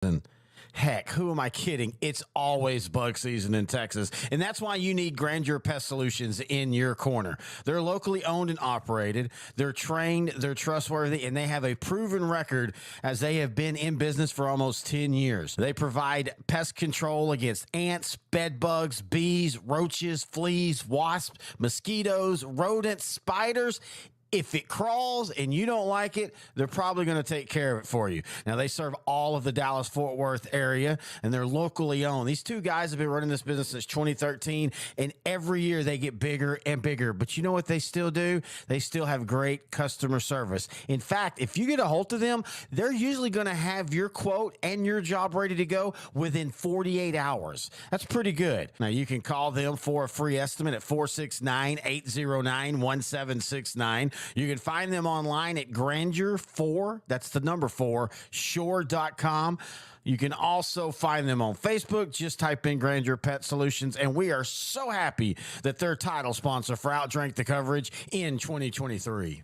And heck, who am I kidding? It's always bug season in Texas. And that's why you need Grandeur Pest Solutions in your corner. They're locally owned and operated. They're trained, they're trustworthy, and they have a proven record as they have been in business for almost 10 years. They provide pest control against ants, bed bugs, bees, roaches, fleas, wasps, mosquitoes, rodents, spiders. If it crawls and you don't like it, they're probably going to take care of it for you. Now, they serve all of the Dallas-Fort Worth area, and they're locally owned. These two guys have been running this business since 2013, and every year they get bigger and bigger. But you know what they still do? They still have great customer service. In fact, if you get a hold of them, they're usually going to have your quote and your job ready to go within 48 hours. That's pretty good. Now, you can call them for a free estimate at 469-809-1769. You can find them online at Grandeur4, that's the number 4, shore.com. You can also find them on Facebook. Just type in Grandeur Pet Solutions, and we are so happy that they're title sponsor for OutDrank The Coverage in 2023.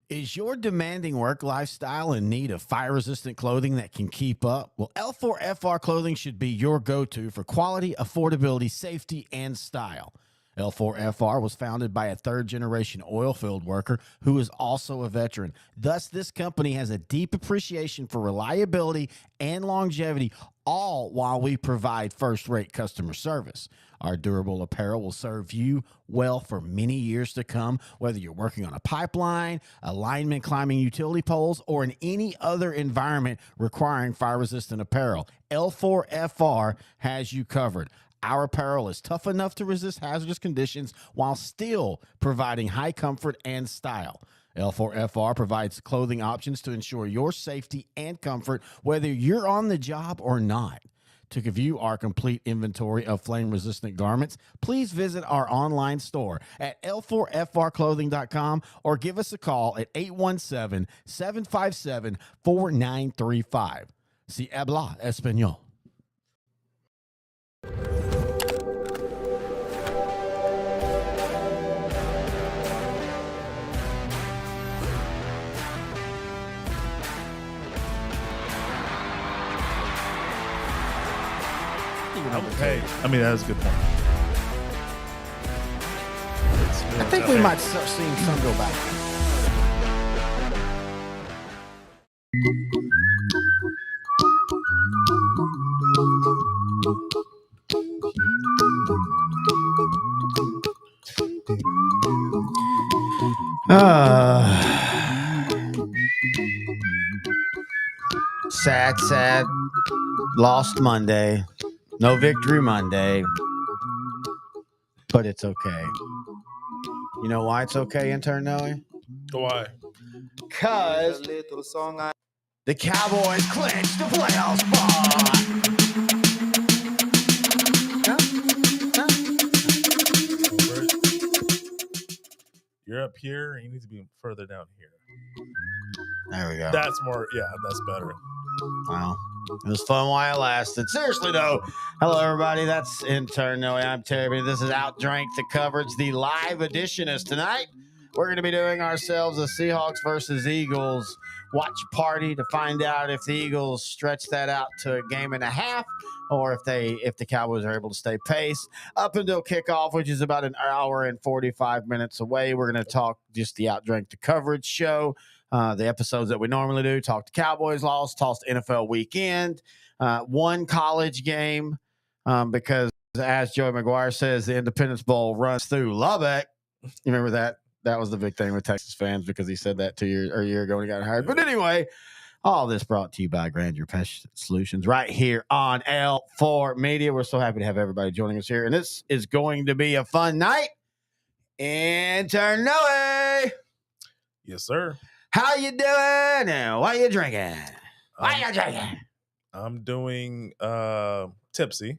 Is your demanding work lifestyle in need of fire-resistant clothing that can keep up? Well, L4FR clothing should be your go-to for quality, affordability, safety, and style. L4FR was founded by a third-generation oil field worker who is also a veteran. Thus, this company has a deep appreciation for reliability and longevity, all while we provide first-rate customer service. Our durable apparel will serve you well for many years to come, whether you're working on a pipeline, a lineman climbing utility poles, or in any other environment requiring fire-resistant apparel. L4FR has you covered. Our apparel is tough enough to resist hazardous conditions while still providing high comfort and style. L4FR provides clothing options to ensure your safety and comfort, whether you're on the job or not. To view our complete inventory of flame-resistant garments, please visit our online store at l4frclothing.com or give us a call at 817-757-4935. Si habla español. Hey, I mean, that was a good point. I think we might start seeing some go back. Sad. Lost Monday. No victory Monday. But it's okay. You know why it's okay, intern Noe? Why? Because the Cowboys clinched the playoff spot. You're up here, and you need to be further down here. There we go. That's more, yeah, that's better. Wow. It was fun while it lasted. Seriously, though. Hello, everybody. That's intern Noe. I'm Terry. This is OutDrank The Coverage. The live edition is tonight. We're going to be doing ourselves a Seahawks versus Eagles watch party to find out if the Eagles stretch that out to a game and a half, or if the Cowboys are able to stay pace up until kickoff, which is about an hour and 45 minutes away. We're going to talk just the OutDrank The Coverage show. The episodes that we normally do, talk to Cowboys loss, toss to NFL weekend, one college game, because as Joey McGuire says, the Independence Bowl runs through Lubbock. You remember that? That was the big thing with Texas fans because he said that a year ago when he got hired. But anyway, all this brought to you by Grandeur Pest Solutions right here on L4 Media. We're so happy to have everybody joining us here. And this is going to be a fun night. Intern Noe. Yes, sir. How you doing? And what you drinking? I'm doing tipsy.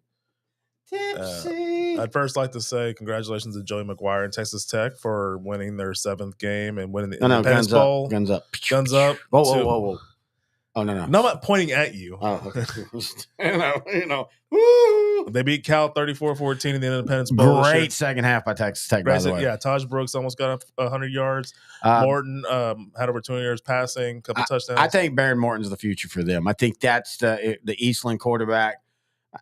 Tipsy. I'd first like to say congratulations to Joey McGuire and Texas Tech for winning their 7th game and winning the Independence Bowl. Guns up. Guns up. Whoa. Oh, no. No, I'm not pointing at you. Oh, okay. you know. Woo! They beat Cal 34-14 in the Independence Bowl. Great second half by Texas Tech, by the way. Yeah, Taj Brooks almost got 100 yards. Morton had over 200 yards passing, a couple touchdowns. I think Baron Morton's the future for them. I think that's the Eastland quarterback.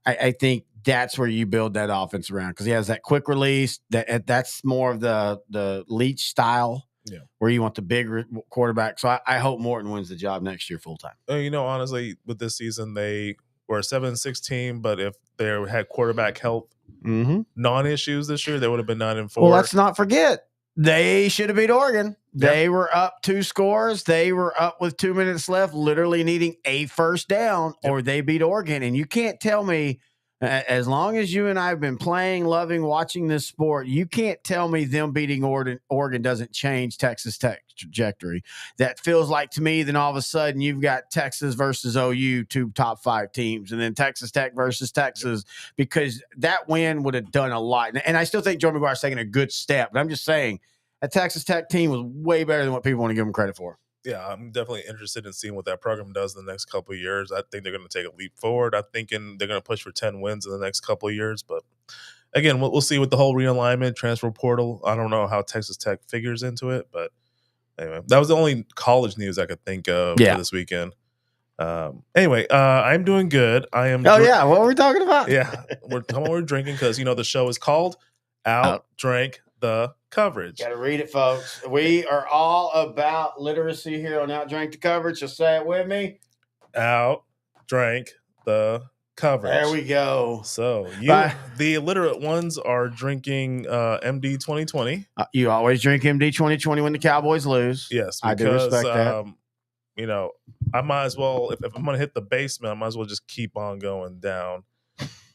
I think that's where you build that offense around because he has that quick release. That's more of the Leach style. Yeah, where you want the bigger quarterback. So I hope Morton wins the job next year full time. Honestly, with this season, they were a 7-6 team, but if they had quarterback health non-issues this year, they would have been 9-4. Well, let's not forget they should have beat Oregon. They were up 2 scores. They were up with 2 minutes left, literally needing a first down, or they beat Oregon. And you can't tell me. As long as you and I have been playing, loving, watching this sport, you can't tell me them beating Oregon doesn't change Texas Tech's trajectory. That feels like to me, then all of a sudden you've got Texas versus OU, 2 top 5 teams, and then Texas Tech versus Texas, because that win would have done a lot. And I still think Joe McGuire's taking a good step, but I'm just saying a Texas Tech team was way better than what people want to give them credit for. Yeah, I'm definitely interested in seeing what that program does in the next couple of years. I think they're going to take a leap forward. I'm thinking they're going to push for 10 wins in the next couple of years. But again, we'll see with the whole realignment, transfer portal. I don't know how Texas Tech figures into it. But anyway, that was the only college news I could think of for this weekend. Anyway, I'm doing good. I am. Oh, yeah. What were we talking about? Yeah, we're drinking because, the show is called OutDrank The Coverage. Got to read it, folks. We are all about literacy here on OutDrank The Coverage. So say it with me. OutDrank The Coverage. There we go. So the illiterate ones are drinking MD 2020. You always drink MD 2020 when the Cowboys lose. Yes, I do respect that. I might as well, if I'm going to hit the basement, I might as well just keep on going down.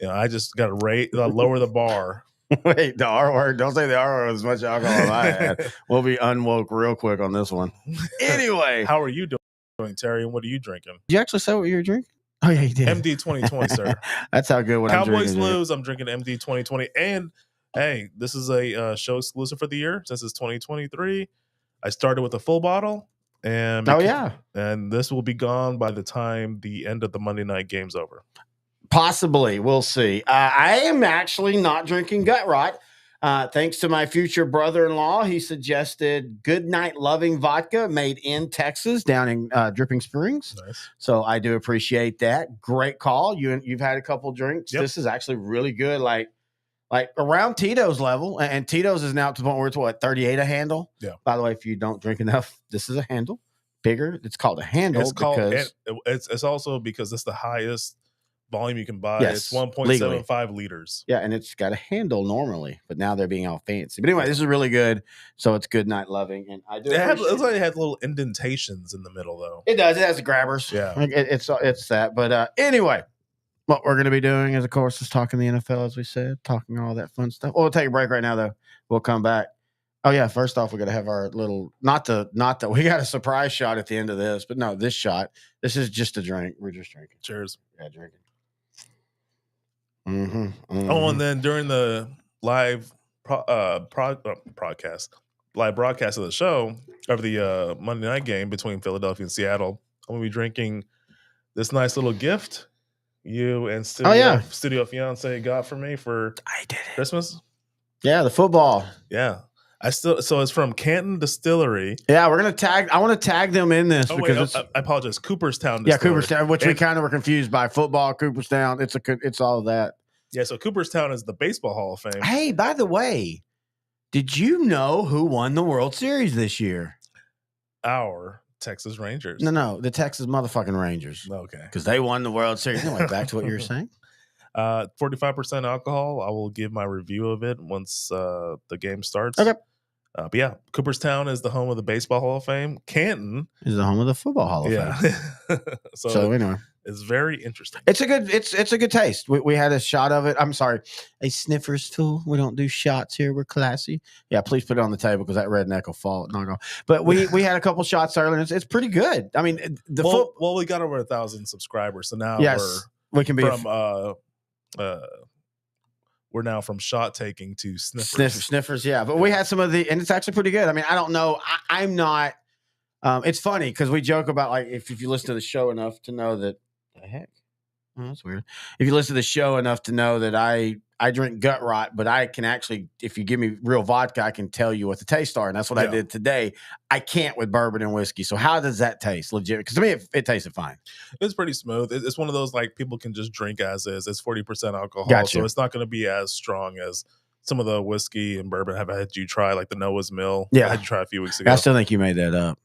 I just got to lower the bar. Wait, the R word. Don't say the R word as much alcohol as I had. We'll be unwoke real quick on this one. Anyway. How are you doing, Terry? And what are you drinking? Did you actually say what you were drinking? Oh, yeah, you did. MD 2020, sir. That's how good I'm drinking. Cowboys lose. I'm drinking MD 2020. And, hey, this is a show exclusive for the year. Since it's 2023, I started with a full bottle. And this will be gone by the time the end of the Monday night game's over. Possibly. We'll see. I am actually not drinking Gut Rot. Thanks to my future brother-in-law, he suggested Good Night Loving vodka made in Texas down in Dripping Springs. Nice. So I do appreciate that. Great call. You've had a couple drinks. Yep. This is actually really good. Like around Tito's level. And Tito's is now to the point where it's what, 38 a handle? Yeah. By the way, if you don't drink enough, this is a handle. Bigger. It's called a handle. It's also because it's the highest volume you can buy. Yes, it's 1.75 liters. Yeah, and it's got a handle normally, but now they're being all fancy. But anyway, this is really good. So it's Good Night Loving, and I do. It looks like it has little indentations in the middle, though. It does. It has the grabbers. Yeah, it's that. But anyway, what we're going to be doing is, of course, is talking the NFL, as we said, talking all that fun stuff. We'll take a break right now, though. We'll come back. Oh yeah, first off, we got to have our little not that we got a surprise shot at the end of this, but no, this shot. This is just a drink. We're just drinking. Cheers. Yeah, drinking. Oh, and then during the live broadcast of the show of the Monday night game between Philadelphia and Seattle, I'm gonna be drinking this nice little gift you and Studio Fiance got for me for Christmas. Yeah, the football. Yeah. So it's from Canton Distillery. Yeah, we're gonna tag. I want to tag them in this because I apologize. Cooperstown Distillery. Yeah, Cooperstown, which we kind of were confused by football. Cooperstown. It's all of that. Yeah, so Cooperstown is the Baseball Hall of Fame. Hey, by the way, did you know who won the World Series this year? Our Texas Rangers. No, the Texas motherfucking Rangers. Okay, because they won the World Series. Anyway, back to what you were saying. 45% alcohol. I will give my review of it once the game starts. Okay. But yeah, Cooperstown is the home of the Baseball Hall of Fame. Canton is the home of the Football Hall of Fame. So anyway, it's very interesting. It's a good taste. We had a shot of it. I'm sorry, a sniffer's tool. We don't do shots here. We're classy. Yeah, please put it on the table because that redneck will fall. But we had a couple shots earlier. It's pretty good. I mean, we got over 1,000 subscribers, so now we can be from we're now from shot taking to sniffers. Yeah, but we had some of and it's actually pretty good. I mean, I don't know. I'm not. It's funny because we joke about like if you listen to the show enough to know that the heck. Oh, that's weird. If you listen to the show enough to know that I drink gut rot, but I can actually, if you give me real vodka, I can tell you what the tastes are, and that's what I did today. I can't with bourbon and whiskey. So how does that taste? Legit? Because to me, it tasted fine. It's pretty smooth. It's one of those like people can just drink as is. It's 40% alcohol, Gotcha. so it's not going to be as strong as some of the whiskey and bourbon have had you try, like the Noah's Mill. Yeah, I had you try a few weeks ago. I still think you made that up.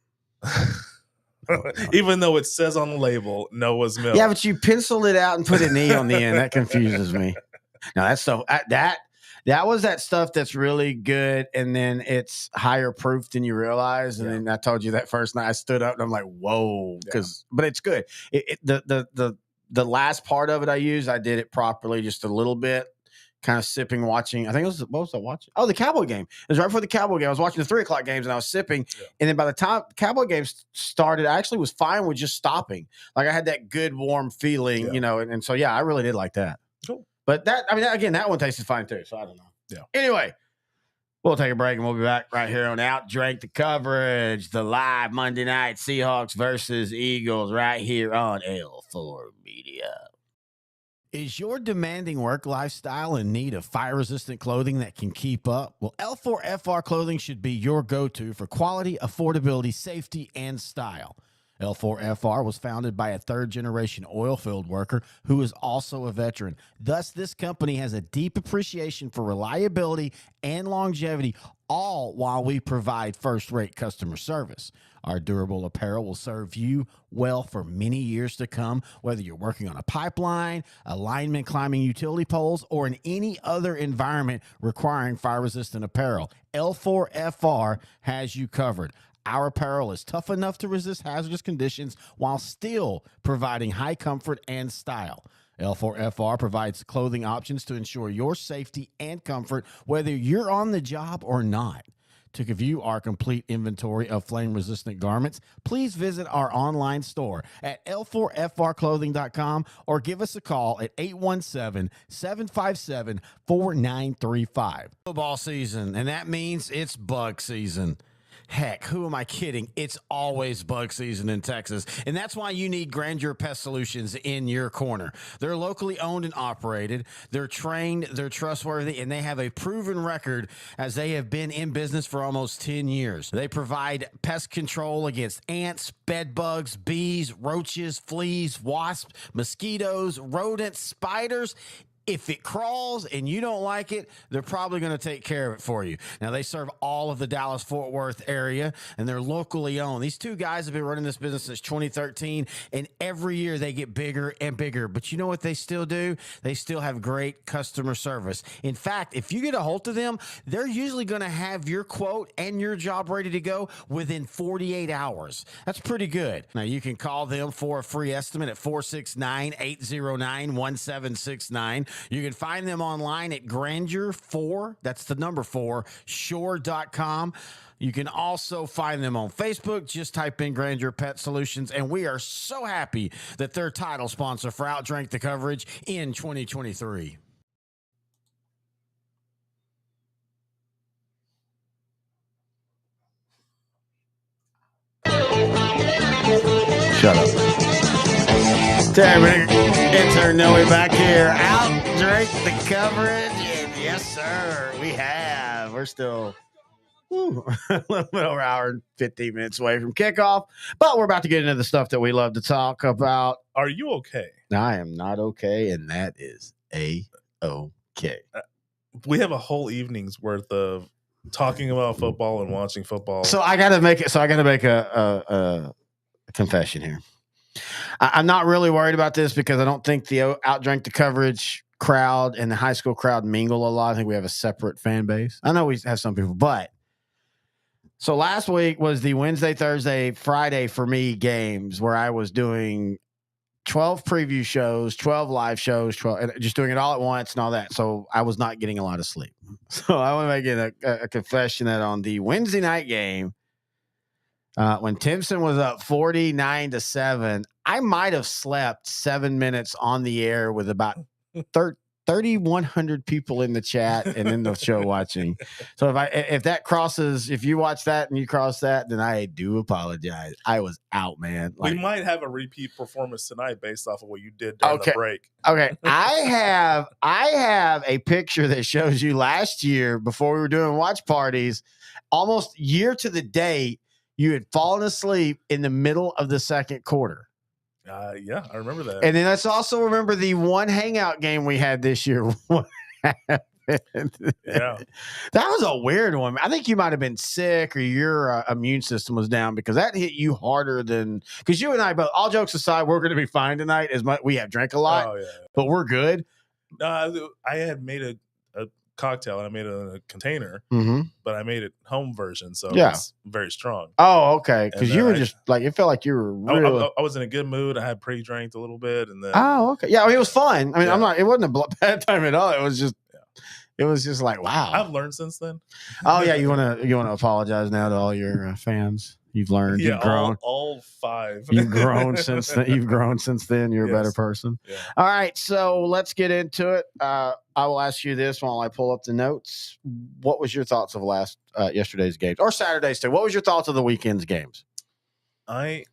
Even though it says on the label Noah's Mill. Yeah, but you penciled it out and put an E on the end. That confuses me. Now that's stuff that was that stuff that's really good, and then it's higher proof than you realize. And then I told you that first night I stood up and I'm like, whoa, but it's good. The last part of it I used, I did it properly, just a little bit. Kind of sipping, watching. I think it was, what was I watching? Oh, the Cowboy game. It was right before the Cowboy game. I was watching the 3 o'clock games and I was sipping. Yeah. And then by the time the Cowboy games started, I actually was fine with just stopping. Like I had that good, warm feeling, you know. And so, yeah, I really did like that. Cool. But that one tasted fine too. So I don't know. Yeah. Anyway, we'll take a break and we'll be back right here on OutDrank the Coverage, the live Monday night Seahawks versus Eagles right here on L4 Media. Is your demanding work lifestyle in need of fire-resistant clothing that can keep up? Well, L4FR clothing should be your go-to for quality, affordability, safety, and style. L4FR was founded by a third-generation oil field worker who is also a veteran. Thus, this company has a deep appreciation for reliability and longevity, all while we provide first-rate customer service. Our durable apparel will serve you well for many years to come, whether you're working on a pipeline, a lineman climbing utility poles, or in any other environment requiring fire-resistant apparel. L4FR has you covered. Our apparel is tough enough to resist hazardous conditions while still providing high comfort and style. L4FR provides clothing options to ensure your safety and comfort, whether you're on the job or not. To view our complete inventory of flame-resistant garments, please visit our online store at l4frclothing.com or give us a call at 817-757-4935. Football season, and that means it's bug season. Heck, who am I kidding? It's always bug season in Texas, and that's why you need Grandeur Pest Solutions in your corner. They're locally owned and operated. They're trained, they're trustworthy, and they have a proven record as they have been in business for almost 10 years. They provide pest control against ants, bed bugs, bees, roaches, fleas, wasps, mosquitoes, rodents, spiders. If it crawls and you don't like it, they're probably going to take care of it for you. Now, they serve all of the Dallas-Fort Worth area, and they're locally owned. These two guys have been running this business since 2013, and every year they get bigger and bigger. But you know what they still do? They still have great customer service. In fact, if you get a hold of them, they're usually going to have your quote and your job ready to go within 48 hours. That's pretty good. Now, you can call them for a free estimate at 469-809-1769. You can find them online at Grandeur4, that's the number 4, shore.com. You can also find them on Facebook. Just type in Grandeur Pet Solutions, and we are so happy that they're title sponsor for OutDrank the Coverage in 2023. Shut up. Terry, intern Noe back here. OutDrank the Coverage. And yes, sir, we have. We're still a little bit over an hour and 15 minutes away from kickoff, but we're about to get into the stuff that we love to talk about. Are you okay? I am not okay, and that is A-okay. We have a whole evening's worth of talking about football and watching football. So I got to make a confession here. I'm not really worried about this because I don't think the OutDrank the Coverage crowd and the high school crowd mingle a lot. I think we have a separate fan base. I know we have some people, but so last week was the Wednesday, Thursday, Friday for me games where I was doing 12 preview shows, 12 live shows, 12, just doing it all at once and all that. So I was not getting a lot of sleep. So I want to make it a confession that on the Wednesday night game, when Timpson was up 49-7, I might have slept 7 minutes on the air with about 3,100 people in the chat and in the show watching. So if you watch that and you cross that, then I do apologize. I was out, man. We might have a repeat performance tonight based off of what you did during the break. Okay. I have a picture that shows you last year before we were doing watch parties, almost year to the date, you had fallen asleep in the middle of the second quarter. Yeah, I remember that. And then let's also remember the one hangout game we had this year. Yeah. That was a weird one. I think you might have been sick or your immune system was down because that hit you harder than – because you and I both, all jokes aside, we're going to be fine tonight. We have drank a lot, but we're good. I had made a cocktail and I made it in a container, but I made it home version, so it's very strong. Oh, okay. Because you were just like, it felt like you were really... I was in a good mood. I had pre-drank a little bit, and then okay. Yeah, I mean, it was fun. I mean, it wasn't a bad time at all. It was just like, wow. I've learned since then. Oh yeah, you want to apologize now to all your fans. You've learned. Yeah, you've grown. All 5. You've grown since then. You've grown since then. You're a better person. Yeah. All right, so let's get into it. I will ask you this while I pull up the notes. What was your thoughts of yesterday's games or Saturday's too? What was your thoughts of the weekend's games? I'm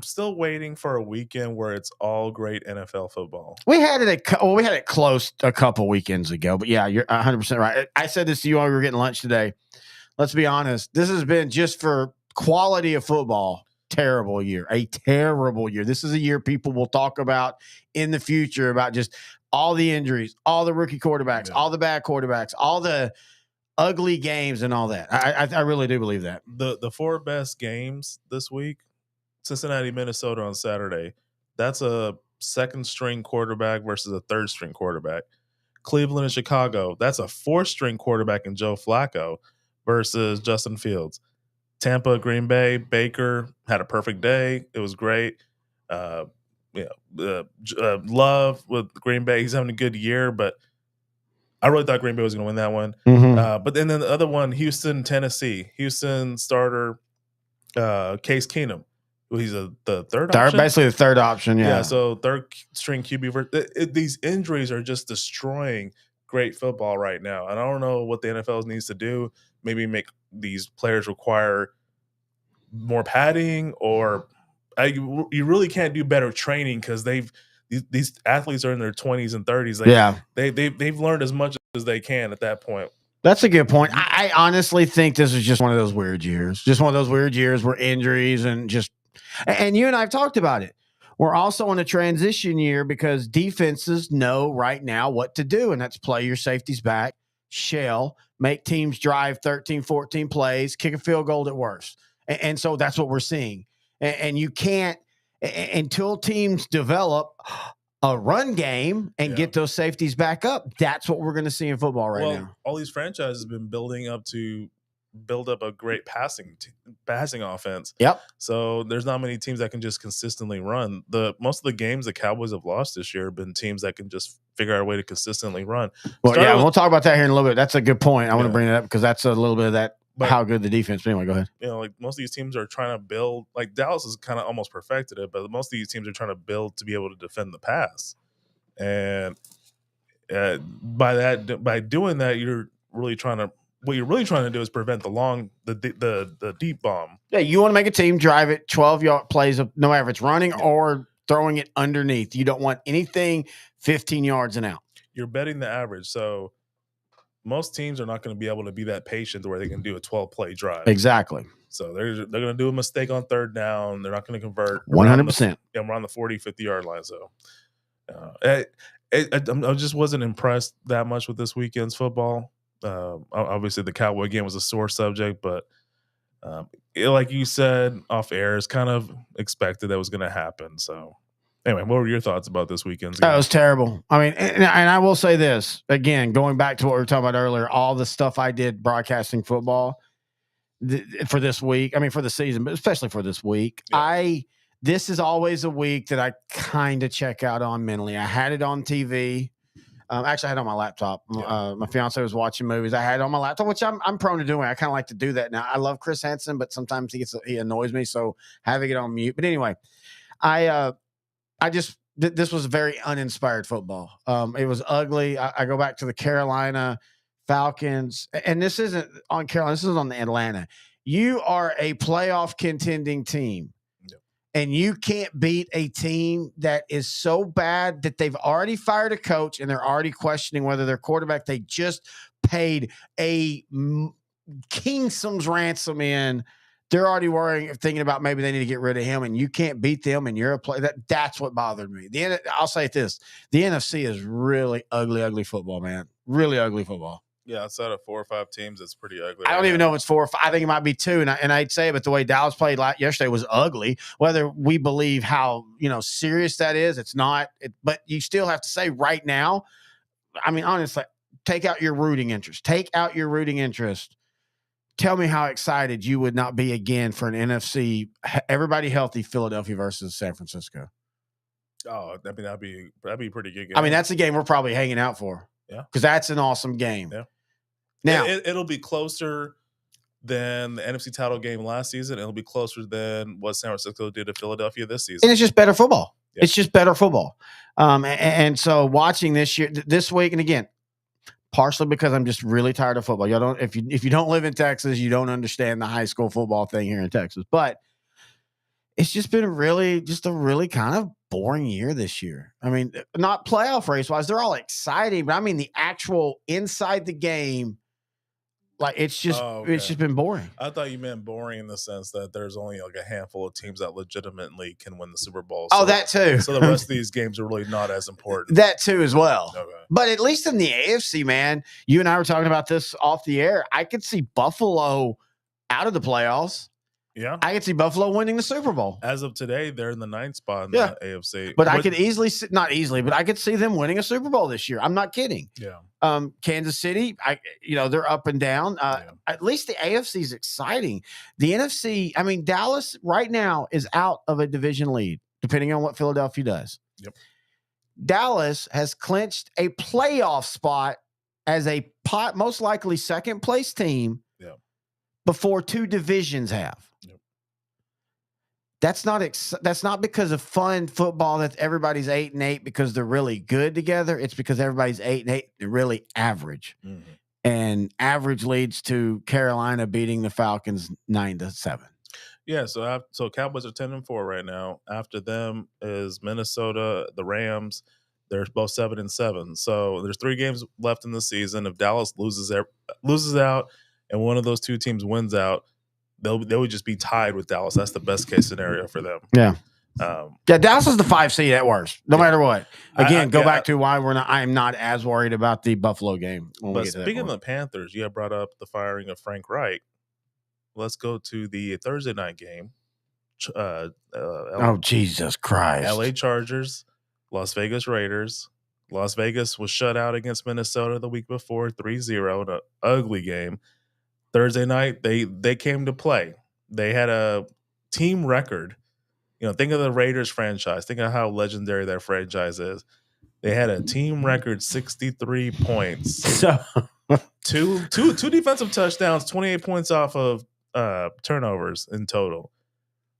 still waiting for a weekend where it's all great NFL football. We had it close a couple weekends ago, but yeah, you're 100% right. I said this to you while we were getting lunch today. Let's be honest. This has been just for quality of football. A terrible year. This is a year people will talk about in the future about just all the injuries, all the rookie quarterbacks, all the bad quarterbacks, all the ugly games and all that. I really do believe that. The 4 best games this week, Cincinnati, Minnesota on Saturday. That's a second-string quarterback versus a third-string quarterback. Cleveland and Chicago. That's a 4th-string quarterback in Joe Flacco versus Justin Fields. Tampa, Green Bay, Baker had a perfect day. It was great. Love with Green Bay. He's having a good year, but I really thought Green Bay was going to win that one. But then the other one, Houston, Tennessee. Houston starter Case Keenum. He's the third option? Basically the third option, yeah. Yeah, so third-string QB. These injuries are just destroying great football right now. And I don't know what the NFL needs to do. Maybe make these players require more padding, or you really can't do better training because these athletes are in their 20s and 30s. They've learned as much as they can at that point. That's a good point. I honestly think this is just one of those weird years. Just one of those weird years where injuries and you and I have talked about it. We're also in a transition year because defenses know right now what to do, and that's play your safeties back, make teams drive 13, 14 plays, kick a field goal at worst. And so that's what we're seeing. And you can't, until teams develop a run game and get those safeties back up, that's what we're going to see in football now. All these franchises have been building up to build up a great passing offense. Yep. So there's not many teams that can just consistently run. Most of the games the Cowboys have lost this year have been teams that can just figure out a way to consistently run. Well, we'll talk about that here in a little bit. That's a good point. I want to bring it up because that's a little bit of that. But how good the defense. But anyway, go ahead. Like most of these teams are trying to build. Like Dallas has kind of almost perfected it, but most of these teams are trying to build to be able to defend the pass. And by doing that, what you're really trying to do is prevent the deep bomb. Yeah, you want to make a team drive it 12-yard plays of no matter if it's running or throwing it underneath. You don't want anything 15 yards and out. You're betting the average, so most teams are not going to be able to be that patient where they can do a 12-play drive. Exactly. So they're going to do a mistake on third down. They're not going to convert. 100%. We're on the 40, 50-yard line. So I just wasn't impressed that much with this weekend's football. Obviously, the Cowboy game was a sore subject, but like you said off air, it's kind of expected that was going to happen. So anyway, what were your thoughts about this weekend's game? That was terrible. I mean, and I will say this again, going back to what we were talking about earlier, all the stuff I did broadcasting football for this week, I mean, for the season, but especially for this week, this is always a week that I kind of check out on mentally. I had it on TV. Actually, I had it on my laptop. My fiance was watching movies. I had it on my laptop, which I'm prone to doing. I kind of like to do that now. I love Chris Hansen, but sometimes he annoys me, so having it on mute. But anyway, I just this was very uninspired football. It was ugly. I go back to the Carolina Falcons, and this isn't on Carolina. This is on the Atlanta. You are a playoff contending team, and you can't beat a team that is so bad that they've already fired a coach and they're already questioning whether their quarterback they just paid a Kingsom's ransom in. They're already worrying, thinking about maybe they need to get rid of him, and you can't beat them, and you're a play. That's what bothered me. I'll say this: the NFC is really ugly football, man. Really ugly football. Yeah, outside of 4 or 5 teams, it's pretty ugly. I don't even know if it's 4 or 5. I think it might be 2, and I'd say it, but the way Dallas played yesterday was ugly. Whether we believe how serious that is, it's not. But you still have to say right now. I mean, honestly, take out your rooting interest. Tell me how excited you would not be again for an NFC, everybody healthy, Philadelphia versus San Francisco. Oh, I mean, that'd be a pretty good game. I mean, that's a game we're probably hanging out for. Yeah. Because that's an awesome game. Yeah. Now, it'll be closer than the NFC title game last season. It'll be closer than what San Francisco did to Philadelphia this season. And it's just better football. Yeah. It's just better football. And so watching this week, and again, partially because I'm just really tired of football. Y'all don't, if you don't live in Texas, you don't understand the high school football thing here in Texas. But it's just been a really kind of boring year this year. I mean, not playoff race wise, they're all exciting, but I mean the actual inside the game, like it's just been boring. I thought you meant boring in the sense that there's only like a handful of teams that legitimately can win the Super Bowl. So, that too. So the rest of these games are really not as important. That too as well. Okay. But at least in the AFC, man, you and I were talking about this off the air. I could see Buffalo out of the playoffs. Yeah. I could see Buffalo winning the Super Bowl. As of today, they're in the 9th spot in the AFC. But I could easily, not easily, but I could see them winning a Super Bowl this year. I'm not kidding. Yeah. Kansas City, they're up and down. At least the AFC is exciting. The NFC, I mean, Dallas right now is out of a division lead, depending on what Philadelphia does. Yep. Dallas has clinched a playoff spot as a most likely second place team before 2 divisions have. Yep. That's not because of fun football that everybody's 8-8 because they're really good together. It's because everybody's 8-8 and really average. Mm-hmm. And average leads to Carolina beating the Falcons 9-7. Yeah, so Cowboys are 10-4 right now. After them is Minnesota, the Rams. They're both 7-7. So there's 3 games left in the season. If Dallas loses out and one of those 2 teams wins out, they would just be tied with Dallas. That's the best case scenario for them. Yeah. Dallas is the 5 seed at worst, no matter what. Again, back to why I'm not as worried about the Buffalo game. But speaking of the Panthers, you have brought up the firing of Frank Reich. Let's go to the Thursday night game. Jesus Christ. LA Chargers, Las Vegas Raiders. Las Vegas was shut out against Minnesota the week before, 3-0 in an ugly game. Thursday night, they came to play. They had a team record. Think of the Raiders franchise. Think of how legendary their franchise is. They had a team record 63 points. So two defensive touchdowns, 28 points off of turnovers in total.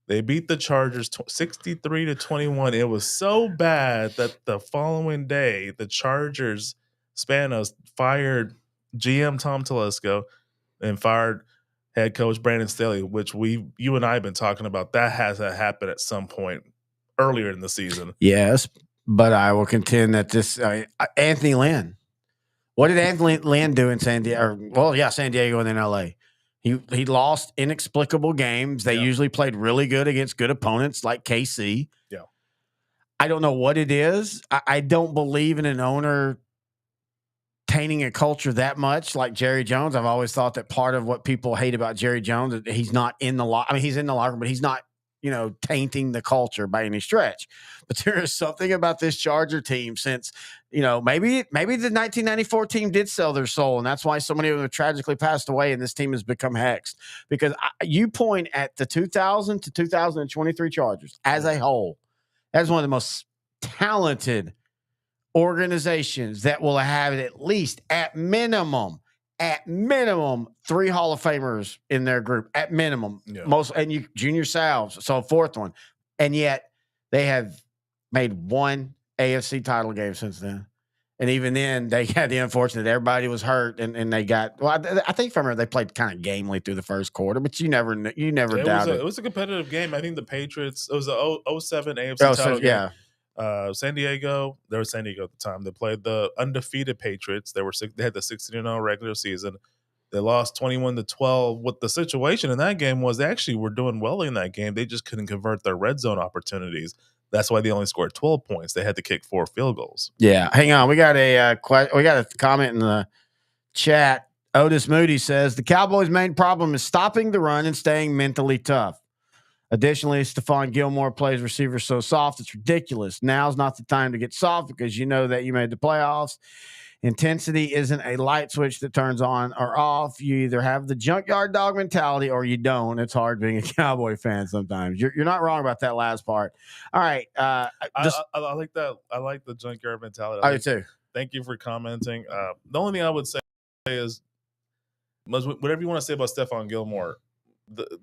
They beat the Chargers 63-21. It was so bad that the following day, the Chargers Spanos fired GM Tom Telesco and fired head coach Brandon Staley, which you and I have been talking about. That has to happen at some point earlier in the season. Yes, but I will contend that this Anthony Lynn. What did Anthony Lynn do in San Diego? San Diego and then LA. He lost inexplicable games. They usually played really good against good opponents like KC. Yeah. I don't know what it is. I don't believe in an owner tainting a culture that much like Jerry Jones. I've always thought that part of what people hate about Jerry Jones is he's not in the locker. I mean, he's in the locker room, but he's not, tainting the culture by any stretch. But there is something about this Charger team since, maybe the 1994 team did sell their soul, and that's why so many of them have tragically passed away, and this team has become hexed. Because you point at the 2000 to 2023 Chargers as a whole, as one of the most talented organizations that will have at least at minimum 3 Hall of Famers in their group at minimum. Yeah. Junior Salves, so a 4th one, and yet they have made one AFC title game since then. And even then, they had the unfortunate everybody was hurt, and they got. Well, I think from her they played kind of gamely through the first quarter, but you never doubted. It was a competitive game. I think the Patriots. It was a 07 AFC Oh, title game. yeah. San Diego. There was San Diego at the time. They played the undefeated Patriots. They had the 16-0 regular season. They lost 21-12. What the situation in that game was, they actually were doing well in that game. They just couldn't convert their red zone opportunities. That's why they only scored 12 points. They had to kick 4 field goals. Yeah, hang on. We got a comment in the chat. Otis Moody says the Cowboys' main problem is stopping the run and staying mentally tough. Additionally, Stephon Gilmore plays receiver so soft it's ridiculous. Now's not the time to get soft because you know that you made the playoffs. Intensity isn't a light switch that turns on or off. You either have the junkyard dog mentality or you don't. It's hard being a Cowboy fan sometimes. You're not wrong about that last part. All right. I like that. I like the junkyard mentality. I do too. Thank you for commenting. The only thing I would say is, whatever you want to say about Stephon Gilmore,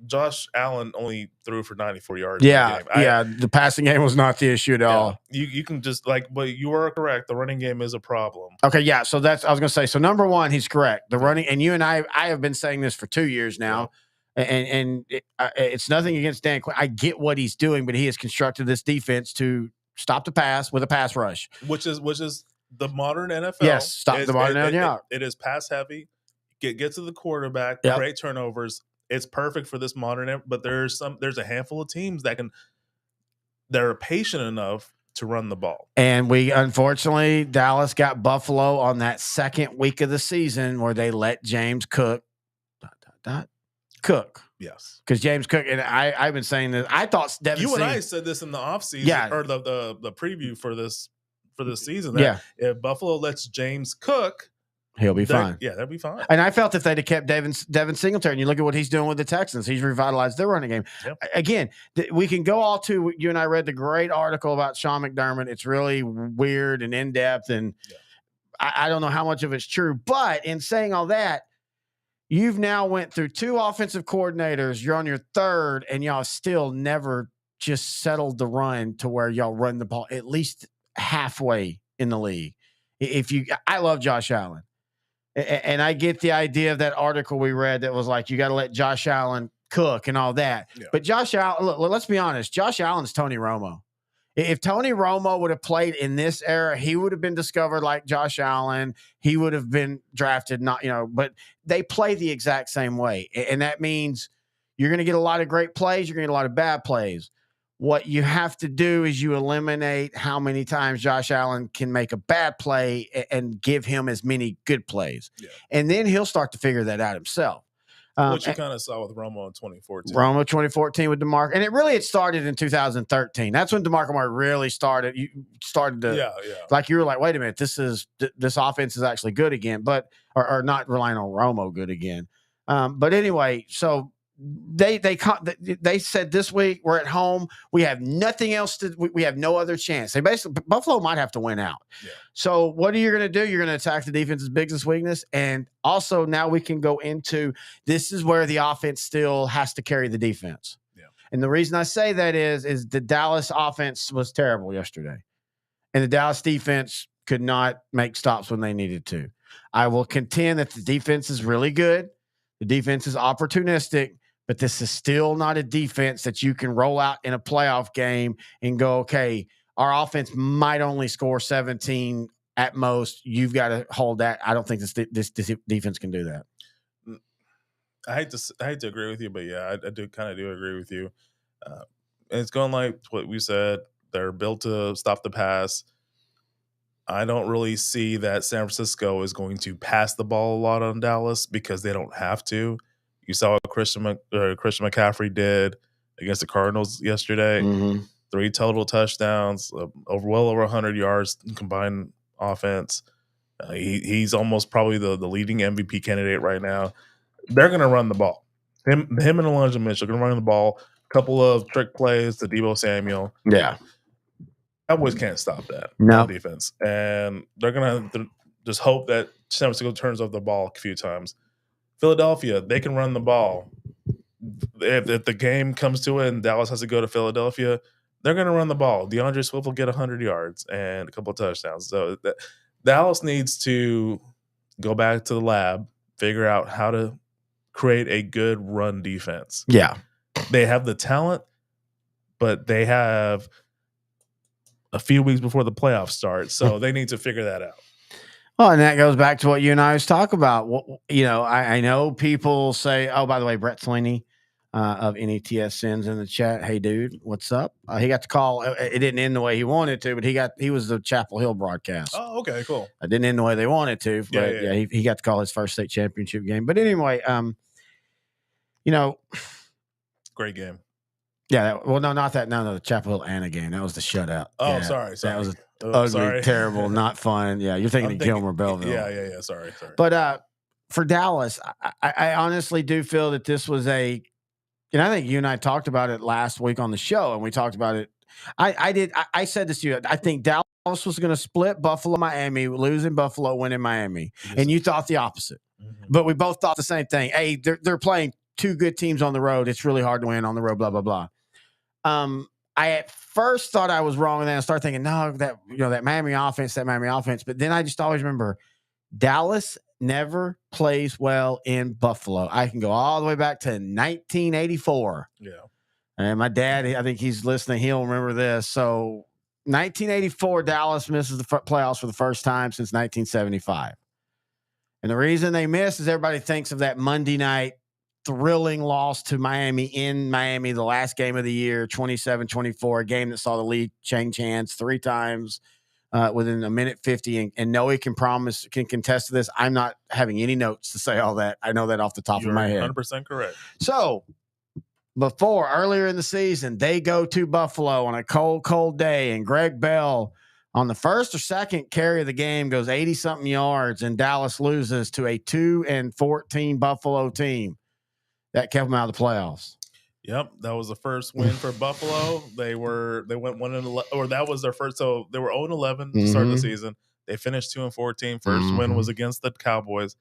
Josh Allen only threw for 94 yards. Yeah, the passing game was not the issue at all. You can just but you are correct. The running game is a problem. Okay, yeah. So I was going to say. So number one, he's correct. The running, and you and I have been saying this for 2 years now, and it's nothing against Dan Quinn. I get what he's doing, but he has constructed this defense to stop the pass with a pass rush, which is the modern NFL. Yes, stop the modern NFL. It is pass heavy. Get to the quarterback. Create turnovers. It's perfect for this modern, but there's a handful of teams that are patient enough to run the ball. And unfortunately, Dallas got Buffalo on that second week of the season where they let James Cook cook. Yes. Because James Cook, and I've been saying this, I thought Devin and I said this in the offseason, or the preview for this season. If Buffalo lets James cook, he'll be fine. Yeah, that'd be fine. And I felt if they'd have kept Devin Singletary, and you look at what he's doing with the Texans, he's revitalized their running game. Yep. Again, we can go all to, you and I read the great article about Sean McDermott. It's really weird and in-depth, and I don't know how much of it's true. But in saying all that, you've now went through 2 offensive coordinators. You're on your 3rd, and y'all still never just settled the run to where y'all run the ball at least halfway in the league. I love Josh Allen. And I get the idea of that article we read that was like, you got to let Josh Allen cook and all that. Yeah. But Josh Allen, look, let's be honest. Josh Allen's Tony Romo. If Tony Romo would have played in this era, he would have been discovered like Josh Allen. He would have been drafted, but they play the exact same way. And that means you're going to get a lot of great plays. You're going to get a lot of bad plays. What you have to do is you eliminate how many times Josh Allen can make a bad play and give him as many good plays. Yeah. And then he'll start to figure that out himself. What you kind of saw with Romo in 2014. Romo 2014 with DeMarco. And it started in 2013. That's when DeMarco Murray really started. You started to, like, you were like, wait a minute, this offense is actually good again, or not relying on Romo good again. But anyway, so they said this week we're at home. We have nothing else we have no other chance. Buffalo might have to win out. Yeah. So what are you going to do? You're going to attack the defense's biggest weakness. And also now we can go into, this is where the offense still has to carry the defense. Yeah. And the reason I say that is the Dallas offense was terrible yesterday. And the Dallas defense could not make stops when they needed to. I will contend that the defense is really good. The defense is opportunistic. But this is still not a defense that you can roll out in a playoff game and go, okay, our offense might only score 17 at most. You've got to hold that. I don't think this defense can do that. I hate to agree with you, but yeah, I do agree with you. And it's going like what we said. They're built to stop the pass. I don't really see that San Francisco is going to pass the ball a lot on Dallas because they don't have to. You saw what Christian McCaffrey did against the Cardinals yesterday. Mm-hmm. 3 total touchdowns, well over 100 yards in combined offense. He's almost probably the leading MVP candidate right now. They're going to run the ball. Him and Elijah Mitchell are going to run the ball. A couple of trick plays to Deebo Samuel. Yeah. Cowboys can't stop that on defense. And they're going to just hope that San Francisco turns off the ball a few times. Philadelphia, they can run the ball. If the game comes to it and Dallas has to go to Philadelphia, they're going to run the ball. DeAndre Swift will get 100 yards and a couple of touchdowns. So Dallas needs to go back to the lab, figure out how to create a good run defense. Yeah. They have the talent, but they have a few weeks before the playoffs start, so they need to figure that out. Well, and that goes back to what you and I was talking about. You know, I know people say, oh, by the way, Brett Sweeney of NETS sends in the chat, hey, dude, what's up? He got the call. It didn't end the way he wanted to, but he was the Chapel Hill broadcast. Oh, okay, cool. It didn't end the way they wanted to, but yeah, he got to call his first state championship game. But anyway, you know. Great game. Yeah, well, no, not that. No, the Chapel Hill Anna game. That was the shutout. Oh, yeah, sorry. That was ugly, terrible, not fun. Yeah, you're thinking of Gilmer Belleville. Yeah. Sorry. But for Dallas, I honestly do feel that this was I think you and I talked about it last week on the show, and we talked about it. I said this to you. I think Dallas was going to split Buffalo, Miami, losing Buffalo, winning Miami, and you thought the opposite. Mm-hmm. But we both thought the same thing. Hey, they're playing two good teams on the road. It's really hard to win on the road. Blah blah blah. I at first thought I was wrong, and then I started thinking, no, that Miami offense. But then I just always remember Dallas never plays well in Buffalo. I can go all the way back to 1984. Yeah. And my dad, I think he's listening. He'll remember this. So 1984, Dallas misses the playoffs for the first time since 1975. And the reason they miss is everybody thinks of that Monday night thrilling loss to Miami in Miami, the last game of the year, 27-24, a game that saw the league change hands 3 times within a minute 50. And Noe can contest to this. I'm not having any notes to say all that. I know that off the top of my head. 100% correct. So earlier in the season, they go to Buffalo on a cold day, and Greg Bell on the first or second carry of the game goes 80-something yards, and Dallas loses to a 2-14 Buffalo team. That kept them out of the playoffs. Yep, that was the first win for Buffalo. They went 1-11, or that was their first. So they were 0-11 to start the season. They finished 2-14. First win was against the Cowboys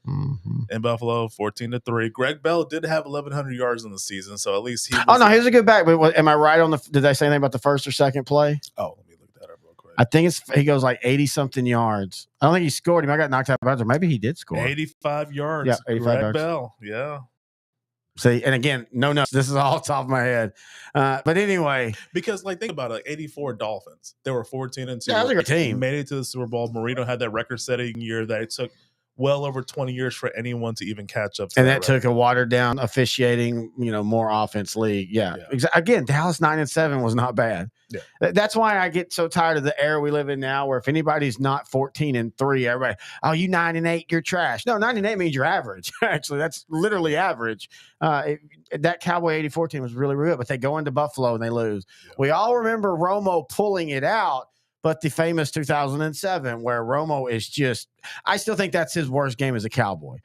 in Buffalo, 14-3. Greg Bell did have 1,100 yards in the season, so at least he. He's a good back. But am I right on the? Did I say anything about the first or second play? Oh, let me look that up real quick. I think he goes like 80-something yards. I don't think he scored. He might got knocked out by maybe he did score 85 yards. Yeah, 85 Greg yards. Bell. Yeah. See, and again, no, this is all top of my head. But anyway, because think about it, 84 Dolphins. They were 14-2. Yeah, that was a good team. Made it to the Super Bowl. Marino had that record-setting year that it took well over 20 years for anyone to even catch up to. And that took a watered-down officiating, more offense league. Yeah. Again, Dallas 9-7 was not bad. Yeah. That's why I get so tired of the era we live in now, where if anybody's not 14-3, everybody, oh, you 9-8, you're trash. No, 9-8 means you're average. Actually, that's literally average. That Cowboy 84 team was really, really good, but they go into Buffalo and they lose. Yeah. We all remember Romo pulling it out, but the famous 2007 where Romo is just – I still think that's his worst game as a Cowboy.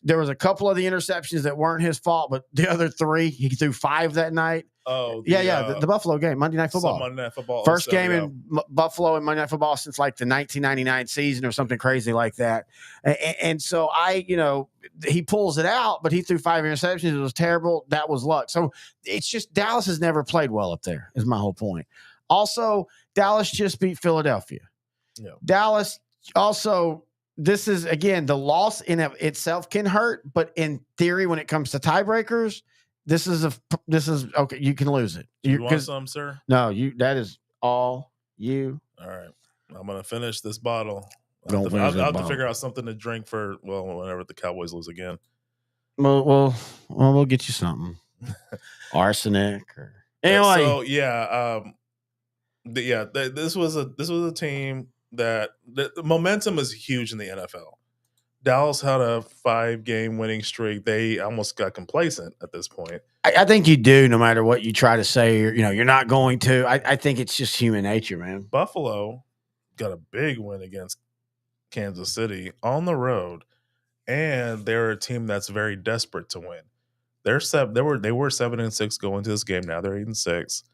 There was a couple of the interceptions that weren't his fault, but the other 3, he threw 5 that night. Oh, the Buffalo game, Monday Night Football. Monday Night Football. First game in Buffalo in Monday Night Football since like the 1999 season or something crazy like that. And so he pulls it out, but he threw 5 interceptions. It was terrible. That was luck. So it's just Dallas has never played well up there is my whole point. Also, Dallas just beat Philadelphia. Yeah. Dallas also, this is, again, the loss in itself can hurt, but in theory, when it comes to tiebreakers, this is okay. You can lose it. You want some, sir? No, that is all you. All right. I'm going to finish this bottle. I'll have to figure out something to drink for, whenever the Cowboys lose again. Well, we'll get you something. Arsenic or anyway. So, this was a team that the momentum is huge in the NFL. Dallas had a 5-game winning streak. They almost got complacent at this point. I think you do, no matter what you try to say. You're not going to. I think it's just human nature, man. Buffalo got a big win against Kansas City on the road, and they're a team that's very desperate to win. They were 7-6 going into this game. Now they're 8-6.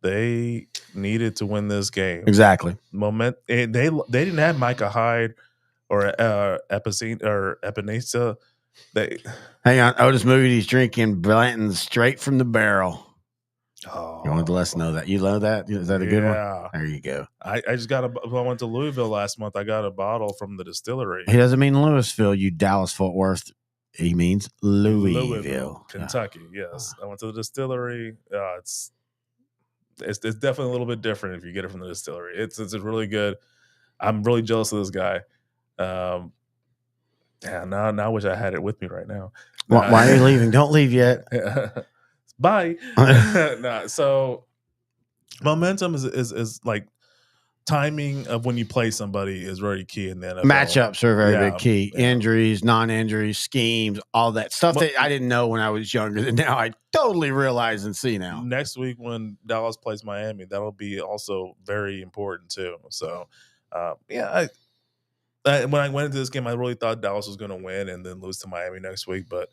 They needed to win this game. Exactly. They didn't have Micah Hyde or Epinesa. Hang on, Otis Moody's drinking Blanton straight from the barrel. You wanted to let us know that. You know that? Is that a good one? Yeah. There you go. I just got I went to Louisville last month. I got a bottle from the distillery. He doesn't mean Louisville, you Dallas Fort Worth. He means Louisville. Kentucky. Yes, I went to the distillery. It's definitely a little bit different if you get it from the distillery. It's really good. I'm really jealous of this guy. Yeah, now I wish I had it with me right now. Why are you leaving? Don't leave yet. Bye. Nah, so momentum is like timing of when you play somebody is very key in the NFL. Matchups are very big key. Yeah. Injuries, non-injuries, schemes, all that stuff that I didn't know when I was younger. And now I totally realize and see now. Next week when Dallas plays Miami, that'll be also very important too. So, when I went into this game, I really thought Dallas was going to win and then lose to Miami next week, but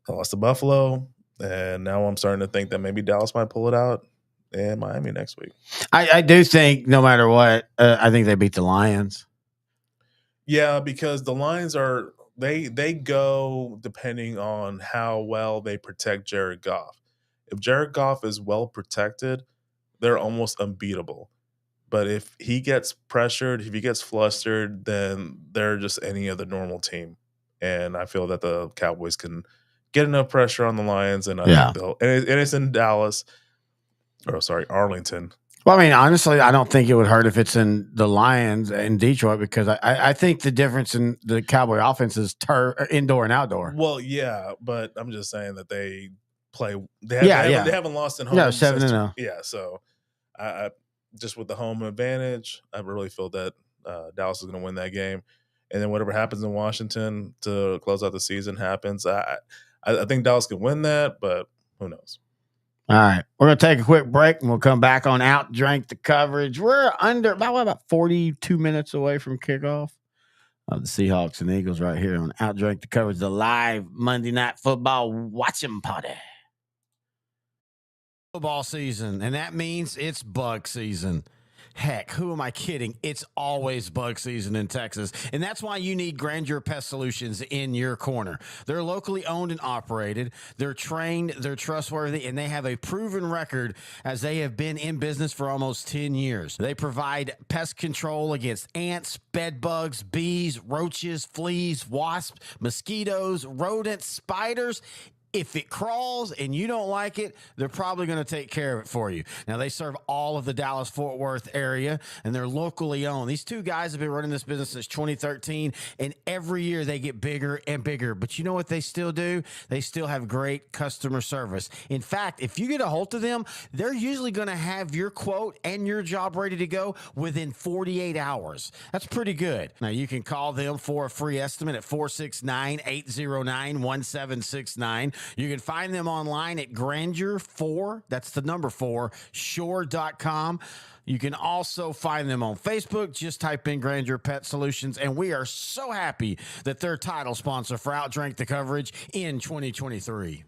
I lost to Buffalo, and now I'm starting to think that maybe Dallas might pull it out in Miami next week. I do think no matter what, I think they beat the Lions. Yeah, because the Lions are they go depending on how well they protect Jared Goff. If Jared Goff is well protected, they're almost unbeatable. But if he gets pressured, if he gets flustered, then they're just any other normal team. And I feel that the Cowboys can get enough pressure on the Lions, and I think they'll. And it's in Dallas. Oh, sorry, Arlington. Well, I mean, honestly, I don't think it would hurt if it's in the Lions in Detroit because I think the difference in the Cowboy offense is indoor and outdoor. Well, yeah, but I'm just saying that they play. They haven't lost in home. No, 7-0. Yeah, so I just with the home advantage, I really feel that Dallas is going to win that game, and then whatever happens in Washington to close out the season happens. I think Dallas can win that, but who knows? All right, we're going to take a quick break, and we'll come back on OutDrank the Coverage. We're about 42 minutes away from kickoff of the Seahawks and Eagles right here on OutDrank the Coverage, the live Monday Night Football watching party. Football season, and that means it's bug season. Heck, who am I kidding? It's always bug season in Texas, and that's why you need Grandeur Pest Solutions in your corner. They're locally owned and operated. They're trained, they're trustworthy, and they have a proven record as they have been in business for almost 10 years. They provide pest control against ants, bed bugs, bees, roaches, fleas, wasps, mosquitoes, rodents, spiders. If it crawls and you don't like it, they're probably going to take care of it for you. Now, they serve all of the Dallas-Fort Worth area, and they're locally owned. These two guys have been running this business since 2013, and every year they get bigger and bigger. But you know what they still do? They still have great customer service. In fact, if you get a hold of them, they're usually going to have your quote and your job ready to go within 48 hours. That's pretty good. Now, you can call them for a free estimate at 469-809-1769. You can find them online at Grandeur4, that's the number 4, shore.com. You can also find them on Facebook. Just type in Grandeur Pet Solutions, and we are so happy that they're title sponsor for OutDrank the Coverage in 2023.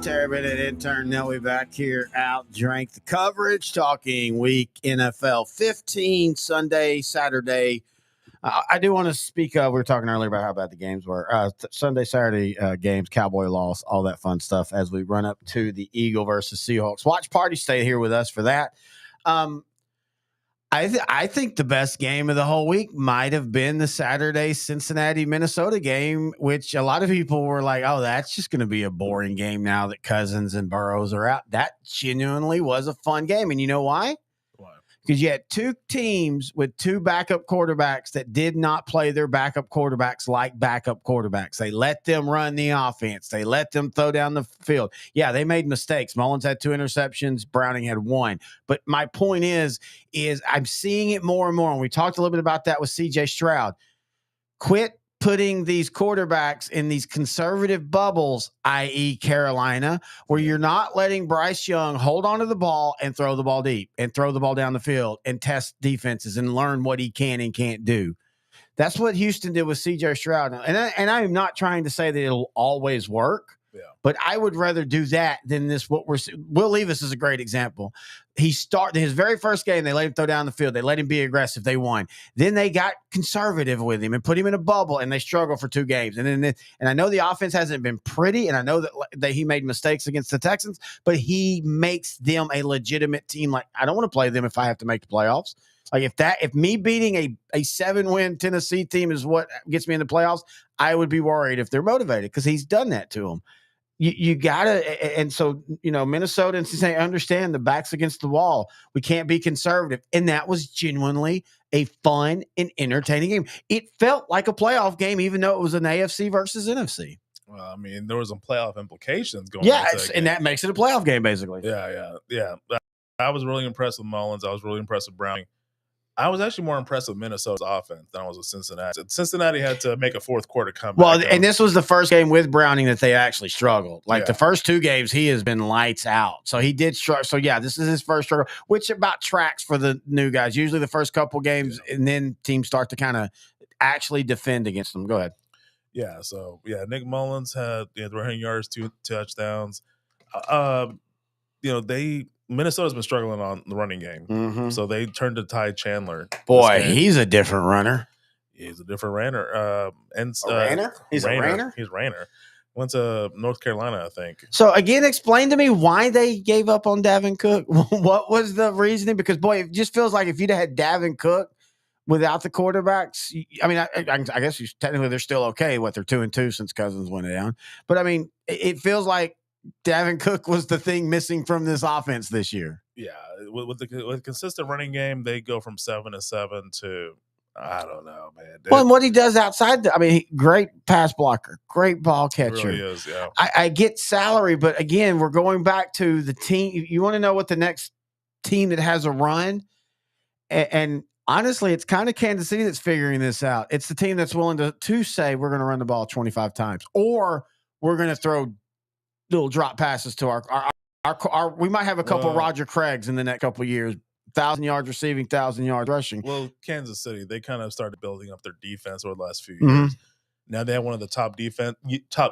Terry intern Nelly back here, OutDrank the Coverage, talking week NFL 15, Sunday, Saturday. I do want to speak of, we were talking earlier about how bad the games were. Sunday, Saturday games, Cowboy loss, all that fun stuff as we run up to the Eagle versus Seahawks watch party. Stay here with us for that. I think the best game of the whole week might have been the Saturday Cincinnati-Minnesota game, which a lot of people were like, oh, that's just going to be a boring game now that Cousins and Burrows are out. That genuinely was a fun game. And you know why? Why? Because you had two teams with two backup quarterbacks that did not play their backup quarterbacks like backup quarterbacks. They let them run the offense. They let them throw down the field. Yeah, they made mistakes. Mullins had 2 interceptions. Browning had 1. But my point is I'm seeing it more and more. And we talked a little bit about that with C.J. Stroud. Quit putting these quarterbacks in these conservative bubbles, i.e. Carolina, where you're not letting Bryce Young hold on to the ball and throw the ball deep and throw the ball down the field and test defenses and learn what he can and can't do. That's what Houston did with C.J. Stroud. And I am not trying to say that it'll always work. Yeah. But I would rather do that than this. Will Levis is a great example. He started his very first game. They let him throw down the field. They let him be aggressive. They won. Then they got conservative with him and put him in a bubble, and they struggled for 2 games. And I know the offense hasn't been pretty, and I know that he made mistakes against the Texans, but he makes them a legitimate team. Like, I don't want to play them if I have to make the playoffs. Like, if me beating a 7-win Tennessee team is what gets me in the playoffs, I would be worried if they're motivated, because he's done that to them. You gotta, and so, Minnesota and Cincinnati understand the back's against the wall. We can't be conservative, and that was genuinely a fun and entertaining game. It felt like a playoff game, even though it was an AFC versus NFC. Well, I mean, there was some playoff implications going. Yeah, and that makes it a playoff game, basically. Yeah. I was really impressed with Mullins. I was really impressed with Browning. I was actually more impressed with Minnesota's offense than I was with Cincinnati. Cincinnati had to make a fourth quarter comeback. Well, and this was the first game with Browning that they actually struggled. Like, the first 2 games, he has been lights out. So he did struggle. So, yeah, this is his first struggle, which about tracks for the new guys. Usually the first couple games, and then teams start to kind of actually defend against them. Go ahead. Yeah, so, Nick Mullins had 300 yards, 2 touchdowns. Minnesota's been struggling on the running game, so they turned to Ty Chandler. Boy, he's a different runner. He's a different runner. Rainer? He's a Rainer? He's Rainer. Went to North Carolina, I think. So, again, explain to me why they gave up on Dalvin Cook. What was the reasoning? Because, boy, it just feels like if you'd had Dalvin Cook without the quarterbacks, I mean, I guess technically they're still okay. They're 2-2 since Cousins went down. But, I mean, it feels like Dalvin Cook was the thing missing from this offense this year. Yeah, with the consistent running game, they go from 7-7 to, I don't know, man. Well, and what he does outside, great pass blocker, great ball catcher. Really is, yeah. I get salary, but again, we're going back to the team. You want to know what the next team that has a run, and honestly, it's kind of Kansas City that's figuring this out. It's the team that's willing to say we're going to run the ball 25 times, or we're going to throw little drop passes to our we might have a couple of Roger Craigs in the next couple of years. 1,000 yards receiving, 1,000 yards rushing. Well, Kansas City, they kind of started building up their defense over the last few years. Now they have one of the top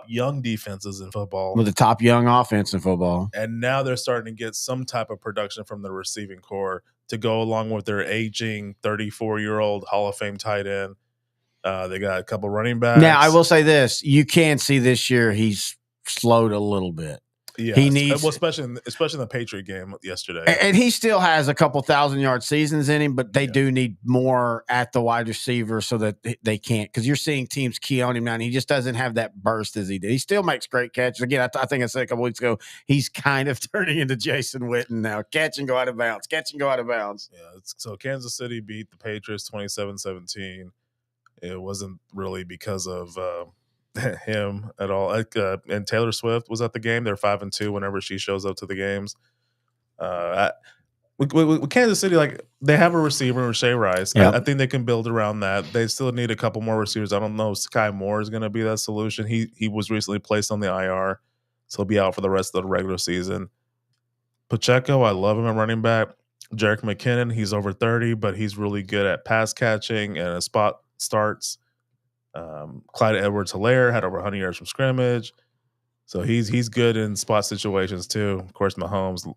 young defenses in football, with the top young offense in football, and now they're starting to get some type of production from the receiving core to go along with their aging 34-year-old Hall of Fame tight end. They got a couple running backs. Now, I will say this: you can see this year he's slowed a little bit. Yeah, he needs, especially in the Patriot game yesterday. And he still has a couple 1,000-yard seasons in him, but they do need more at the wide receiver so that they can't. Because you're seeing teams key on him now, and he just doesn't have that burst as he did. He still makes great catches. Again, I think I said a couple weeks ago, he's kind of turning into Jason Witten now. Catch and go out of bounds. Catch and go out of bounds. Yeah. So Kansas City beat the Patriots 27-17. It wasn't really because of him at all. And Taylor Swift was at the game. They're 5-2 whenever she shows up to the games. With Kansas City, like, they have a receiver, Rashae Rice. Yep. I think they can build around that. They still need a couple more receivers. I don't know if Sky Moore is going to be that solution. He was recently placed on the IR, so he'll be out for the rest of the regular season. Pacheco, I love him at running back. Jerick McKinnon, he's over 30, but he's really good at pass catching and spot starts. Clyde Edwards-Helaire had over 100 yards from scrimmage. So he's good in spot situations too. Of course, Mahomes.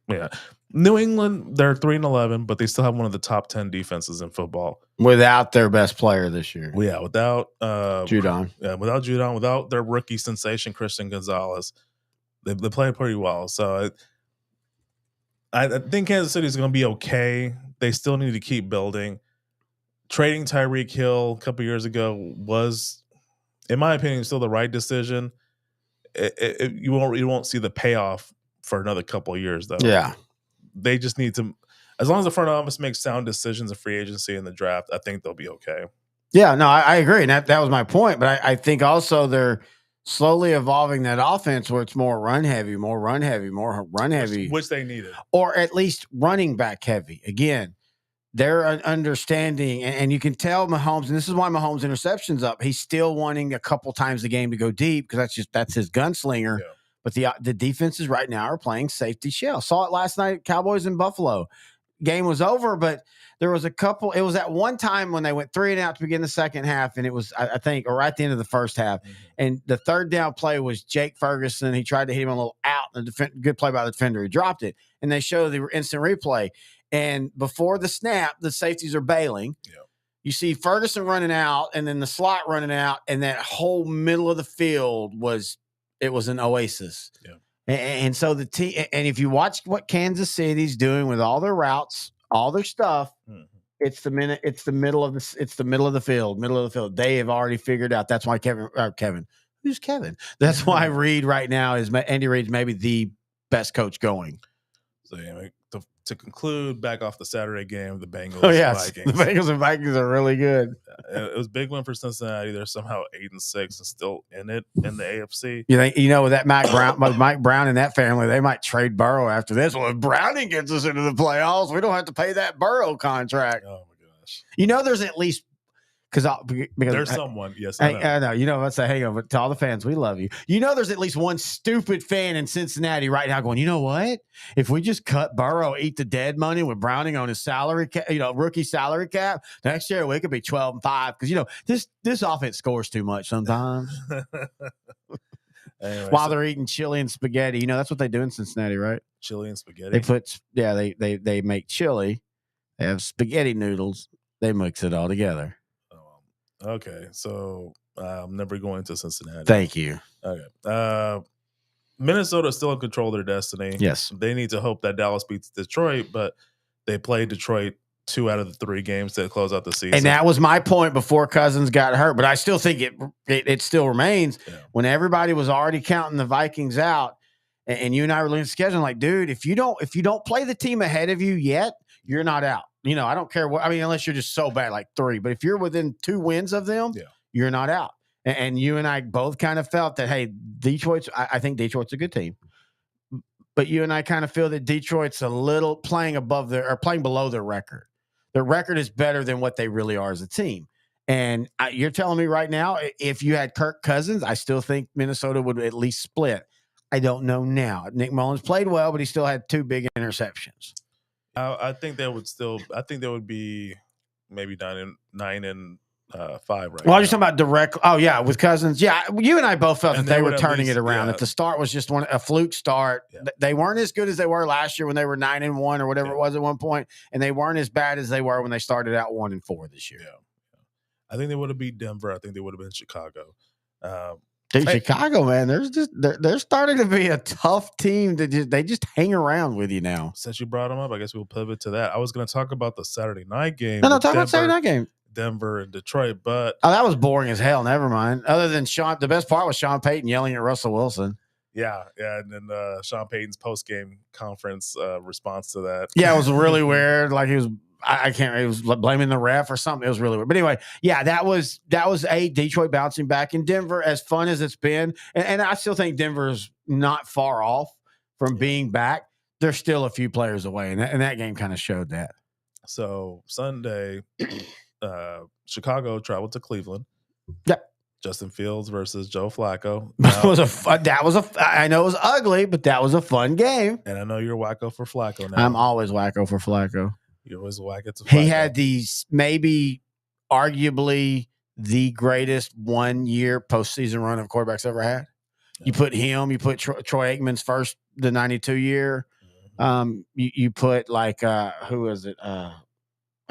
Yeah. New England, they're 3-11, but they still have one of the top 10 defenses in football. Without their best player this year. Yeah, without Judon. Yeah, without Judon, without their rookie sensation, Christian Gonzalez. They play pretty well. So I think Kansas City is going to be okay. They still need to keep building. Trading Tyreek Hill a couple years ago was, in my opinion, still the right decision. You won't see the payoff for another couple of years, though. Yeah. They just need to, as long as the front office makes sound decisions in free agency and the draft, I think they'll be okay. Yeah, no, I agree. And that was my point. But I think also they're slowly evolving that offense where it's more run heavy, Which they needed. Or at least running back heavy. Again, they're understanding, and you can tell Mahomes, and this is why Mahomes' interception's up. He's still wanting a couple times a game to go deep because that's his gunslinger. Yeah. But the defenses right now are playing safety shell. Saw it last night, Cowboys in Buffalo. game was over, but there was a couple. It was at one time when they went 3 and out to begin the second half, and it was, I think, or right at the end of the first half. Mhm. And the third down play was Jake Ferguson. He tried to hit him a little out, and good play by the defender. He dropped it, and they show the instant replay. And before the snap, the safeties are bailing. Yeah. You see Ferguson running out, and then the slot running out, and that whole middle of the field was an oasis. Yeah. And so the team, and if you watch what Kansas City's doing with all their routes, all their stuff, it's the middle of the field. They have already figured out. That's why Kevin, who's Kevin? That's why Reed right now is Andy Reid's maybe the best coach going. So anyway, to conclude, back off the Saturday game, the Bengals. Oh yes, Vikings. the Bengals and Vikings are really good. It was a big win for Cincinnati. They're somehow 8-6 and still in it in the AFC. You think, with that Mike Brown and that family, they might trade Burrow after this. Well, if Browning gets us into the playoffs, we don't have to pay that Burrow contract. Oh my gosh! There's at least because there's someone. Yes, I know. Let's say, hang on, but to all the fans, we love you. There's at least one stupid fan in Cincinnati right now going, you know what? If we just cut Burrow, eat the dead money with Browning on his salary cap, rookie salary cap, next year we could be 12-5 because this offense scores too much sometimes. Anyway, while they're eating chili and spaghetti, that's what they do in Cincinnati, right? Chili and spaghetti. They make chili. They have spaghetti noodles. They mix it all together. Okay, so I'm never going to Cincinnati. Thank you. Okay. Minnesota's still in control of their destiny. Yes. They need to hope that Dallas beats Detroit, but they played Detroit 2 out of the 3 games to close out the season. And that was my point before Cousins got hurt, but I still think it still remains. Yeah. When everybody was already counting the Vikings out, and you and I were looking at the schedule, like, dude, if you don't play the team ahead of you yet, you're not out. I don't care what. Unless you're just so bad, like 3. But if you're within 2 wins of them, you're not out. And you and I both kind of felt that, hey, I think Detroit's a good team. But you and I kind of feel that Detroit's a little playing below their record. Their record is better than what they really are as a team. And you're telling me right now, if you had Kirk Cousins, I still think Minnesota would at least split. I don't know now. Nick Mullins played well, but he still had 2 big interceptions. I think they would still. I think they would be maybe 9-5 right now. Well, you're talking about direct. Oh yeah, with Cousins. Yeah, you and I both felt that they were turning it around. Yeah. That the start was just a fluke start. Yeah. They weren't as good as they were last year when they were 9-1 or whatever it was at one point, and they weren't as bad as they were when they started out 1-4 this year. Yeah. I think they would have beat Denver. I think they would have been Chicago. Dude, Chicago, man, they're starting to be a tough team. They just hang around with you now. Since you brought them up, I guess we'll pivot to that. I was going to talk about the Saturday night game. No, talk about Saturday night game. Denver and Detroit, but that was boring as hell. Never mind. Other than the best part was Sean Payton yelling at Russell Wilson. Yeah, and then Sean Payton's post game conference response to that. Yeah, it was really weird. Like he was. He was blaming the ref or something. It was really weird. But anyway, yeah, that was Detroit bouncing back in Denver, as fun as it's been. And I still think Denver's not far off from being back. They're still a few players away. And that game kind of showed that. So Sunday, Chicago traveled to Cleveland. Yep. Justin Fields versus Joe Flacco. I know it was ugly, but that was a fun game. And I know you're wacko for Flacco now. I'm always wacko for Flacco. You always whack it to Flacco. He had these maybe arguably the greatest 1-year postseason run of quarterbacks ever had. Yeah. You put him, you put Troy Aikman's the 92 year. Mm-hmm. You put who is it? I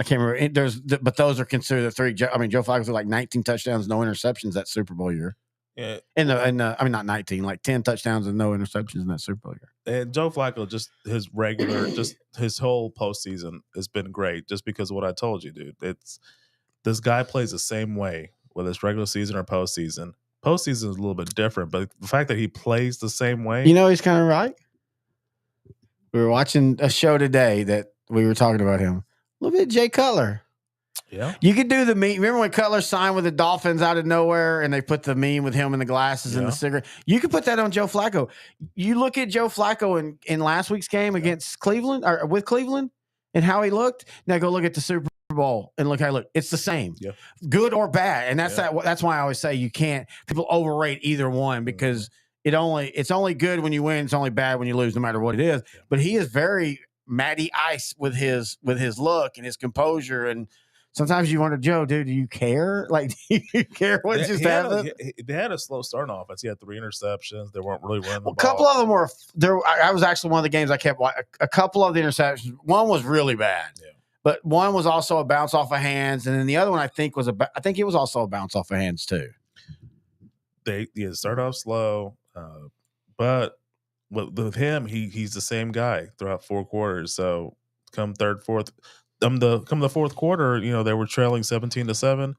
can't remember. But those are considered the 3. Joe Flacco threw 19 touchdowns, no interceptions that Super Bowl year. Yeah. Not 19, 10 touchdowns and no interceptions in that Super Bowl year. And Joe Flacco, just his whole postseason has been great just because of what I told you, dude. This guy plays the same way, whether it's regular season or postseason. Postseason is a little bit different, but the fact that he plays the same way. He's kind of right. We were watching a show today that we were talking about him. A little bit Jay Cutler. Yeah. You could do the meme. Remember when Cutler signed with the Dolphins out of nowhere and they put the meme with him and the glasses and the cigarette? You could put that on Joe Flacco. You look at Joe Flacco in last week's game against Cleveland or with Cleveland and how he looked. Now go look at the Super Bowl and look how he looked. It's the same. Yeah. Good or bad. And that's why I always say you can't people overrate either one because it's only good when you win, it's only bad when you lose, no matter what it is. Yeah. But he is very Matty Ice with his look and his composure. And sometimes you wonder, Joe, dude, do you care? Like, do you care what just happened? They had a slow start on offense. He had 3 interceptions. They weren't really running the ball. A couple of them were there. I was actually one of the games I kept watching. A couple of the interceptions. One was really bad. Yeah. But one was also a bounce off of hands, and then the other one I think it was also a bounce off of hands too. They start off slow, but with him, he's the same guy throughout 4 quarters. So come the fourth quarter, they were trailing 17-7.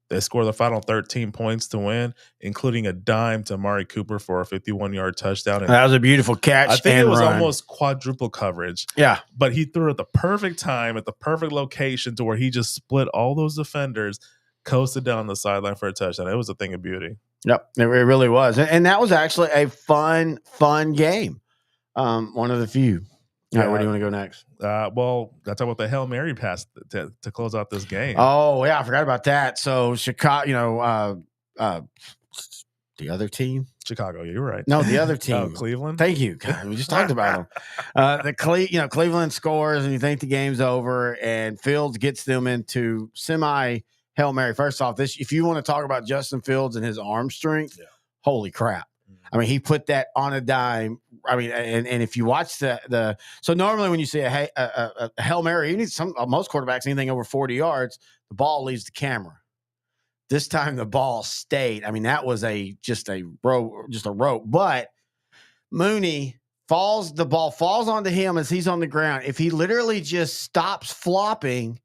They scored the final 13 points to win, including a dime to Amari Cooper for a 51-yard touchdown. And that was a beautiful catch. I think it was run. Almost quadruple coverage. Yeah. But he threw it at the perfect time, at the perfect location to where he just split all those defenders, coasted down the sideline for a touchdown. It was a thing of beauty. Yep, it really was. And that was actually a fun game. One of the few. All right, where do you want to go next? Well, got to talk about the Hail Mary pass to close out this game. Oh, yeah, I forgot about that. So Chicago, the other team? Chicago, you're right. No, the other team. Cleveland. Thank you. God, we just talked about them. Cleveland scores, and you think the game's over, and Fields gets them into semi Hail Mary. First off, if you want to talk about Justin Fields and his arm strength, holy crap. I mean, he put that on a dime. I mean, and if you watch so normally when you see a Hail Mary, you need most quarterbacks, anything over 40 yards, the ball leaves the camera. This time the ball stayed. I mean, that was just a rope. But Mooney the ball falls onto him as he's on the ground. If he literally just stops flopping,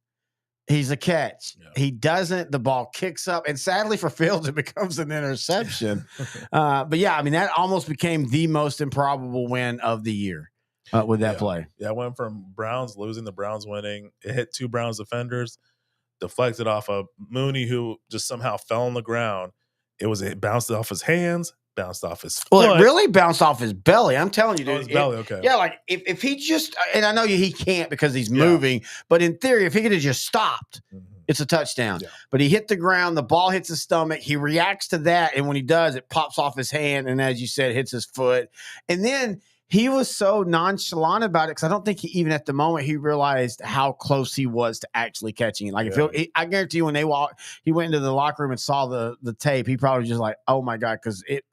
he's a catch. Yeah. He doesn't. The ball kicks up. And sadly for Fields, it becomes an interception. But yeah, I mean, that almost became the most improbable win of the year with that play. Yeah, it went from Browns losing to Browns winning. It hit 2 Browns defenders, deflected off of Mooney, who just somehow fell on the ground. It bounced off his hands, bounced off his foot. Well, it really bounced off his belly. I'm telling you, dude. His belly, okay. Yeah, like if he just, and I know he can't because he's moving, but in theory, if he could have just stopped, it's a touchdown. Yeah. But he hit the ground, the ball hits his stomach, he reacts to that, and when he does, it pops off his hand, and as you said, hits his foot. And then he was so nonchalant about it because I don't think even at the moment he realized how close he was to actually catching it. Like I guarantee you, when he went into the locker room and saw the tape, he probably just like, oh my God, because it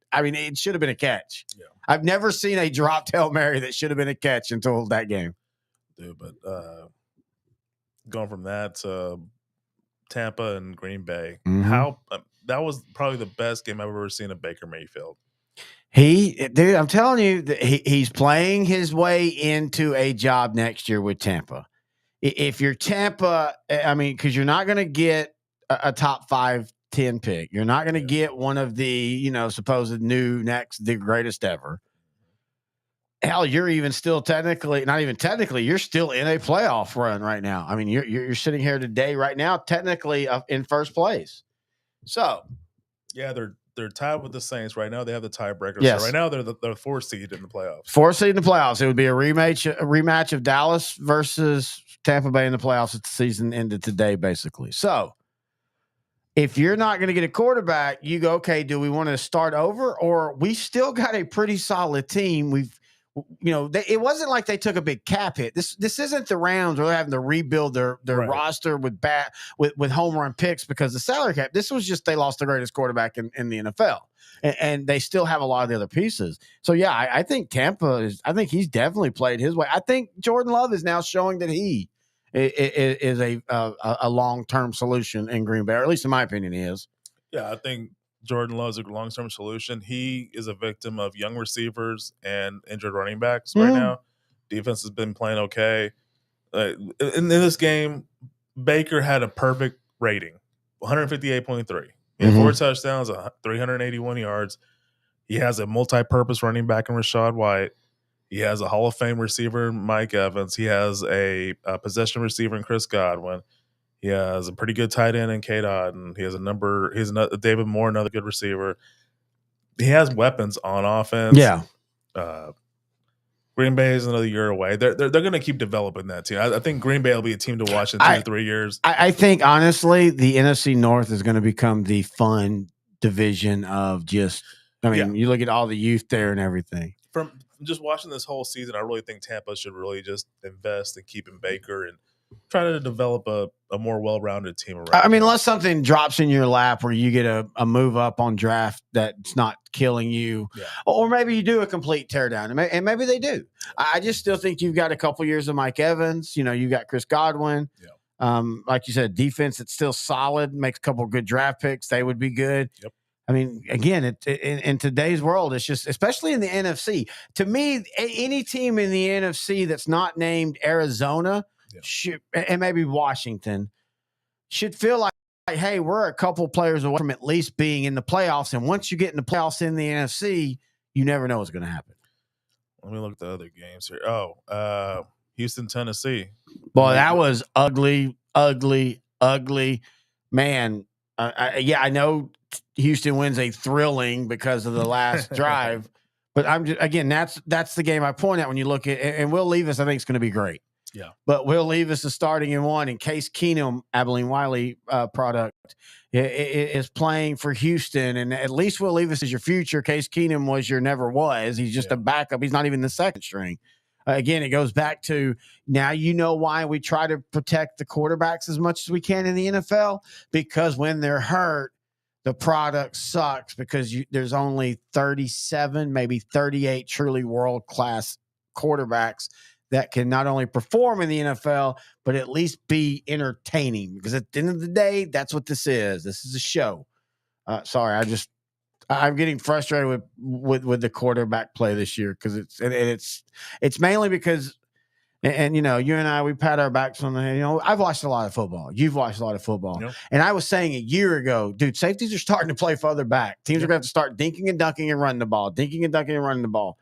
should have been a catch. Yeah. I've never seen a dropped Hail Mary that should have been a catch until that game. Dude, but going from that to Tampa and Green Bay, that was probably the best game I've ever seen of Baker Mayfield. Dude, I'm telling you, he's playing his way into a job next year with Tampa. If you're Tampa, I mean, because you're not going to get a top 5-10 pick. You're not going to get one of the, supposed the greatest ever. Hell, you're even still not even technically, you're still in a playoff run right now. I mean, you're sitting here today right now, technically in first place. So, yeah, they're tied with the Saints right now. They have the tiebreaker. Yes. So right now they're the 4th seed in the playoffs. 4th seed in the playoffs. It would be a rematch of Dallas versus Tampa Bay in the playoffs if the season ended today, basically. So if you're not going to get a quarterback, you go, okay, do we want to start over? Or we still got a pretty solid team. It wasn't like they took a big cap hit. This isn't the Rams where they're having to rebuild their roster with home run picks because the salary cap. This was just they lost the greatest quarterback in the NFL, and they still have a lot of the other pieces. So yeah, I think Tampa I think he's definitely played his way. I think Jordan Love is now showing that he is a long-term solution in Green Bay, or at least in my opinion, he is. Yeah, I think Jordan Love's a long-term solution. He is a victim of young receivers and injured running backs right now. Defense has been playing okay. In this game, Baker had a perfect rating, 158.3. He had 4 touchdowns, 381 yards. He has a multi-purpose running back in Rachaad White. He has a Hall of Fame receiver, Mike Evans. He has a possession receiver in Chris Godwin. He has a pretty good tight end in Cade Otton. He has David Moore, another good receiver. He has weapons on offense. Yeah. Green Bay is another year away. They're going to keep developing that team. I think Green Bay will be a team to watch in 2 to 3 years. I think, honestly, the NFC North is going to become the fun division of you look at all the youth there and everything. just watching this whole season, I really think Tampa should really just invest in keeping Baker and try to develop a more well-rounded team around I mean, him. unless something drops in your lap where you get a move up on draft that's not killing you, Yeah. or maybe you do a complete teardown, and maybe they do. I just still think you've got a couple years of Mike Evans. You know, you got Chris Godwin. Yeah. Like you said, defense that's still solid. Makes a couple good draft picks. They would be good. Yep. I mean, again, in today's world, it's just, especially in the NFC. To me, any team in the NFC that's not named Arizona should, and maybe Washington, should feel like, hey, we're a couple players away from at least being in the playoffs. And once you get in the playoffs in the NFC, you never know what's going to happen. Let me look at the other games here. Oh, Houston, Tennessee. Boy, that was ugly, ugly, ugly. Man, I know Houston wins a thrilling because of the last drive. But I'm just, again, that's the game I point at when you look at, and Will Levis, I think it's going to be great. Yeah. But Will Levis is starting in one, and Case Keenum, Abilene Wiley product, is playing for Houston. And at least Will Levis is your future. Case Keenum was your never was. He's just a backup. He's not even the second string. Again, it goes back to now you know why we try to protect the quarterbacks as much as we can in the NFL, because when they're hurt, the product sucks because there's only 37, maybe 38 truly world-class quarterbacks that can not only perform in the NFL, but at least be entertaining. Because at the end of the day, that's what this is. This is a show. Sorry, I'm getting frustrated with the quarterback play this year because it's mainly because, and you know, you and I, we pat our backs on the head. You know, I've watched a lot of football. You've watched a lot of football. Yep. And I was saying a year ago, dude, safeties are starting to play further back. Teams are going to have to start dinking and dunking and running the ball, dinking and dunking and running the ball.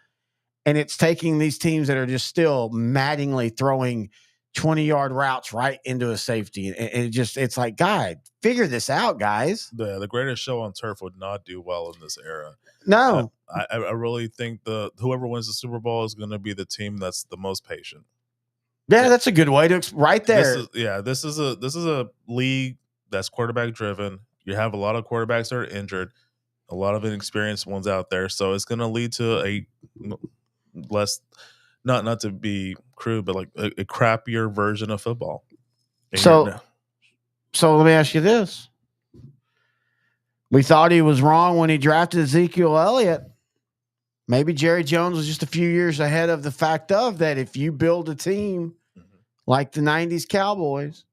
And it's taking these teams that are just still maddeningly throwing 20-yard routes right into a safety. And it's like, God, figure this out, guys. The greatest show on turf would not do well in this era. No. I really think whoever wins the Super Bowl is going to be the team that's the most patient. Yeah, that's a good way to right there. This is a league that's quarterback driven. You have a lot of quarterbacks that are injured, a lot of inexperienced ones out there. So it's going to lead to a less, not to be crude, but like a crappier version of football. So let me ask you this. We thought he was wrong when he drafted Ezekiel Elliott. Maybe Jerry Jones was just a few years ahead of the fact of that. If you build a team like the 90s Cowboys,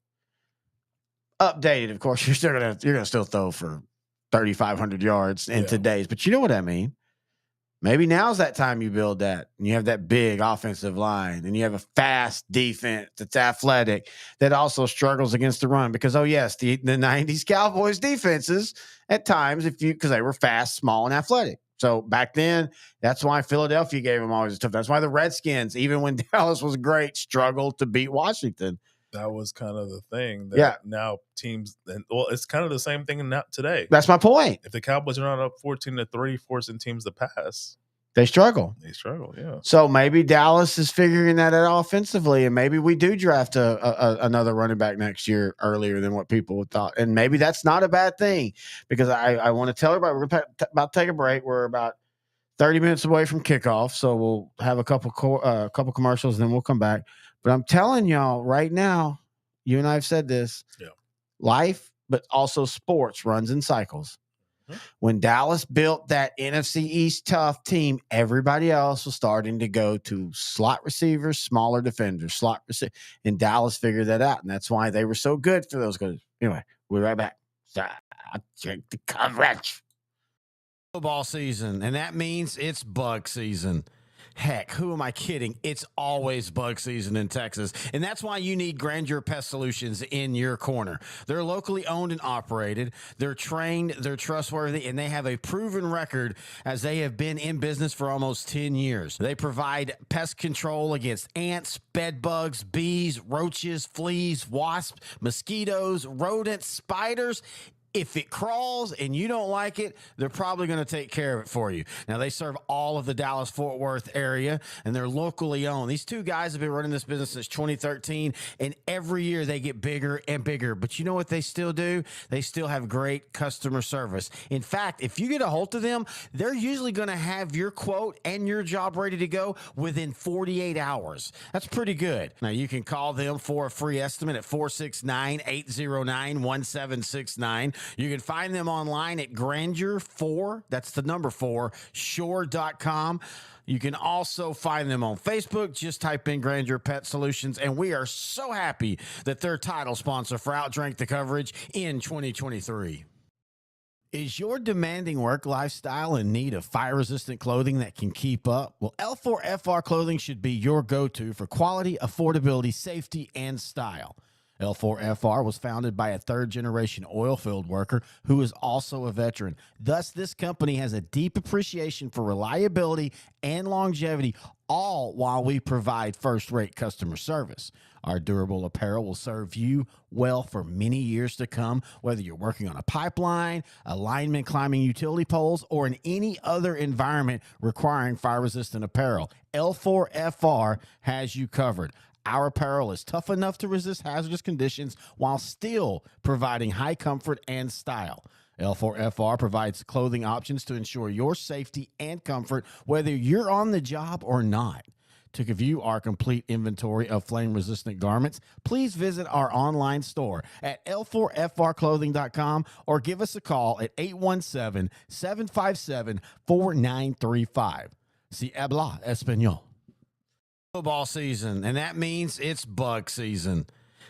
updated, of course, you're gonna still throw for 3,500 yards in today's, but you know what I mean? Maybe now's that time you build that, and you have that big offensive line, and you have a fast defense that's athletic that also struggles against the run. Because, the 90s Cowboys defenses at times, because they were fast, small, and athletic. So back then, that's why Philadelphia gave them always a tough. That's why the Redskins, even when Dallas was great, struggled to beat Washington. That was kind of the thing. That now teams, it's kind of the same thing today. That's my point. If the Cowboys are not up 14-3, forcing teams to pass, they struggle. Yeah. So maybe Dallas is figuring that out offensively, and maybe we do draft another running back next year earlier than what people would thought. And maybe that's not a bad thing, because I want to tell everybody we're about to take a break. We're about 30 minutes away from kickoff, so we'll have a couple commercials, and then we'll come back. But I'm telling y'all right now, you and I have said this, life, but also sports runs in cycles. When Dallas built that NFC East tough team, everybody else was starting to go to slot receivers, smaller defenders, and Dallas figured that out, and that's why they were so good for those guys. Anyway, we'll be right back. OutDrank the Coverage. Football season, and that means it's bug season. Heck, who am I kidding? It's always bug season in Texas. And that's why you need Grandeur Pest Solutions in your corner. They're locally owned and operated. They're trained, they're trustworthy, and they have a proven record as they have been in business for almost 10 years. They provide pest control against ants, bed bugs, bees, roaches, fleas, wasps, mosquitoes, rodents, spiders, If it crawls and you don't like it, they're probably going to take care of it for you. Now, they serve all of the Dallas-Fort Worth area, and they're locally owned. These two guys have been running this business since 2013, and every year they get bigger and bigger. But you know what they still do? They still have great customer service. In fact, if you get a hold of them, they're usually going to have your quote and your job ready to go within 48 hours. That's pretty good. Now, you can call them for a free estimate at 469-809-1769. You can find them online at Grandeur4, that's the number 4, shore.com. You can also find them on Facebook. Just type in Grandeur Pet Solutions, and we are so happy that they're title sponsor for OutDrank The Coverage in 2023. Is your demanding work lifestyle in need of fire-resistant clothing that can keep up? Well, L4FR clothing should be your go-to for quality, affordability, safety, and style. L4FR was founded by a third-generation oil field worker who is also a veteran. Thus, this company has a deep appreciation for reliability and longevity, all while we provide first-rate customer service. Our durable apparel will serve you well for many years to come, whether you're working on a pipeline, a lineman climbing utility poles, or in any other environment requiring fire-resistant apparel. L4FR has you covered. Our apparel is tough enough to resist hazardous conditions while still providing high comfort and style. L4FR provides clothing options to ensure your safety and comfort, whether you're on the job or not. To view our complete inventory of flame-resistant garments, please visit our online store at l4frclothing.com or give us a call at 817-757-4935. Si habla español. Football season, and that means it's bug season.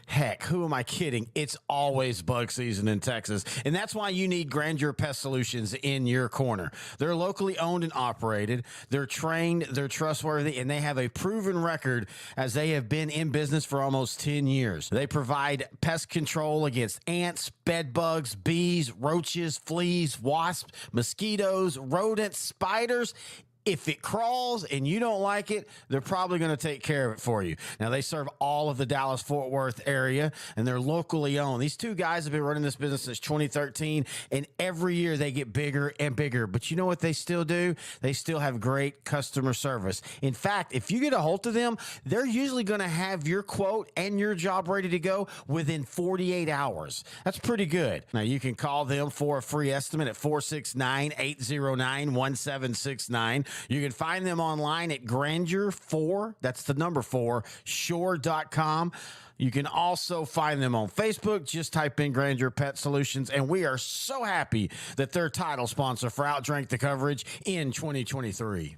Heck, who am I kidding? It's always bug season in Texas, and that's why you need Grandeur Pest Solutions in your corner. They're locally owned and operated. They're trained, they're trustworthy, and they have a proven record as they have been in business for almost 10 years. They provide pest control against ants, bed bugs, bees, roaches, fleas, wasps, mosquitoes, rodents, spiders. If it crawls and you don't like it, they're probably going to take care of it for you. Now, they serve all of the Dallas-Fort Worth area, and they're locally owned. These two guys have been running this business since 2013, and every year they get bigger and bigger. But you know what they still do? They still have great customer service. In fact, if you get a hold of them, they're usually going to have your quote and your job ready to go within 48 hours. That's pretty good. Now, you can call them for a free estimate at 469-809-1769. You can find them online at Grandeur4, that's the number 4, shore.com. You can also find them on Facebook. Just type in Grandeur Pet Solutions, and we are so happy that they're title sponsor for OutDrank The Coverage in 2023.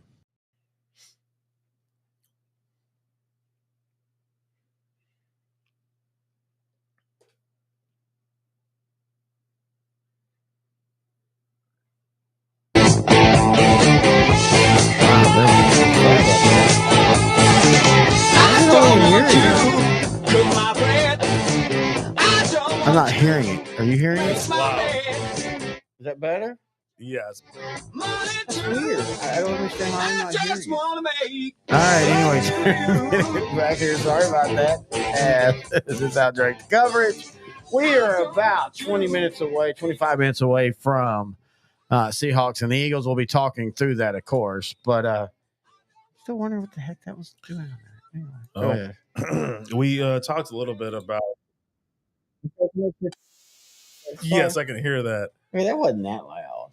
I'm not hearing it. Are you hearing it? Wow. Is that better? Yes. That's weird. I don't understand why I'm not hearing it. All right, anyways, back here. Sorry about that. This is OutDrank The Coverage. We are about 25 minutes away from Seahawks and the Eagles. We'll be talking through that, of course. But still wondering what the heck that was doing on that. Anyway, We talked a little bit about. Yes, I can hear that. I mean, that wasn't that loud.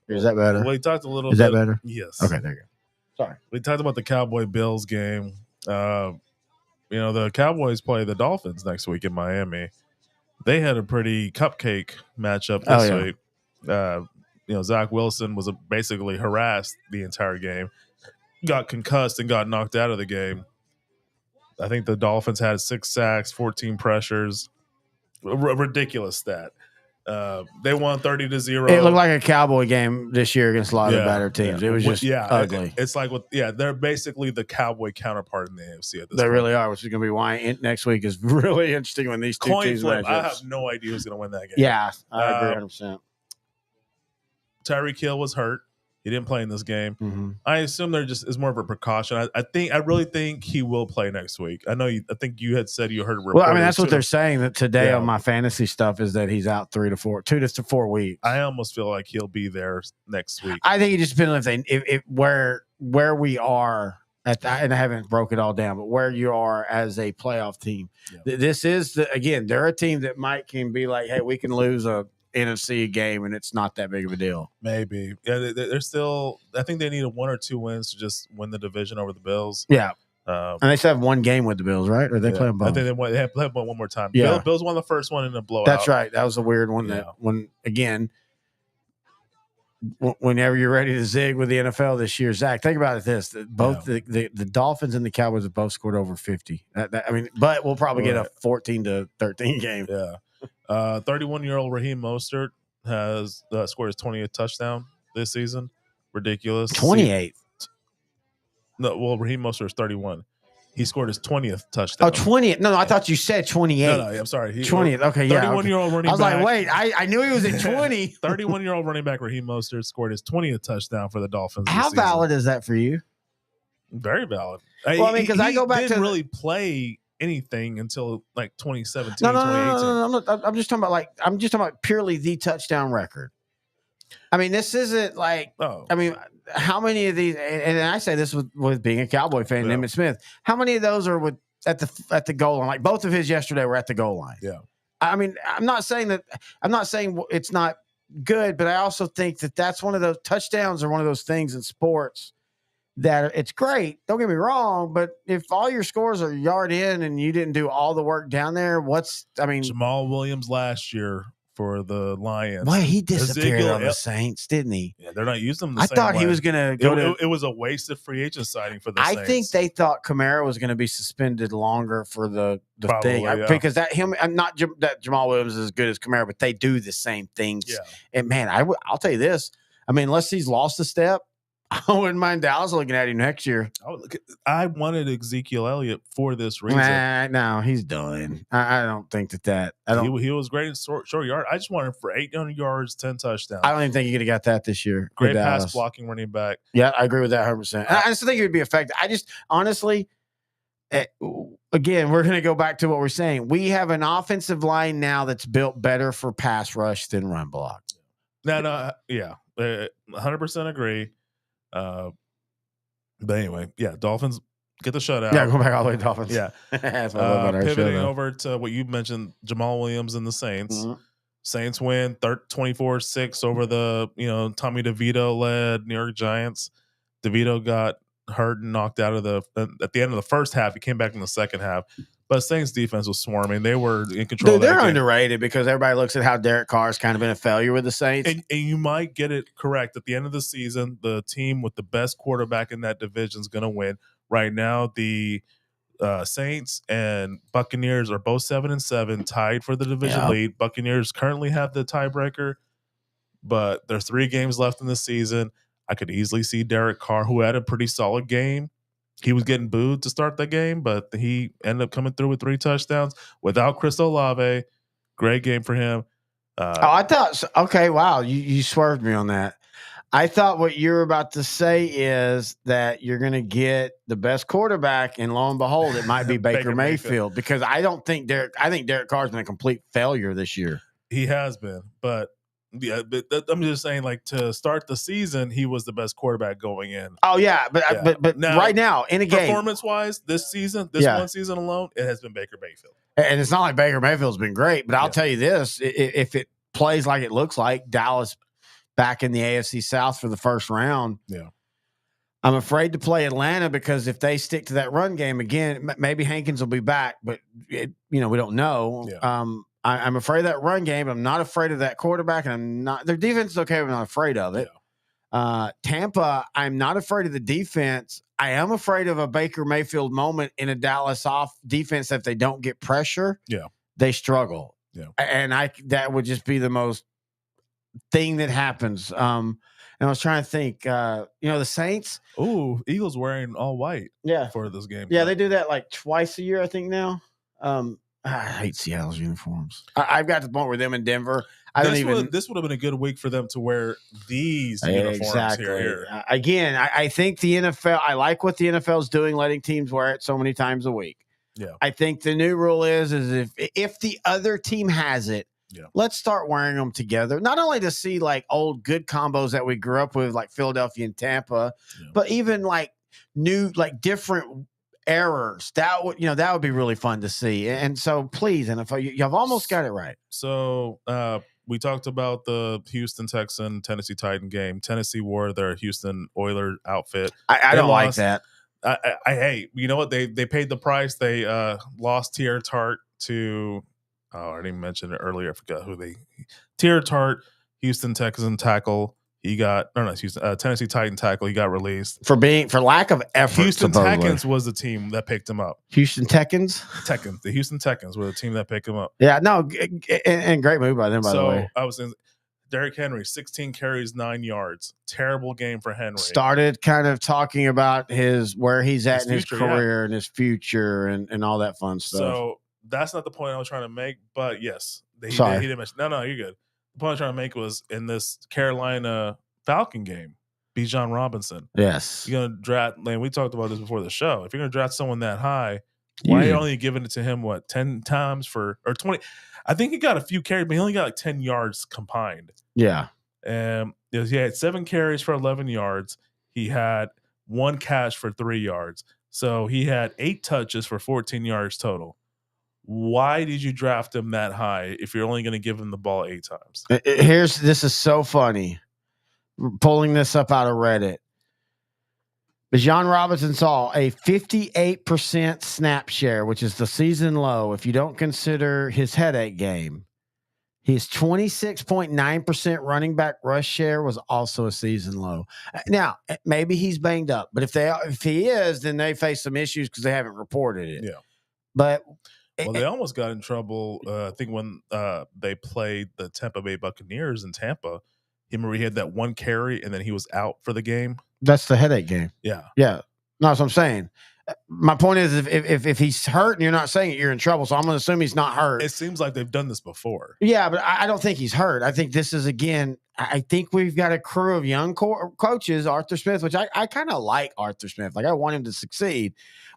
Is that better? We talked a little Is bit. that better? Yes. Okay, there you go. Sorry. We talked about the Cowboy-Bills game. The Cowboys play the Dolphins next week in Miami. They had a pretty cupcake matchup this week. Zach Wilson was basically harassed the entire game, got concussed, and got knocked out of the game. I think the Dolphins had 6 sacks, 14 pressures. A ridiculous stat. They won 30-0. It looked like a Cowboy game this year against a lot of the better teams. It was just ugly. It's like they're basically the Cowboy counterpart in the AFC at this point. They really are, which is going to be why next week is really interesting when these two teams match up. I have no idea who's going to win that game. Yeah, I agree 100%. Tyreek Hill was hurt. He didn't play in this game. Mm-hmm. I assume there just is more of a precaution. I really think he will play next week. I think you had said you heard a report. Well, I mean, that's what they're saying that today Yeah. on my fantasy stuff is that he's out 2 to 4 weeks. I almost feel like he'll be there next week. I think it just depends on if where we are at, and I haven't broke it all down, but where you are as a playoff team. Yeah. This is they're a team that can be like, hey, we can lose a NFC game and it's not that big of a deal. Maybe. Yeah, they're still. I think they need 1 or 2 wins to just win the division over the Bills. Yeah. And they still have one game with the Bills, right? Or they play them both? I think they have played one more time. Yeah. Bills won the first one in a blowout. That's right. That was a weird one. That when again, whenever you're ready to zig with the NFL this year, Zach, think about it. The Dolphins and the Cowboys have both scored over 50. But we'll probably get a 14-13 game. Yeah. 31-year-old Raheem Mostert has scored his 20th touchdown this season. Ridiculous. 28th. No, well, Raheem Mostert is 31. He scored his 20th touchdown. Oh, 20th. No, I thought you said 28. No, I'm sorry. 20th. Okay, yeah. 31-year-old running back. I was like, wait, I knew he was at 20. 31-year-old running back Raheem Mostert scored his 20th touchdown for the Dolphins. How valid is that for you? Very valid. Well, I mean, because I go back didn't really play anything until like 2017, 2018. No. I'm just talking about purely the touchdown record. I mean, this isn't like. Oh. I mean, how many of these? And I say this with being a Cowboy fan, Emmitt Smith. How many of those are at the goal line? Like both of his yesterday were at the goal line. Yeah. I mean, I'm not saying it's not good, but I also think that that's one of those touchdowns are one of those things in sports that it's great. Don't get me wrong, but if all your scores are yard in and you didn't do all the work down there, Jamal Williams last year for the Lions. Well, he disappeared on the Saints, didn't he? Yeah, they're not using him I thought he was going to go to. It was a wasted free agent signing for the Saints. I think they thought Kamara was going to be suspended longer for the thing because that Jamal Williams is as good as Kamara, but they do the same things. Yeah. And man, I'll tell you this. I mean, unless he's lost a step, I wouldn't mind Dallas looking at him next year. I wanted Ezekiel Elliott for this reason. No, he's done. I don't think that. He was great in short yard. I just wanted him for 800 yards, 10 touchdowns. I don't even think he could have got that this year. Great pass blocking running back. Yeah, I agree with that 100%. I just think he would be effective. I just honestly, again, we're going to go back to what we're saying. We have an offensive line now that's built better for pass rush than run block. No, yeah, 100% agree. But anyway, Dolphins get the shutout. Yeah, go back all the way to Dolphins. Yeah. That's what I love about our pivoting show, over to what you mentioned, Jamal Williams and the Saints. Mm-hmm. Saints win 24-6 over the Tommy DeVito led New York Giants. DeVito got hurt and knocked out of at the end of the first half. He came back in the second half. But Saints defense was swarming. They were in control. Dude, they're underrated because everybody looks at how Derek Carr's kind of been a failure with the Saints. And you might get it correct. At the end of the season, the team with the best quarterback in that division is going to win. Right now, the Saints and Buccaneers are both 7-7, tied for the division lead. Buccaneers currently have the tiebreaker, but there's 3 games left in the season. I could easily see Derek Carr, who had a pretty solid game. He was getting booed to start the game, but he ended up coming through with 3 touchdowns without Chris Olave. Great game for him. I thought, okay, wow, you swerved me on that. I thought what you're about to say is that you're going to get the best quarterback, and lo and behold, it might be Baker Mayfield because I think Derek Carr's been a complete failure this year. He has been, but I'm just saying, like, to start the season, he was the best quarterback going in. Oh yeah, but now, right now in a game, performance-wise, this one season alone, it has been Baker Mayfield. And it's not like Baker Mayfield's been great, but I'll tell you this: if it plays like it looks like, Dallas back in the AFC South for the first round, I'm afraid to play Atlanta because if they stick to that run game again, maybe Hankins will be back, but we don't know. Yeah. I'm afraid of that run game. I'm not afraid of that quarterback, and I'm not. Their defense is okay, but I'm not afraid of it. Yeah. Tampa, I'm not afraid of the defense. I am afraid of a Baker Mayfield moment in a Dallas off defense that if they don't get pressure, they struggle. Yeah, and that would just be the most thing that happens. And I was trying to think, the Saints. Ooh, Eagles wearing all white. For this game. Yeah, they do that like twice a year, I think now. I hate Seattle's uniforms. I've got to the point where them in Denver. This would have been a good week for them to wear these uniforms exactly. here. Again, I think the NFL. I like what the NFL is doing, letting teams wear it so many times a week. Yeah. I think the new rule is if the other team has it, let's start wearing them together. Not only to see like old good combos that we grew up with, like Philadelphia and Tampa, but even like new, like different errors. That would be really fun to see. And so please, NFL, you've almost got it right. So we talked about the Houston Texan Tennessee Titan game. Tennessee wore their Houston Oilers outfit. I don't like that. I hate. You know what? They paid the price. They lost Tier Tart to. Oh, I already mentioned it earlier. I forgot who they. Tier Tart, Houston Texan tackle. He got Tennessee Titan tackle. He got released for lack of effort. Houston Texans was the team that picked him up. Houston Texans. The Houston Texans were the team that picked him up. Yeah, no, and great move by them. By the way, I was in. Derrick Henry, 16 carries, 9 yards. Terrible game for Henry. Started kind of talking about where he's at in his career and his future and all that fun stuff. So that's not the point I was trying to make, but yes. He didn't mention. No, you're good. The point I was trying to make was in this Carolina Falcon game, Bijan Robinson. Yes. You're going to draft, and we talked about this before the show. If you're going to draft someone that high, why are you only giving it to him, 10 times or 20? I think he got a few carries, but he only got like 10 yards combined. Yeah. He had 7 carries for 11 yards. He had 1 catch for 3 yards. So he had 8 touches for 14 yards total. Why did you draft him that high if you're only going to give him the ball 8 times? This is so funny. We're pulling this up out of Reddit. Bijan Robinson saw a 58% snap share, which is the season low. If you don't consider his headache game, his 26.9% running back rush share was also a season low. Now, maybe he's banged up, but if he is, then they face some issues because they haven't reported it. Yeah. But they almost got in trouble. I think when they played the Tampa Bay Buccaneers in Tampa, he had that 1 carry and then he was out for the game. That's the headache game. Yeah. No, that's what I'm saying. My point is, if he's hurt and you're not saying it, you're in trouble. So I'm going to assume he's not hurt. It seems like they've done this before. Yeah, but I don't think he's hurt. I think this is, again, I think we've got a crew of young coaches, Arthur Smith, which I kind of like Arthur Smith. Like, I want him to succeed.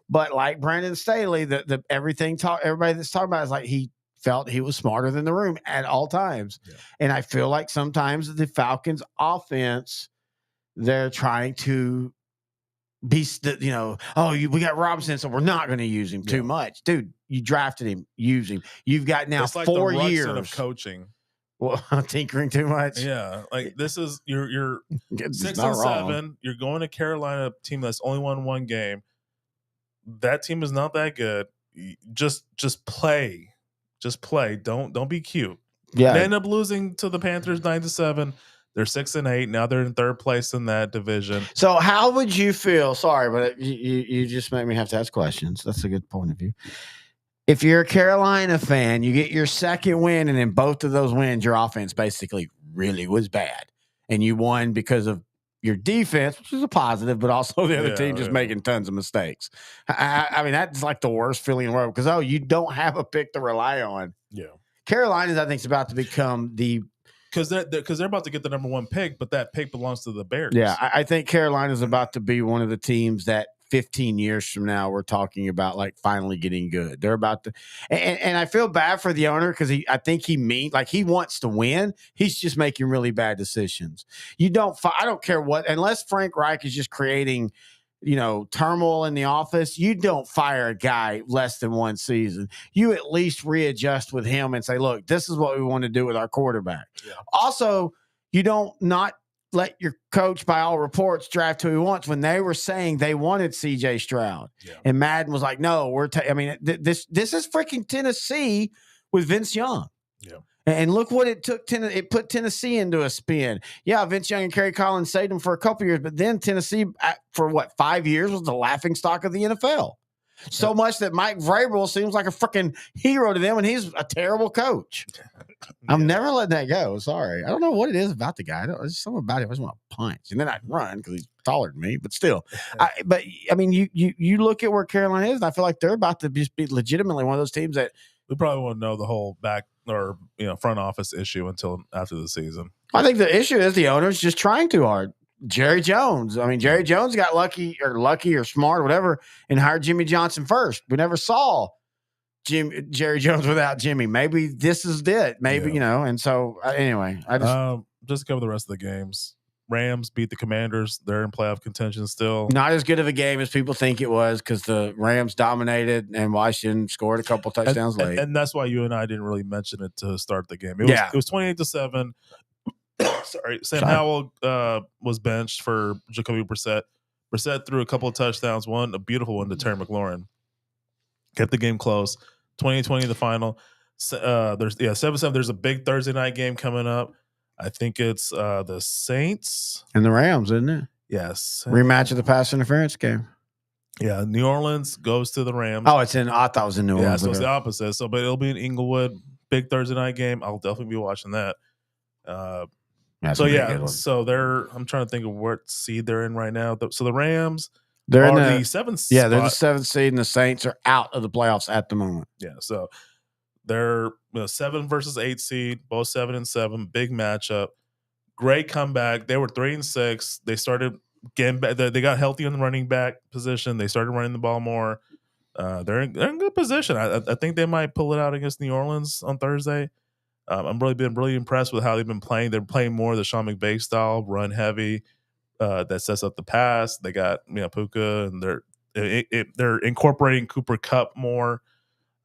But like Brandon Staley, everybody that's talking about is like he felt he was smarter than the room at all times. Yeah. And I feel like sometimes the Falcons offense, they're trying to be, we got Robinson, so we're not going to use him too much. Dude, you drafted him, use him. You've got now it's like 4 the years of coaching. Well, tinkering too much. Yeah, like this is you're 6-7. You're going to Carolina, a team that's only won 1 game. That team is not that good. Just play. Just play. Don't be cute. Yeah. They end up losing to the Panthers 9-7. They're 6-8. Now they're in 3rd place in that division. So how would you feel? Sorry, but you just make me have to ask questions. That's a good point of view. If you're a Carolina fan, you get your 2nd win, and in both of those wins, your offense basically really was bad. And you won because of your defense, which is a positive, but also the other team just making tons of mistakes. I mean, that's like the worst feeling in the world because, you don't have a pick to rely on. Yeah. Carolina's, I think, is about to become the – because they're about to get the number 1 pick, but that pick belongs to the Bears. Yeah, I think Carolina's about to be one of the teams that 15 years from now we're talking about like finally getting good. They're about to, and I feel bad for the owner because I think he wants to win. He's just making really bad decisions. I don't care what, unless Frank Reich is just creating, turmoil in the office. You don't fire a guy less than 1 season. You at least readjust with him and say, look, this is what we want to do with our quarterback. Yeah. Also, you don't not let your coach, by all reports, draft who he wants when they were saying they wanted CJ Stroud. Yeah. And Madden was like, no, this is freaking Tennessee with Vince Young. Yeah. And look what it took. It put Tennessee into a spin. Yeah, Vince Young and Kerry Collins saved them for a couple years, but then Tennessee, for 5 years, was the laughingstock of the NFL. So much that Mike Vrabel seems like a freaking hero to them, and he's a terrible coach. I'm never letting that go. Sorry. I don't know what it is about the guy. There's something about him. I just want to punch. And then I'd run because he's taller than me. But still. You look at where Carolina is, and I feel like they're about to just be legitimately one of those teams that we probably won't know the whole back or front office issue until after the season. I think the issue is the owner's just trying too hard. Jerry Jones. I mean, Jerry Jones got lucky or smart or whatever and hired Jimmy Johnson first. We never saw Jerry Jones without Jimmy. Maybe this is it. Maybe, and so anyway, I just cover the rest of the games. Rams beat the Commanders. They're in playoff contention still. Not as good of a game as people think it was because the Rams dominated and Washington scored a couple touchdowns late. And that's why you and I didn't really mention it to start the game. It was 28-7. Sorry, Sam Howell was benched for Jacoby Brissett. Brissett threw a couple of touchdowns, a beautiful one to Terry McLaurin. Kept the game close. 20-20 the final. There's 7-7. There's a big Thursday night game coming up. I think it's the Saints and the Rams, isn't it? Yes. Rematch of the pass interference game. Yeah, New Orleans goes to the Rams. Oh, I thought it was in New Orleans. Yeah, so it's the opposite. But it'll be in Inglewood. Big Thursday night game. I'll definitely be watching that. So I'm trying to think of what seed they're in right now. So the Rams they're in the seventh. Yeah, they're the 7th seed, and the Saints are out of the playoffs at the moment. Yeah, so they're 7 versus 8 seed, both 7-7. Big matchup. Great comeback. They were 3-6. They started getting back. They got healthy in the running back position. They started running the ball more. They're in good position. I think they might pull it out against New Orleans on Thursday. I'm been really impressed with how they've been playing. They're playing more the Sean McVay style, run heavy, that sets up the pass. They got Puka, and they're incorporating Cooper Kupp more.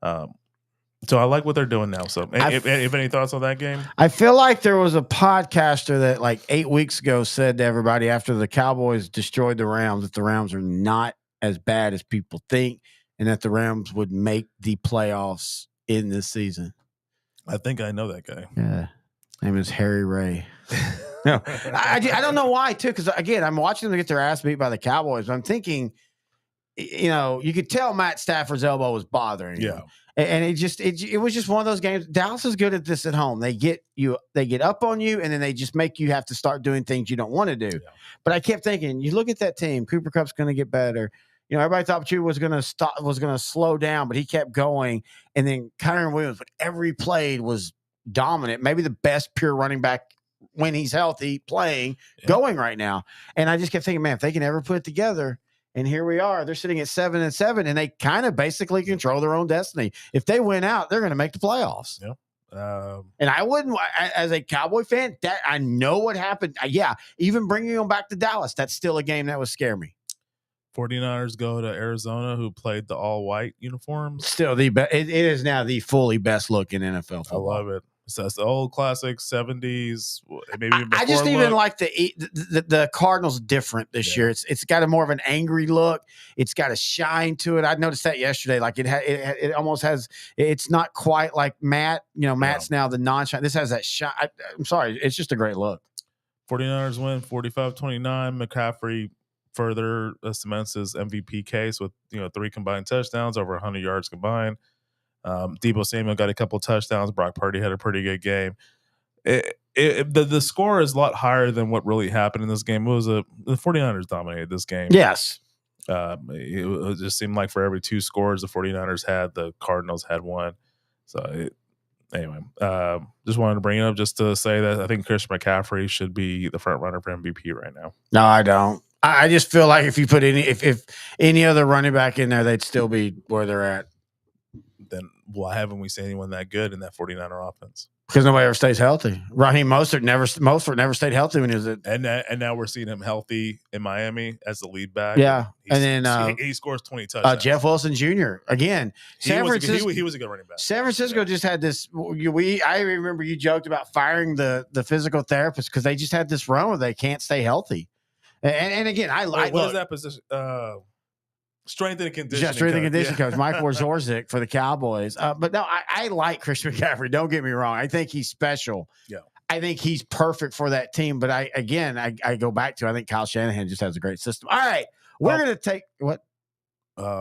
So I like what they're doing now. So, if any thoughts on that game? I feel like there was a podcaster that like 8 weeks ago said to everybody after the Cowboys destroyed the Rams that the Rams are not as bad as people think, and that the Rams would make the playoffs in this season. I think I know that guy. Yeah. Name is Harry Ray. No, I don't know why, too, because, again, I'm watching them get their ass beat by the Cowboys. But I'm thinking, you could tell Matt Stafford's elbow was bothering him. And it was just one of those games. Dallas is good at this at home. They get up on you, and then they just make you have to start doing things you don't want to do. Yeah. But I kept thinking, you look at that team, Cooper Kupp's going to get better. Everybody thought Chu was going to slow down, but he kept going. And then Kyren Williams, but every play was dominant. Maybe the best pure running back when he's healthy playing going right now. And I just kept thinking, man, if they can ever put it together, and here we are, they're sitting at 7-7, and they kind of basically control their own destiny. If they win out, they're going to make the playoffs. Yeah. And I wouldn't, as a Cowboy fan, that I know what happened. Even bringing them back to Dallas, that's still a game that would scare me. 49ers go to Arizona, who played the all-white uniforms. Still, it is now the fully best look in NFL football. I love it. So that's the old classic 70s. Maybe I just even like the Cardinals different this year. It's got a more of an angry look. It's got a shine to it. I noticed that yesterday. Like it almost has. It's not quite like Matt. Matt's now the non-shine. This has that shine. I'm sorry. It's just a great look. 49ers win 45-29. McCaffrey further cements his MVP case with 3 combined touchdowns, over 100 yards combined. Deebo Samuel got a couple touchdowns. Brock Purdy had a pretty good game. The score is a lot higher than what really happened in this game. It was the 49ers dominated this game. Yes. It just seemed like for every 2 scores the 49ers had, the Cardinals had 1. So anyway, just wanted to bring it up just to say that I think Christian McCaffrey should be the front runner for MVP right now. No, I don't. I just feel like if you put if any other running back in there, they'd still be where they're at. Then why haven't we seen anyone that good in that 49er offense? Because nobody ever stays healthy. Raheem Mostert never stayed healthy when he was at. And now we're seeing him healthy in Miami as the lead back. Yeah, and then he scores 20 touchdowns. Jeff Wilson Jr. again. He was a good running back. San Francisco just had this. I remember you joked about firing the physical therapist because they just had this run where they can't stay healthy. And again, what is that position? Strength and conditioning. Strength and conditioning coach Mike Warzorzik for the Cowboys. But no, I like Christian McCaffrey. Don't get me wrong. I think he's special. Yeah. I think he's perfect for that team. But I go back to I think Kyle Shanahan just has a great system. All right, we're gonna take what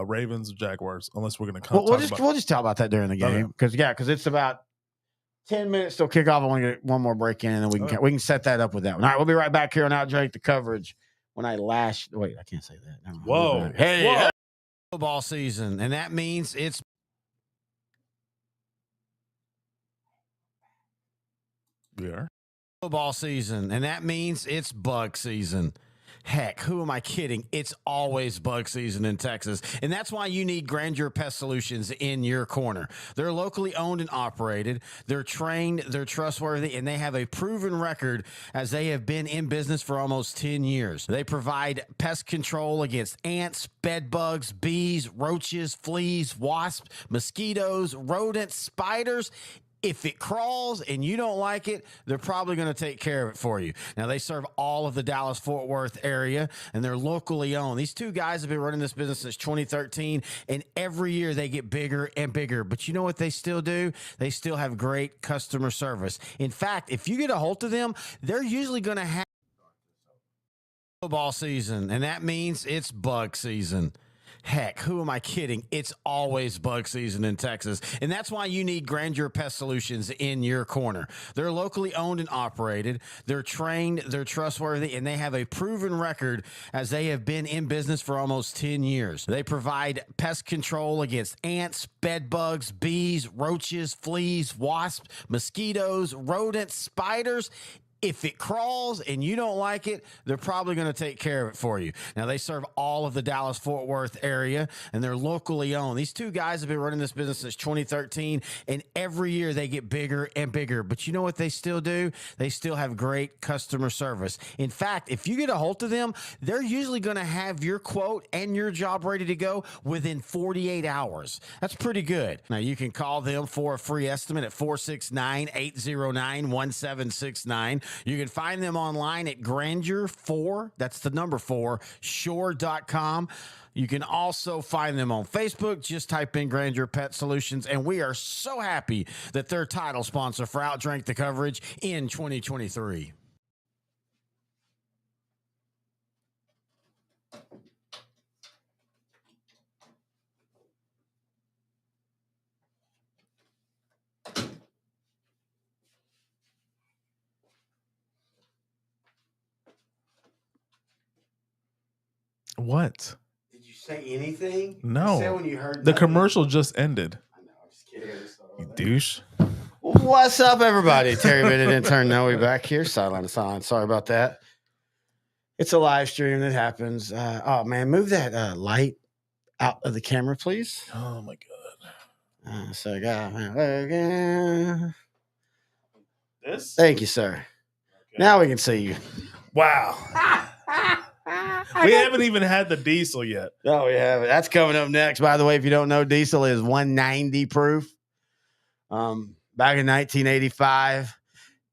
Ravens Jaguars. Unless we're gonna we'll just talk about that during the game because it's about 10 minutes till kickoff. I want to get one more break in, and then we can set that up with that one. All right, we'll be right back here on OutDrank The Coverage. When I wait, I can't say that. Whoa. Hey, football season, and that means it's We are. Football season, and that means it's bug season. Heck, who am I kidding? It's always bug season in Texas. And that's why you need Grandeur Pest Solutions in your corner. They're locally owned and operated. They're trained, they're trustworthy, and they have a proven record as they have been in business for almost 10 years. They provide pest control against ants, bed bugs, bees, roaches, fleas, wasps, mosquitoes, rodents, spiders. If it crawls and you don't like it, they're probably going to take care of it for you. Now, they serve all of the Dallas-Fort Worth area, and they're locally owned. These two guys have been running this business since 2013, and every year they get bigger and bigger. But you know what they still do? They still have great customer service. In fact, if you get a hold of them, they're usually going to have football season, and that means it's bug season. Heck, who am I kidding? It's always bug season in Texas. And that's why you need Grandeur Pest Solutions in your corner. They're locally owned and operated. They're trained, they're trustworthy, and they have a proven record as they have been in business for almost 10 years. They provide pest control against ants, bed bugs, bees, roaches, fleas, wasps, mosquitoes, rodents, spiders. If it crawls and you don't like it, they're probably going to take care of it for you. Now, they serve all of the Dallas-Fort Worth area, and they're locally owned. These two guys have been running this business since 2013, and every year they get bigger and bigger. But you know what they still do? They still have great customer service. In fact, if you get a hold of them, they're usually going to have your quote and your job ready to go within 48 hours. That's pretty good. Now, you can call them for a free estimate at 469-809-1769. You can find them online at Grandeur4, that's the number 4, shore.com. You can also find them on Facebook. Just type in Grandeur Pet Solutions, and we are so happy that they're title sponsor for OutDrank The Coverage in 2023. What? Did you say anything? No. You said when you heard the nothing. Commercial just ended. I know, I'm just kidding. You douche. What's up, everybody? Terry Bennett, intern Noe back here. Silent. Sorry about that. It's a live stream that happens. Oh, man, move that light out of the camera, please. Oh, my God. So I got again. This? Thank you, sir. Okay. Now we can see you. Wow. We haven't even had the diesel yet. Oh, we have it. That's coming up next. By the way, if you don't know, diesel is 190 proof. Back in 1985,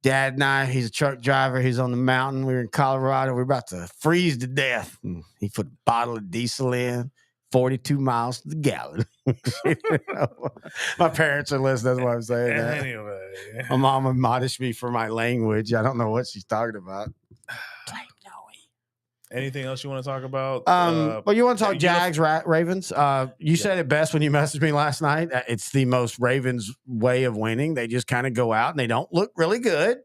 Dad and I, he's a truck driver. He's on the mountain. We were in Colorado. We were about to freeze to death. And he put a bottle of diesel in, 42 miles to the gallon. My parents are listening. That's why I'm saying that. Anyway. My mom admonished me for my language. I don't know what she's talking about. Anything else you want to talk about? Well, you want to talk Jags, Ravens? You said it best when you messaged me last night. It's the most Ravens way of winning. They just kind of go out and they don't look really good,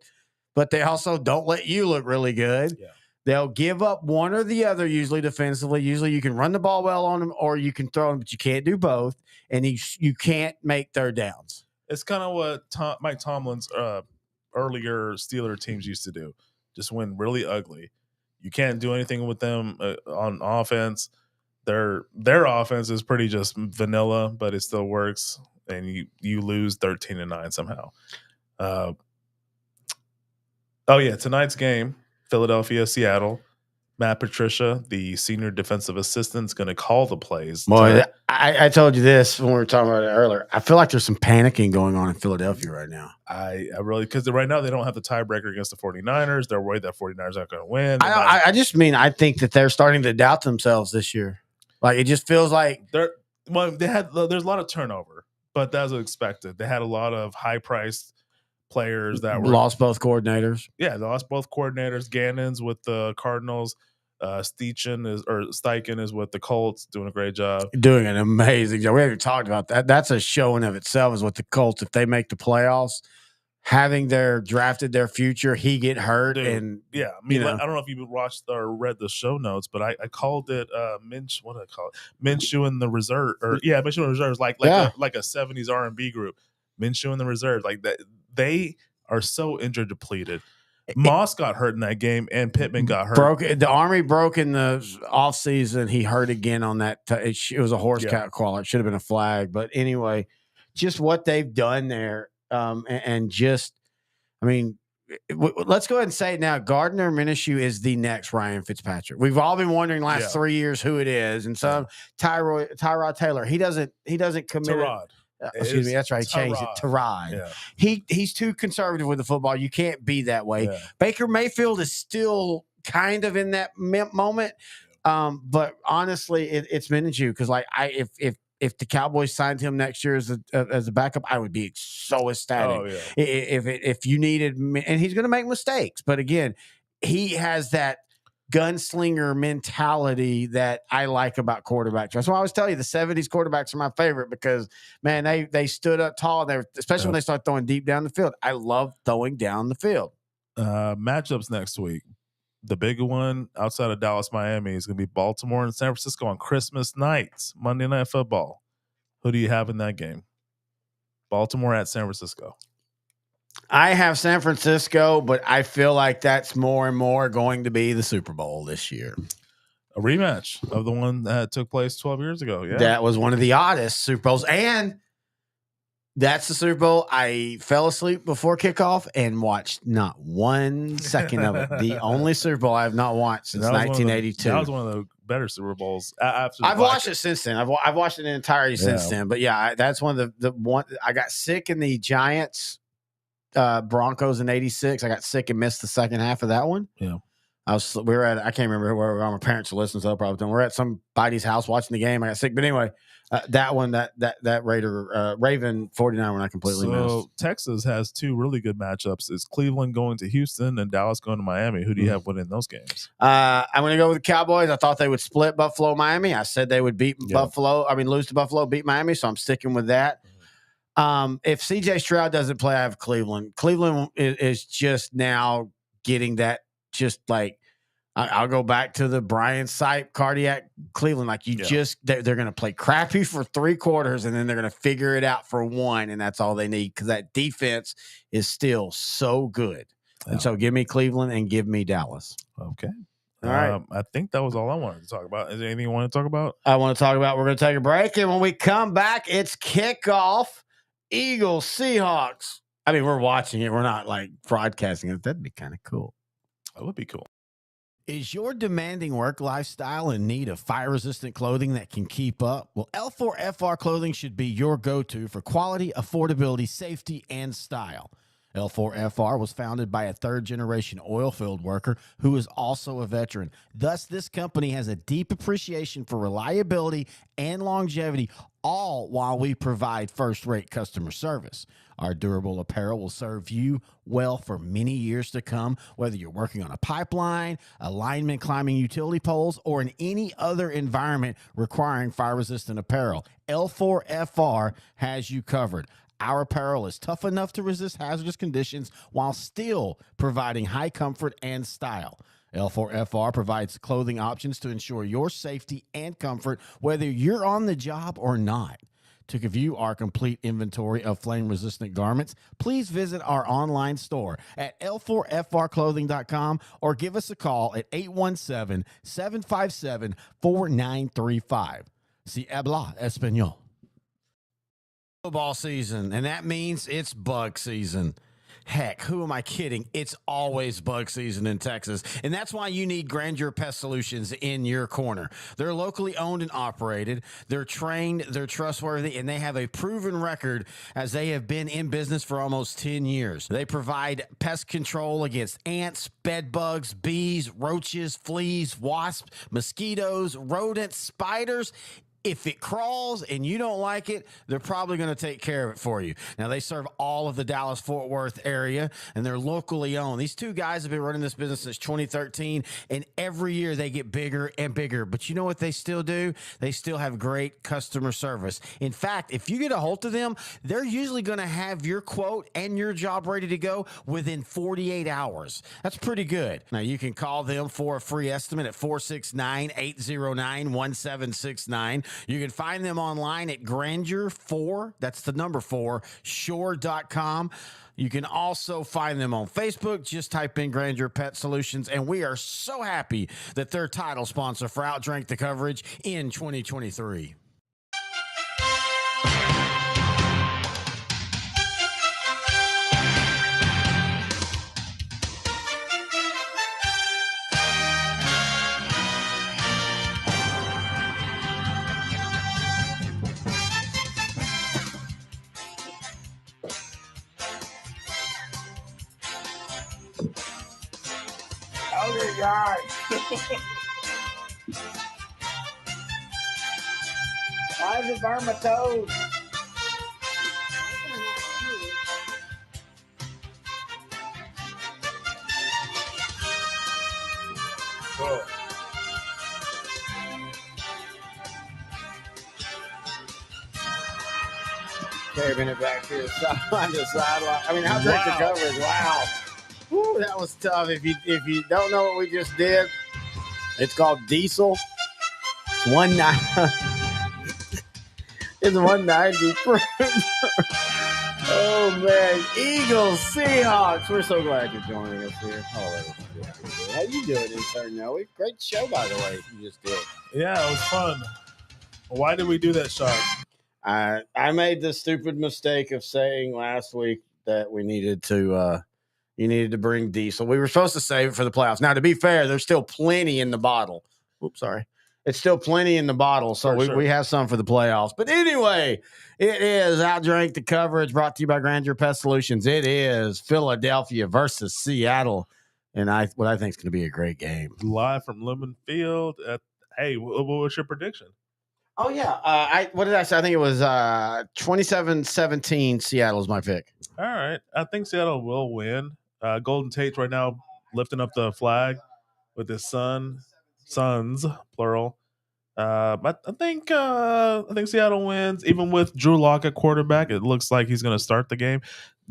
but they also don't let you look really good. Yeah. They'll give up one or the other, usually defensively. Usually you can run the ball well on them or you can throw them, but you can't do both. And you can't make third downs. It's kind of what Mike Tomlin's earlier Steeler teams used to do. Just win really ugly. You can't do anything with them on offense. Their offense is pretty just vanilla, but it still works, and you lose 13-9 somehow. Oh yeah, tonight's game, Philadelphia, Seattle. Matt Patricia, the senior defensive assistant, is going to call the plays. Boy, I told you this when we were talking about it earlier. I feel like there's some panicking going on in Philadelphia right now. I really, because right now they don't have the tiebreaker against the 49ers. They're worried that 49ers aren't going to win. I just mean I think that they're starting to doubt themselves this year. Like it just feels like there's a lot of turnover, but that's expected. They had a lot of high-priced players that were lost both coordinators. Yeah, they lost both coordinators. Gannon's with the Cardinals. Steichen is with the Colts, doing a great job. Doing an amazing job. We haven't talked about that. That's a show in of itself is with the Colts. If they make the playoffs, having drafted their future, he get hurt. Dude, and yeah, I mean, I don't know if you watched or read the show notes, but I called it what did I call it? Minshew in the reserve, Minshew in the reserves, like a 70s R&B group. Minshew in the reserve, like that. They are so injury depleted. Moss got hurt in that game, and Pittman got hurt. The Army broke in the offseason. He hurt again on that. It was a horse collar. It should have been a flag. But anyway, just what they've done there. And just, I mean, let's go ahead and say it now. Gardner Minshew is the next Ryan Fitzpatrick. We've all been wondering last 3 years who it is. And so Tyrod Taylor, he doesn't commit. Excuse me, that's right. He changed it to Rod. Yeah. He's too conservative with the football. You can't be that way. Yeah. Baker Mayfield is still kind of in that moment. But honestly, it's Minshew because if the Cowboys signed him next year as a backup, I would be so ecstatic. Oh, yeah. If you needed, and he's going to make mistakes, but again, he has that gunslinger mentality that I like about quarterbacks. That's why I always tell you the 70s quarterbacks are my favorite because, man, they stood up tall. Especially when they start throwing deep down the field. I love throwing down the field. Matchups next week. The big one outside of Dallas, Miami is going to be Baltimore and San Francisco on Christmas night, Monday Night Football. Who do you have in that game? Baltimore at San Francisco. I have San Francisco, but I feel like that's more and more going to be the Super Bowl this year. A rematch of the one that took place 12 years ago. Yeah, that was one of the oddest Super Bowls. And that's the Super Bowl. I fell asleep before kickoff and watched not 1 second of it. The only Super Bowl I have not watched since 1982. That was one of the better Super Bowls. I've watched it since then. I've watched it in entirety since then. But yeah, that's one of the one. I got sick in the Giants Broncos in '86. I got sick and missed the second half of that one. Yeah. I can't remember where my parents were listening, so probably we're at somebody's house watching the game. I got sick, but anyway, that one, that Raven 49 when I completely missed. So Texas has two really good matchups. It's Cleveland going to Houston and Dallas going to Miami. Who do you have winning those games? I'm going to go with the Cowboys. I thought they would split Buffalo, Miami. I said they would beat Buffalo. I mean, lose to Buffalo, beat Miami. So I'm sticking with that. If CJ Stroud doesn't play, I have Cleveland. Cleveland is just now getting that. Just like I'll go back to the Brian Sipe cardiac Cleveland. Like they're going to play crappy for 3 quarters and then they're going to figure it out for 1. And that's all they need because that defense is still so good. Yeah. And so give me Cleveland and give me Dallas. Okay. All right. I think that was all I wanted to talk about. Is there anything you want to talk about? I want to talk about, we're going to take a break. And when we come back, it's kickoff. Eagles, Seahawks. I mean, we're watching it. We're not like broadcasting it. That'd be kind of cool. That would be cool. Is your demanding work lifestyle in need of fire-resistant clothing that can keep up? Well, L4FR clothing should be your go-to for quality, affordability, safety, and style. L4FR was founded by a third-generation oil field worker who is also a veteran. Thus, this company has a deep appreciation for reliability and longevity, all while we provide first-rate customer service. Our durable apparel will serve you well for many years to come, whether you're working on a pipeline, a lineman climbing utility poles, or in any other environment requiring fire-resistant apparel. L4FR has you covered. Our apparel is tough enough to resist hazardous conditions while still providing high comfort and style. L4FR provides clothing options to ensure your safety and comfort, whether you're on the job or not. To view our complete inventory of flame-resistant garments, please visit our online store at l4frclothing.com or give us a call at 817-757-4935. Si habla español. Football season, and that means it's bug season. Heck, who am I kidding? It's always bug season in Texas, and that's why you need Grandeur Pest Solutions in your corner. They're locally owned and operated. They're trained, they're trustworthy, and they have a proven record as they have been in business for almost 10 years. They provide pest control against ants, bed bugs, bees, roaches, fleas, wasps, mosquitoes, rodents, spiders. If it crawls and you don't like it, they're probably going to take care of it for you. Now, they serve all of the Dallas-Fort Worth area, and they're locally owned. These two guys have been running this business since 2013, and every year they get bigger and bigger. But you know what they still do? They still have great customer service. In fact, if you get a hold of them, they're usually going to have your quote and your job ready to go within 48 hours. That's pretty good. Now, you can call them for a free estimate at 469-809-1769. You can find them online at Grandeur4, that's the number 4, shore.com. You can also find them on Facebook. Just type in Grandeur Pet Solutions, and we are so happy that they're title sponsor for OutDrank the Coverage in 2023. Oh, dear God. Why does it burn my toes? Oh. Carrying it back to the sideline. I mean, how drink the Wow. coverage? Wow. Woo, that was tough. If you don't know what we just did, it's called Diesel. It's 190. It's 190 proof. Oh man, Eagles, Seahawks. We're so glad you're joining us here. How you doing, intern Noe? Great show, by the way. You just did. Yeah, it was fun. Why did we do that, Sean? I made the stupid mistake of saying last week that we needed to you needed to bring Diesel. We were supposed to save it for the playoffs. Now, to be fair, there's still plenty in the bottle. Oops, sorry. It's still plenty in the bottle, so we have some for the playoffs. But anyway, it is OutDrank the Coverage, brought to you by Grandeur Pet Solutions. It is Philadelphia versus Seattle, and what I think is going to be a great game. Live from Lumen Field. Hey, what was your prediction? Oh, yeah. What did I say? I think it was 27-17 Seattle is my pick. All right. I think Seattle will win. Golden Tate's right now lifting up the flag with his sons, plural. But I think Seattle wins. Even with Drew Lock at quarterback, it looks like he's going to start the game.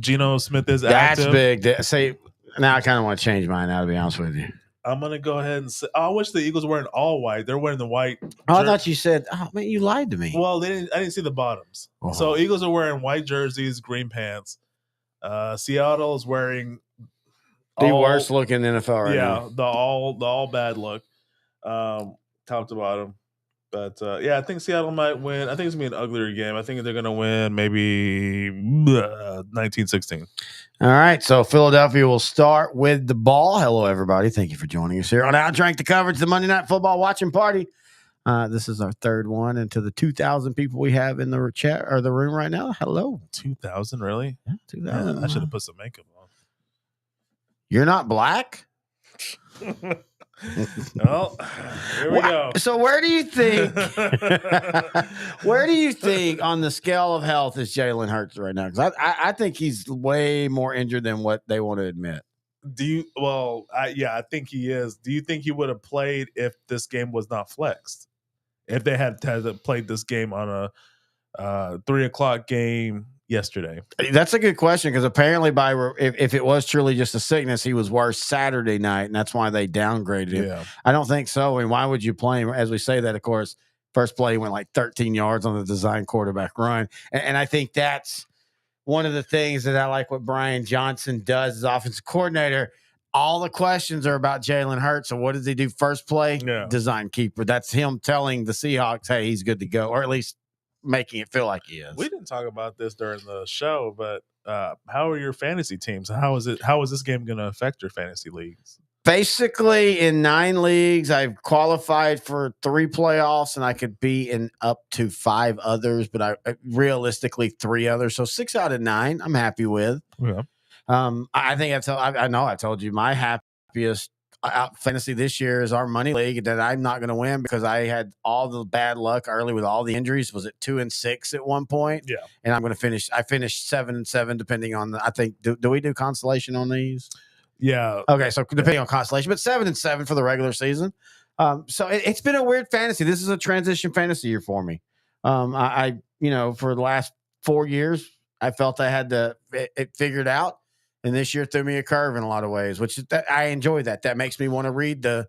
Geno Smith is active. That's big. Now I kind of want to change mine now, to be honest with you. I'm going to go ahead and say, I wish the Eagles were wearing all white. They're wearing the white. I thought you said, oh, man, you lied to me. Well, I didn't see the bottoms. Oh. So Eagles are wearing white jerseys, green pants. Seattle is wearing the worst looking NFL right now. Yeah, the all bad look, top to bottom. But I think Seattle might win. I think it's gonna be an uglier game. I think they're gonna win maybe 19-16. All right, so Philadelphia will start with the ball. Hello, everybody. Thank you for joining us here on OutDrank the Coverage, the Monday Night Football watching party. This is our third one, and to the 2,000 people we have in the chat or the room right now, hello. 2,000, really? Yeah, 2,000. Yeah, I should have put some makeup on. You're not black? Well, here we go. So where do you think on the scale of health is Jalen Hurts right now? Because I think he's way more injured than what they want to admit. I think he is. Do you think he would have played if this game was not flexed? If they had played this game on a 3:00 game yesterday? That's a good question, because apparently if it was truly just a sickness, he was worse Saturday night, and that's why they downgraded him. Yeah. I don't think so. I mean, why would you play him? As we say that, of course, first play he went like 13 yards on the design quarterback run, and I think that's one of the things that I like what Brian Johnson does as offensive coordinator. All the questions are about Jalen Hurts. So what does he do first play? Yeah. Design keeper. That's him telling the Seahawks, hey, he's good to go, or at least making it feel like he is. We didn't talk about this during the show, but how are your fantasy teams? How is this game going to affect your fantasy leagues? Basically, in 9 leagues, I've qualified for 3 playoffs, and I could be in up to 5 others, but I realistically 3 others. So 6 out of 9, I'm happy with. Yeah. I think I know I told you my happiest fantasy this year is our money league that I'm not going to win because I had all the bad luck early with all the injuries. Was it 2-6 at one point? Yeah. And I'm going to finish. I finished 7-7 depending on I think do we do consolation on these? Yeah. Okay, so depending on constellation, but 7-7 for the regular season. So it's been a weird fantasy. This is a transition fantasy year for me. I for the last 4 years, I felt I had it figured out, and this year threw me a curve in a lot of ways, which I enjoy that. That makes me want to read the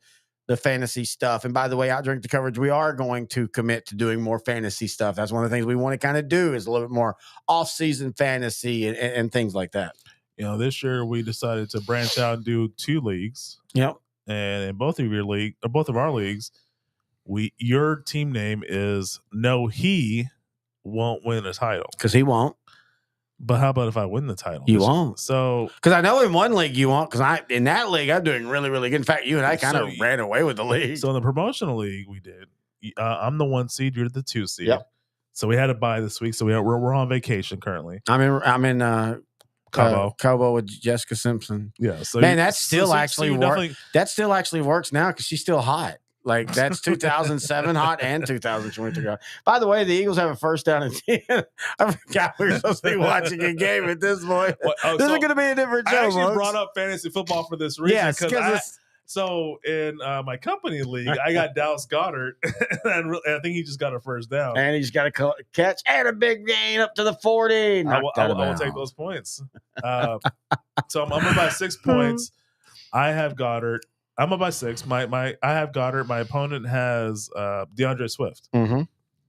fantasy stuff. And by the way, OutDrank the Coverage, we are going to commit to doing more fantasy stuff. That's one of the things we want to kind of do is a little bit more off-season fantasy and things like that. This year we decided to branch out and do 2 leagues. Yep. And in both of our leagues, your team name is No He Won't Win a Title. Because he won't. But how about if I win the title? You won't. So, because I know in one league you won't. Because in that league I'm doing really, really good. In fact, you and I kind of ran away with the league. So in the promotional league we did. I'm the 1 seed. You're the 2 seed. Yep. So we had to buy this week. So we're on vacation currently. I'm in Cabo with Jessica Simpson. Yeah. So man, that still actually works. That still actually works now because she's still hot. Like that's 2007 hot and 2023 hot. By the way, the Eagles have a first down and 10. I forgot we were supposed to be watching a game at this point. This is going to be a different show. I actually brought up fantasy football for this reason. Yes, because so in my company league, I got Dallas Goedert, and I think he just got a first down. And he's got a catch and a big gain up to the 40. I will take those points. So I'm up by 6 points. I have Goddard. I'm up by 6. I have Goddard. My opponent has DeAndre Swift. Mm-hmm.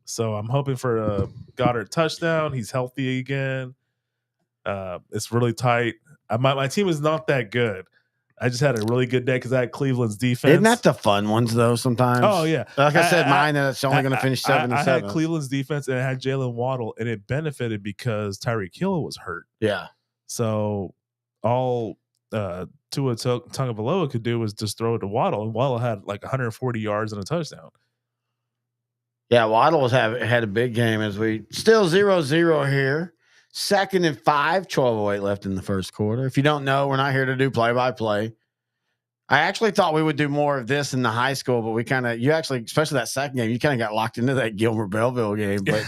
So I'm hoping for a Goddard touchdown. He's healthy again. It's really tight. My team is not that good. I just had a really good day because I had Cleveland's defense. Isn't that the fun ones though? Sometimes. Oh yeah. Like I said, mine that's only going to finish 7-7. I had Cleveland's defense and I had Jalen Waddle, and it benefited because Tyreek Hill was hurt. Yeah. So all Tua Tagovailoa could do was just throw it to Waddle, and Waddle had like 140 yards and a touchdown. Yeah, Waddle had a big game as we still 0-0 here. 2nd and 5, 12:08 left in the first quarter. If you don't know, we're not here to do play-by-play. I actually thought we would do more of this in the high school, but especially that second game, you kind of got locked into that Gilmer-Belleville game. But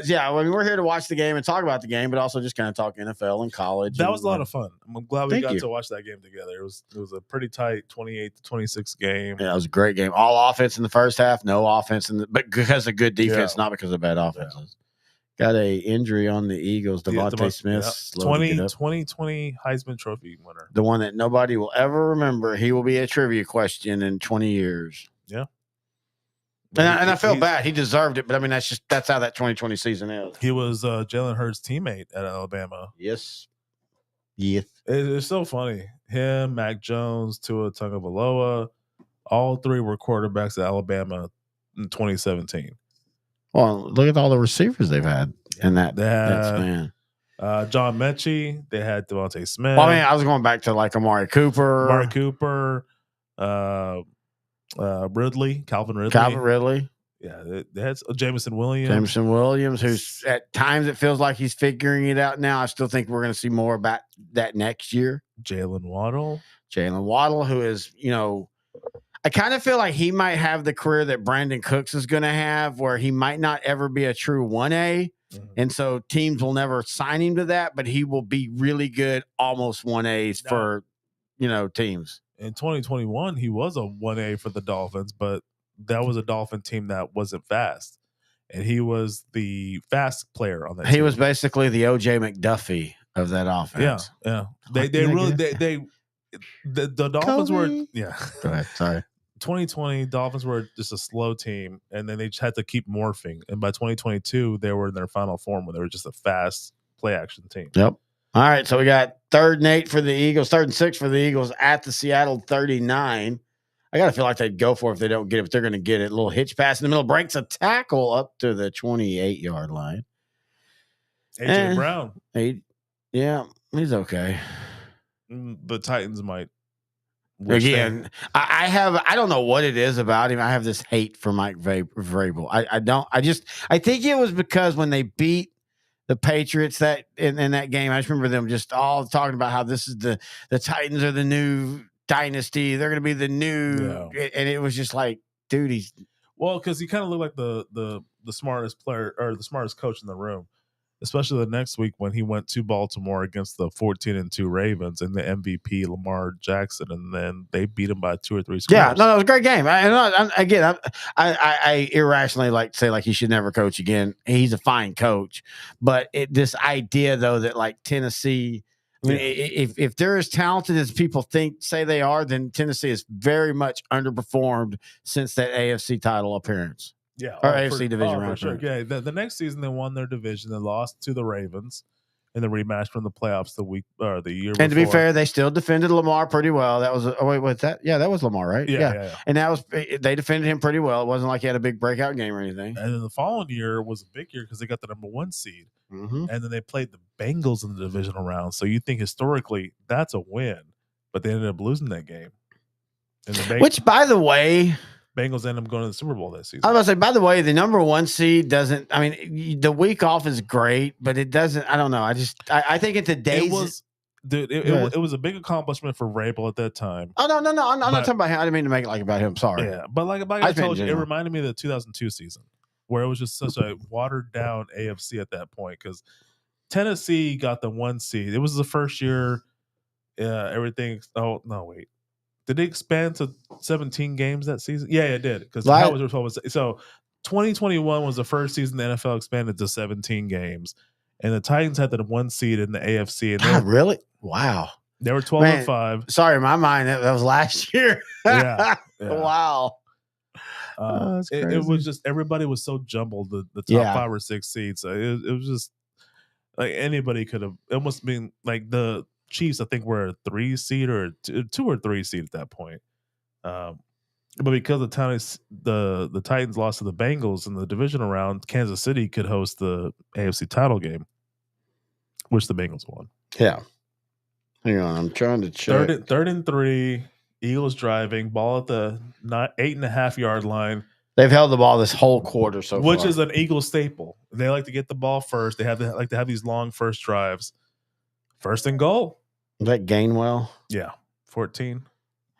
yeah, I mean, we're here to watch the game and talk about the game, but also just kind of talk NFL and college. That was a lot of fun. I'm glad we got to watch that game together. It was a pretty tight 28-26 game. Yeah, it was a great game. All offense in the first half, no offense but because of good defense, not because of bad offenses. Yeah. Got a injury on the Eagles. Devontae Smith, 2020 Heisman Trophy winner. The one that nobody will ever remember. He will be a trivia question in 20 years. Yeah. And I felt bad. He deserved it, but I mean that's how that 2020 season is. He was Jalen Hurts' teammate at Alabama. Yes. It's so funny. Him, Mac Jones, Tua Tagovailoa, all 3 were quarterbacks at Alabama in 2017. Well, look at all the receivers they've had in that span. John Mechie. They had Devontae Smith. Well, I mean, I was going back to like Amari Cooper. Calvin Ridley. Yeah, they had Jameson Williams. Who's at times it feels like he's figuring it out now. I still think we're going to see more about that next year. Jalen Waddle, who is, I kind of feel like he might have the career that Brandon Cooks is going to have, where he might not ever be a true 1A. Mm-hmm. And so teams will never sign him to that, but he will be really good, almost 1As for, teams. In 2021, he was a 1A for the Dolphins, but that was a Dolphin team that wasn't fast. And he was the fast player on that team. He was basically the O.J. McDuffie of that offense. Yeah. The Dolphins were, yeah. Go ahead. Sorry. 2020 Dolphins were just a slow team, and then they just had to keep morphing. And by 2022, they were in their final form where they were just a fast play action team. Yep. All right, so we got 3rd and 8 for the Eagles, 3rd and 6 for the Eagles at the Seattle 39. I got to feel like they'd go for it if they don't get it, but they're going to get it. A little hitch pass in the middle, breaks a tackle up to the 28-yard line. A.J. Brown. Yeah, he's okay. The Titans might. Again, I don't know what it is about him. I have this hate for Mike Vrabel. I think it was because when they beat the Patriots that in that game, I just remember them just all talking about how this is the Titans are the new dynasty. They're going to be the new, and it was just like, dude, because he kind of looked like the smartest player or the smartest coach in the room. Especially the next week when he went to Baltimore against the 14-2 Ravens and the MVP Lamar Jackson, and then they beat him by 2 or 3 scores. Yeah, no, it was a great game. I irrationally like to say like he should never coach again. He's a fine coach, but this idea though that like Tennessee, I mean, if they're as talented as people say they are, then Tennessee has very much underperformed since that AFC title appearance. Yeah, or AFC division round. For sure. Yeah, the next season they won their division. They lost to the Ravens, in the rematch from the playoffs the year before. And to be fair, they still defended Lamar pretty well. That was what's that? Yeah, that was Lamar, right? Yeah. And they defended him pretty well. It wasn't like he had a big breakout game or anything. And then the following year was a big year because they got the number 1 seed, Mm-hmm. and then they played the Bengals in the divisional round. So you think historically that's a win, but they ended up losing that game. And Which, by the way, Bengals ended up going to the Super Bowl that season. I was going to say, by the way, the number 1 seed doesn't. I mean, the week off is great, but it doesn't. I don't know. I think in today's. It was a big accomplishment for Vrabel at that time. Oh no! I'm not talking about him. I didn't mean to make it like about him. Sorry. Yeah, but like I told you, it reminded me of the 2002 season where it was just such a watered down AFC at that point because Tennessee got the 1 seed. It was the first year. Everything. Oh no! Wait. Did they expand to 17 games that season? Yeah, it did. Because so 2021 was the first season the NFL expanded to 17 games, and the Titans had the 1 seed in the AFC. And really? Wow. They were 12-5. Sorry, in my mind that was last year. Yeah. Wow. It was just everybody was so jumbled. The top 5 or 6 seeds. So it was just like anybody could have. It must have been like the Chiefs, I think, were a 3 seed or 2 or 3 seed at that point. But because the Titans lost to the Bengals in the divisional round, Kansas City could host the AFC title game, which the Bengals won. Yeah. Hang on, I'm trying to check. Third and 3, Eagles driving, ball at the 8.5 yard line. They've held the ball this whole quarter so far, which is an Eagles staple. They like to get the ball first. They like to have these long first drives. First and goal. Is that Gainwell? Yeah, 14.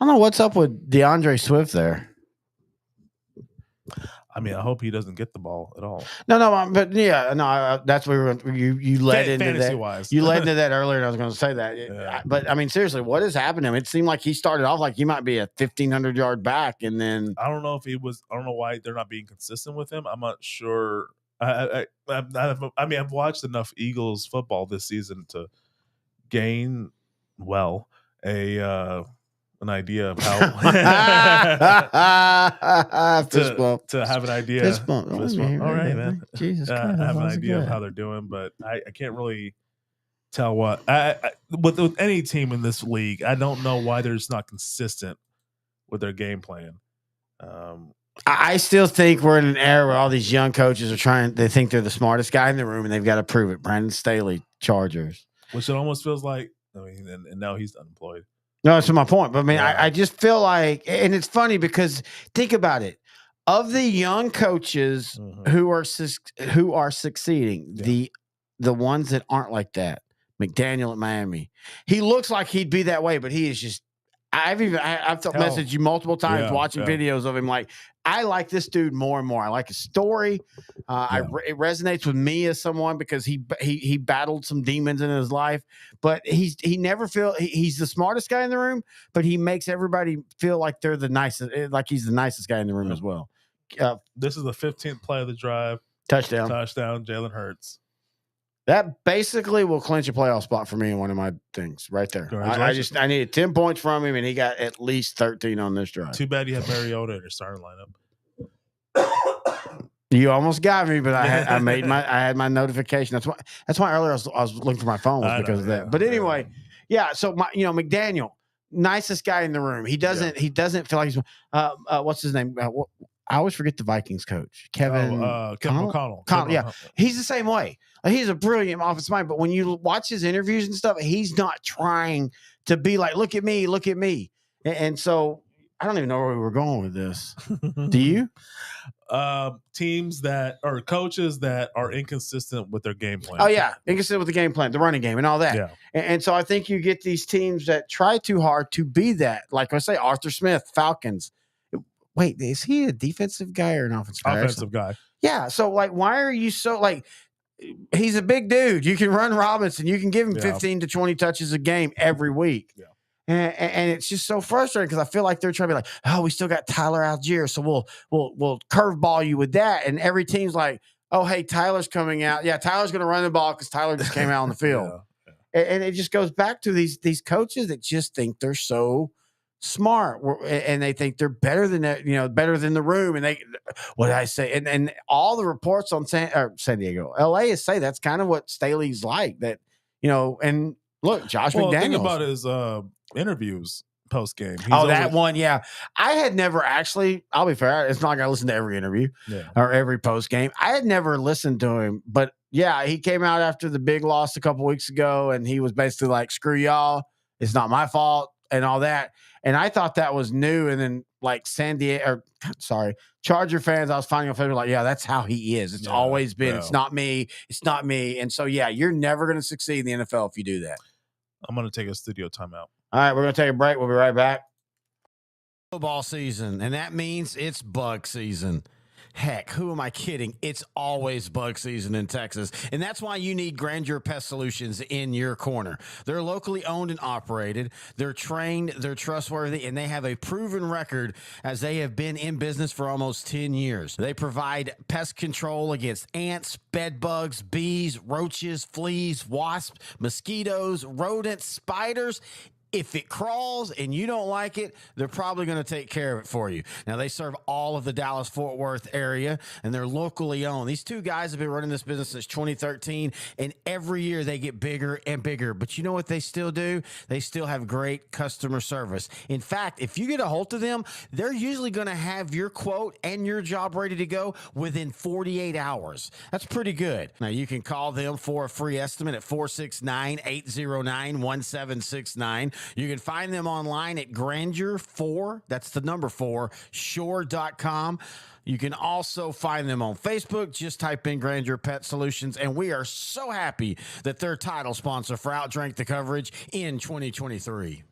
I don't know what's up with DeAndre Swift there. I mean, I hope he doesn't get the ball at all. No, but yeah, no, that's where you led into fantasy that. Wise. You led into that earlier, and I was going to say that. Yeah. But I mean, seriously, what has happened to him? It seemed like he started off like he might be a 1,500 yard back, and then I don't know if he was. I don't know why they're not being consistent with him. I'm not sure. I mean, I've watched enough Eagles football this season to gain an idea of how to have an idea. Fist bump. All right, man. Jesus Christ, have an idea of how they're doing, but I can't really tell what with any team in this league. I don't know why they're just not consistent with their game plan. I still think we're in an era where all these young coaches they think they're the smartest guy in the room, and they've got to prove it. Brandon Staley, Chargers. Which it almost feels like, I mean, and now he's unemployed. No, that's my point. But I mean, I just feel like, and it's funny because think about it. Of the young coaches who are succeeding, the ones that aren't like that, McDaniel at Miami, he looks like he'd be that way, but he is just. I've messaged you multiple times watching videos of him. Like, I like this dude more and more. I like his story. It resonates with me as someone because he battled some demons in his life, but he's the smartest guy in the room, but he makes everybody feel like they're the nicest, like he's the nicest guy in the room as well. This is the 15th play of the drive. Touchdown, Jalen Hurts. That basically will clinch a playoff spot for me in one of my things right there. I needed 10 points from him, and he got at least 13 on this drive. Too bad you have Mariota in your starting lineup. You almost got me, but I had my notification. That's why earlier I was looking for my phone because of that. But anyway, so McDaniel, nicest guy in the room. He doesn't feel like he's what's his name? I always forget the Vikings coach, Kevin McConnell. Yeah, he's the same way. He's a brilliant offensive mind, but when you watch his interviews and stuff, he's not trying to be like, look at me. And so I don't even know where we were going with this. Do you? Teams that or coaches that are inconsistent with their game plan. Oh yeah, inconsistent with the game plan, the running game, and all that. Yeah. And so I think you get these teams that try too hard to be that. Like I say, Arthur Smith, Falcons. Wait, is he a defensive guy or an offensive guy? Offensive guy. Yeah. So like, why are you so like? He's a big dude. You can run Robinson. You can give him 15 to 20 touches a game every week. Yeah. And it's just so frustrating because I feel like they're trying to be like, oh, we still got Tyler Algier, so we'll curveball you with that. And every team's like, oh, hey, Tyler's coming out. Yeah, Tyler's going to run the ball because Tyler just came out on the field. And it just goes back to these coaches that just think they're so smart and they think they're better than that, better than the room. And what did I say? And all the reports on San Diego, LA say that's kind of what Staley's like, that and look, Josh Well, think McDaniels. about his interviews post game. That one, yeah. I had never actually, I'll be fair, it's not like I listen to every interview or every post game. I had never listened to him, but yeah, he came out after the big loss a couple weeks ago and he was basically like, screw y'all, it's not my fault and all that. And I thought that was new. And then like Charger fans, I was finding on Facebook like, yeah, that's how he is. It's always been, it's not me. It's not me. And so, yeah, you're never going to succeed in the NFL if you do that. I'm going to take a studio timeout. All right, we're going to take a break. We'll be right back. Football season, and that means it's bug season. Heck, who am I kidding? It's always bug season in Texas, and that's why you need Grandeur Pest Solutions in your corner. They're locally owned and operated. They're trained, they're trustworthy, and they have a proven record as they have been in business for almost 10 years. They provide pest control against ants, bed bugs, bees, roaches, fleas, wasps, mosquitoes, rodents, spiders. If it crawls and you don't like it, they're probably going to take care of it for you. Now, they serve all of the Dallas-Fort Worth area, and they're locally owned. These two guys have been running this business since 2013, and every year they get bigger and bigger. But you know what they still do? They still have great customer service. In fact, if you get a hold of them, they're usually going to have your quote and your job ready to go within 48 hours. That's pretty good. Now, you can call them for a free estimate at 469-809-1769. You can find them online at Grandeur4, that's the number 4, shore.com. You can also find them on Facebook. Just type in Grandeur Pet Solutions, and we are so happy that they're title sponsor for OutDrank The Coverage in 2023.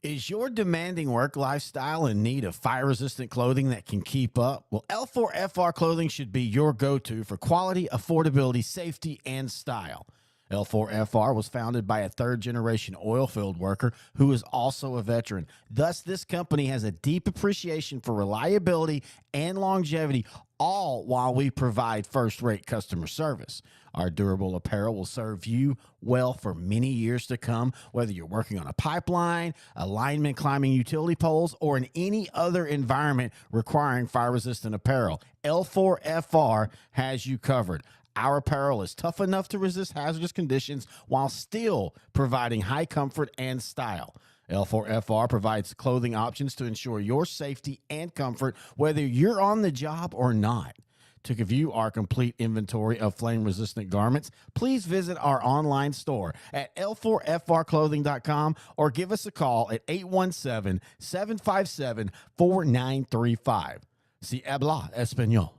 Is your demanding work lifestyle in need of fire-resistant clothing that can keep up? Well, L4FR clothing should be your go-to for quality, affordability, safety, and style. L4FR was founded by a third-generation oil field worker who is also a veteran. Thus, this company has a deep appreciation for reliability and longevity, all while we provide first-rate customer service. Our durable apparel will serve you well for many years to come, whether you're working on a pipeline, a lineman climbing utility poles, or in any other environment requiring fire-resistant apparel. L4FR has you covered. Our apparel is tough enough to resist hazardous conditions while still providing high comfort and style. L4FR provides clothing options to ensure your safety and comfort, whether you're on the job or not. To view our complete inventory of flame-resistant garments, please visit our online store at l4frclothing.com or give us a call at 817-757-4935. Si habla español.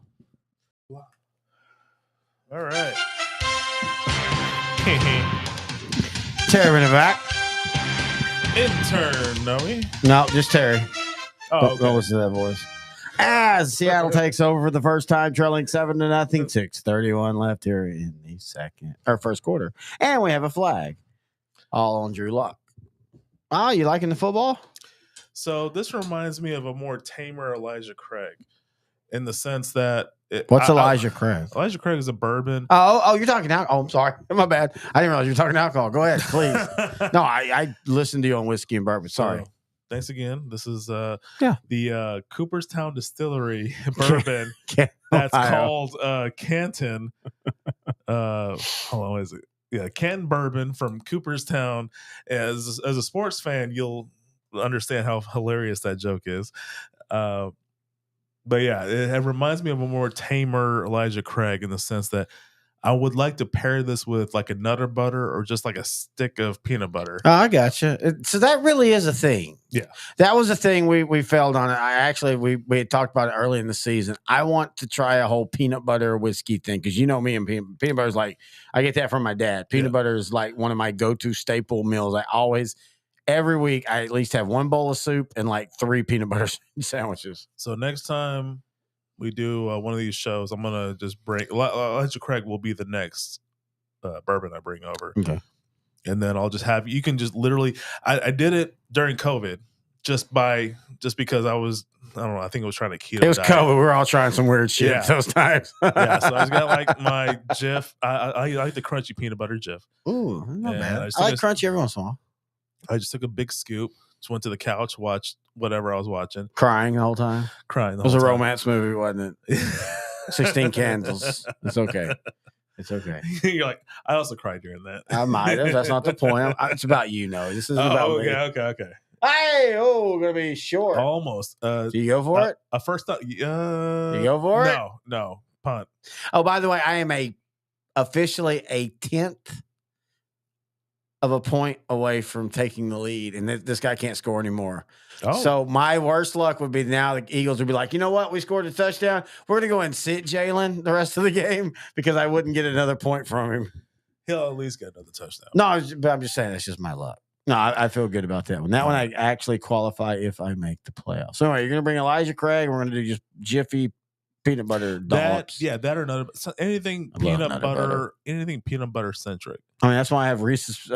All right. Terry in the back. Intern, Noe. No, just Terry. Oh, okay. Don't listen to that voice. As Seattle takes over for the first time, trailing 7-0. 6:31 left here in the first quarter. And we have a flag. All on Drew Lock. Oh, you liking the football? So this reminds me of a more tamer Elijah Craig in the sense that what's Elijah Craig? Elijah Craig is a bourbon. Oh, you're talking alcohol. Oh, I'm sorry. My bad. I didn't realize you were talking alcohol. Go ahead, please. No, I listened to you on whiskey and bourbon. Sorry. Thanks again. This is the Cooperstown Distillery bourbon that's called Canton. Hold on, what is it? Yeah, Canton bourbon from Cooperstown. As a sports fan, you'll understand how hilarious that joke is. But yeah, it reminds me of a more tamer Elijah Craig in the sense that I would like to pair this with like a Nutter Butter or just like a stick of peanut butter. Oh, I gotcha. So that really is a thing. Yeah. That was a thing we failed on it. We had talked about it early in the season. I want to try a whole peanut butter whiskey thing because you know me and peanut butter is like, I get that from my dad. Peanut butter is like one of my go-to staple meals. Every week, I at least have one bowl of soup and like 3 peanut butter sandwiches. So next time we do one of these shows, I'm going to just bring Elijah Craig will be the next bourbon I bring over. Okay. And then I'll just have, you can just literally, I did it during COVID just because I was, I don't know, I think I was trying to keto. It was diet. COVID. We were all trying some weird shit those times. Yeah. So I just got like my Jif. I like the crunchy peanut butter Jif. Ooh, not bad. I like crunchy every once in a while. I just took a big scoop, just went to the couch, watched whatever I was watching. Crying the whole time? Crying the whole time. It was a romance movie, wasn't it? 16 Candles. It's okay. It's okay. You're like, I also cried during that. I might have. That's not the point. It's about you, Noah. This is about me. Okay. Hey, we're gonna be short. Almost. Do you go for it? A first thought. You go for it? No. Punt. Oh, by the way, I am officially a 10th of a point away from taking the lead, and this guy can't score anymore. Oh. So my worst luck would be now the Eagles would be like, you know what? We scored a touchdown. We're going to go and sit Jalen the rest of the game because I wouldn't get another point from him. He'll at least get another touchdown. No, but I'm just saying that's just my luck. No, I feel good about that one. That one I actually qualify if I make the playoffs. So anyway, you're going to bring Elijah Craig. We're going to do just Jiffy peanut butter dogs. That or another. Anything peanut butter. Anything peanut butter centric. I mean, that's why I have Reese's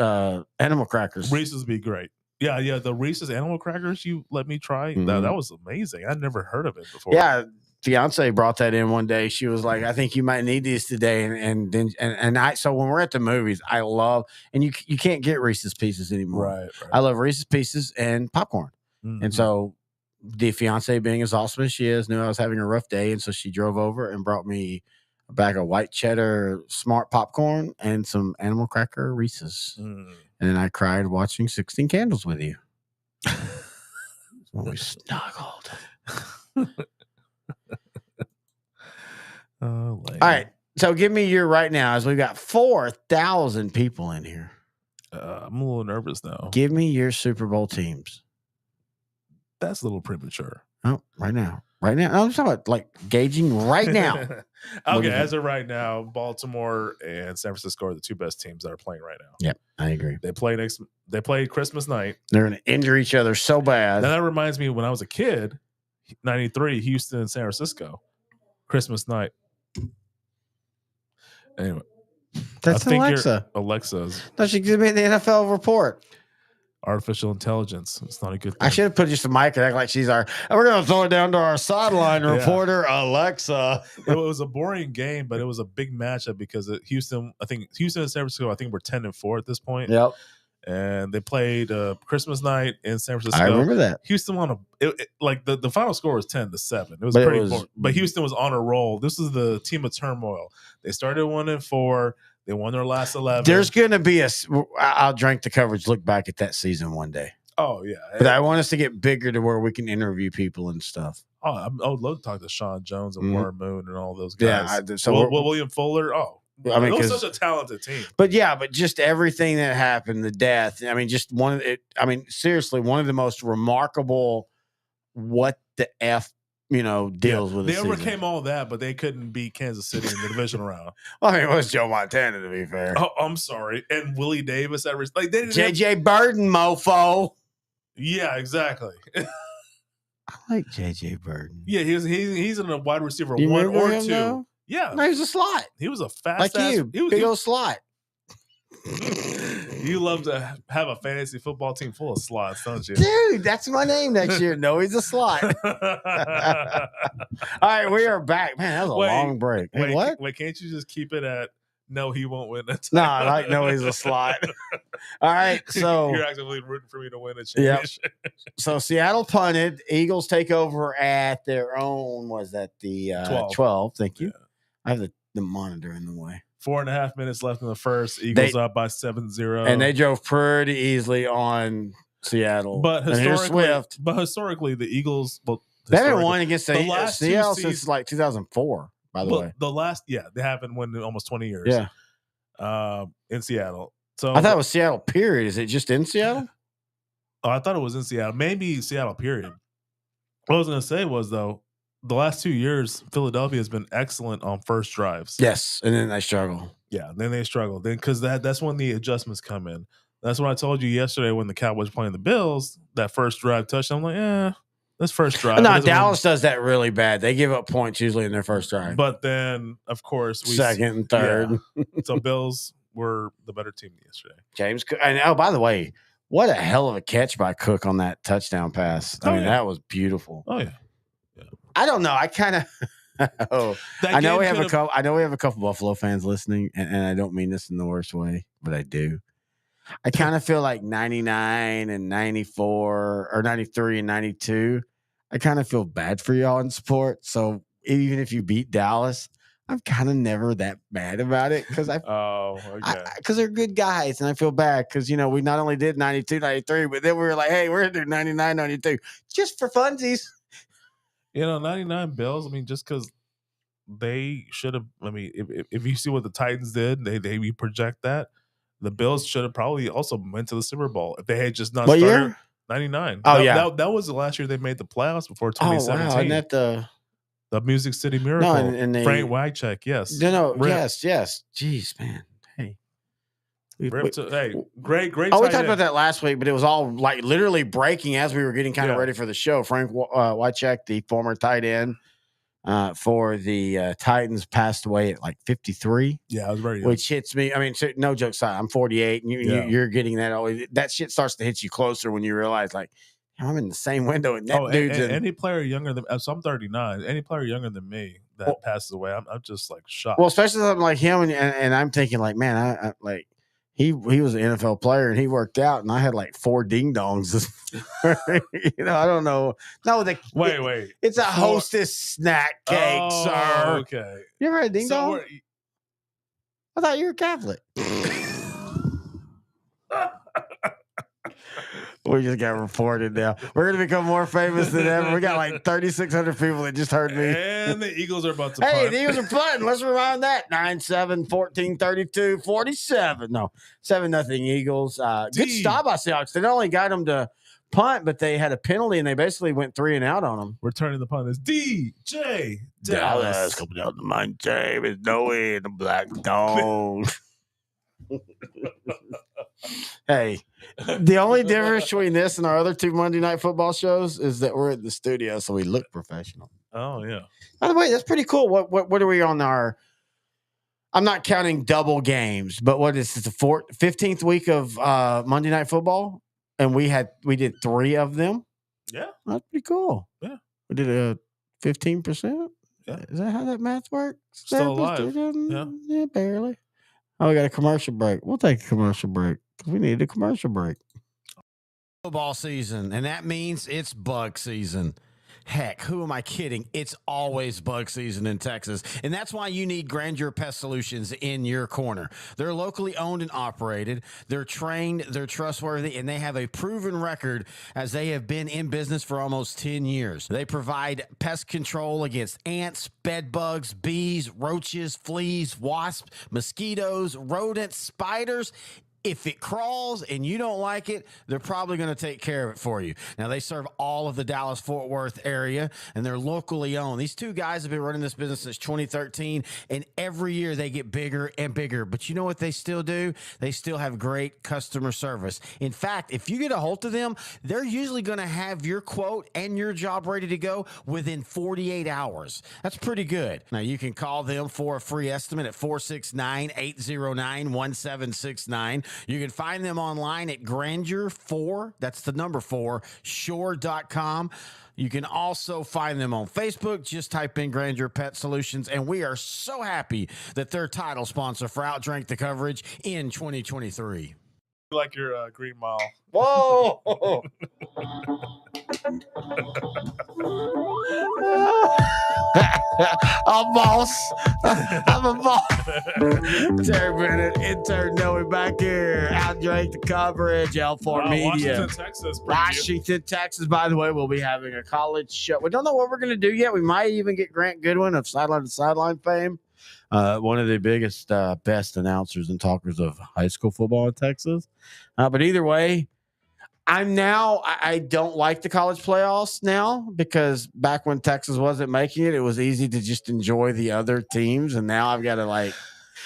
animal crackers. Reese's be great. Yeah. The Reese's animal crackers you let me try. Mm-hmm. That was amazing. I'd never heard of it before. Yeah, fiance brought that in one day. She was like, "I think you might need these today." And I. So when we're at the movies, I love and you can't get Reese's Pieces anymore. Right. I love Reese's Pieces and popcorn. Mm-hmm. And so the fiance, being as awesome as she is, knew I was having a rough day, and so she drove over and brought me a bag of white cheddar smart popcorn and some animal cracker Reese's. And then I cried watching 16 Candles with you. When we snuggled. All right. So give me your right now, as we've got 4,000 people in here. I'm a little nervous now. Give me your Super Bowl teams. That's a little premature. Oh, right now. Right now. I'm talking about like gauging right now. Okay, as of right now, Baltimore and San Francisco are the two best teams that are playing right now. Yep, I agree. They play Christmas night. They're going to injure each other so bad. Now that reminds me when I was a kid, 93, Houston and San Francisco, Christmas night. Anyway. That's Alexa. Alexa's. No, she give me the NFL report. Artificial intelligence. It's not a good thing. I should have put just a mic and act like she's we're going to throw it down to our sideline reporter, Alexa. It was a boring game, but it was a big matchup because Houston and San Francisco, were 10-4 at this point. Yep. And they played Christmas night in San Francisco. I remember that. Houston won the final score was 10-7. It was pretty boring. But Houston was on a roll. This is the team of turmoil. They started 1-4. They won their last 11. There's going to be OutDrank The Coverage look back at that season one day. Oh, yeah. But I want us to get bigger to where we can interview people and stuff. Oh, I would love to talk to Sean Jones and Warren Moon and all those guys. Yeah. So William Fuller. Oh, I mean, it was such a talented team. But just everything that happened, the death. I mean, seriously, one of the most remarkable what the F deals with. They overcame all that, but they couldn't beat Kansas City in the division round. Well, I mean, it was Joe Montana, to be fair. Oh, I'm sorry. And Willie Davis. They didn't JJ Burden, mofo. Yeah, exactly. I like JJ Burden. Yeah, he's in a wide receiver you 1 or 2. Though? Yeah. No, he was a slot. He was a fast like you. Big old slot. You love to have a fantasy football team full of slots, don't you? Dude, that's my name next year. No, he's a slot. All right, we are back. Man, that was a long break. Hey, what? Wait, can't you just keep it at no, he won't win it? No, I like no, he's a slot. All right, so you're actively rooting for me to win a championship. Yep. So Seattle punted. Eagles take over at their own. Was that the 12? Thank you. Yeah. I have the monitor in the way. 4.5 minutes left in the first. Eagles up by 7-0. And they drove pretty easily on Seattle. But historically, the Eagles they haven't won against Seattle since like 2004, by the way. They haven't won in almost 20 years. Yeah. In Seattle. So I thought it was Seattle, period. Is it just in Seattle? Oh, I thought it was in Seattle. Maybe Seattle, period. What I was going to say was, though, the last 2 years, Philadelphia has been excellent on first drives. Yes, and then they struggle. Yeah, then they struggle. Then because that's when the adjustments come in. That's what I told you yesterday when the Cowboys were playing the Bills. That first drive touchdown, I'm like, that's first drive. No, Dallas does that really bad. They give up points usually in their first drive. But then, of course, second and third. Yeah. So Bills were the better team yesterday. James Cook. And by the way, what a hell of a catch by Cook on that touchdown pass. I mean, that was beautiful. Oh yeah. I don't know. I kind of. I know we have a couple. I know we have a couple Buffalo fans listening, and I don't mean this in the worst way, but I do. I kind of feel like 99 and 94 or 93 and 92. I kind of feel bad for y'all in sport. So even if you beat Dallas, I'm kind of never that mad about it because because they're good guys, and I feel bad because we not only did 92, 93, but then we were like, hey, we're gonna do 99, 92 just for funsies. 99 Bills. I mean, just because they should have. I mean, if you see what the Titans did, we project that the Bills should have probably also went to the Super Bowl if they had just not started. Year? 99. Oh, yeah. That was the last year they made the playoffs before 2017. Oh, wow. Isn't that the Music City Miracle? No, and they, Frank Wycheck, yes. Yes. Jeez, man. Hey. Great. We talked about that last week, but it was all like literally breaking as we were getting kind of ready for the show. Frank Wycheck, the former tight end for the Titans, passed away at like 53. Yeah, I was very young. Which hits me. I mean, no joke aside, I'm 48, and you're getting that. Always, that shit starts to hit you closer when you realize, like, I'm in the same window. And that dude's any player younger than so I'm 39. Any player younger than me that passes away, I'm just like shocked. Well, especially something like him, and I'm thinking like, man, I like. He was an NFL player and he worked out, and I had like 4 ding dongs. I don't know. No, wait. It's a Hostess snack cake, sir. Okay. You ever had a ding dong? I thought you were Catholic. We just got reported now. We're going to become more famous than ever. We got like 3,600 people that just heard me. And the Eagles are about to Hey, the Eagles are punting. Let's rewind that. 9-7, 14, 32, 47. No, 7-0 Eagles. Good stop by Seahawks. They not only got them to punt, but they had a penalty, and they basically went 3 and out on them. Returning the punt is DJ Dallas. Coming down the mind, James. Noe, the Black Dog. Hey, the only difference between this and our other 2 Monday Night Football shows is that we're at the studio, so we look professional. Oh, yeah. By the way, that's pretty cool. What are we on our? I'm not counting double games, but what is it? The 15th week of Monday Night Football, and we did 3 of them. Yeah, that's pretty cool. Yeah, we did a 15%. Yeah, is that how that math works? Still alive. Yeah, barely. Oh, we got a commercial break. We'll take a commercial break because we need a commercial break. Football season, and that means it's bug season. Heck, who am I kidding? It's always bug season in Texas, and that's why you need Grandeur Pest Solutions in your corner. They're locally owned and operated. They're trained, they're trustworthy, and they have a proven record as they have been in business for almost 10 years. They provide pest control against ants, bed bugs, bees, roaches, fleas, wasps, mosquitoes, rodents, spiders. If it crawls and you don't like it, they're probably going to take care of it for you. Now, they serve all of the Dallas-Fort Worth area, and they're locally owned. These 2 guys have been running this business since 2013, and every year they get bigger and bigger. But you know what they still do? They still have great customer service. In fact, if you get a hold of them, they're usually going to have your quote and your job ready to go within 48 hours. That's pretty good. Now, you can call them for a free estimate at 469-809-1769. You can find them online at Grandeur4, that's the number 4, shore.com. You can also find them on Facebook. Just type in Grandeur Pet Solutions, and we are so happy that they're title sponsor for OutDrank The Coverage in 2023. Like your Green Mile. Whoa! I'm boss. I'm a boss. Terry Bennett, intern Noe back here. OutDrank The Coverage, L4 Media. Washington, Texas. By the way, we'll be having a college show. We don't know what we're going to do yet. We might even get Grant Goodwin of Sideline to Sideline fame. One of the biggest, best announcers and talkers of high school football in Texas. But either way, I don't like the college playoffs now because back when Texas wasn't making it, it was easy to just enjoy the other teams. And now I've got to like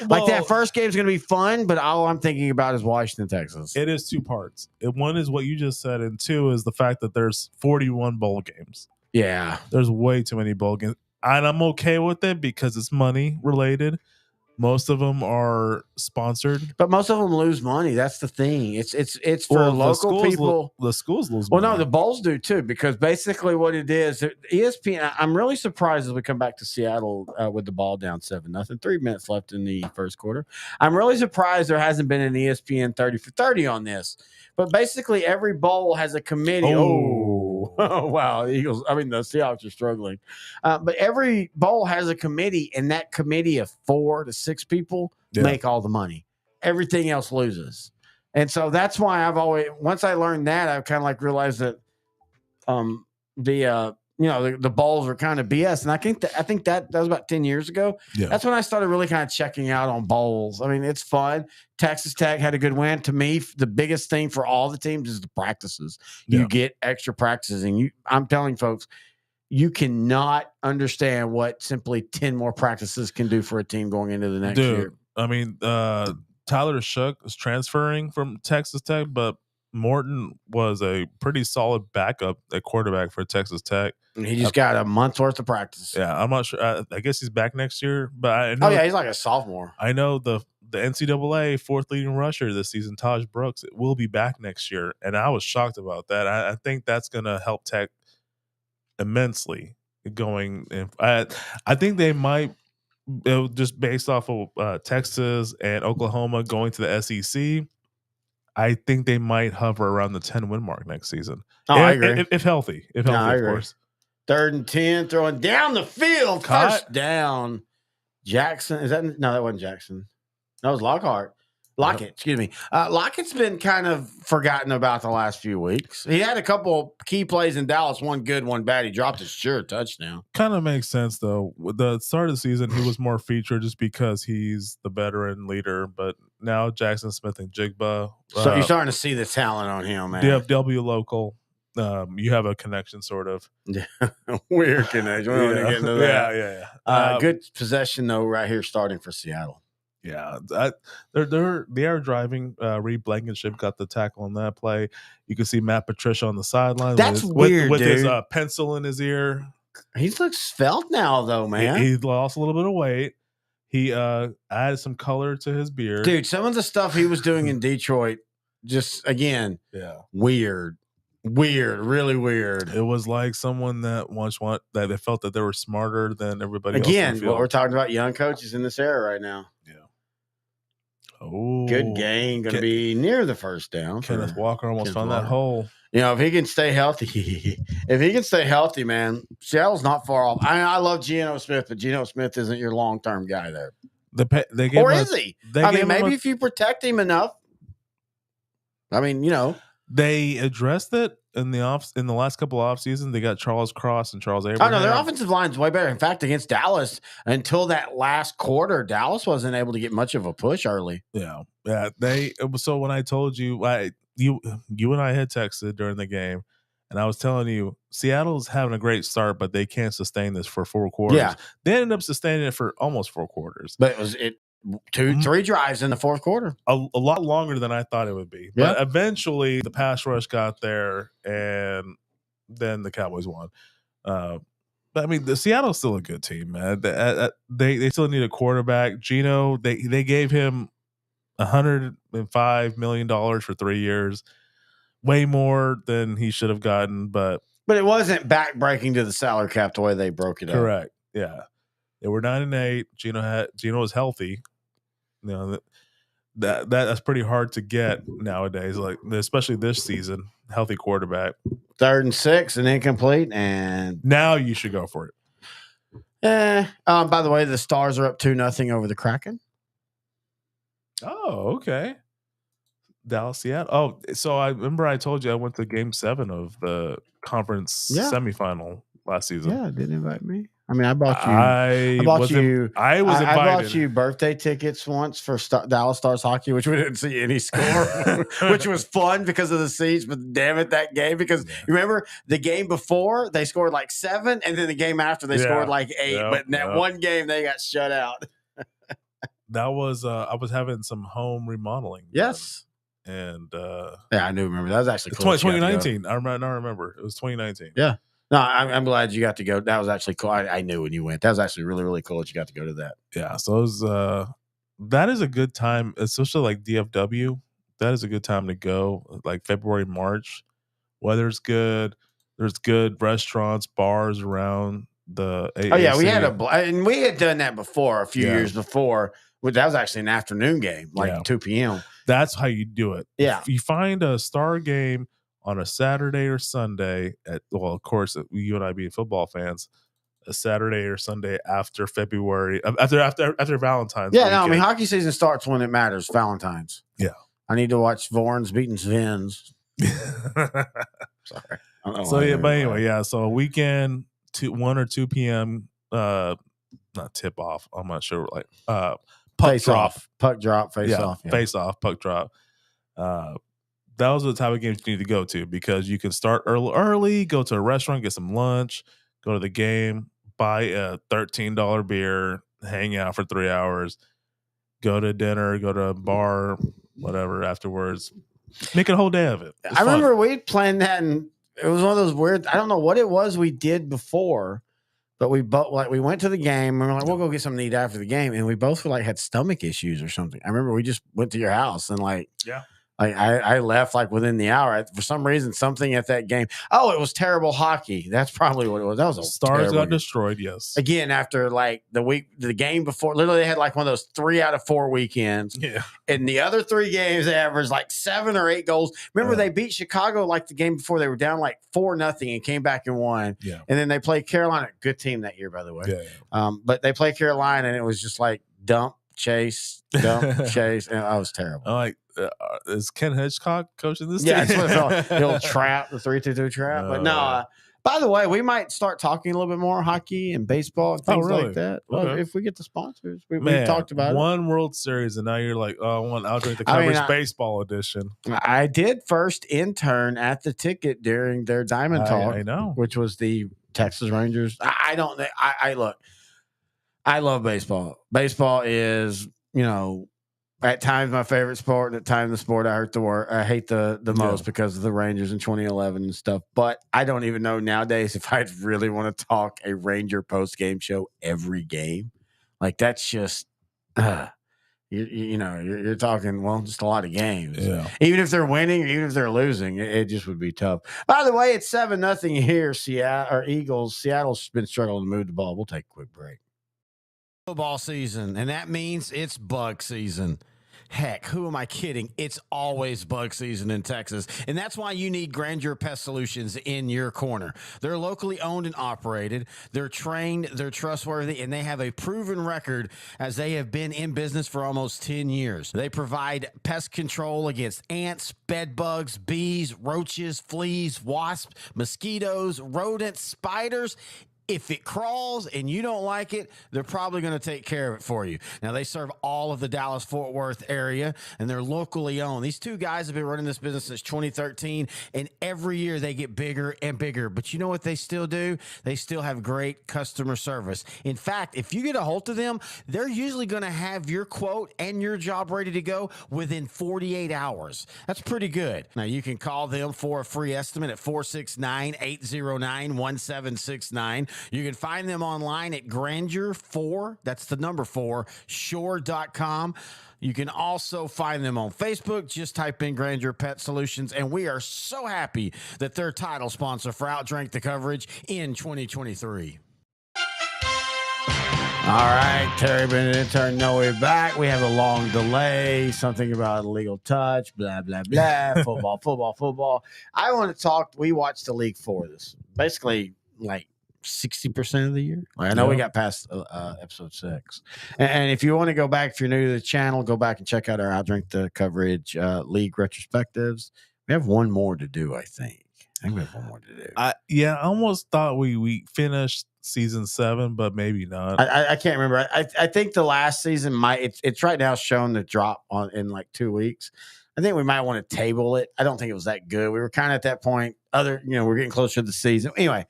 that first game is going to be fun, but all I'm thinking about is Washington, Texas. It is 2 parts. One is what you just said, and 2 is the fact that there's 41 bowl games. Yeah. There's way too many bowl games. And I'm okay with it because it's money related. Most of them are sponsored, but most of them lose money. That's the thing. It's for local people. The schools lose money. Well, no, the bowls do too, because basically what it is, ESPN. I'm really surprised as we come back to Seattle with the ball down 7-0, 3 minutes left in the first quarter. I'm really surprised there hasn't been an ESPN 30 for 30 on this. But basically, every bowl has a committee. Oh, Oh, wow. The Seahawks are struggling. But every bowl has a committee, and that committee of 4 to 6 people make all the money. Everything else loses. And so that's why once I learned that, I kind of like realized that the bowls are kind of BS. And I think that was about 10 years ago. Yeah. That's when I started really kind of checking out on bowls. I mean, it's fun. Texas Tech had a good win. To me, the biggest thing for all the teams is the practices. You get extra practices, and I'm telling folks, you cannot understand what simply 10 more practices can do for a team going into the next year. I mean, Tyler Shook is transferring from Texas Tech, but Morton was a pretty solid backup at quarterback for Texas Tech. And he just got a month's worth of practice. Yeah, I'm not sure. I guess he's back next year, but I know. Oh yeah, he's like a sophomore. I know the NCAA fourth leading rusher this season, Taj Brooks, will be back next year, and I was shocked about that. I think that's going to help Tech immensely going. I think they might. Just based off of Texas and Oklahoma going to the SEC, I think they might hover around the 10-win mark next season. Oh, I agree. If healthy, of course. 3rd and 10, throwing down the field, first down. Jackson, that wasn't Jackson. That was Lockett, excuse me. Lockett's been kind of forgotten about the last few weeks. He had a couple key plays in Dallas, one good, one bad. He dropped his touchdown. Kind of makes sense, though. With the start of the season, he was more featured just because he's the veteran leader. But now Jackson Smith and Jigba. So you're starting to see the talent on him, man. DFW local. You have a connection, sort of. Weird connection. We don't want to get into that. Yeah. Good possession, though, right here starting for Seattle. Yeah, they are driving. Reed Blankenship got the tackle on that play. You can see Matt Patricia on the sideline. That's weird, with dude. His pencil in his ear. He looks svelte now, though, man. He lost a little bit of weight. He added some color to his beard. Dude, some of the stuff he was doing in Detroit, just again, weird, really weird. It was like someone that that they felt that they were smarter than everybody else. Again, what we're talking about, young coaches in this era right now. Yeah. Oh, good game. Going to be near the first down. Kenneth Walker almost found that hole. You know, if he can stay healthy, man, Seattle's not far off. I love Geno Smith, but Geno Smith isn't your long-term guy there. Is he? Maybe if you protect him enough. I mean, they addressed it in the last couple of off seasons. They got Charles Cross and Charles Abraham. Oh no, their offensive line's way better. In fact, against Dallas, until that last quarter, Dallas wasn't able to get much of a push early. Yeah. So when I told you, you and I had texted during the game, and I was telling you Seattle's having a great start, but they can't sustain this for 4 quarters. Yeah, they ended up sustaining it for almost 4 quarters. But it was 3 drives in the 4th quarter. A lot longer than I thought it would be. But eventually the pass rush got there, and then the Cowboys won. But I mean, the Seattle's still a good team, man. They still need a quarterback. Geno, they gave him $105 million for 3 years, way more than he should have gotten. But it wasn't backbreaking to the salary cap the way they broke it up. Correct. Yeah, they were 9-8. Geno was healthy. That's pretty hard to get nowadays, like especially this season. Healthy quarterback. 3rd and 6 and incomplete, and now you should go for it. By the way, the Stars are up 2-0 over the Kraken. Oh, okay. Dallas, Seattle. Oh, so I remember I told you I went to Game 7 of the conference semifinal last season. Yeah, didn't invite me. I mean, I bought you. I was invited. I bought you birthday tickets once for Dallas Stars hockey, which we didn't see any score, which was fun because of the seats. But damn it, that game, because you remember the game before they scored like 7, and then the game after they scored like 8. But in that one game they got shut out. That was I was having some home remodeling. Yes. And I do remember. That was actually cool. 2019. I remember. It was 2019. Yeah. No, I'm glad you got to go. That was actually cool. I knew when you went. That was actually really, really cool that you got to go to that. Yeah. So it was, that is a good time, especially like DFW. That is a good time to go, like February, March. Weather's good. There's good restaurants, bars around the AAC. Oh, yeah. We had and we had done that before a few years before. That was actually an afternoon game, like 2 p.m. That's how you do it. Yeah. If you find a star game on a Saturday or Sunday well, of course, you and I being football fans, a Saturday or Sunday after February, after Valentine's. Yeah, no, I mean, weekend. hockey season starts when it matters, Valentine's. Yeah. I need to watch Vorns beating Svens. Sorry. So yeah, but anyway, yeah. So a weekend, 1 or 2 p.m. Not tip off. I'm not sure. Like puck face drop, off, puck drop, face yeah, off, face off, puck drop. Those are the type of games you need to go to because you can start early, go to a restaurant, get some lunch, go to the game, buy a $13 beer, hang out for 3 hours, go to dinner, go to a bar, whatever afterwards. Make it a whole day of it. It's I fun. remember we planned that, and it was one of those weird. I don't know what it was we did before, but we went to the game and we were like, we'll go get something to eat after the game, and we both had stomach issues or something. I remember we just went to your house and I left like within the hour. For some reason, something at that game. Oh, it was terrible hockey. That's probably what it was. That was a Stars got game. destroyed. Yes. Again, after like the game before, literally they had like one of those 3 out of 4 weekends. Yeah. And the other 3 games, they averaged like 7 or 8 goals. Remember, they beat Chicago like the game before. They were down like 4-0 and came back and won. Yeah. And then they played Carolina. Good team that year, by the way. Yeah. But they played Carolina, and it was just like dump, chase, chase. And I was terrible. I'm like, is Ken Hitchcock coaching this team? Yeah, that's what it felt like. The old trap, the 3-2-2 trap. But no, by the way, we might start talking a little bit more hockey and baseball and things like that. Well, Okay. if we get the sponsors, we've talked about it. One World Series, and now you're like, oh, I want OutDrank The Coverage baseball edition. I did first intern at the ticket during their Diamond Talk. I know. Which was the Texas Rangers. I don't think look. I love baseball. Baseball is, at times my favorite sport, and at times the sport I hate the most because of the Rangers in 2011 and stuff. But I don't even know nowadays if I'd really want to talk a Ranger post game show every game. Like that's just, you're talking just a lot of games. Yeah. Even if they're winning, or even if they're losing, it just would be tough. By the way, it's 7-0 here. Eagles. Seattle's been struggling to move the ball. We'll take a quick break. Football season, and that means it's bug season. Heck, who am I kidding? It's always bug season in Texas, and that's why you need Grandeur Pest Solutions in your corner. They're locally owned and operated. They're trained, they're trustworthy, and they have a proven record as they have been in business for almost 10 years. They provide pest control against ants, bed bugs, bees, roaches, fleas, wasps, mosquitoes, rodents, spiders. If it crawls and you don't like it, they're probably going to take care of it for you. Now, they serve all of the Dallas-Fort Worth area, and they're locally owned. These two guys have been running this business since 2013, and every year they get bigger and bigger. But you know what they still do? They still have great customer service. In fact, if you get a hold of them, they're usually going to have your quote and your job ready to go within 48 hours. That's pretty good. Now, you can call them for a free estimate at 469-809-1769. You can find them online at Grandeur4, that's the number 4, shore.com. You can also find them on Facebook. Just type in Grandeur Pet Solutions, and we are so happy that they're title sponsor for OutDrank The Coverage in 2023. All right, Terry Bennett intern, no way back. We have a long delay, something about illegal touch, blah, blah, blah, football. I want to talk. We watched the league for this, basically like 60% of the year. I know we got past episode 6. And if you want to go back, if you're new to the channel, go back and check out our OutDrank The Coverage league retrospectives. We have one more to do, I think. We have one more to do. I almost thought we finished season 7, but maybe not. I can't remember. I think the last season it's right now shown to drop in like 2 weeks. I think we might want to table it. I don't think it was that good. We were kind of at that point. We're getting closer to the season. Anyway,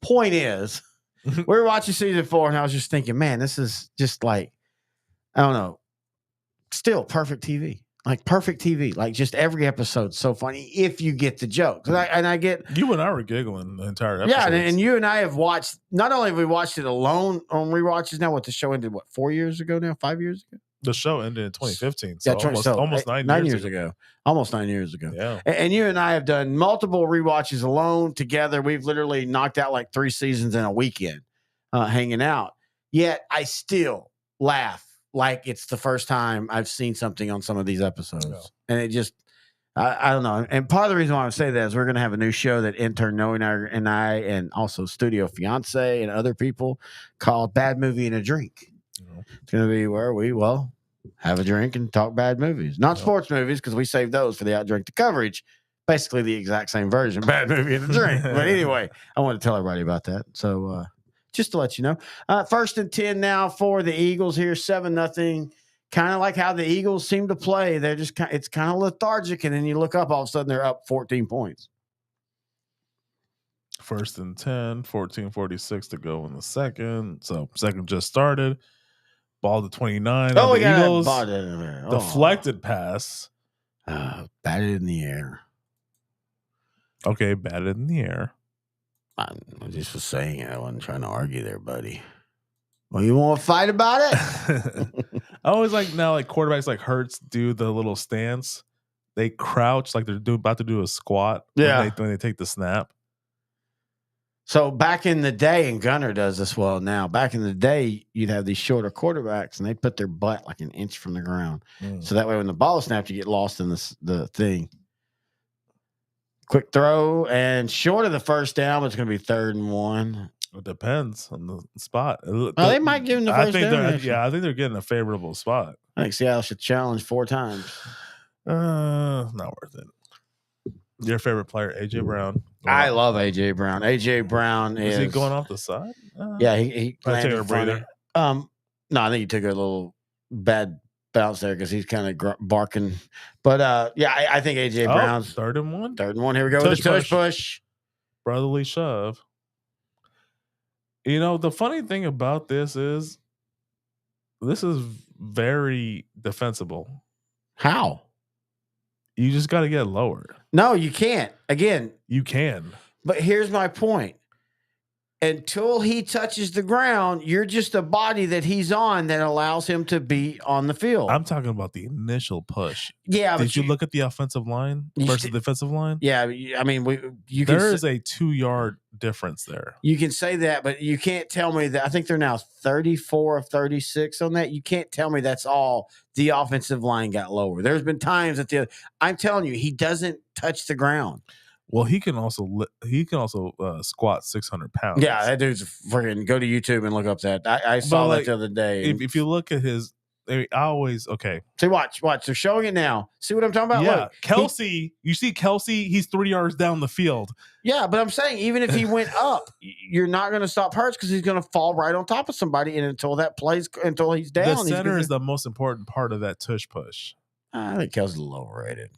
point is, we were watching season 4, and I was just thinking, man, this is just like, I don't know, still perfect TV. Like perfect TV. Like just every episode's so funny if you get the joke. I get you and I were giggling the entire episode. Yeah, and you and I have watched. Not only have we watched it alone on rewatches now. What the show ended? 4 years ago now? 5 years ago? The show ended in 2015. So yeah, almost 9 years ago. Almost 9 years ago. Yeah. And you and I have done multiple rewatches alone together. We've literally knocked out like 3 seasons in a weekend, hanging out. Yet I still laugh like it's the first time I've seen something on some of these episodes. Yeah. And it just, I don't know. And part of the reason why I say that is we're going to have a new show that intern Noe and I and also studio fiance and other people called Bad Movie and a Drink. It's going to be where we, have a drink and talk bad movies. Not sports movies, because we saved those for the OutDrank The Coverage. Basically the exact same version, Bad Movie and a Drink. But anyway, I want to tell everybody about that. So just to let you know. 1st and 10 now for the Eagles here, 7-0. Kind of like how the Eagles seem to play. They're just it's kind of lethargic, and then you look up, all of a sudden they're up 14 points. 1st and 10, 14:46 to go in the second. So second just started. Ball to 29. Oh, the Eagles. Deflected pass. Batted in the air. Okay, batted in the air. I just was saying it. I wasn't trying to argue there, buddy. Well, you want to fight about it? I always like quarterbacks like Hurts do the little stance. They crouch like they're about to do a squat. Yeah. When they take the snap. So back in the day, and Gunner does this well now. Back in the day, you'd have these shorter quarterbacks, and they'd put their butt like an inch from the ground, so that way when the ball is snapped, you get lost in the thing. Quick throw and short of the first down, but it's going to be 3rd and 1. It depends on the spot. They might give him the first down. I think they're getting a favorable spot. I think Seattle should challenge 4 times. Not worth it. Your favorite player, AJ Brown. I love AJ Brown. AJ Brown is he going off the side? Yeah, he took a breather. No, I think he took a little bad bounce there because he's kind of barking. But I think AJ Brown's 3rd and 1. 3rd and 1. Here we go with the tush push. Brotherly shove. You know, the funny thing about this is very defensible. How? You just got to get lower. No, you can't. Again, you can. But here's my point. Until he touches the ground, you're just a body that he's on that allows him to be on the field. I'm talking about the initial push. Yeah. Did you look at the offensive line versus the defensive line? Yeah. I mean, there is a 2-yard difference there. You can say that, but you can't tell me that. I think they're now 34 of 36 on that. You can't tell me that's all the offensive line got lower. There's been times that I'm telling you, he doesn't touch the ground. Well, he can also squat 600 pounds. Yeah, that dude's freaking. Go to YouTube and look up that. I saw that the other day. If you look at his, I always See, watch. They're showing it now. See what I'm talking about? Yeah, look, Kelsey. You see Kelsey? He's 3 yards down the field. Yeah, but I'm saying even if he went up, you're not going to stop Hurts because he's going to fall right on top of somebody, and until he's down, the center is the most important part of that tush push. I think Kelsey's a little overrated.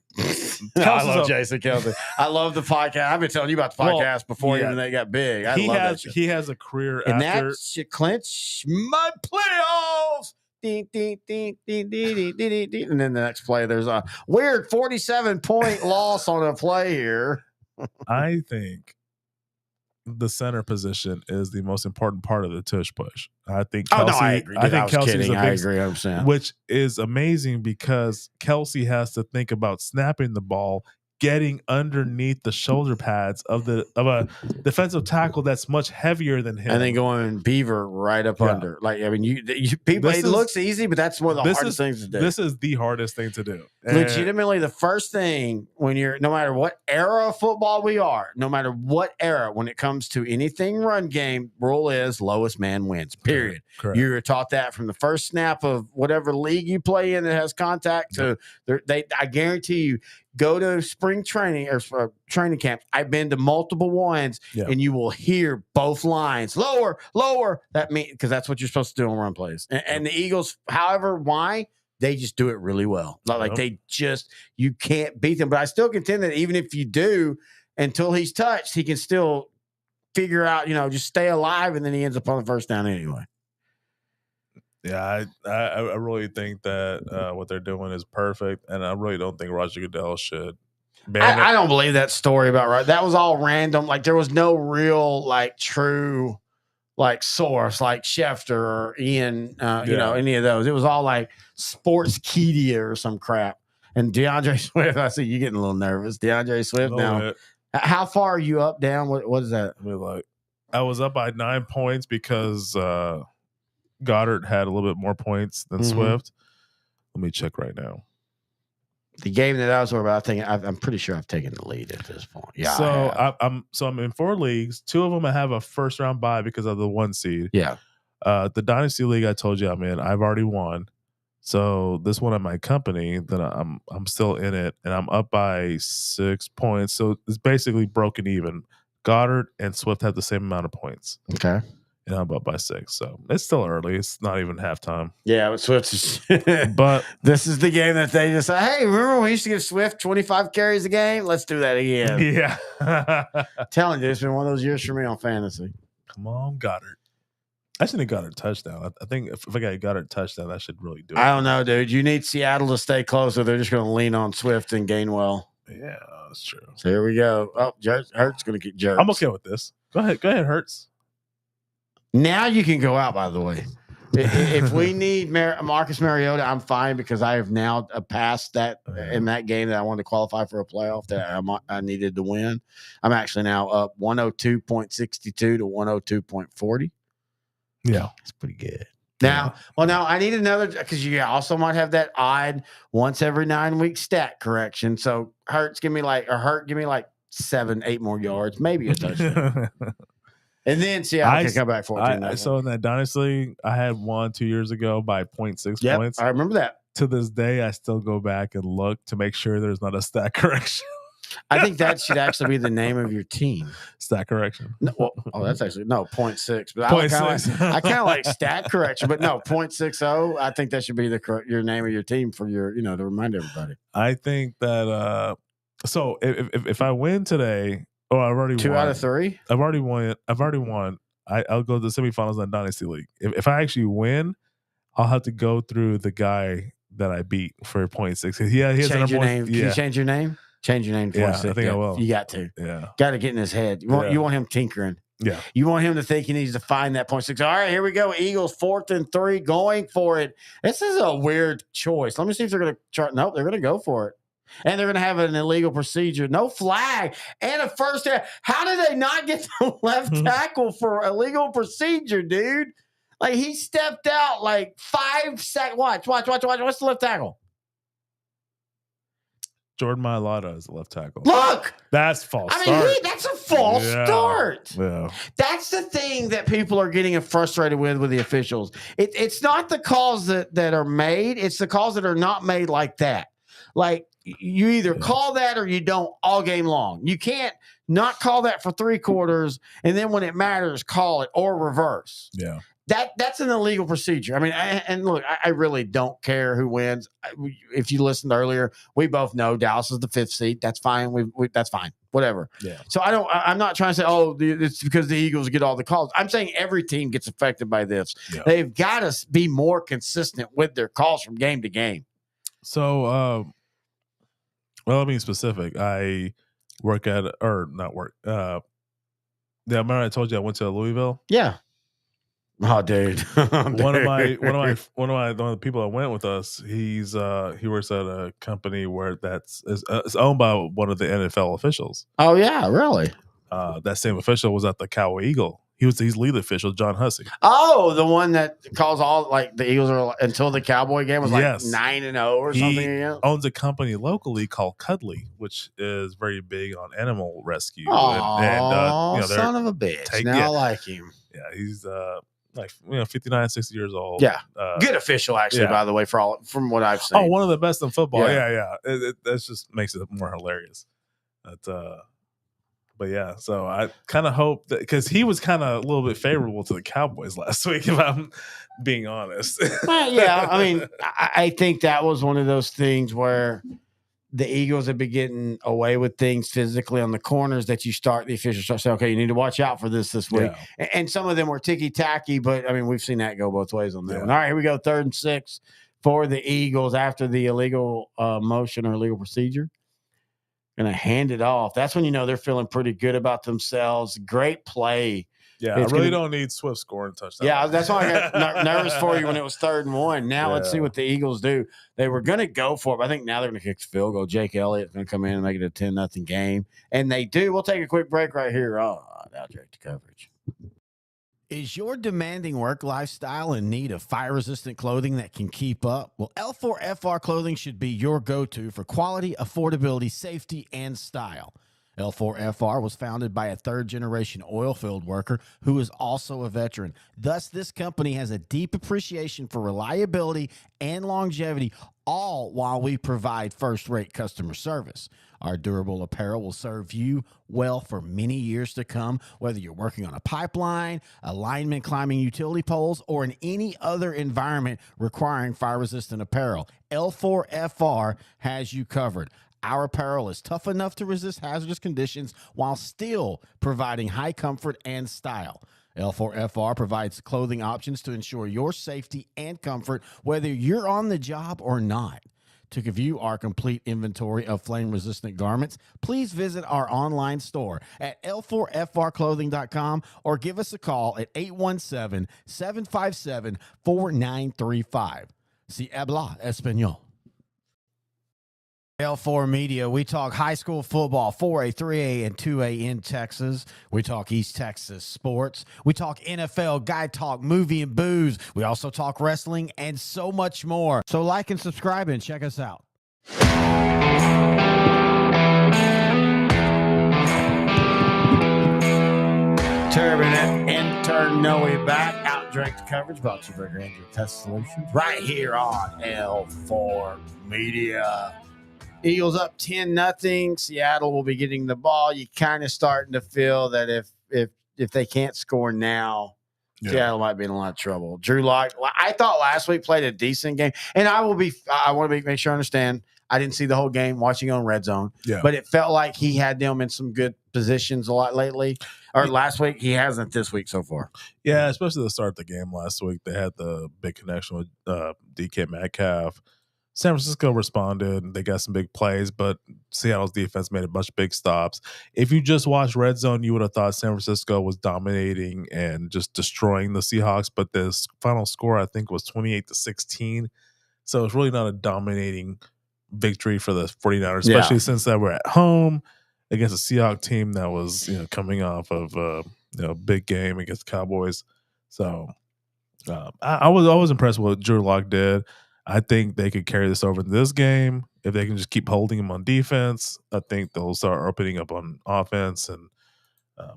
I love Jason Kelsey. I love the podcast. I've been telling you about the podcast before even they got big. He has a career and after that should clinch my playoffs. Ding, ding, ding, ding, ding, ding, ding, ding. And then the next play, there's a weird 47-point loss on a play here. I think the center position is the most important part of the tush push. I think Kelsey, I agree. I think Kelsey's I agree 100%. Which is amazing because Kelsey has to think about snapping the ball, getting underneath the shoulder pads of a defensive tackle that's much heavier than him, and then going beaver right up under. Like, I mean, people. It looks easy, but that's one of the hardest things to do. This is the hardest thing to do. Legitimately, the first thing when no matter what era of football we are, no matter what era, when it comes to anything run game, rule is lowest man wins. Period. Correct. You're taught that from the first snap of whatever league you play in that has contact to. I guarantee you. Go to spring training or training camps. I've been to multiple ones, and you will hear both lines lower. That means because that's what you're supposed to do on run plays. And the Eagles, however, why they just do it really well. Like you can't beat them. But I still contend that even if you do, until he's touched, he can still figure out, just stay alive, and then he ends up on the first down anyway. Yeah, I really think that what they're doing is perfect, and I really don't think Roger Goodell should. I don't believe that story about that was all random. Like there was no real true source like Schefter or Ian, any of those. It was all like Sportskeeda or some crap. And DeAndre Swift, I see you getting a little nervous. DeAndre Swift now. How far are you up, down? What is that? I was up by 9 points because Goddard had a little bit more points than Swift. Let me check right now. The game that I was worried about, I'm pretty sure I've taken the lead at this point. Yeah. So I'm in 4 leagues. 2 of them I have a first round bye because of the 1 seed. Yeah. The Dynasty League I told you I'm in, I've already won. So this one at my company that I'm still in it, and I'm up by 6 points. So it's basically broken even. Goddard and Swift have the same amount of points. Okay. And I'm up by 6. So it's still early. It's not even halftime. Yeah, but Swift But this is the game that they just say, hey, remember we used to give Swift 25 carries a game? Let's do that again. Yeah. Telling you, it's been one of those years for me on fantasy. Come on, Goddard. I should have got a touchdown. I think if I got a touchdown, that should really do it. I don't know, dude. You need Seattle to stay close, or they're just going to lean on Swift and Gainwell. Yeah, that's true. So here we go. Oh, Hurts going to get jerked. I'm okay with this. Go ahead, Hurts. Now you can go out, by the way. If we need Marcus Mariota, I'm fine because I have now passed that in that game that I wanted to qualify for a playoff that I needed to win. I'm actually now up 102.62 to 102.40. Yeah. It's pretty good. Now I need another because you also might have that odd once every 9 week stat correction. So Hurt give me like 7-8 more yards, maybe a touchdown. And then I can come back 14. So in that Dynasty, I had 2 years ago by 0.6 points. I remember that. To this day, I still go back and look to make sure there's not a stat correction. I think that should actually be the name of your team. Stat correction. No, that's actually 0.6. But 0.6. I kind of like stat correction, but no, 0.60. I think that should be your name of your team for your, to remind everybody. I think that so if I win today. Oh, I've already 2 won. out of 3. I've already won. I'll go to the semifinals in the Dynasty League. If I actually win, I'll have to go through the guy that I beat for 0.6. He has change your name. Yeah. Can you change your name? Change your name to 0.6. Yeah, I think I will. You got to. Yeah. Got to get in his head. You want him tinkering. Yeah. You want him to think he needs to find that 0.6. All right, here we go. Eagles 4th and 3 going for it. This is a weird choice. Let me see if they're going to chart. Nope, they're going to go for it. And they're going to have an illegal procedure. No flag. And a first down. How did they not get the left tackle for illegal procedure, dude? Like, he stepped out like 5 seconds. Watch. What's the left tackle? Jordan Mailata is the left tackle. Look! That's false. That's a false start. Yeah. That's the thing that people are getting frustrated with the officials. It's not the calls that are made. It's the calls that are not made like that. Like, you either call that or you don't all game long. You can't not call that for 3 quarters and then when it matters, call it or reverse. Yeah. That's an illegal procedure. I mean, I really don't care who wins. If you listened earlier, we both know Dallas is the 5th seed. That's fine. That's fine. Whatever. Yeah. So I'm not trying to say, it's because the Eagles get all the calls. I'm saying every team gets affected by this. Yeah. They've got to be more consistent with their calls from game to game. So, well, I mean specific. I work at not work. Remember I told you I went to Louisville? Yeah. Oh, dude. One of the people that went with us, he works at a company where it's owned by one of the NFL officials. Oh yeah, really? That same official was at the Cowboy Eagle. He's lead official, John Hussey. Oh, the one that calls all like the Eagles are until the Cowboy game was like 9-0 or something. He owns a company locally called Cuddly, which is very big on animal rescue. Oh, son of a bitch! I like him. Yeah, he's 59, 60 years old. Yeah, good official actually. By the way, from what I've seen. Oh, one of the best in football. Yeah. That just makes it more hilarious. But yeah, so I kind of hope that because he was kind of a little bit favorable to the Cowboys last week, if I'm being honest. Yeah, I mean, I think that was one of those things where the Eagles have been getting away with things physically on the corners that the officials start saying, okay, you need to watch out for this week. Yeah. And some of them were ticky-tacky, but I mean, we've seen that go both ways on that one. All right, here we go. 3rd and 6 for the Eagles after the illegal motion or illegal procedure. Going to hand it off. That's when they're feeling pretty good about themselves. Great play. Yeah, I really don't need Swift scoring touchdown. Yeah, that's why I got nervous for you when it was 3rd and 1. Now let's see what the Eagles do. They were going to go for it, but I think now they're going to kick the field goal. Jake Elliott's going to come in and make it a 10-0 game. And they do. We'll take a quick break right here on OutDrank The Coverage. Is your demanding work lifestyle in need of fire-resistant clothing that can keep up? Well, L4FR clothing should be your go-to for quality, affordability, safety, and style. L4FR was founded by a third-generation oil field worker who is also a veteran. Thus, this company has a deep appreciation for reliability and longevity, all while we provide first-rate customer service. Our durable apparel will serve you well for many years to come, whether you're working on a pipeline, a lineman climbing utility poles, or in any other environment requiring fire-resistant apparel. L4FR has you covered. Our apparel is tough enough to resist hazardous conditions while still providing high comfort and style. L4FR provides clothing options to ensure your safety and comfort, whether you're on the job or not. To view our complete inventory of flame-resistant garments, please visit our online store at l4frclothing.com or give us a call at 817-757-4935. Si habla español. L4 Media, we talk high school football, 4A, 3A, and 2A in Texas. We talk East Texas sports. We talk NFL, guy talk, movie and booze. We also talk wrestling and so much more. So like and subscribe and check us out. Turbulent intern Noe back. OutDrank The Coverage brought to you by Grandeur Test Solutions right here on L4 Media. Eagles up 10-0. Seattle will be getting the ball. You kind of starting to feel that if they can't score now, Seattle might be in a lot of trouble. Drew Lock, I thought last week played a decent game, and I want to make sure I understand. I didn't see the whole game, watching on Red Zone, but it felt like he had them in some good positions a lot lately. Or last week, he hasn't this week so far. Yeah, especially to start the game last week. They had the big connection with DK Metcalf. San Francisco responded. They got some big plays, but Seattle's defense made a bunch of big stops. If you just watched Red Zone, you would have thought San Francisco was dominating and just destroying the Seahawks, but the final score, I think, was 28-16. So it's really not a dominating victory for the 49ers, especially since they were at home against a Seahawks team that was coming off of a big game against the Cowboys. So I was impressed with what Drew Lock did. I think they could carry this over in this game. If they can just keep holding them on defense, I think they'll start opening up on offense, and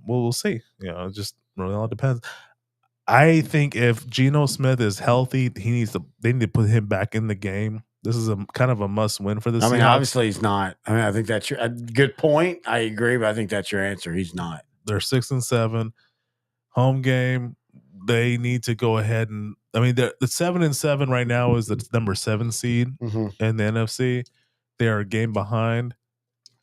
we'll see. It just really all depends. I think if Geno Smith is healthy, they need to put him back in the game. This is a kind of a must win for the Seahawks. Obviously he's not. I think that's a good point. I agree, but I think that's your answer. He's not. They're 6-7. Home game. They need to go ahead and the 7-7 right now is the number 7 seed in the NFC. They are a game behind,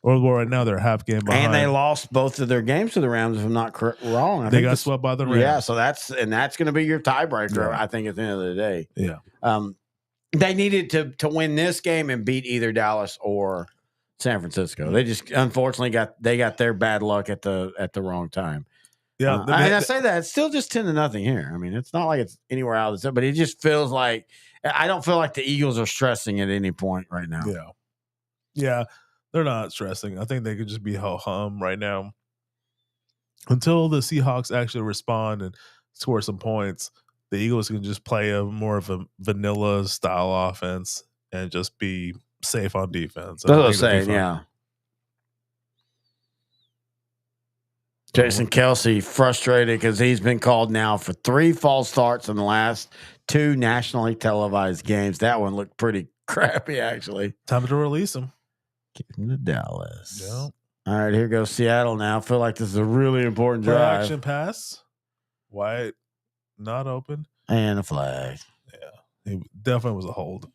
or right now they're a half game behind. And they lost both of their games to the Rams, if I'm not wrong. They got swept by the Rams. Yeah, so that's going to be your tiebreaker. I think at the end of the day. Yeah. They needed to win this game and beat either Dallas or San Francisco. They just unfortunately got their bad luck at the wrong time. Yeah, and I say that it's still just 10-0 here. It's not like it's anywhere out of the, but it just feels like I don't feel like the Eagles are stressing at any point right now. Yeah, they're not stressing. I think they could just be hum right now until the Seahawks actually respond and score some points. The Eagles can just play a more of a vanilla style offense and just be safe on defense. That's what I'm saying, yeah. Jason Kelsey frustrated because he's been called now for 3 false starts in the last 2 nationally televised games. That one looked pretty crappy, actually. Time to release him. Get him to Dallas. Yeah. All right, here goes Seattle now. I feel like this is a really important drive. Action pass. White not open. And a flag. Yeah, it definitely was a hold.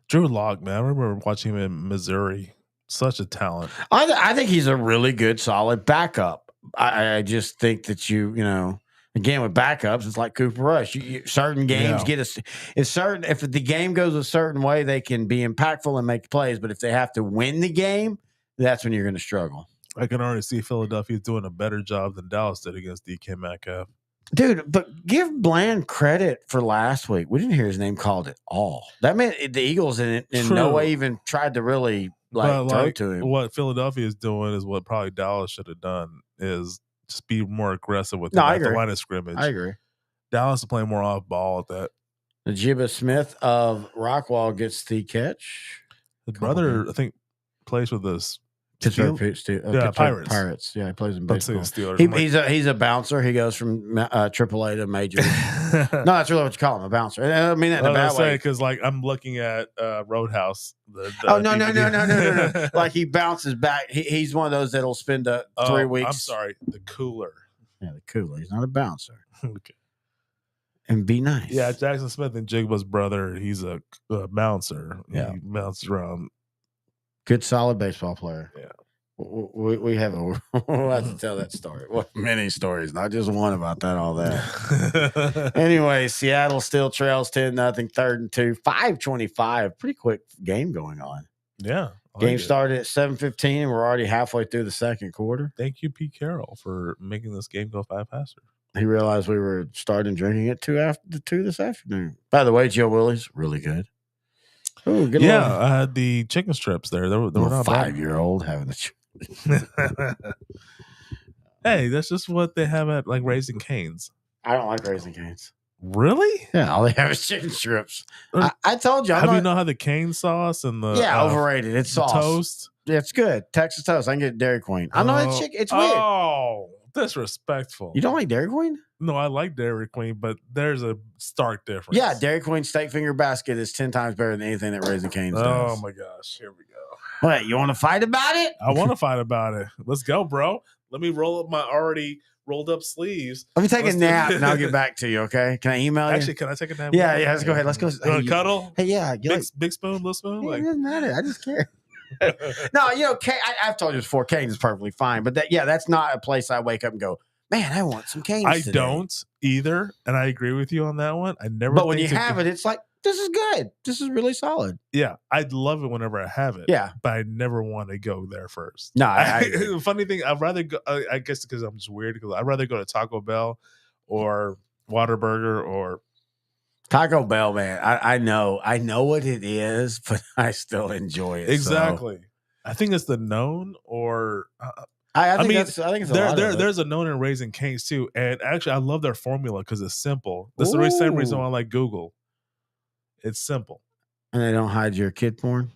Drew Lock, man. I remember watching him in Missouri. Such a talent. I think he's a really good, solid backup. I just think that again with backups, it's like Cooper Rush. Certain games if the game goes a certain way, they can be impactful and make plays. But if they have to win the game, that's when you're going to struggle. I can already see Philadelphia doing a better job than Dallas did against DK Metcalf. Dude, but give Bland credit for last week. We didn't hear his name called at all. That meant the Eagles in no way even tried to really throw to him. What Philadelphia is doing is what probably Dallas should have done, is just be more aggressive with No, him I at the agree. line of scrimmage. I agree. Dallas is playing more off ball at that. Najibah Smith of Rockwall gets the catch. His brother, I think, plays with us. Pittsburgh Pirates. Pirates. Yeah, he plays in I'm saying baseball. Steelers. He's a bouncer. He goes from AAA to major. No, that's really what you call him, a bouncer. I mean that in a bad way. Because like I'm looking at Roadhouse. No. Like he bounces back. He's one of those that'll spend 3 weeks. I'm sorry, the cooler. Yeah, the cooler. He's not a bouncer. Okay. And be nice. Yeah, Jackson Smith and Jigba's brother. He's a bouncer. Yeah, he bounces around. Good, solid baseball player. Yeah. We have we'll have to tell that story. Well, many stories, not just one about that, all that. Anyway, Seattle still trails 10-0, 3rd and 2, 5:25. Pretty quick game going on. Yeah. Game started at 7:15, and we're already halfway through the second quarter. Thank you, Pete Carroll, for making this game go 5 faster. He realized we were starting drinking at 2 this afternoon. By the way, Joe Willie's really good. Ooh, good. Yeah, I had the chicken strips there. They were not 5-year-old having the. Hey, that's just what they have at like Raising Cane's. I don't like Raising Cane's. Really? Yeah, all they have is chicken strips. I told you. You know how the cane sauce and the overrated. It's sauce. Toast. Yeah, it's good. Texas toast. I can get Dairy Queen. I know it's chicken. It's weird. Oh, disrespectful. You don't like Dairy Queen? No, I like Dairy Queen, but there's a stark difference. Yeah, Dairy Queen steak finger basket is 10 times better than anything that Raising Cane's does. Oh my gosh, here we go. What, you want to fight about it? I want to fight about it. Let's go, bro. Let me roll up my already rolled up sleeves. Let me take a nap and I'll get back to you, okay? Can I email you? Actually, can I take a nap? Yeah, let's go ahead. Let's go. You want to cuddle? Hey, yeah. Big spoon, little spoon? It doesn't matter. I just care. No, I've told you before, Cane's is perfectly fine. But that's not a place I wake up and go, man, I want some Cane's I today. don't either. And I agree with you on that one. I never. But when you have it, it's like, this is good. This is really solid. Yeah, I'd love it whenever I have it. Yeah, but I never want to go there first. No, I funny thing, I'd rather go. I guess because I'm just weird. Because I'd rather go to Taco Bell or Whataburger or Taco Bell. Man, I know what it is, but I still enjoy it. Exactly. So. I think it's the known or. I think it's there's a known in Raising Cane's too, and actually I love their formula because it's simple. That's the same reason why I like Google. It's simple. And they don't hide your kid porn?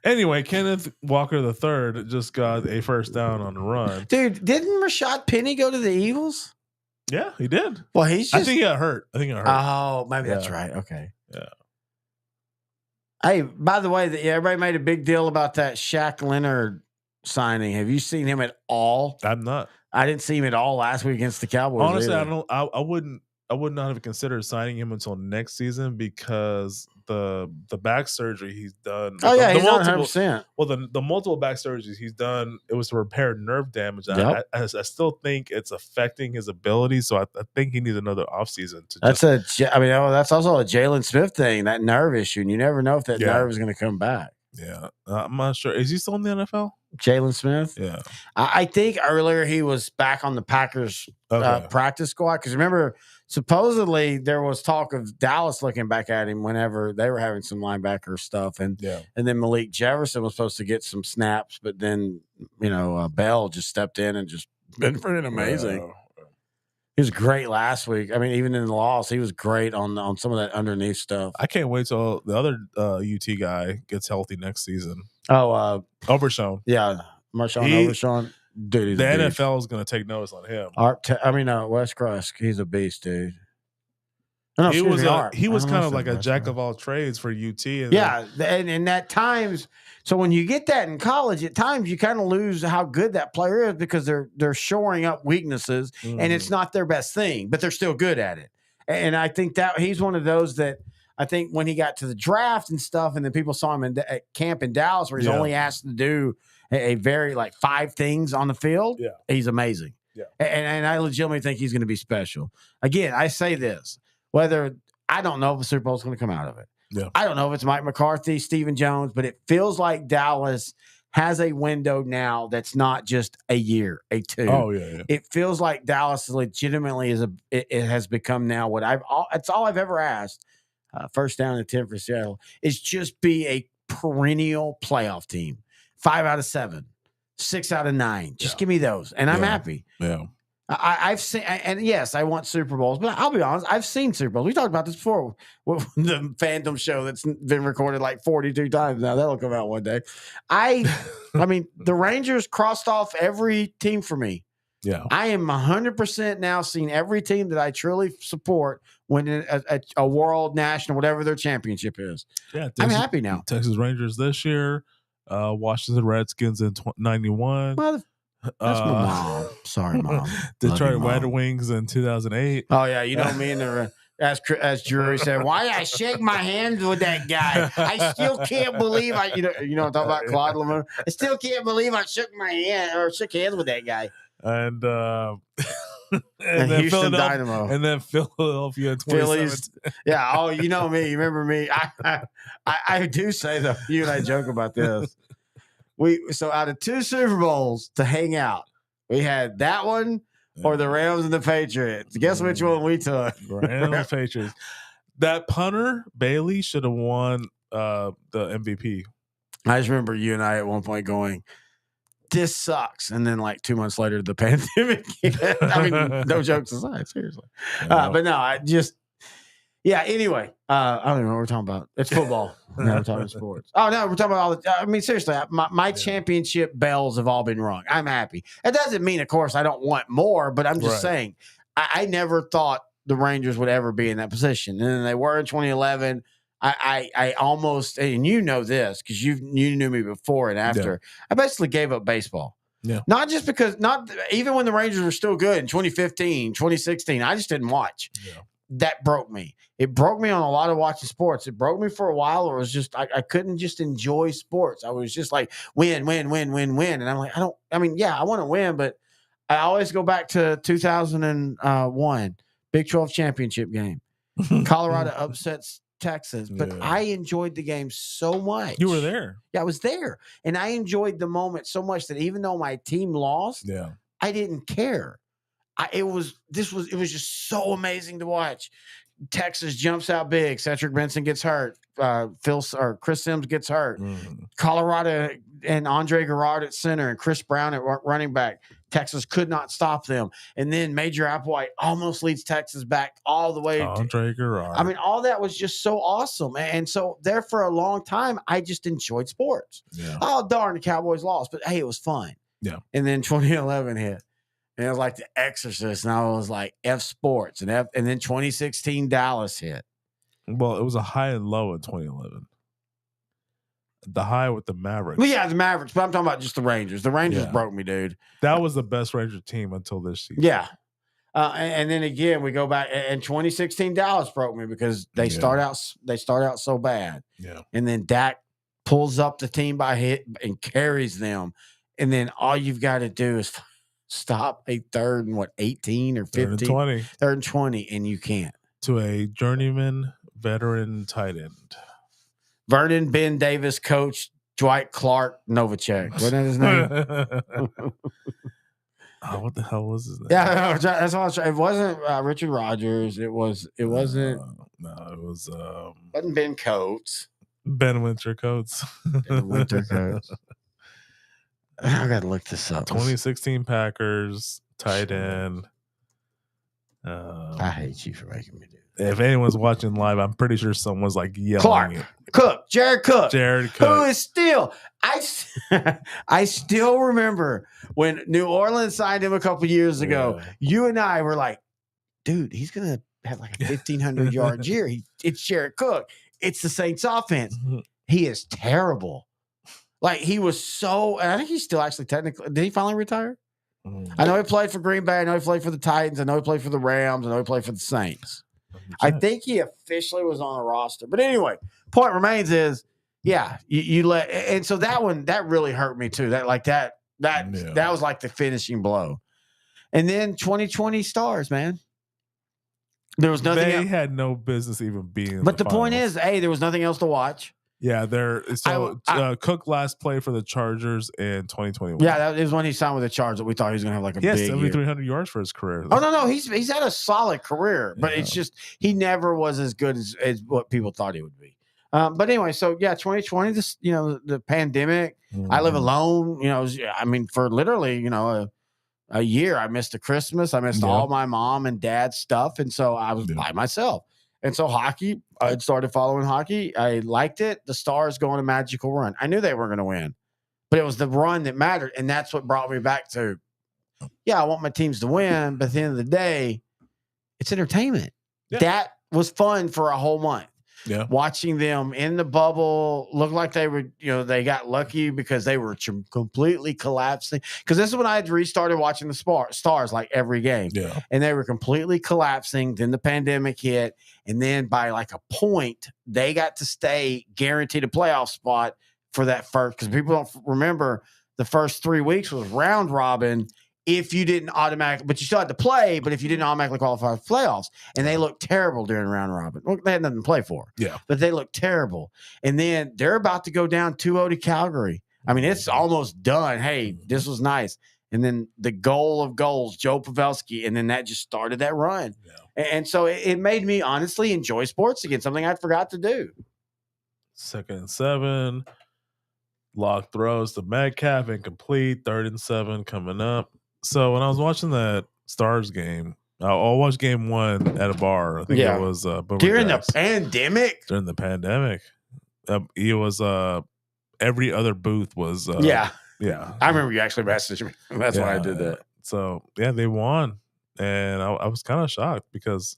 Anyway, Kenneth Walker III just got a first down on the run. Dude, didn't Rashad Penny go to the Eagles? Yeah, he did. Well, I think he got hurt. Oh, maybe that's right. Okay. Yeah. Hey, by the way, everybody made a big deal about that Shaq Leonard signing. Have you seen him at all? I'm not. I didn't see him at all last week against the Cowboys. Honestly, either. I would not have considered signing him until next season because the back surgery he's done. Oh yeah, he's 100%. Well, the multiple back surgeries he's done, it was to repair nerve damage. Yep. I still think it's affecting his ability, so I think he needs another offseason to. That's also a Jalen Smith thing, that nerve issue, and you never know if that nerve is going to come back. Yeah, I'm not sure. Is he still in the NFL? Jalen Smith? Yeah. I think earlier he was back on the Packers practice squad because remember, supposedly there was talk of Dallas looking back at him whenever they were having some linebacker stuff. And then Malik Jefferson was supposed to get some snaps, but then, Bell just stepped in and just been freaking amazing. Wow. He was great last week. I mean, even in the loss, he was great on some of that underneath stuff. I can't wait till the other UT guy gets healthy next season. Oh, Overshown. Yeah, Marshawn Overshown. Dude, the NFL is going to take notice on him. Wes Crusk. He's a beast, dude. He was kind of like a jack of all trades for UT. And at times, so when you get that in college, at times you kind of lose how good that player is because they're shoring up weaknesses, and it's not their best thing, but they're still good at it. And I think that he's one of those that I think when he got to the draft and stuff, and then people saw him at camp in Dallas where he's only asked to do a very 5 things on the field. Yeah, he's amazing. Yeah, and I legitimately think he's going to be special. Again, I say this. Whether I don't know if the Super Bowl is going to come out of it. Yeah. I don't know if it's Mike McCarthy, Stephen Jones, but it feels like Dallas has a window now that's not just a year, a 2. Oh yeah. It feels like Dallas legitimately it has become now what it's all I've ever asked. First down and 10 for Seattle is just be a perennial playoff team. 5 out of 7. 6 out of 9. Just Yeah. give me those, and I'm Yeah. happy. Yeah. I've seen, and yes, I want Super Bowls, but I'll be honest, I've seen Super Bowls. We talked about this before. The Phantom show that's been recorded like 42 times now. That'll come out one day. I mean, the Rangers crossed off every team for me. Yeah. I am 100% now seeing every team that I truly support win a world, national, whatever their championship is. Yeah. I'm happy now. Texas Rangers this year, Washington Redskins in 91. That's my mom. Sorry, Mom. Detroit Love you, Red Mom. Wings in 2008. Oh yeah, you know me and the as Drury said, why I shake my hands with that guy? I still can't believe I'm talking about Claude Lemon. I still can't believe I shook hands with that guy. And And then Houston Dynamo. And then Philadelphia in 2017. Phillies. Yeah. Oh, you know me. You remember me. I do say though, you and I joke about this. So out of 2 Super Bowls to hang out, we had that one or the Rams and the Patriots. Guess which one we took? Rams and Patriots. That punter, Bailey, should have won the MVP. I just remember you and I at one point going, this sucks. And then like 2 months later, the pandemic. I mean, no jokes aside, seriously. But no, anyway, I don't even know what we're talking about. It's football. Now we're talking sports. Oh, no, we're talking about I mean, seriously, my championship bells have all been rung. I'm happy. It doesn't mean, of course, I don't want more, but I'm just saying, I never thought the Rangers would ever be in that position. And then they were in 2011. I almost, and you know this because you knew me before and after. Yeah. I basically gave up baseball. Yeah. Not just because, even when the Rangers were still good in 2015, 2016, I just didn't watch. Yeah. That broke me. It broke me on a lot of watching sports. It broke me for a while. It was just, I couldn't just enjoy sports. I was just like, win. And I'm like, I want to win, but I always go back to 2001 Big 12 championship game. Colorado upsets Texas, but I enjoyed the game so much. You were there. Yeah, I was there. And I enjoyed the moment so much that even though my team lost, I didn't care. It was just so amazing to watch. Texas jumps out big. Cedric Benson gets hurt. Chris Sims gets hurt. Colorado and Andre Garrard at center and Chris Brown at running back. Texas could not stop them. And then Major Applewhite almost leads Texas back all the way. Andre Garrard. I mean, all that was just so awesome. And so there for a long time, I just enjoyed sports. Yeah. Oh, darn, the Cowboys lost. But, hey, it was fun. Yeah. And then 2011 hit. And it was like The Exorcist. And I was like, F sports. And then 2016 Dallas hit. Well, it was a high and low in 2011. The high with the Mavericks. Well, yeah, the Mavericks. But I'm talking about just the Rangers. The Rangers broke me, dude. That was the best Ranger team until this season. Yeah. And then again, we go back. And 2016 Dallas broke me because they start out so bad. Yeah. And then Dak pulls up the team by hit and carries them. And then all you've got to do is stop a 3rd and 18 or 15? 3rd and 20, and you can't. To a journeyman veteran tight end. Vernon Ben Davis coach Dwight Clark Novacek. Wasn't that his name? What the hell was his name? Yeah, that's all. It wasn't Richard Rodgers. It wasn't. No, it was. Wasn't Ben Coates. Ben Winter Coates. Winter Coates. I gotta look this up. 2016 Packers tight end. I hate you for making me do that. If anyone's watching live, I'm pretty sure someone's like yelling. Jared Cook, who is still. I still remember when New Orleans signed him a couple years ago. Yeah. You and I were like, dude, he's gonna have like a 1,500 yard year. It's Jared Cook. It's the Saints offense. He is terrible. Like he was so. And I think he's still actually technically. Did he finally retire? I know he played for Green Bay. I know he played for the Titans. I know he played for the Rams. I know he played for the Saints. I think he officially was on a roster. But anyway, point remains is, you let, and so that one, that really hurt me too. That was like the finishing blow. And then 2020 Stars, man. There was nothing. They had no business even being. But the point is, there was nothing else to watch. Yeah, Cook last played for the Chargers in 2021. Yeah, that is when he signed with the Chargers that we thought he was going to have like a big 7,300 yards for his career. Oh, no. He's had a solid career, but it's just he never was as good as what people thought he would be. But anyway, so yeah, 2020, this, the pandemic. I live alone. I mean, for literally, a year, I missed a Christmas. I missed all my mom and dad's stuff, and so I was by myself. And so hockey, I had started following hockey. I liked it. The Stars go on a magical run. I knew they were going to win, but it was the run that mattered, and that's what brought me back to. Yeah, I want my teams to win, but at the end of the day, it's entertainment. Yeah. That was fun for a whole month. Yeah. Watching them in the bubble look like they were, they got lucky because they were completely collapsing. Because this is when I had restarted watching the Stars like every game. Yeah. And they were completely collapsing. Then the pandemic hit. And then by like a point, they got to stay guaranteed a playoff spot for that first. Because people don't remember the first 3 weeks was round robin. If you didn't automatically, but you still had to play, but if you didn't automatically qualify for playoffs, and they looked terrible during round robin. Well, they had nothing to play for. Yeah. But they looked terrible. And then they're about to go down 2-0 to Calgary. I mean, it's almost done. Hey, this was nice. And then the goal of goals, Joe Pavelski, and then that just started that run. Yeah. And so it made me honestly enjoy sports again, something I forgot to do. 2nd and 7. Lock throws to Metcalf, incomplete. 3rd and 7 coming up. So when I was watching that Stars game, I watched game 1 at a bar. I think it was during the pandemic. During the pandemic, it was every other booth was yeah. I remember you actually messaged me. That's why I did that. So yeah, they won, and I was kind of shocked because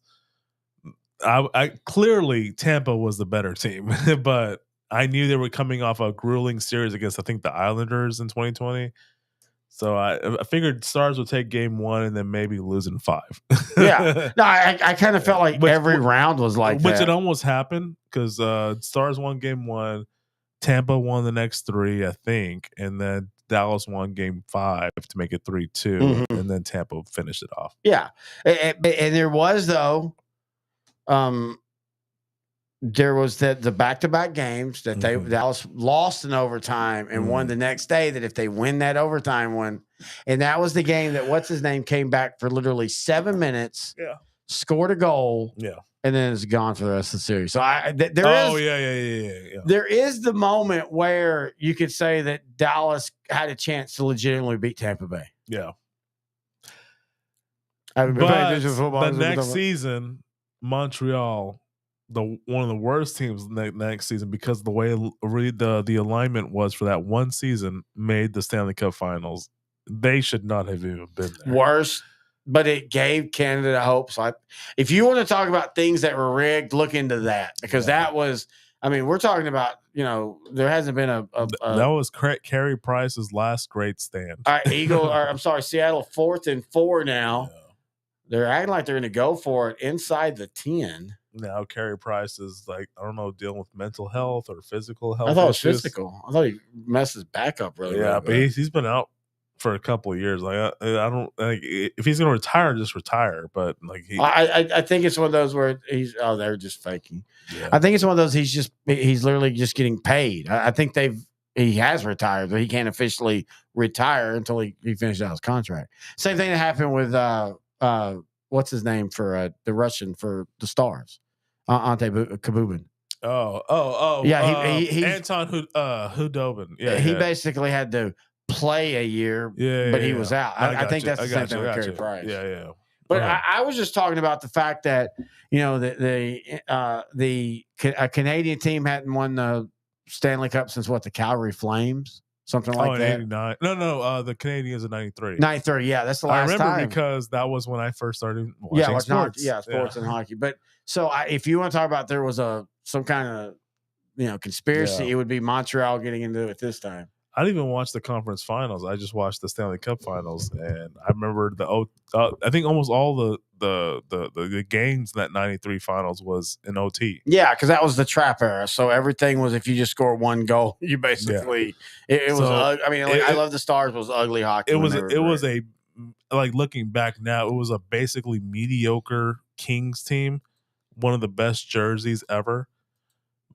I clearly Tampa was the better team, but I knew they were coming off a grueling series against I think the Islanders in 2020. So I figured Stars would take game 1 and then maybe lose in 5. Yeah. No, I kind of felt like every round was like which that. It almost happened because Stars won game 1, Tampa won the next 3, I think, and then Dallas won game 5 to make it 3-2, and then Tampa finished it off. Yeah. And there was, though, there was the back-to-back games that Dallas lost in overtime and won the next day, that if they win that overtime one, and that was the game that what's his name came back for literally 7 minutes, scored a goal, and then it's gone for the rest of the series. So there is the moment where you could say that Dallas had a chance to legitimately beat Tampa Bay. Yeah. But the next season, Montreal, one of the worst teams next season, because the way the alignment was for that one season, made the Stanley Cup Finals. They should not have even been there. Worse, but it gave Canada hope. So if you want to talk about things that were rigged, look into that, because that was. I mean, we're talking about, there hasn't been a that was Carey Price's last great stand. All right, Seattle 4th and 4 now. Yeah. They're acting like they're going to go for it inside the 10. Now Carey Price is like, I don't know, dealing with mental health or physical health. I thought it was physical. I thought he messed his back up really. Yeah, but he's been out for a couple of years. Like I don't like if he's going to retire, just retire. But like I think it's one of those where they're just faking. Yeah. I think it's one of those he's literally just getting paid. I think he has retired, but he can't officially retire until he finishes out his contract. Same thing that happened with what's his name for the Russian for the Stars, Ante Kabubin. Yeah, he Anton Hudobin. Yeah, he basically had to play a year, but he was out. I think that's the same thing with Carey Price. Yeah. But I was just talking about the fact that a Canadian team hadn't won the Stanley Cup since the Calgary Flames. Something like that. 89. No, the Canadians in 93. 93, yeah, that's the last time. I remember because that was when I first started watching sports. Sports and hockey. But so if you want to talk about there was some kind of conspiracy, it would be Montreal getting into it this time. I didn't even watch the conference finals. I just watched the Stanley Cup finals, and I remember I think almost all the games in that 93 finals was in OT. Yeah, because that was the trap era. So everything was, if you just score one goal, you basically it was. I love the Stars. Was ugly hockey. It was a looking back now, it was a basically mediocre Kings team, one of the best jerseys ever,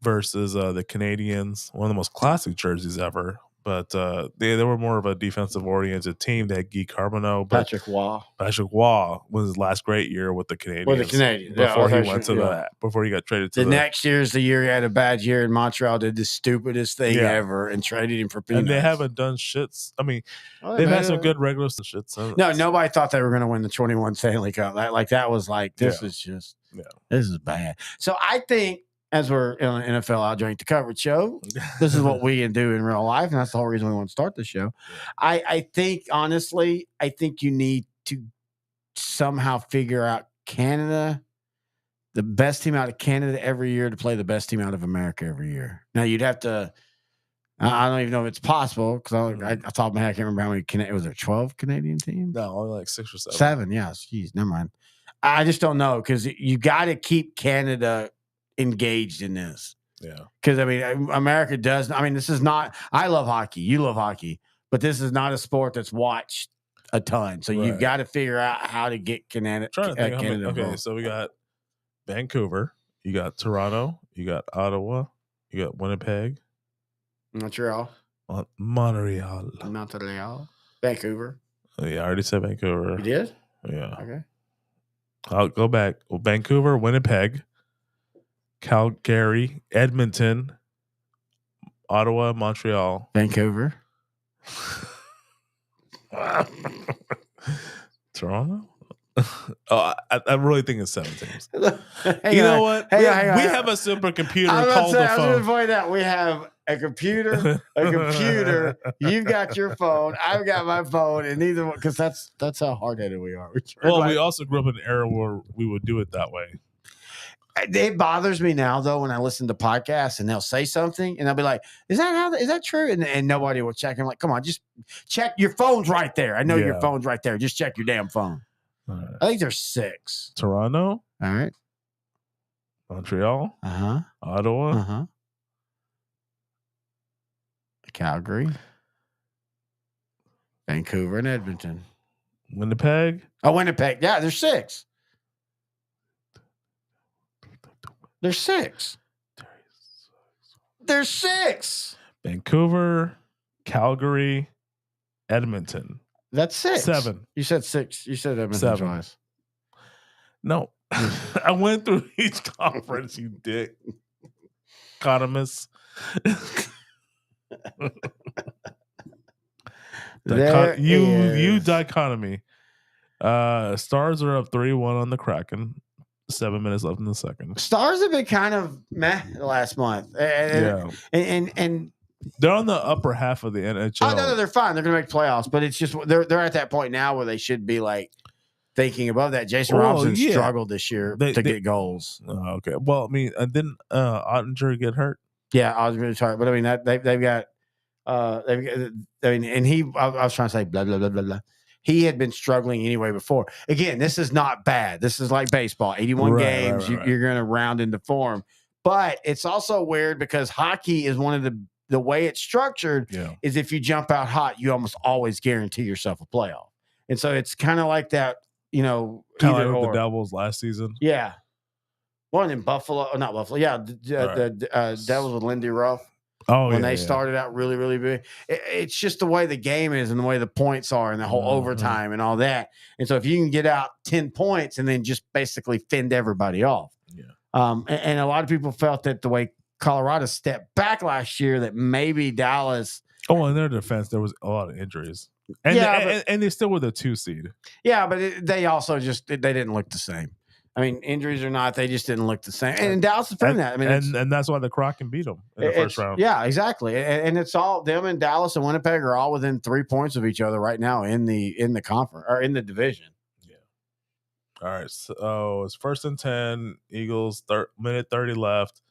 versus the Canadians, one of the most classic jerseys ever. But they were more of a defensive oriented team. They had Guy Carbonneau, but Patrick Waugh. Patrick Waugh was his last great year with the Canadians. With the Canadians, before he went to before he got traded to the next year's the year he had a bad year in Montreal, did the stupidest thing ever, and traded him for peanuts. And they haven't done shits. I mean, they've had some good regular shits. No, nobody thought they were going to win the 21 Stanley Cup. That was like, this is just, this is bad. So I think, as we're on an NFL OutDrank The Coverage show, this is what we can do in real life, and that's the whole reason we want to start the show. I think, honestly, you need to somehow figure out Canada, the best team out of Canada every year, to play the best team out of America every year. Now, you'd have to, I don't even know if it's possible, because I thought, man, I can't remember how many, was there 12 Canadian teams? No, only like 6 or 7. 7, yes. Jeez, never mind. I just don't know, because you got to keep Canada engaged in this. Yeah. Because, I mean, America does. I mean, this is not, I love hockey. You love hockey. But this is not a sport that's watched a ton. So you've got to figure out how to get Canada. Okay, so we got Vancouver, you got Toronto, you got Ottawa, you got Winnipeg, Montreal, Vancouver. Oh, yeah, I already said Vancouver. You did? Yeah. Okay. I'll go back. Well, Vancouver, Winnipeg, Calgary, Edmonton, Ottawa, Montreal, Vancouver, Toronto. Oh, I really think it's 7 teams. You know what? We have a supercomputer called the phone. I was going to point out we have a computer. You've got your phone. I've got my phone, and neither one, because that's how hard-headed we are. We also grew up in an era where we would do it that way. It bothers me now, though, when I listen to podcasts and they'll say something and they'll be like, is that true? And nobody will check. I'm like, come on, just check. Your phone's right there. I know your phone's right there. Just check your damn phone. Right. I think there's 6. Toronto. All right. Montreal. Uh-huh. Ottawa. Uh-huh. Calgary. Vancouver and Edmonton. Winnipeg. Oh, Winnipeg. Yeah, there's 6. There's 6. There's 6. Vancouver, Calgary, Edmonton. That's 6. 7. You said 6. You said Edmonton 7. twice. No. I went through each conference, you dick. Economist. You dichotomy. Stars are up 3-1 on the Kraken. 7 minutes left in the second. Stars have been kind of meh the last month. And they're on the upper half of the NHL. Oh, no, they're fine. They're going to make playoffs, but it's just they're at that point now where they should be like thinking above that. Jason Robinson struggled this year to get goals. Okay. Well, I mean, didn't Ottinger get hurt? Yeah, Ottinger's hurt, but I mean they've got and he. I was trying to say blah blah blah blah blah. He had been struggling anyway before. Again, this is not bad. This is like baseball. 81 games, you're going to round into form. But it's also weird because hockey is one of the way it's structured is if you jump out hot, you almost always guarantee yourself a playoff. And so it's kind of like that, kind of like the Devils last season. Yeah. One in Buffalo, not Buffalo. Yeah, the Devils with Lindy Ruff. Oh, when they started out really, really big. It's just the way the game is and the way the points are and the whole overtime and all that. And so if you can get out 10 points and then just basically fend everybody off. Yeah. And a lot of people felt that the way Colorado stepped back last year, that maybe Dallas. Oh, in their defense, there was a lot of injuries. And and they still were the 2 seed. Yeah, but they also they didn't look the same. I mean, injuries or not, they just didn't look the same. And Dallas is proving that. I mean, and that's why the Kraken beat them in the first round. Yeah, exactly. And it's all them and Dallas and Winnipeg are all within 3 points of each other right now in the conference or in the division. Yeah. All right. So it's 1st and 10. Eagles. Minute 30 left.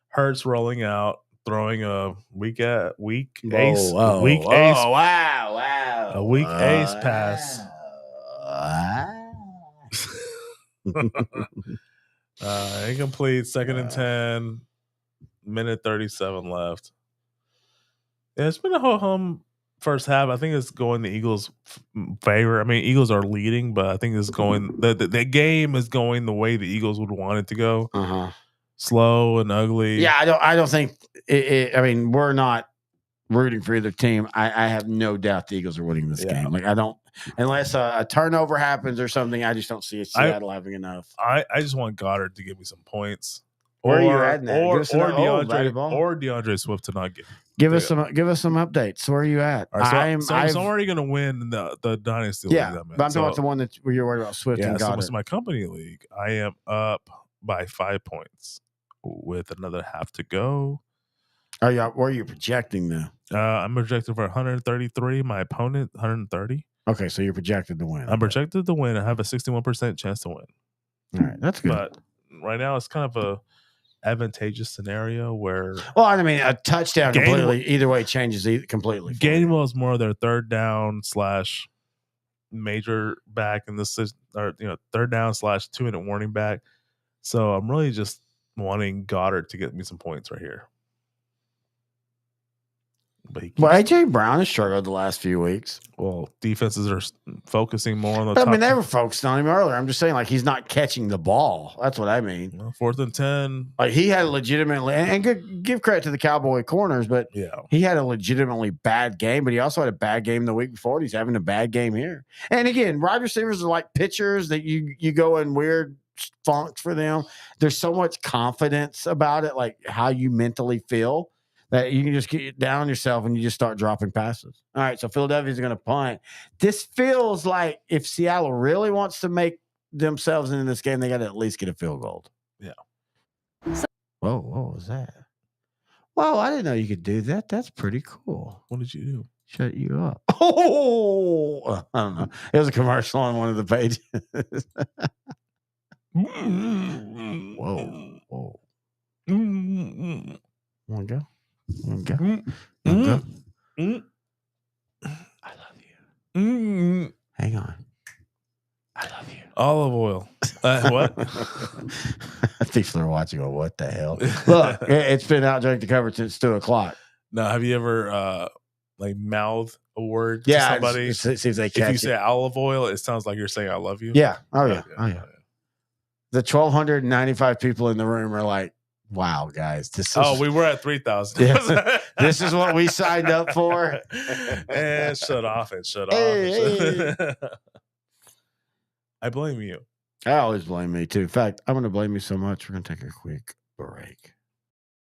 Hurts rolling out, throwing a weak ace. Wow! A weak ace pass. Incomplete. 2nd and 10. Minute 37 left. Yeah, it's been a whole first half. I think it's going the Eagles' favor. I mean, Eagles are leading, but I think it's going the game is going the way the Eagles would want it to go. Slow and ugly. Yeah, I don't think it. I mean, we're not rooting for either team. I have no doubt the Eagles are winning this game. Like I don't, unless a turnover happens or something. I just don't see Seattle having enough. I just want Goddard to give me some points. Where are you at now? Or DeAndre Swift to not get. Give us some updates. Where are you at? Right, so I'm already going to win the dynasty league. Yeah, but I'm talking about the one where you're worried about Swift and Goddard. So my company league, I am up by 5 points with another half to go. Where are you projecting now? I'm projected for 133. My opponent 130. Okay, so you're projected to win. I'm projected to win. I have a 61% chance to win. All right, that's good. But right now it's kind of a advantageous scenario where a touchdown completely either way changes completely. Gainwell is more of their third down / major back in this, or third down / 2-minute warning back. So I'm really just wanting Goddard to get me some points right here. But AJ Brown has struggled the last few weeks. Well, defenses are focusing more on the top. They were focused on him earlier. I'm just saying, like, he's not catching the ball. That's what I mean. 4th and 10. Like, he had a legitimately, and give credit to the Cowboy corners, but he had a legitimately bad game, but he also had a bad game the week before. He's having a bad game here. And again, wide receivers are like pitchers that you go in weird funks for them. There's so much confidence about it, like how you mentally feel, that you can just get down yourself and you just start dropping passes. All right, so Philadelphia's going to punt. This feels like if Seattle really wants to make themselves into this game, they got to at least get a field goal. Yeah. Whoa, what was that? Whoa, I didn't know you could do that. That's pretty cool. What did you do? Shut you up. Oh, I don't know. It was a commercial on one of the pages. Whoa. Want to go? I love you. Hang on. I love you. Olive oil. What? People are watching. Go, what the hell? Look, it's been OutDrank The Coverage since 2:00. Now, have you ever mouth a word to somebody? See if they catch If you say olive oil, it sounds like you're saying I love you. Yeah. Oh yeah. The 1,295 people in the room are like, wow, guys. We were at 3,000. Yeah, this is what we signed up for. And shut off. Hey. I blame you. I always blame me, too. In fact, I'm going to blame you so much. We're going to take a quick break.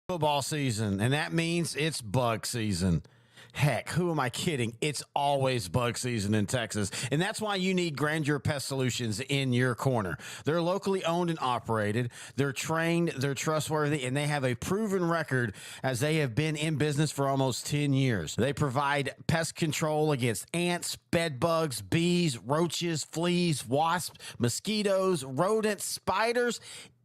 Football season, and that means it's bug season. Heck, who am I kidding? It's always bug season in Texas, and that's why you need Grandeur Pest Solutions in your corner. They're locally owned and operated. They're trained, they're trustworthy, and they have a proven record as they have been in business for almost 10 years. They provide pest control against ants, bed bugs, bees, roaches, fleas, wasps, mosquitoes, rodents, spiders.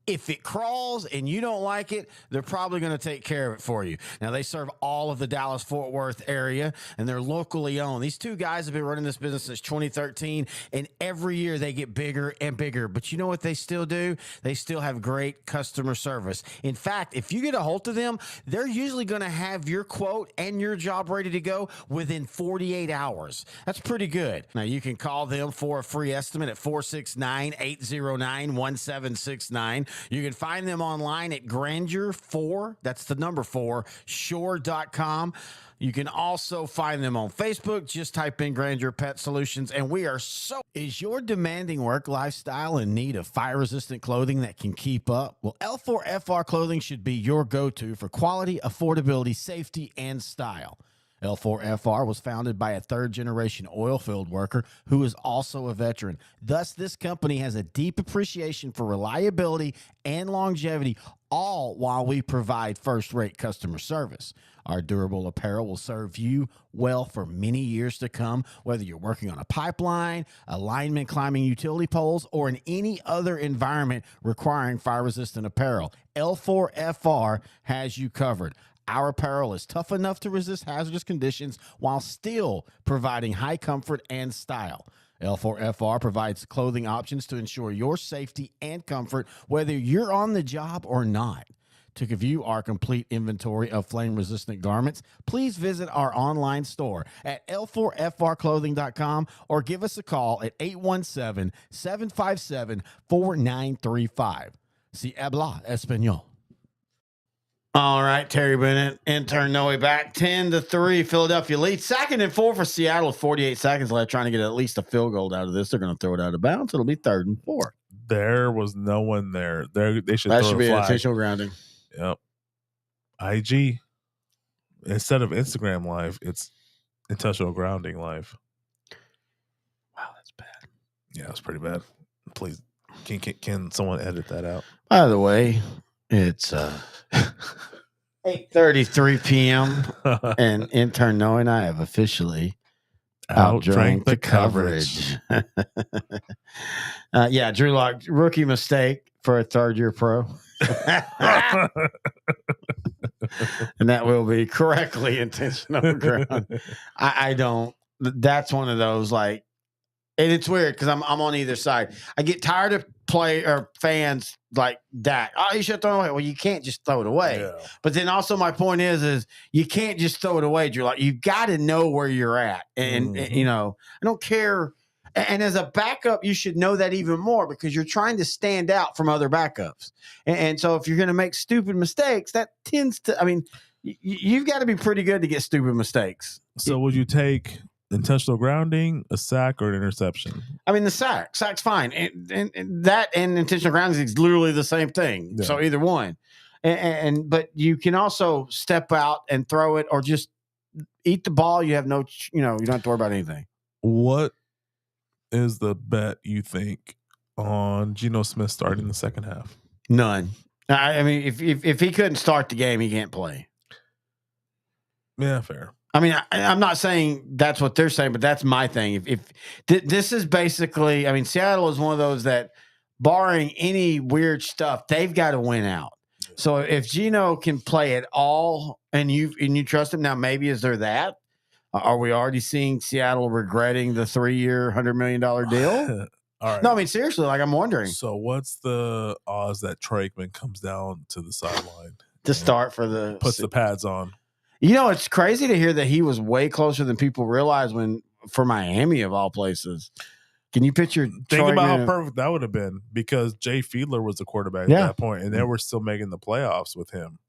If it crawls and you don't like it, they're probably going to take care of it for you. Now, they serve all of the Dallas-Fort Worth area, and they're locally owned. These two guys have been running this business since 2013, and every year they get bigger and bigger. But you know what they still do? They still have great customer service. In fact, if you get a hold of them, they're usually going to have your quote and your job ready to go within 48 hours. That's pretty good. Now, you can call them for a free estimate at 469-809-1769. You can find them online at Grandeur4, that's the number 4, shore.com. You can also find them on Facebook. Just type in Grandeur Pet Solutions, and we are so... Is your demanding work lifestyle in need of fire-resistant clothing that can keep up? Well, L4FR clothing should be your go-to for quality, affordability, safety, and style. L4FR was founded by a third-generation oil field worker who is also a veteran. Thus, this company has a deep appreciation for reliability and longevity, all while we provide first-rate customer service. Our durable apparel will serve you well for many years to come, whether you're working on a pipeline, a lineman climbing utility poles, or in any other environment requiring fire-resistant apparel. L4FR has you covered. Our apparel is tough enough to resist hazardous conditions while still providing high comfort and style. L4FR provides clothing options to ensure your safety and comfort, whether you're on the job or not. To view our complete inventory of flame-resistant garments, please visit our online store at L4FRclothing.com or give us a call at 817-757-4935. Si habla español. All right, Terry Bennett, intern Noe back 10-3. Philadelphia leads. 2nd and 4 for Seattle with 48 seconds left, trying to get at least a field goal out of this. They're going to throw it out of bounds. It'll be 3rd and 4. There was no one there. They should That throw should a be an flag. intentional grounding. Yep. IG instead of Instagram Live, it's intentional grounding live. Wow, that's bad. Yeah, it's pretty bad. Please, can someone edit that out? By the way, it's 8:33 p.m. and intern Noe and I have officially OutDrank the coverage. Yeah, Drew Lock, rookie mistake for a 3rd-year pro. And that will be correctly intentional ground. I don't. That's one of those like, and it's weird because I'm on either side. I get tired of fans like that. Oh, you should throw it away. Well, you can't just throw it away. Yeah. But then also my point is you can't just throw it away, Drew. Like you've got to know where you're at, and you know, I don't care. And as a backup, you should know that even more because you're trying to stand out from other backups. And so if you're going to make stupid mistakes, that tends to, I mean, you've got to be pretty good to get stupid mistakes. So would you take intentional grounding, a sack, or an interception? I mean, the sack's fine. And that and intentional grounding is literally the same thing. Yeah. So either one. But you can also step out and throw it or just eat the ball. You have no, you don't have to worry about anything. What is the bet you think on Geno Smith starting the second half? None. I mean, if he couldn't start the game, he can't play. Yeah, fair. I mean, I'm not saying that's what they're saying, but that's my thing. If this is basically, I mean, Seattle is one of those that, barring any weird stuff, they've got to win out. So if Geno can play at all, and you trust him, now maybe is there that? Are we already seeing Seattle regretting the 3-year, $100 million deal? All right. No, I mean, seriously, like I'm wondering. So what's the odds that Troy Aikman comes down to the sideline To start for the... puts the pads on? You know, it's crazy to hear that he was way closer than people realize for Miami, of all places. Can you picture... Think about how perfect that would have been because Jay Fiedler was the quarterback at that point, and they were still making the playoffs with him.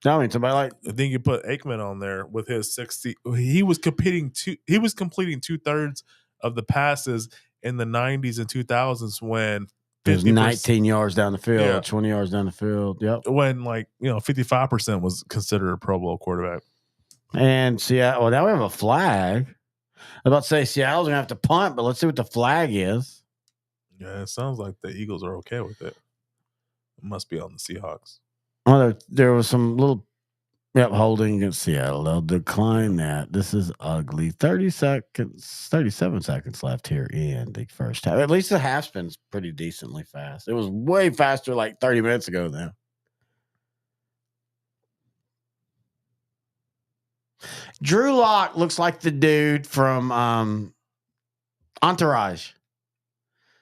No, I mean, somebody like... I think you put Aikman on there with his 60. He was completing 2/3 of the passes in the 90s and 2000s when it was 19 yards down the field, 20 yards down the field. Yep. When 55% was considered a Pro Bowl quarterback. And Seattle, well, now we have a flag. I was about to say Seattle's gonna have to punt, but let's see what the flag is. Yeah, it sounds like the Eagles are okay with it. It must be on the Seahawks. Oh, there was some little holding against Seattle. They'll decline that. This is ugly. 37 seconds left here in the first half. At least the half spin's pretty decently fast. It was way faster like 30 minutes ago now. Drew Lock looks like the dude from Entourage.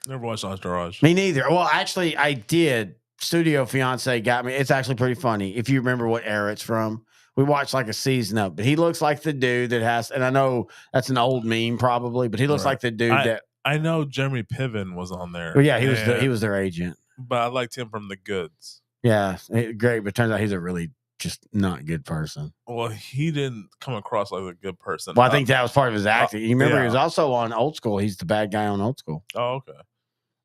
Never watched Entourage. Me neither. Well, actually, I did. Studio Fiance got me. It's actually pretty funny. If you remember what era it's from, we watched like a season of, but he looks like the dude that has, and I know that's an old meme probably, but he looks like the dude that I know Jeremy Piven was on there. Well, yeah, he was their agent. But I liked him from The Goods. Yeah, great, but turns out he's a really just not good person. Well, he didn't come across like a good person. Well, I think that was part of his acting. You remember he was also on Old School. He's the bad guy on Old School. Oh, okay.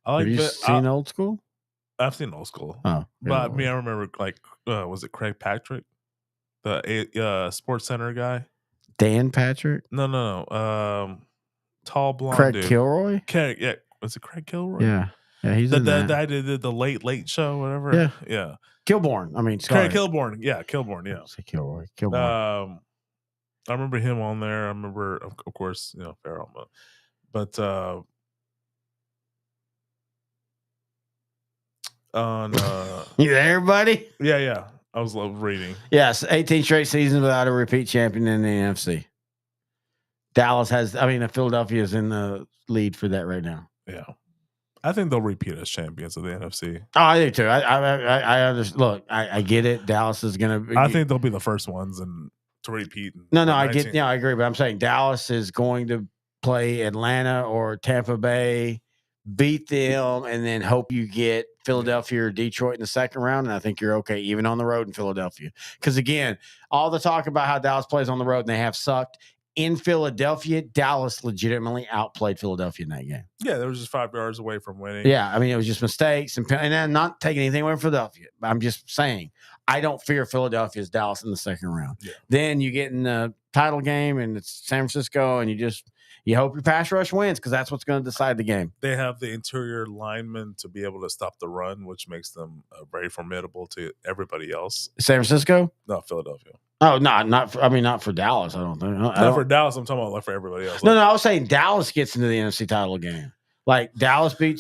Have you seen Old School? I've seen Old School. Oh, but I mean, I remember was it Craig Patrick, the Sports Center guy? Dan Patrick? No. Tall blonde Craig dude. Kilroy? Yeah, was it Craig Kilroy? Yeah, he's the guy that did the Late Show, whatever. Yeah. Kilborn. I mean, Craig Kilborn. Yeah, Kilborn. Yeah. Say Kilroy. Kilborn. I remember him on there. I remember, of course, Farrell, but on you there, buddy? Yeah. I was reading. Yes, 18 straight seasons without a repeat champion in the NFC. Philadelphia is in the lead for that right now. Yeah. I think they'll repeat as champions of the NFC. Oh, I do too. I understand. Look, I get it. Dallas is going to. I think they'll be the first ones to repeat. No, I get. Yeah, I agree. But I'm saying Dallas is going to play Atlanta or Tampa Bay beat them, and then hope you get Philadelphia or Detroit in the second round. And I think you're okay, even on the road in Philadelphia. Because again, all the talk about how Dallas plays on the road and they have sucked. In Philadelphia, Dallas legitimately outplayed Philadelphia in that game. Yeah, they were just 5 yards away from winning. Yeah, I mean, it was just mistakes. And I'm not taking anything away from Philadelphia. I'm just saying, I don't fear Philadelphia's Dallas in the second round. Yeah. Then you get in the title game, and it's San Francisco, and you hope your pass rush wins because that's what's going to decide the game. They have the interior linemen to be able to stop the run, which makes them very formidable to everybody else. San Francisco? Not Philadelphia. Oh, not for Dallas, I don't think. Not for Dallas. I'm talking about like for everybody else. No, I was saying Dallas gets into the NFC title game. Like Dallas beat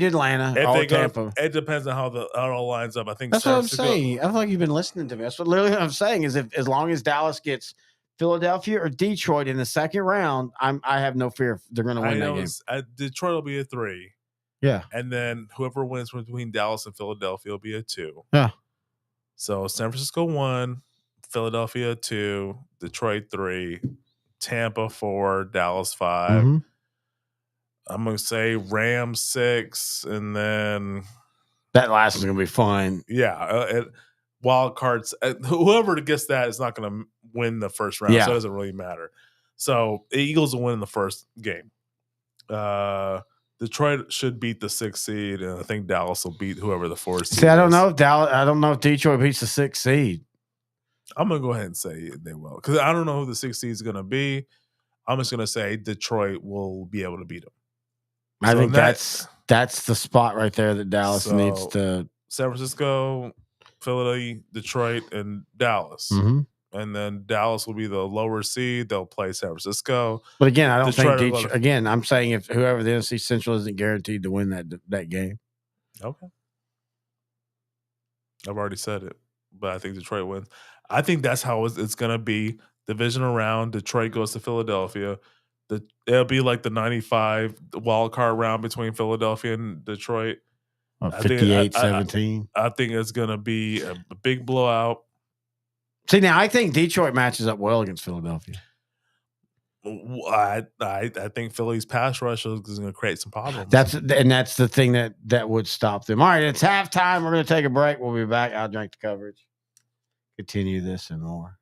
Atlanta or Tampa. It depends on how it all lines up. I think that's what I'm saying. I feel like you've been listening to me. That's what literally I'm saying is as long as Dallas gets Philadelphia or Detroit in the second round, I have no fear they're going to win that game. Detroit will be a 3. Yeah. And then whoever wins between Dallas and Philadelphia will be a 2. Yeah. So San Francisco 1, Philadelphia 2, Detroit 3, Tampa 4, Dallas 5. Mm-hmm. I'm going to say Rams 6, and then that last one's going to be fun. Yeah. Wild cards. Whoever gets that is not going to win the first round, so it doesn't really matter. So the Eagles will win the first game. Detroit should beat the 6th seed, and I think Dallas will beat whoever the 4th seed. See, I don't know if Detroit beats the 6th seed. I'm gonna go ahead and say they will because I don't know who the 6th seed is going to be. I'm just going to say Detroit will be able to beat them. I think that's the spot right there that Dallas needs to. San Francisco, Philadelphia, Detroit, and Dallas. Mm-hmm. And then Dallas will be the lower seed. They'll play San Francisco. But again, I don't think Detroit. Again, I'm saying if whoever the NFC Central isn't guaranteed to win that game. Okay. I've already said it, but I think Detroit wins. I think that's how it's going to be. Divisional round, Detroit goes to Philadelphia. It'll be like the 95 wild card round between Philadelphia and Detroit. 58-17. I think it's going to be a big blowout. See, now I think Detroit matches up well against Philadelphia. I think Philly's pass rush is going to create some problems. That's the thing that would stop them. All right, it's halftime. We're going to take a break. We'll be back. OutDrank the Coverage. Continue this and more.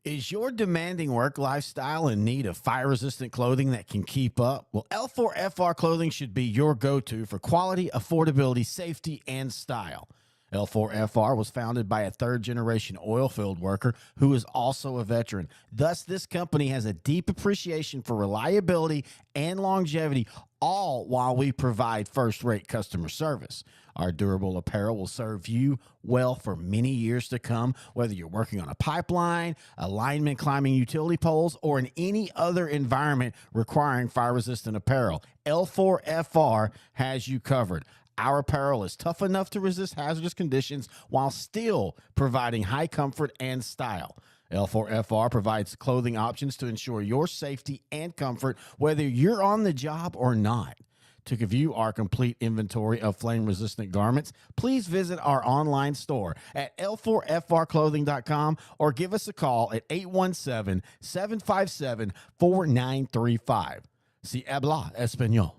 Is your demanding work lifestyle in need of fire-resistant clothing that can keep up? Well, L4FR clothing should be your go-to for quality, affordability, safety, and style. L4FR was founded by a third-generation oil field worker who is also a veteran. Thus, this company has a deep appreciation for reliability and longevity, all while we provide first-rate customer service. Our durable apparel will serve you well for many years to come, whether you're working on a pipeline, a lineman climbing utility poles, or in any other environment requiring fire-resistant apparel. L4FR has you covered. Our apparel is tough enough to resist hazardous conditions while still providing high comfort and style. L4FR provides clothing options to ensure your safety and comfort, whether you're on the job or not. To view our complete inventory of flame-resistant garments, please visit our online store at L4FRclothing.com or give us a call at 817-757-4935. Si habla español.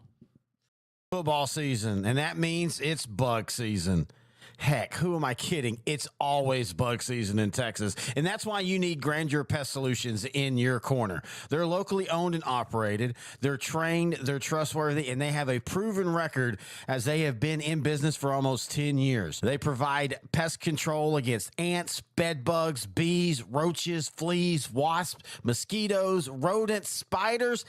Football season, and that means it's bug season. Heck, who am I kidding? It's always bug season in Texas, and that's why you need Grandeur Pest Solutions in your corner. They're locally owned and operated. They're trained, they're trustworthy, and they have a proven record as they have been in business for almost 10 years. They provide pest control against ants, bed bugs, bees, roaches, fleas, wasps, mosquitoes, rodents, spiders.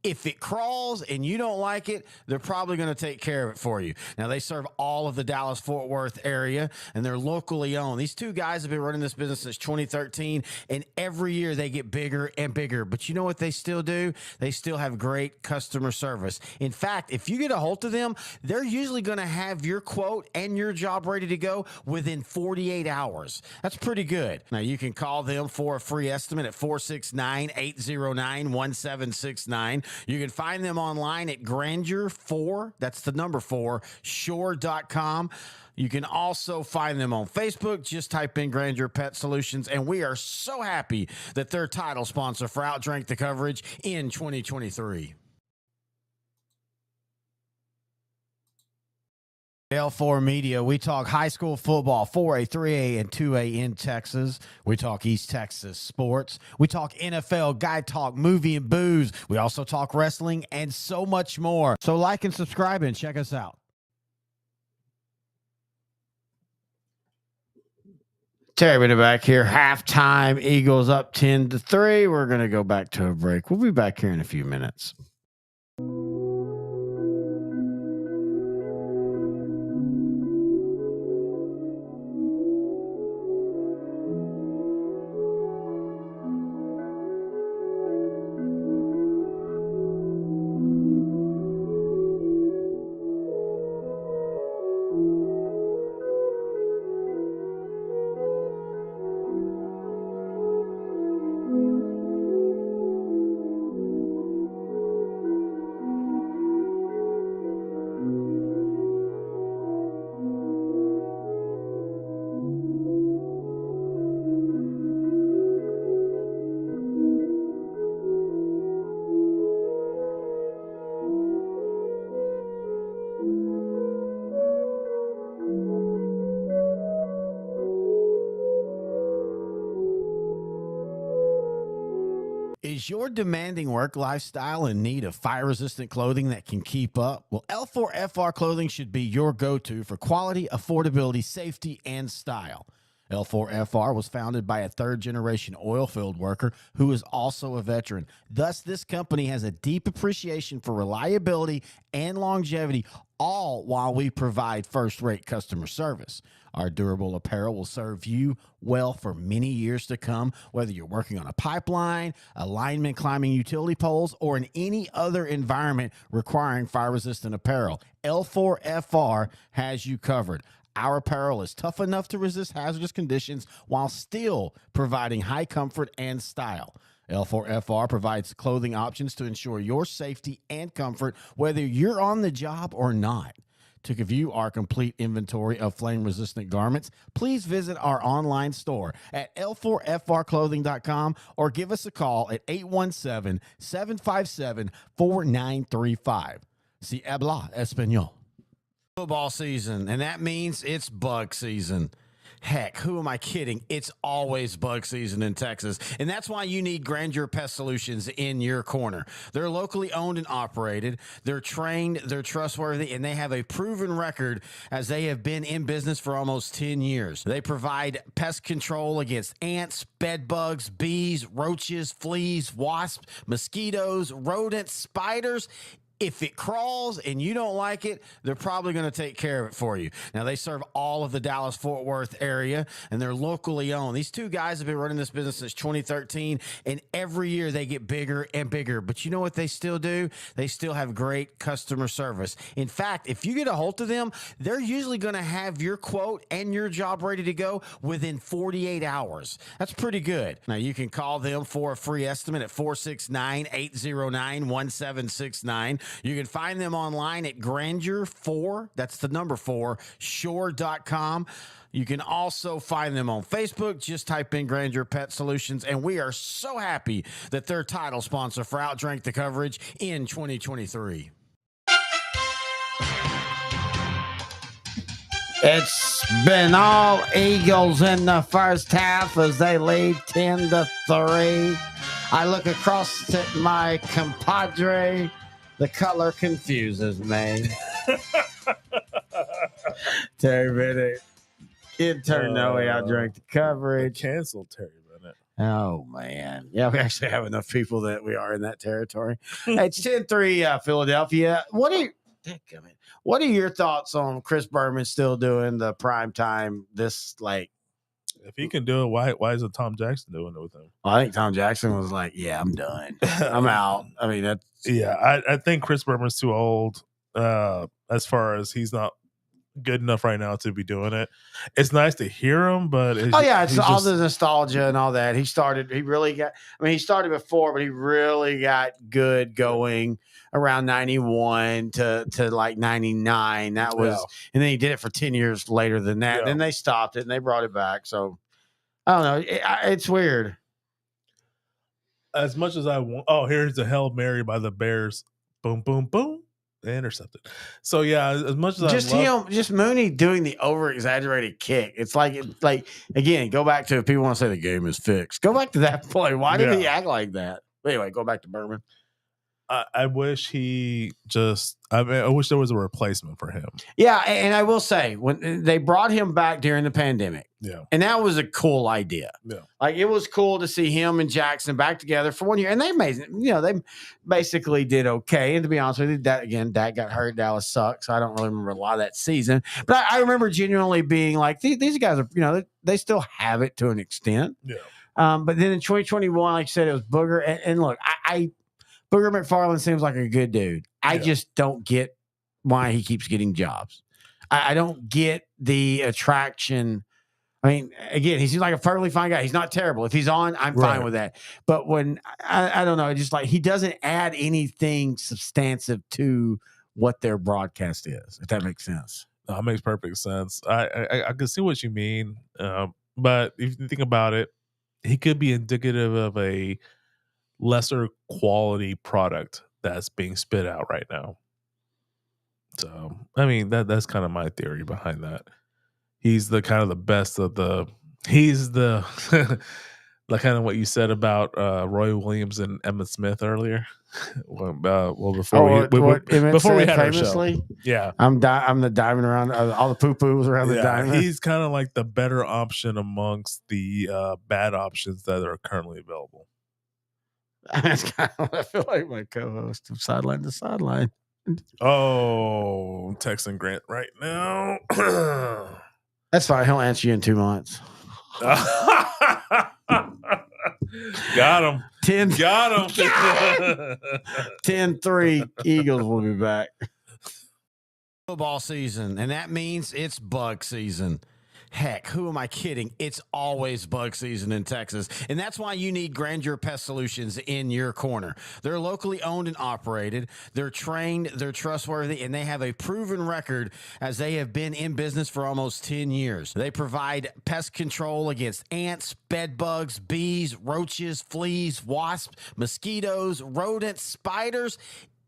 If it crawls and you don't like it, they're probably going to take care of it for you. Now, they serve all of the Dallas-Fort Worth area, and they're locally owned. These two guys have been running this business since 2013, and every year they get bigger and bigger. But you know what they still do? They still have great customer service. In fact, if you get a hold of them, they're usually going to have your quote and your job ready to go within 48 hours. That's pretty good. Now, you can call them for a free estimate at 469-809-1769. You can find them online at Grandeur4, that's the number 4, shore.com. You can also find them on Facebook. Just type in Grandeur Pet Solutions, and we are so happy that they're title sponsor for OutDrank The Coverage in 2023. L4 Media, we talk high school football, 4A, 3A, and 2A in Texas. We talk East Texas sports. We talk NFL, guy talk, movie and booze. We also talk wrestling and so much more. So like and subscribe and check us out. Terry Bennett back here. Halftime, Eagles up 10-3. We're going to go back to a break. We'll be back here in a few minutes. Is your demanding work lifestyle in need of fire-resistant clothing that can keep up? Well, L4FR clothing should be your go-to for quality, affordability, safety, and style. L4FR was founded by a third-generation oil field worker who is also a veteran. Thus, this company has a deep appreciation for reliability and longevity, all while we provide first-rate customer service. Our durable apparel will serve you well for many years to come, whether you're working on a pipeline, a lineman climbing utility poles, or in any other environment requiring fire-resistant apparel. L4FR has you covered. Our apparel is tough enough to resist hazardous conditions while still providing high comfort and style. L4FR provides clothing options to ensure your safety and comfort, whether you're on the job or not. To view our complete inventory of flame-resistant garments, please visit our online store at L4FRclothing.com or give us a call at 817-757-4935. Si habla español. Football season, and that means it's bug season. Heck, who am I kidding? It's always bug season in Texas, and that's why you need Grandeur Pest Solutions in your corner. They're locally owned and operated. They're trained, they're trustworthy, and they have a proven record as they have been in business for almost 10 years. They provide pest control against ants, bed bugs, bees, roaches, fleas, wasps, mosquitoes, rodents, spiders. If it crawls and you don't like it, they're probably going to take care of it for you. Now, they serve all of the Dallas-Fort Worth area, and they're locally owned. These two guys have been running this business since 2013, and every year they get bigger and bigger. But you know what they still do? They still have great customer service. In fact, if you get a hold of them, they're usually going to have your quote and your job ready to go within 48 hours. That's pretty good. Now, you can call them for a free estimate at 469-809-1769. You can find them online at Grandeur4, that's the number 4, shore.com. You can also find them on Facebook. Just type in Grandeur Pet Solutions, and we are so happy that they're title sponsor for OutDrank The Coverage in 2023. It's been all Eagles in the first half as they lead 10-3. I look across at my compadre. The color confuses me. Terry Bennett, intern Noe, OutDrank The Coverage. Canceled Terry Bennett. Oh, man. Yeah, we actually have enough people that we are in that territory. It's 10-3 Philadelphia. What are your thoughts on Chris Berman still doing the prime time this, like, if he can do it, why isn't Tom Jackson doing it with him? I think Tom Jackson was like, yeah, I'm done. I'm out. I mean, that's. Yeah, I think Chris Berman's too old as far as he's not good enough right now to be doing it. It's nice to hear him, but it's all the nostalgia and all that. He started before, but he really got good going around 91 to like 99. That was, and then he did it for 10 years later than that. Yeah. Then they stopped it and they brought it back. So I don't know. It's weird. As much as I want, here's the Hail Mary by the Bears. Boom, boom, boom. They intercepted. So yeah, as much as just Mooney doing the over exaggerated kick. It's like again, go back to, if people want to say the game is fixed, go back to that play. Why did he act like that? Anyway, go back to Berman. I wish I wish there was a replacement for him. Yeah, and I will say, when they brought him back during the pandemic, and that was a cool idea. Yeah, like it was cool to see him and Jackson back together for 1 year, and they basically did okay. And to be honest with you, Dak got hurt. Dallas sucks. So I don't really remember a lot of that season, but I remember genuinely being like, these guys are, they still have it to an extent. Yeah. But then in 2021, like you said, it was Booger, and look, Booger McFarland seems like a good dude. I just don't get why he keeps getting jobs. I don't get the attraction. I mean, again, he seems like a perfectly fine guy. He's not terrible. If he's on, I'm fine with that. But when I don't know, just like he doesn't add anything substantive to what their broadcast is, if that makes sense. No, it makes perfect sense. I can see what you mean. But if you think about it, he could be indicative of a lesser quality product that's being spit out right now. So, I mean, that's kind of my theory behind that. He's the kind of the best of the. He's the like kind of what you said about Roy Williams and Emmitt Smith earlier. Before we had our show, I'm the diamond around all the poo poos around the diamond. He's kind of like the better option amongst the bad options that are currently available. That's kind of what I feel like my co-host of Sideline to Sideline. Oh, texting Grant right now. That's fine. He'll answer you in 2 months. Got him. 10-3. Eagles will be back. Football season, and that means it's bug season. Heck, who am I kidding? It's always bug season in Texas, and that's why you need Grandeur Pest Solutions in your corner. They're locally owned and operated. They're trained, they're trustworthy, and they have a proven record as they have been in business for almost 10 years. They provide pest control against ants, bed bugs, bees, roaches, fleas, wasps, mosquitoes, rodents, spiders.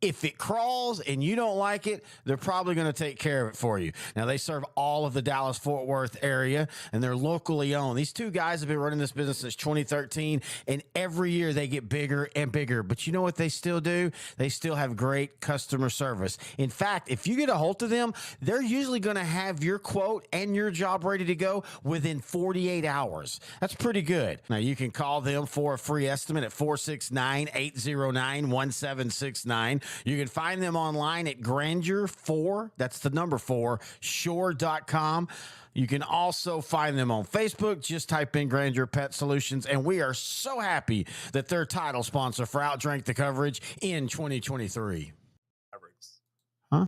If it crawls and you don't like it, they're probably going to take care of it for you. Now, they serve all of the Dallas-Fort Worth area, and they're locally owned. These two guys have been running this business since 2013, and every year they get bigger and bigger. But you know what they still do? They still have great customer service. In fact, if you get a hold of them, they're usually going to have your quote and your job ready to go within 48 hours. That's pretty good. Now, you can call them for a free estimate at 469-809-1769. You can find them online at Grandeur4, that's the number 4, shore.com. You can also find them on Facebook. Just type in Grandeur Pet Solutions, and we are so happy that they're title sponsor for OutDrank The Coverage in 2023. Huh?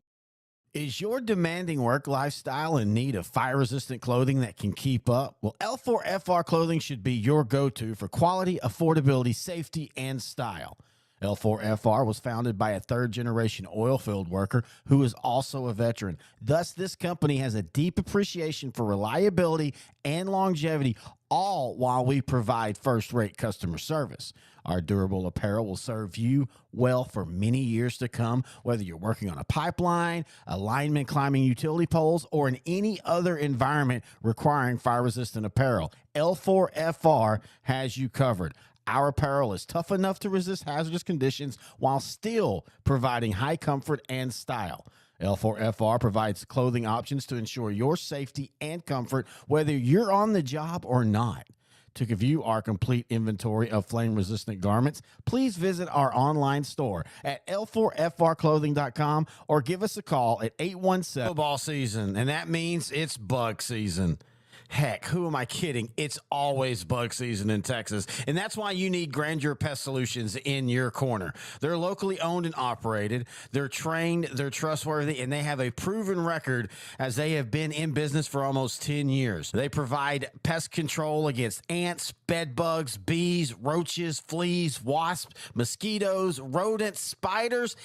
Is your demanding work lifestyle in need of fire-resistant clothing that can keep up? Well, L4FR clothing should be your go-to for quality, affordability, safety, and style. L4FR was founded by a third-generation oil field worker who is also a veteran. Thus, this company has a deep appreciation for reliability and longevity, all while we provide first-rate customer service. Our durable apparel will serve you well for many years to come, whether you're working on a pipeline, a lineman climbing utility poles, or in any other environment requiring fire-resistant apparel. L4FR has you covered. Our apparel is tough enough to resist hazardous conditions while still providing high comfort and style. L4FR provides clothing options to ensure your safety and comfort, whether you're on the job or not. To view our complete inventory of flame-resistant garments, please visit our online store at L4FRclothing.com or give us a call at 817. Football season, and that means it's bug season. Heck, who am I kidding? It's always bug season in Texas. And that's why you need Grandeur Pest Solutions in your corner. They're locally owned and operated. They're trained, they're trustworthy, and they have a proven record as they have been in business for almost 10 years. They provide pest control against ants, bed bugs, bees, roaches, fleas, wasps, mosquitoes, rodents, spiders.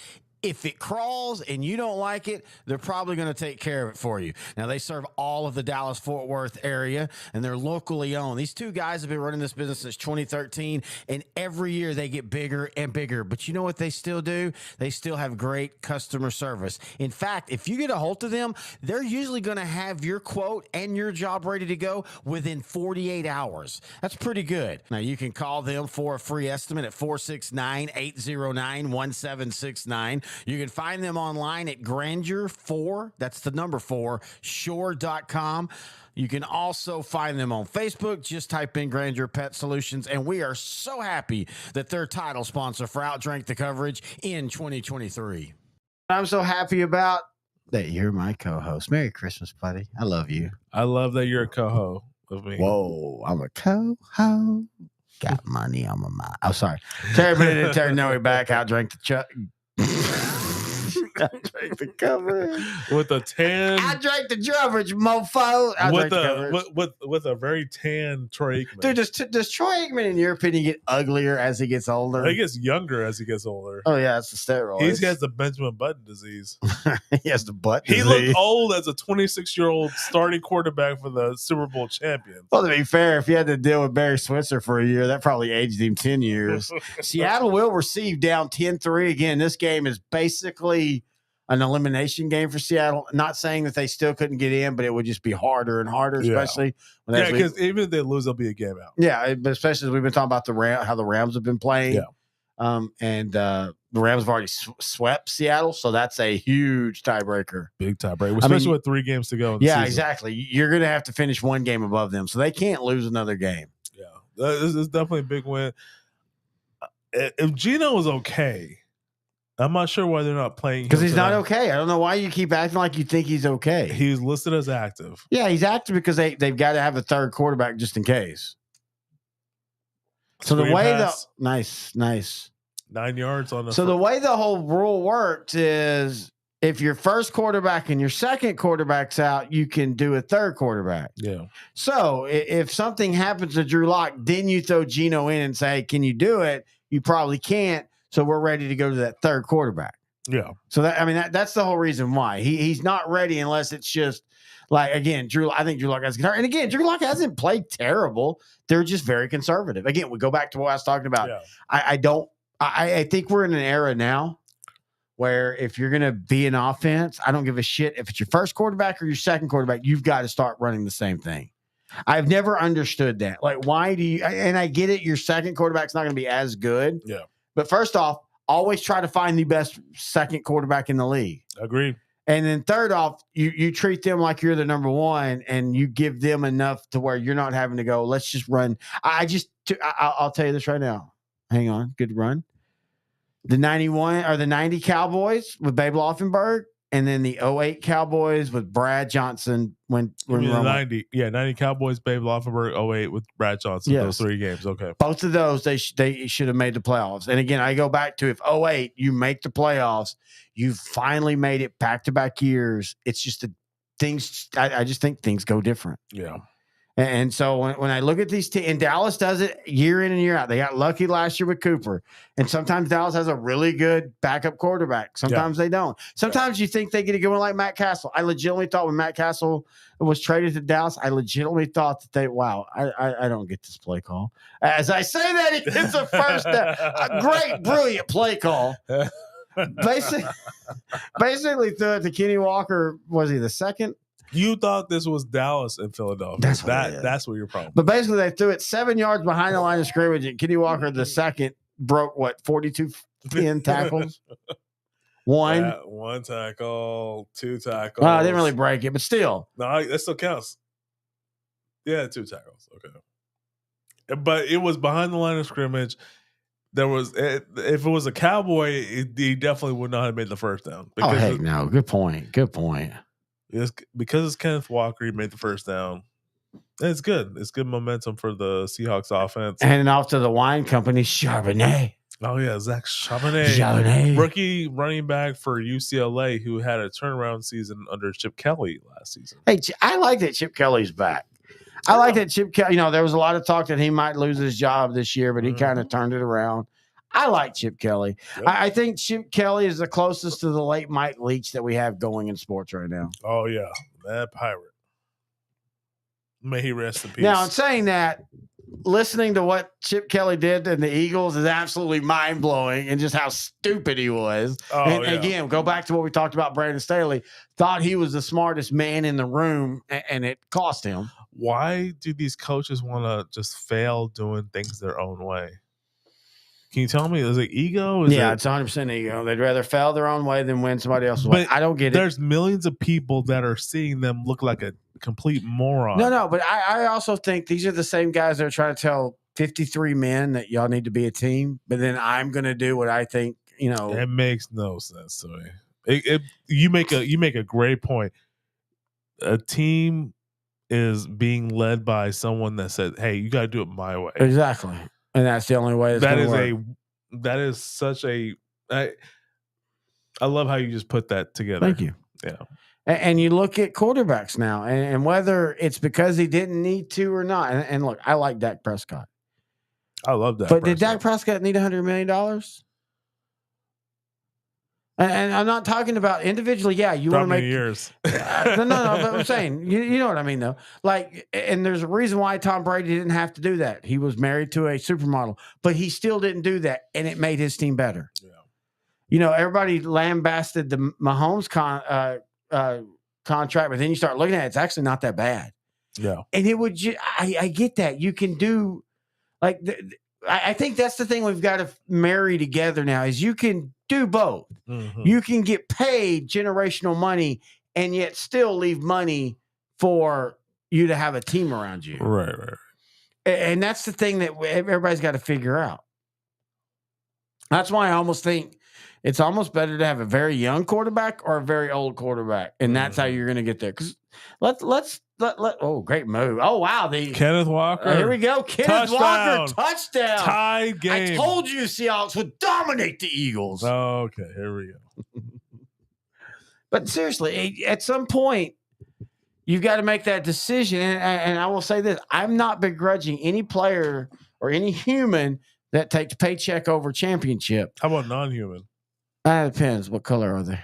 If it crawls and you don't like it, they're probably going to take care of it for you. Now, they serve all of the Dallas-Fort Worth area, and they're locally owned. These two guys have been running this business since 2013, and every year they get bigger and bigger. But you know what they still do? They still have great customer service. In fact, if you get a hold of them, they're usually going to have your quote and your job ready to go within 48 hours. That's pretty good. Now, you can call them for a free estimate at 469-809-1769. You can find them online at Grandeur4, that's the number 4, shore.com. You can also find them on Facebook. Just type in Grandeur Pet Solutions, and we are so happy that they're title sponsor for OutDrank The Coverage in 2023. I'm so happy about that you're my co-host. Merry Christmas, buddy. I love you. I love that you're a co-host with me. Whoa, I'm a co-host. Got money on my mind. Oh, sorry. Terry Bennett and Terry Noe back. OutDrank the Chuck. OutDrank the Coverage. With a tan. OutDrank the Coverage, mofo. With a very tan Troy Aikman. Dude, does Troy Aikman, in your opinion, get uglier as he gets older? He gets younger as he gets older. Oh, yeah, it's the steroids. He has the Benjamin Button disease. He has the butt He disease. looked old as a 26-year-old starting quarterback for the Super Bowl champion. Well, to be fair, if he had to deal with Barry Switzer for a year, that probably aged him 10 years. Seattle will receive down 10-3. Again, this game is basically an elimination game for Seattle. Not saying that they still couldn't get in, but it would just be harder and harder, especially when because even if they lose, they'll be a game out. Yeah, but especially as we've been talking about how the Rams have been playing. Yeah. And the Rams have already swept Seattle, so that's a huge tiebreaker. Big tiebreaker, especially with 3 games to go. In the season. Exactly. You're going to have to finish one game above them, so they can't lose another game. Yeah, this is definitely a big win. If Gino is okay, I'm not sure why they're not playing because he's not okay. I don't know why you keep acting like you think he's okay. He's listed as active. Yeah, he's active because they've got to have a third quarterback just in case. So the way nice 9 yards on the. So the way the whole rule works is if your first quarterback and your second quarterback's out, you can do a third quarterback. Yeah. So if something happens to Drew Lock, then you throw Gino in and say, "Can you do it?" You probably can't. So we're ready to go to that third quarterback. Yeah. So that's the whole reason why he's not ready unless it's just like, again, I think Drew Lock has guitar. And again, Drew Lock hasn't played terrible. They're just very conservative. Again, we go back to what I was talking about. Yeah. I think we're in an era now where if you're going to be an offense, I don't give a shit if it's your first quarterback or your second quarterback, you've got to start running the same thing. I've never understood that. Like, why do you, and I get it, your second quarterback's not going to be as good. Yeah. But first off, always try to find the best second quarterback in the league. Agreed. And then third off, you treat them like you're the number one and you give them enough to where you're not having to go, let's just run. I'll tell you this right now. Hang on. Good run. The 91 or the 90 Cowboys with Babe Laufenberg, and then the 08 Cowboys with Brad Johnson when 90 Cowboys, Babe Laufenberg, 08 with Brad Johnson. Yes. Those 3 games. Okay. Both of those they should have made the playoffs. And again, I go back to if 08 you make the playoffs, you finally made it back-to-back years. It's just I just think things go different. Yeah. And so when I look at these teams, and Dallas does it year in and year out. They got lucky last year with Cooper. And sometimes Dallas has a really good backup quarterback. Sometimes they don't. Sometimes you think they get a good one like Matt Castle. I legitimately thought when Matt Castle was traded to Dallas, I legitimately thought that I don't get this play call. As I say that, it's a first a great, brilliant play call. Basically threw it to Kenny Walker. Was he the second? You thought this was Dallas and Philadelphia. That's what your problem. But basically, they threw it 7 yards behind the line of scrimmage, and Kenny Walker, the second, broke 42 pin tackles. One tackle, 2 tackles. I didn't really break it, but still. No, that still counts. Yeah, 2 tackles. Okay. But it was behind the line of scrimmage. If it was a Cowboy, he definitely would not have made the first down. No. Good point. Because it's Kenneth Walker, he made the first down. It's good. It's good momentum for the Seahawks offense. Handing off to the wine company, Charbonnet. Oh yeah, Zach Charbonnet, Charbonnet. rookie running back for UCLA, who had a turnaround season under Chip Kelly last season. Hey, I like that Chip Kelly's back. I like that Chip Kelly. There was a lot of talk that he might lose his job this year, but he kind of turned it around. I like Chip Kelly. Yep. I think Chip Kelly is the closest to the late Mike Leach that we have going in sports right now. Oh yeah, that pirate. May he rest in peace. Now, in saying that, listening to what Chip Kelly did in the Eagles is absolutely mind-blowing, and just how stupid he was. Oh, And yeah. again, go back to what we talked about. Brandon Staley thought he was the smartest man in the room, and it cost him. Why do these coaches want to just fail doing things their own way? Can you tell me? Is it ego? It's 100% ego. They'd rather fail their own way than win somebody else's way. I don't get it. There's millions of people that are seeing them look like a complete moron. No, but I also think these are the same guys that are trying to tell 53 men that y'all need to be a team, but then I'm going to do what I think, It makes no sense to me. You make a great point. A team is being led by someone that said, "Hey, you got to do it my way." Exactly. And that's the only way That is such a I love how you just put that together. Thank you. Yeah. And you look at quarterbacks now, and whether it's because he didn't need to or not. And look, I like Dak Prescott. I love that. But did Dak Prescott need $100 million? And I'm not talking about individually. Yeah, you want to make years. no. But I'm saying, you know what I mean, though. Like, and there's a reason why Tom Brady didn't have to do that. He was married to a supermodel, but he still didn't do that, and it made his team better. Yeah. Everybody lambasted the Mahomes contract, but then you start looking at it, it's actually not that bad. Yeah, and it would. I get that you can do like. I think that's the thing we've got to marry together now is you can do both. Mm-hmm. You can get paid generational money and yet still leave money for you to have a team around you. Right. And that's the thing that everybody's got to figure out. That's why I almost think it's almost better to have a very young quarterback or a very old quarterback. And that's how you're going to get there. Because let's great move. Oh, wow. Kenneth Walker. Here we go. Kenneth Walker, touchdown. Tied game. I told you Seahawks would dominate the Eagles. Okay, here we go. But seriously, at some point, you've got to make that decision. And I will say this. I'm not begrudging any player or any human that takes paycheck over championship. How about non-human? It depends. What color are they?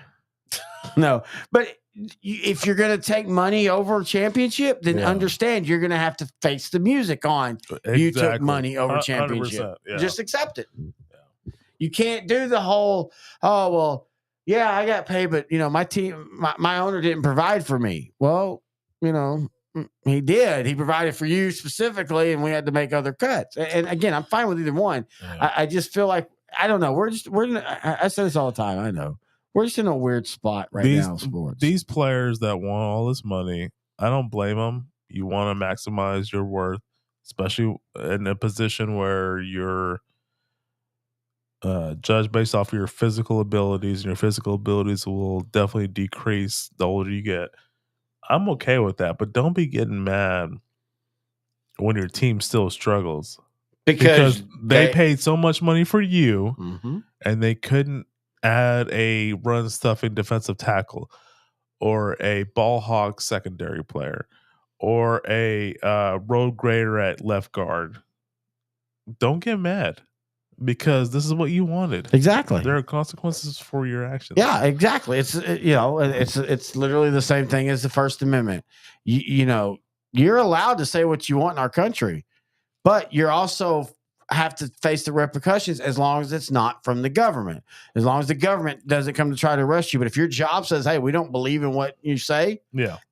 No, but if you're going to take money over championship, then understand you're going to have to face the music on. Exactly. You took money over championship. Yeah. Just accept it. Yeah. You can't do the whole, oh, well, yeah, I got paid, but, my team, my owner didn't provide for me. Well, he did. He provided for you specifically, and we had to make other cuts. And again, I'm fine with either one. Yeah. I just feel like, I don't know. I say this all the time. I know. We're just in a weird spot now in sports. These players that want all this money, I don't blame them. You want to maximize your worth, especially in a position where you're judged based off of your physical abilities, and your physical abilities will definitely decrease the older you get. I'm okay with that, but don't be getting mad when your team still struggles. Because they paid so much money for you, and they couldn't add a run stuffing defensive tackle or a ball hawk secondary player or a road grader at left guard. Don't get mad because this is what you wanted. Exactly. There are consequences for your actions. Yeah, exactly. It's it's literally the same thing as the First Amendment. You're allowed to say what you want in our country, but you're also have to face the repercussions as long as it's not from the government. As long as the government doesn't come to try to arrest you. But if your job says, "Hey, we don't believe in what you say,"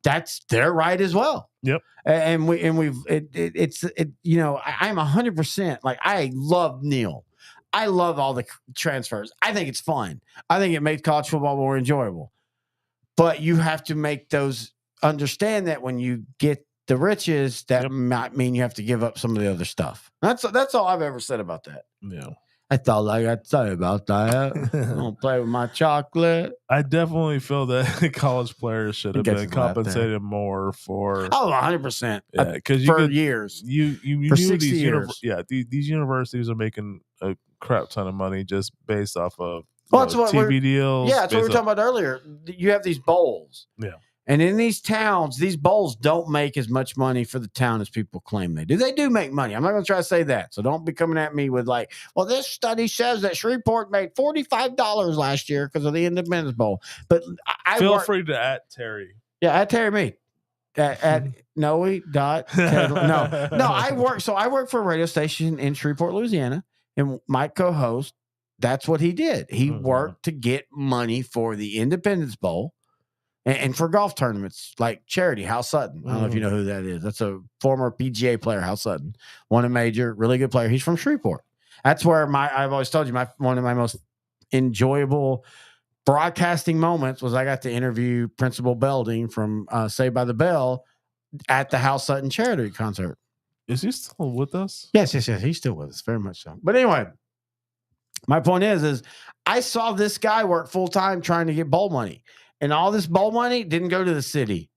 that's their right as well. Yep. And I'm 100% like I love Neil. I love all the transfers. I think it's fun. I think it makes college football more enjoyable. But you have to understand that when you get the riches, that might mean you have to give up some of the other stuff. That's all I've ever said about that. Yeah. That's all I got to say about that. Don't play with my chocolate. I definitely feel that college players should It have gets been his laugh there. compensated more for. Oh, 100%. Yeah, because you for could, years. you For knew 60 these years. these universities are making a crap ton of money just based off of Well, that's what TV deals. Yeah, that's what we were talking about earlier. You have these bowls. Yeah. And in these towns, these bowls don't make as much money for the town as people claim they do. They do make money. I'm not going to try to say that. So don't be coming at me with like, well, this study says that Shreveport made $45 last year because of the Independence Bowl. But Feel free to at Terry. Yeah, at Terry me. At Noe dot no. I work for a radio station in Shreveport, Louisiana, and my co-host, that's what he did. He worked to get money for the Independence Bowl. And for golf tournaments like charity, Hal Sutton. I don't know if you know who that is. That's a former PGA player, Hal Sutton. Won a major, really good player. He's from Shreveport. That's where I've always told you one of my most enjoyable broadcasting moments was I got to interview Principal Belding from Saved by the Bell at the Hal Sutton charity concert. Is he still with us? Yes. He's still with us, very much so. But anyway, my point is I saw this guy work full time trying to get bowl money. And all this bowl money didn't go to the city.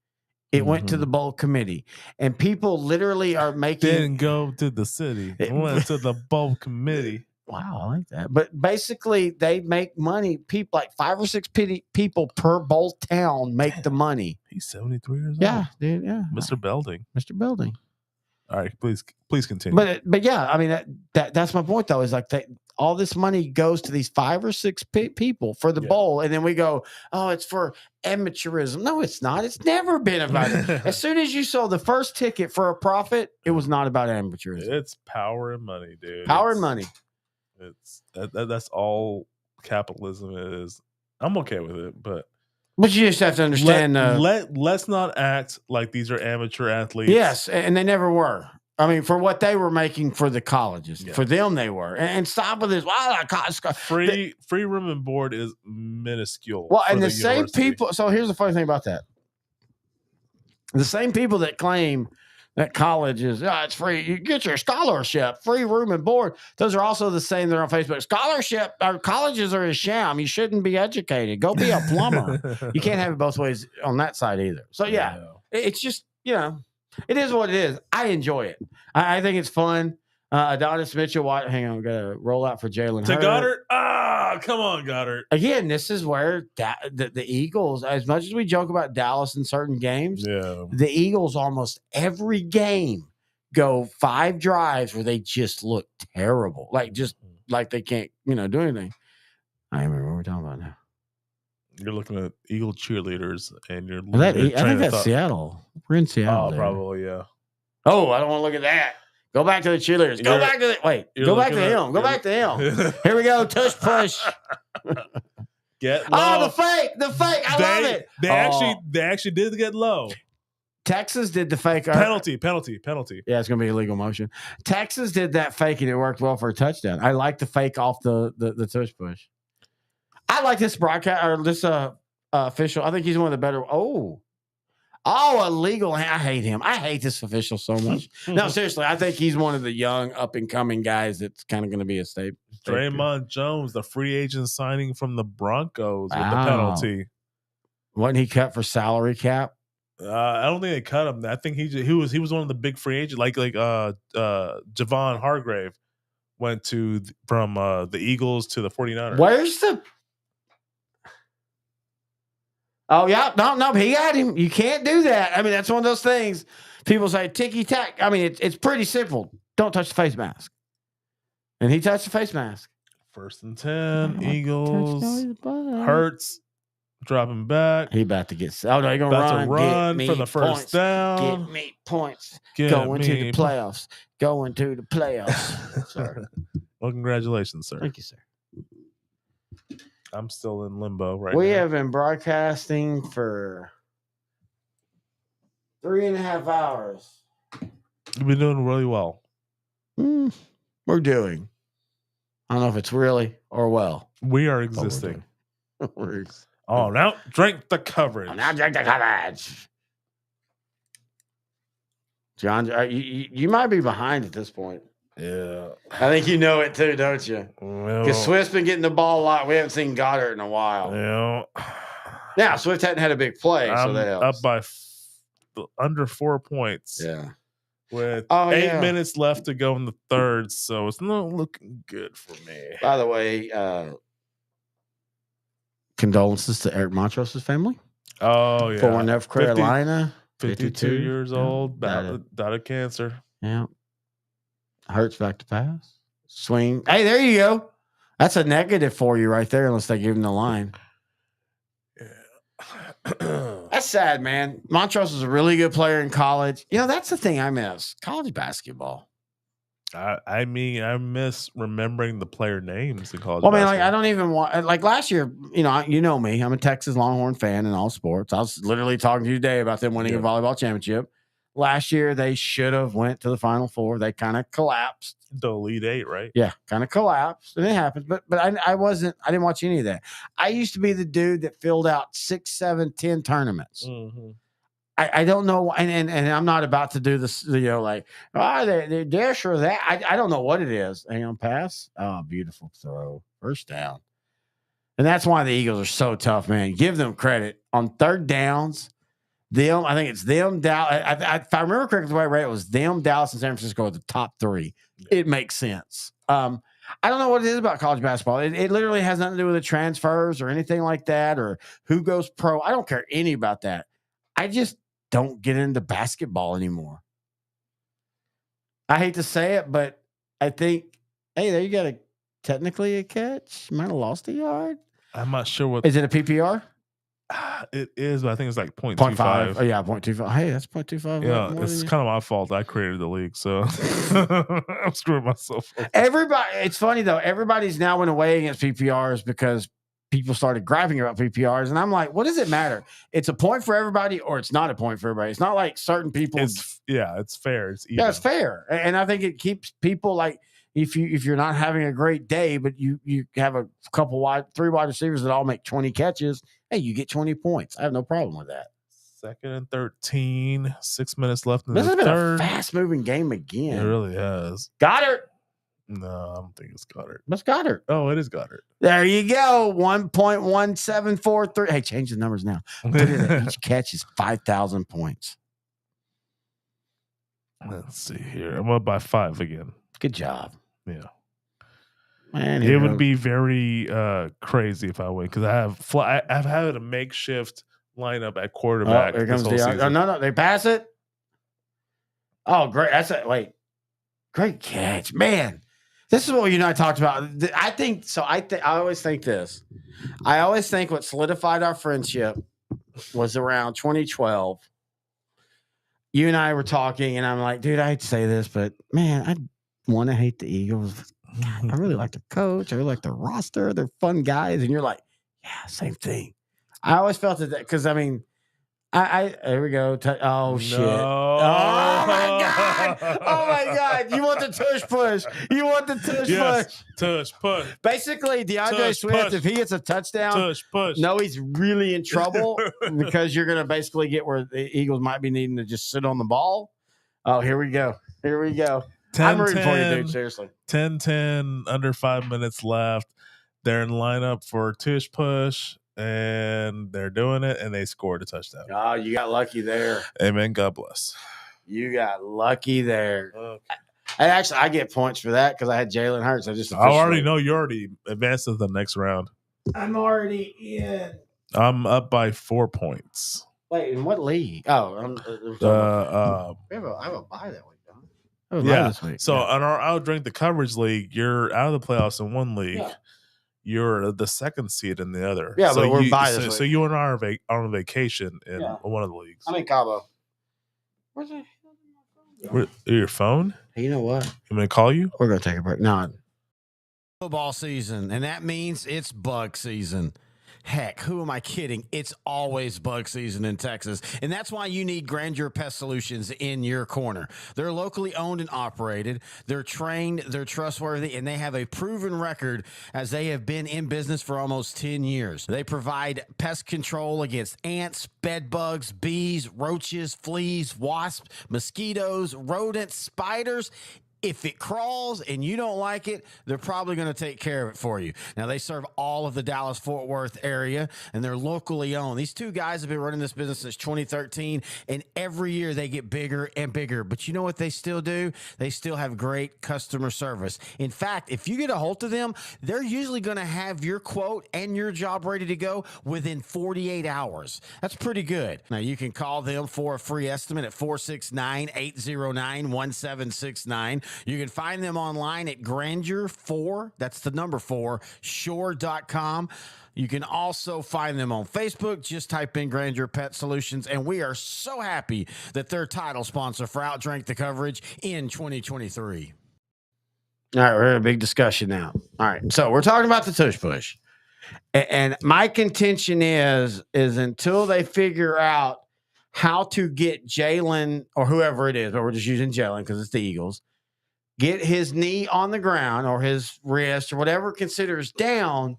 It went to the bowl committee. And people literally are making... Didn't go to the city. It went to the bowl committee. Wow, I like that. But basically, they make money. People like 5 or 6 people per bowl town make the money. He's 73 years old. Yeah, dude, yeah. Mr. Belding. Mr. Belding. All right, please continue. But yeah, I mean, that's my point, though, is like all this money goes to these 5 or 6 people for the bowl. And then we go, oh, it's for amateurism. No, it's not. It's never been about it. As soon as you sold the first ticket for a profit, it was not about amateurism. It's power and money, dude. Power and money. It's that's all capitalism is. I'm okay with it, but you just have to understand. Let's not act like these are amateur athletes. Yes, and they never were. I mean, for what they were making for the colleges, for them they were. And stop with this. Free room and board is minuscule. Well, and the same people. So here's the funny thing about that: the same people that claim that college is it's free, you get your scholarship, free room and board. Those are also the same. They're on Facebook. Scholarship or colleges are a sham. You shouldn't be educated. Go be a plumber. You can't have it both ways on that side either. So yeah. It's just it is what it is. I enjoy it. I think it's fun. Adonis Mitchell. Hang on, we got to roll out for Jalen to Hurd. Goddard. Come on, Goddard. Again, this is where the Eagles, as much as we joke about Dallas in certain games, the Eagles almost every game go 5 drives where they just look terrible, like they can't do anything. I remember what we're talking about now. You're looking at Eagle cheerleaders, and you're. I think that's Seattle. We're in Seattle. Oh, probably, yeah. Oh, I don't want to look at that. Go back to the cheerleaders. Go back to him. Go back to him. Here we go. Tush push. Get low. Oh, the fake. I love it. They actually did get low. Texas did the fake. Penalty. Yeah, it's going to be illegal motion. Texas did that fake, and it worked well for a touchdown. I like the fake off the tush push. I like this broadcast or this official. I think he's one of the better. Illegal. I hate him. I hate this official so much. No, seriously, I think he's one of the young up and coming guys that's kind of going to be a state. Draymond Jones, the free agent signing from the Broncos with the penalty. Wasn't he cut for salary cap? I don't think they cut him. I think he was one of the big free agents, like Javon Hargrave went from the Eagles to the 49ers. Where's the? Oh, yeah. No, he got him. You can't do that. I mean, that's one of those things. People say ticky-tack. I mean, it's pretty simple. Don't touch the face mask. And he touched the face mask. 1st and 10, Eagles. Hurts, dropping back. He about to get... Oh, no, he's going to run for the first down. Get me points. Going to the playoffs. Sorry. Well, congratulations, sir. Thank you, sir. I'm still in limbo right now. We have been broadcasting for 3.5 hours. We've been doing really well. We're doing. I don't know if it's really or well. We are existing. Now drink the coverage. John, you might be behind at this point. Yeah. I think you know it too, don't you? Well, Because Swift's been getting the ball a lot. We haven't seen Goddard in a while. well, Now, Swift hadn't had a big play, so I'm that helps. up by under 4 points. Yeah. With Oh, 8 yeah. minutes left to go in the third, so it's not looking good for me. By the way, condolences to Eric Montrose' family. Oh yeah, Former North Carolina, 52 years Yeah. old, died of cancer. Yeah. Hurts back to pass. Swing. Hey, there you go. That's a negative for you right there, unless they give him the line. Yeah. That's sad, man. Montrose was a really good player in college. You know, that's the thing I miss. College basketball. I mean, I miss remembering the player names in college. Well, man, basketball. like I don't even want like last year. You know me. I'm a Texas Longhorn fan in all sports. I was literally talking to you today about them winning a volleyball championship. Last year, they should have went to the Final Four. They kind of collapsed. The Elite Eight, right? Yeah, kind of collapsed, and it happens. But I wasn't. I didn't watch any of that. I used to be the dude that filled out 6, 7, 10 tournaments. Mm-hmm. I don't know, and I'm not about to do this. You know, like they're this or that. I don't know what it is. Hang on, pass. Oh, beautiful throw, first down. And that's why the Eagles are so tough, man. Give them credit on third downs. I think it's them, Dallas. If I remember correctly, the way I read it was them, Dallas, and San Francisco are the top 3. It makes sense. I don't know what it is about college basketball. It literally has nothing to do with the transfers or anything like that or who goes pro. I don't care any about that. I just don't get into basketball anymore. I hate to say it, but I think, hey, there you got technically a catch. Might have lost a yard. I'm not sure what Is it a PPR? It is, but I think it's like 0.5. 0.25. Oh, yeah, 0.25. Hey, that's 0.25. Yeah, it's kind of my fault. I created the league, so I'm screwing myself up. It's funny though. Everybody's now went away against PPRs because people started griping about PPRs, and I'm like, what does it matter? It's a point for everybody, or it's not a point for everybody. It's not like certain people. It's fair. It's even. Yeah, it's fair, and I think it keeps people like if you're not having a great day, but you have a couple 3 wide receivers that all make 20 catches. Hey, you get 20 points. I have no problem with that. 2nd and 13, 6 minutes left in This the has been third. a fast-moving game again. It really has. Goddard. No, I don't think it's Goddard. That's Goddard. Oh, it is Goddard. There you go. 1.1743. Hey, change the numbers now. Put it in. Each catch is 5,000 points. Let's see here. I'm up by 5 again. Good job. Yeah. Man, It would be very crazy if I win because I've had a makeshift lineup at quarterback. Here comes this whole season. no, they pass it. Oh, great! Great catch, man. This is what you and I talked about. I think so. I always think this. I always think what solidified our friendship was around 2012. You and I were talking, and I'm like, dude, I hate to say this, but man, I want to hate the Eagles. God, I really like the coach. I really like the roster. They're fun guys. And you're like, yeah, same thing. I always felt that because, I mean, here we go. Oh, shit. No. Oh, my God. Oh, my God. You want the tush push. You want the tush push. Tush push. Basically, DeAndre Tush Swift, push. if he gets a touchdown, Tush push. no, he's really in trouble because you're going to basically get where the Eagles might be needing to just sit on the ball. Oh, here we go. Here we go. 10, I'm rooting for you, dude. Seriously. 10-10, under 5 minutes left. They're in lineup for tush push, and they're doing it, and they scored a touchdown. Oh, you got lucky there. Amen. God bless. You got lucky there. Okay. I get points for that because I had Jalen Hurts. I already know you already advanced to the next round. I'm already in. I'm up by 4 points. Wait, in what league? Oh, I have a bye that week. Yeah. So on our OutDrank The Coverage league, you're out of the playoffs in one league. Yeah. You're the 2nd seed in the other. Yeah, so but we're by this week. So you and I are on a vacation in one of the leagues. I'm in Cabo. Where's the Your phone? Hey, you know what? You want me to call you? We're gonna take a break. No. Football season, and that means it's bug season. Heck, who am I kidding? It's always bug season in Texas. And that's why you need Grandeur Pest Solutions in your corner. They're locally owned and operated. They're trained, they're trustworthy, and they have a proven record as they have been in business for almost 10 years. They provide pest control against ants, bed bugs, bees, roaches, fleas, wasps, mosquitoes, rodents, spiders, If it crawls and you don't like it, they're probably going to take care of it for you. Now, they serve all of the Dallas-Fort Worth area, and they're locally owned. These two guys have been running this business since 2013, and every year they get bigger and bigger. But you know what they still do? They still have great customer service. In fact, if you get a hold of them, they're usually going to have your quote and your job ready to go within 48 hours. That's pretty good. Now, you can call them for a free estimate at 469-809-1769. You can find them online at Grandeur4, that's the number 4, shore.com. You can also find them on Facebook. Just type in Grandeur Pet Solutions, and we are so happy that they're title sponsor for OutDrank The Coverage in 2023. All right, we're in a big discussion now. All right, so we're talking about the tush push. And my contention is until they figure out how to get Jalen or whoever it is, but we're just using Jalen because it's the Eagles, get his knee on the ground or his wrist or whatever considers down,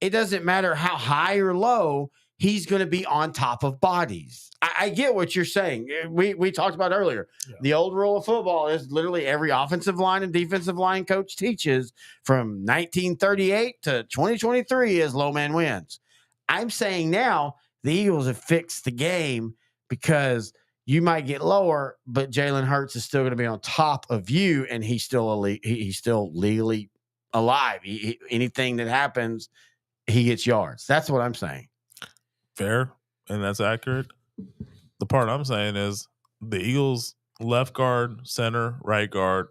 it doesn't matter how high or low, he's going to be on top of bodies. I get what you're saying. We talked about earlier. Yeah. The old rule of football is literally every offensive line and defensive line coach teaches from 1938 to 2023 is low man wins. I'm saying now the Eagles have fixed the game because you might get lower, but Jalen Hurts is still going to be on top of you, and he's still he's still legally alive. Anything that happens, he gets yards. That's what I'm saying. Fair, and that's accurate. The part I'm saying is the Eagles left guard, center, right guard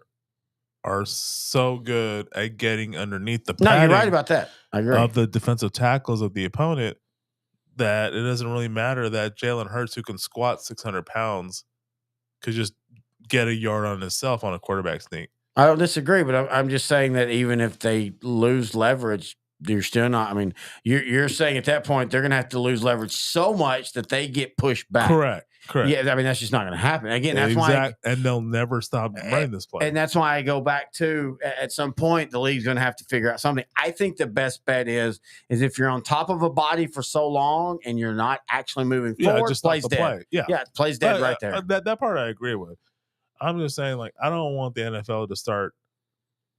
are so good at getting underneath the padding. No, you're right about that. I agree. Of the defensive tackles of the opponent, that it doesn't really matter that Jalen Hurts, who can squat 600 pounds, could just get a yard on himself on a quarterback sneak. I don't disagree, but I'm just saying that even if they lose leverage, you're still not. I mean, you're saying at that point they're going to have to lose leverage so much that they get pushed back. Correct. Yeah, I mean that's just not going to happen. Again, that's why, and they'll never stop running this play. And that's why I go back to at some point the league's going to have to figure out something. I think the best bet is if you're on top of a body for so long and you're not actually moving forward, just plays dead. Play. Yeah, plays dead right there. That part I agree with. I'm just saying, like, I don't want the NFL to start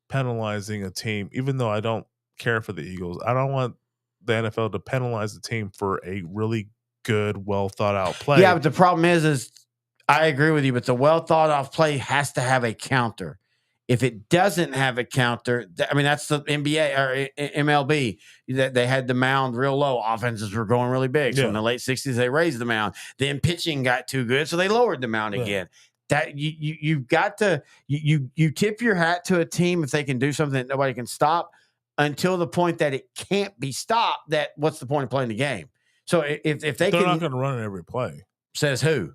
penalizing a team, even though I don't care for the Eagles. I don't want the NFL to penalize the team for a really good, well thought out play. Yeah, but the problem is I agree with you, but the well thought out play has to have a counter. If it doesn't have a counter, I mean, that's the NBA or MLB. They had the mound real low. Offenses were going really big. So in the late 60s, they raised the mound. Then pitching got too good, so they lowered the mound again. That you've got to you tip your hat to a team if they can do something that nobody can stop until the point that it can't be stopped. That what's the point of playing the game? So if they're not going to run it every play. Says who?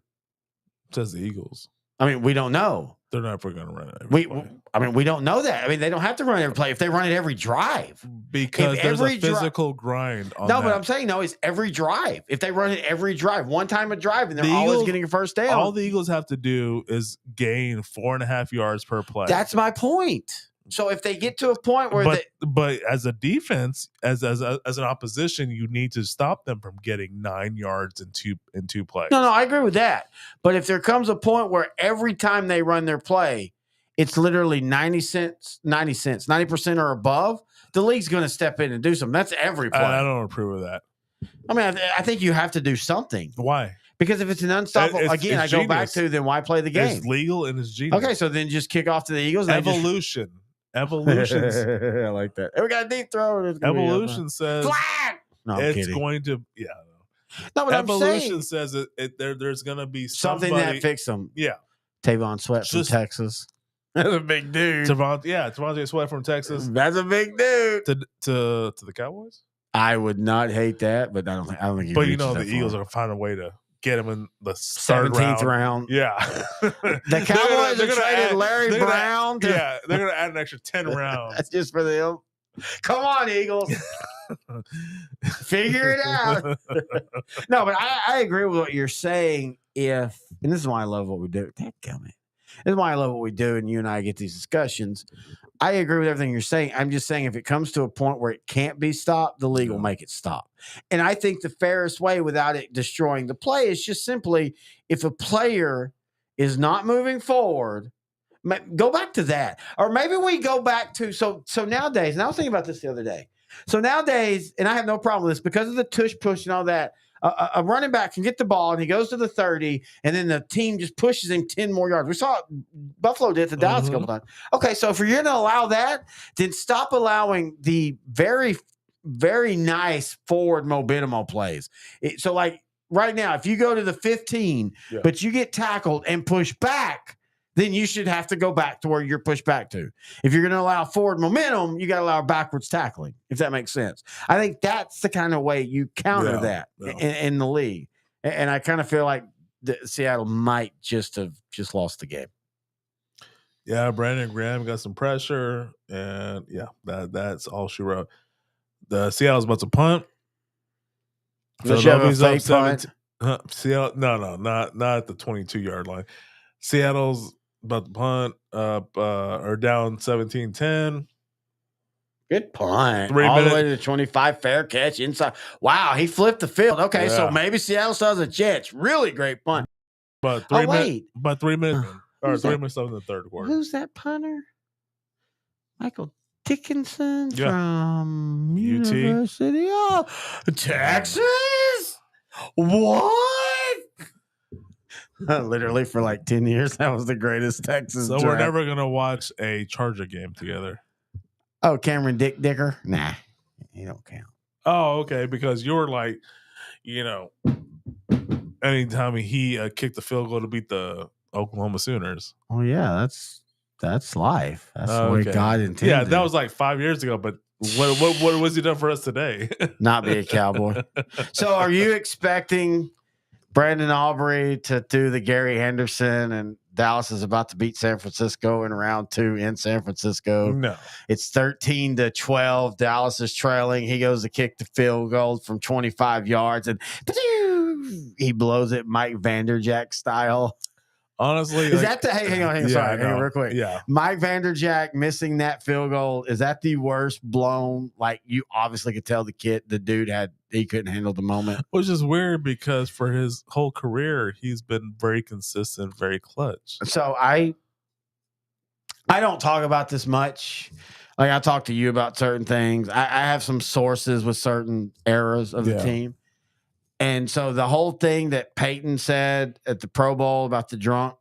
Says the Eagles. I mean, we don't know. They're never going to run it every play. I mean, we don't know that. I mean, they don't have to run every play if they run it every drive. Because there's a physical grind on that. But I'm saying, it's every drive. If they run it every drive, one time a drive, and they're always getting a first down. All the Eagles have to do is gain 4.5 yards per play. That's my point. So if they get to a point where but as a defense, as an opposition, you need to stop them from getting 9 yards in two plays. No, I agree with that. But if there comes a point where every time they run their play, it's literally 90% or above, the league's going to step in and do something. That's every play. I don't approve of that. I mean, I think you have to do something. Why? Because if it's an unstoppable, I go back to then why play the game? It's legal and it's genius. Okay, so then just kick off to the Eagles. Evolution. I like that. We got a deep throw. Evolution says flat. No, I'm it's kidding. going to No, but Evolution says there's going to be something that fixed them. Yeah, Tavon Sweat from Texas. That's a big dude. Devontae Sweat from Texas. That's a big dude. To the Cowboys. I would not hate that, but I don't think. But the Eagles are going to find a way to get him in the 17th round. Yeah. The Cowboys are traded Larry Brown. They're going to add an extra 10 rounds. That's just for them. Come on, Eagles. Figure it out. No, but I agree with what you're saying. And this is why I love what we do. This is why I love what we do, and you and I get these discussions. I agree with everything you're saying. I'm just saying if it comes to a point where it can't be stopped, the league will make it stop. And I think the fairest way without it destroying the play is just simply if a player is not moving forward, Go back to that. Or maybe we go back to so nowadays, and I was thinking about this the other day. So nowadays, and I have no problem with this because of the tush push and all that, a running back can get the ball and he goes to the 30, and then the team just pushes him 10 more yards. We saw it, Buffalo did to Dallas a couple times. Okay, so if you're going to allow that, then stop allowing the very, very nice forward momentum plays. So like right now, if you go to the 15, but you get tackled and pushed back, then you should have to go back to where you're pushed back to. If you're going to allow forward momentum, you got to allow backwards tackling, if that makes sense. I think that's the kind of way you counter that in the league. And I kind of feel like Seattle might just have lost the game. Yeah, Brandon Graham got some pressure, and that's all she wrote. The Seattle's about to punt. Philadelphia's up 17. Seattle, no, not at the 22-yard line. Seattle's about to punt or down 17-10. Good punt. All the way to the 25, fair catch inside. Wow, he flipped the field. Okay, so maybe Seattle still has a chance. Really great punt. But 3 minutes. But 3 minutes. Or 3 minutes in the third quarter. Who's that punter? Michael Dickinson from UT? University of Texas? What? Literally for like 10 years, that was the greatest Texas So draft. we're never going to watch a Charger game together. Oh, Cameron Dicker? Nah, he don't count. Oh, okay, because you're like, anytime he kicked the field goal to beat the Oklahoma Sooners. Oh, yeah, that's life. That's the way God intended. Yeah, that was like 5 years ago, but what was he done for us today? Not be a Cowboy. So are you expecting Brandon Aubrey to do the Gary Henderson and Dallas is about to beat San Francisco in round 2 in San Francisco? No. It's 13-12. Dallas is trailing. He goes to kick the field goal from 25 yards and he blows it Mike Vanderjagt style. Honestly, is that the hang on, sorry, hang on real quick. Yeah. Mike Vanderjagt missing that field goal, is that the worst blown? Like, you obviously could tell the dude he couldn't handle the moment. Which is weird because for his whole career, he's been very consistent, very clutch. So I don't talk about this much. Like, I talk to you about certain things. I have some sources with certain eras of the team. And so the whole thing that Peyton said at the Pro Bowl about the drunk,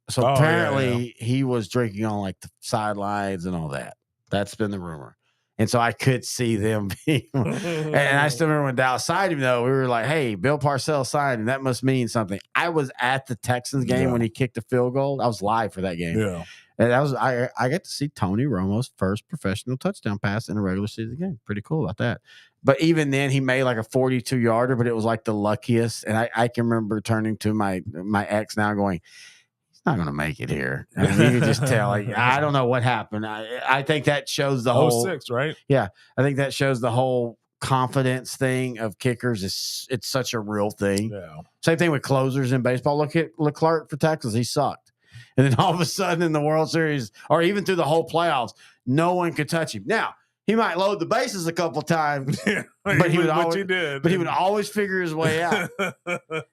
so apparently he was drinking on like the sidelines and all that. That's been the rumor. And so I could see them being, and I still remember when Dallas signed him, though, we were like, hey, Bill Parcells signed him. That must mean something. I was at the Texans game when he kicked the field goal. I was live for that game. Yeah. And that was I got to see Tony Romo's first professional touchdown pass in a regular season game. Pretty cool about that. But even then, he made like a 42-yarder, but it was like the luckiest. And I can remember turning to my ex now going, he's not going to make it here. I mean, you can just tell. Like, I don't know what happened. I think that shows the whole 06, right? Yeah, I think that shows the whole confidence thing of kickers. It's such a real thing. Yeah. Same thing with closers in baseball. Look at Leclerc for Texas. He sucked. And then all of a sudden in the World Series, or even through the whole playoffs, no one could touch him. Now, he might load the bases a couple times, but he would always figure his way out.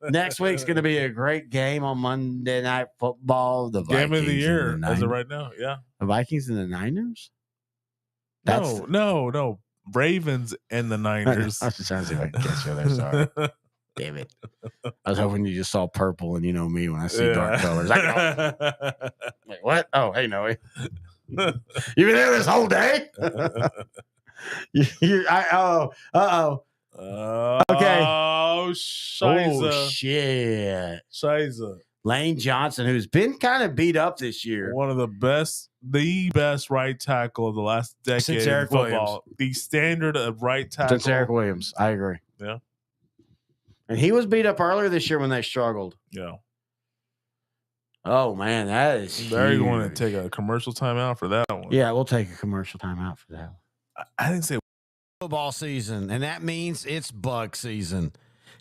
Next week's going to be a great game on Monday Night Football. The Vikings game of the year as of right now. Yeah, the Vikings and the Niners. No. Ravens and the Niners. I was just trying to see if I can catch you there. Sorry. Damn it. I was hoping you just saw purple, and you know me when I see dark colors. I go, like, what? Oh, hey, Noe. You been there this whole day? Okay. Oh, Shiza. Oh, shit. Shiza. Lane Johnson, who's been kind of beat up this year. One of the best right tackle of the last decade Since Eric in football. Williams. The standard of right tackle. Since Eric Williams. I agree. Yeah. And he was beat up earlier this year when they struggled. Yeah. Oh, man, that is They're going to huge. take a commercial timeout for that one. Yeah, we'll take a commercial timeout for that one. I didn't say Football season, and that means it's bug season.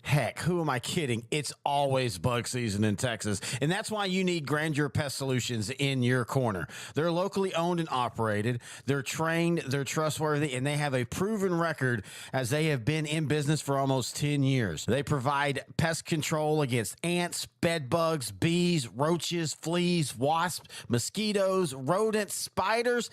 Heck, who am I kidding? It's always bug season in Texas. And that's why you need Grandeur Pest Solutions in your corner. They're locally owned and operated. They're trained, they're trustworthy, and they have a proven record as they have been in business for almost 10 years. They provide pest control against ants, bed bugs, bees, roaches, fleas, wasps, mosquitoes, rodents, spiders.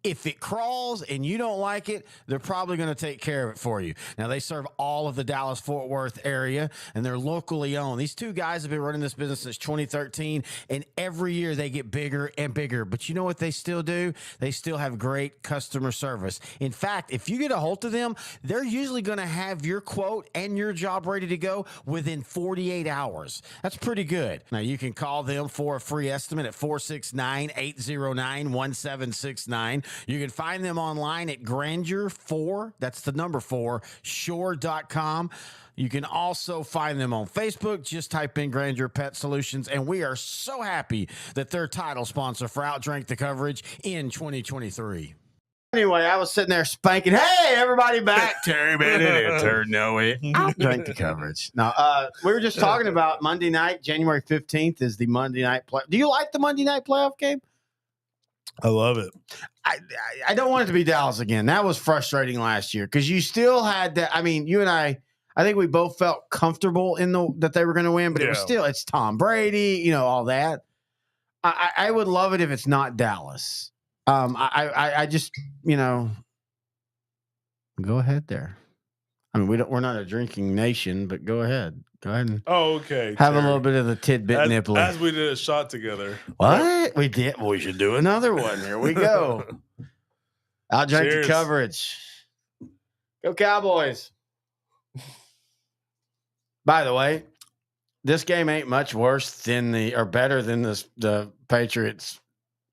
If it crawls and you don't like it, they're probably going to take care of it for you. Now, they serve all of the Dallas-Fort Worth area, and they're locally owned. These two guys have been running this business since 2013, and every year they get bigger and bigger. But you know what they still do? They still have great customer service. In fact, if you get a hold of them, they're usually going to have your quote and your job ready to go within 48 hours. That's pretty good. Now, you can call them for a free estimate at 469-809-1769. You can find them online at Grandeur4, that's the number 4, shore.com. You can also find them on Facebook. Just type in Grandeur Pet Solutions, and we are so happy that they're title sponsor for OutDrank The Coverage in 2023. Anyway, I was sitting there spanking. Hey, everybody back. Terry Bennett and Turd Noe. OutDrank The Coverage. Now, we were just talking about Monday night. January 15th is the Monday night play. Do you like the Monday night playoff game? I love it. I don't want it to be Dallas again. That was frustrating last year because you still had that. I mean, you and I think we both felt comfortable in that they were going to win, but it was still, it's Tom Brady, all that. I would love it if it's not Dallas. I just, go ahead there. I mean, we're not a drinking nation, but go ahead. Go ahead and okay. Have a little bit of the tidbit nipple. As we did a shot together. What? We did. Well, we should do another one. Here we go. OutDrank The Coverage. Go Cowboys. By the way, this game ain't much worse than better than the Patriots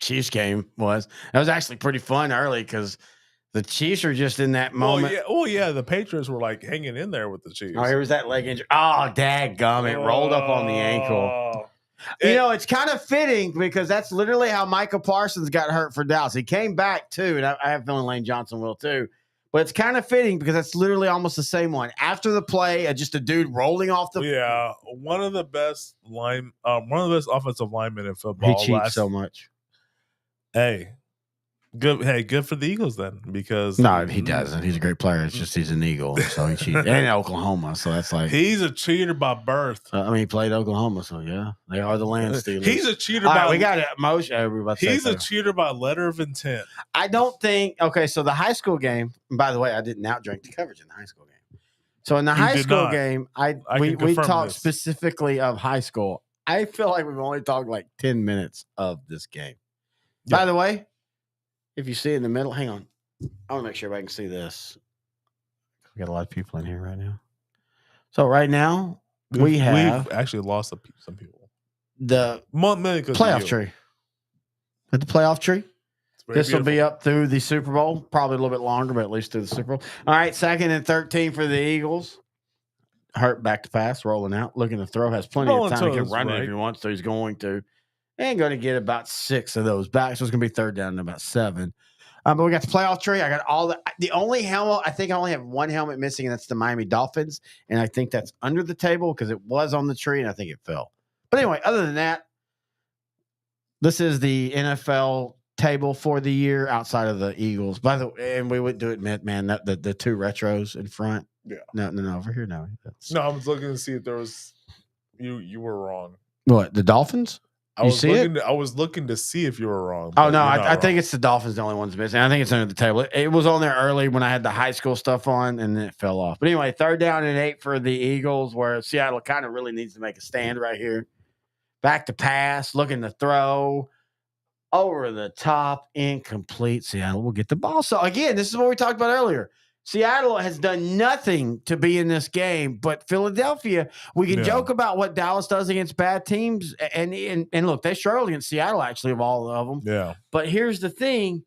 Chiefs game was. That was actually pretty fun early because the Chiefs are just in that moment. Well, yeah, the Patriots were like hanging in there with the Chiefs. Oh, here was that leg injury. Oh, dadgum. It rolled up on the ankle. It's kind of fitting because that's literally how Micah Parsons got hurt for Dallas. He came back too, and I have a feeling Lane Johnson will too. But it's kind of fitting because that's literally almost the same one. After the play, just a dude rolling off the. Yeah, one of the best offensive linemen in football. He cheats so much. Hey, good. Hey, good for the Eagles then, because no, he doesn't. He's a great player. It's just he's an Eagle, so he cheats. And Oklahoma, so that's like he's a cheater by birth. He played Oklahoma, so yeah, they are the land stealers. He's a cheater by. Right, we got it. Everybody. He's a cheater by letter of intent. I don't think. Okay, so the high school game. And by the way, I didn't OutDrank The Coverage in the high school game. So in the high school game, we talked specifically of high school. I feel like we've only talked like 10 minutes of this game. Yeah. By the way, if you see in the middle, hang on. I want to make sure everybody can see this. We got a lot of people in here right now. So right now, we've actually lost some people. The playoff tree. At the playoff tree. This will be up through the Super Bowl. Probably a little bit longer, but at least through the Super Bowl. All right, 2nd and 13 for the Eagles. Hurt back to pass, rolling out, looking to throw. Has plenty of time. He can run it if he wants to. He's going to. And going to get about 6 of those back. So it's going to be 3rd down and about 7. But we got the playoff tree. I got all the only helmet. I think I only have one helmet missing, and that's the Miami Dolphins. And I think that's under the table because it was on the tree, and I think it fell. But anyway, other than that, this is the NFL table for the year outside of the Eagles. By the way, and we would do it, man. The 2 retros in front. Yeah. No, over here. No. I was looking to see if there was. You were wrong. What, the Dolphins? I was looking to see if you were wrong. Oh, no, I think it's the Dolphins, the only ones missing. I think it's under the table. It was on there early when I had the high school stuff on, and then it fell off. But anyway, 3rd down and 8 for the Eagles, where Seattle kind of really needs to make a stand right here. Back to pass, looking to throw. Over the top, incomplete. Seattle will get the ball. So, again, this is what we talked about earlier. Seattle has done nothing to be in this game, but Philadelphia, we can joke about what Dallas does against bad teams. And look, they struggled against Seattle, actually, of all of them. Yeah. But here's the thing.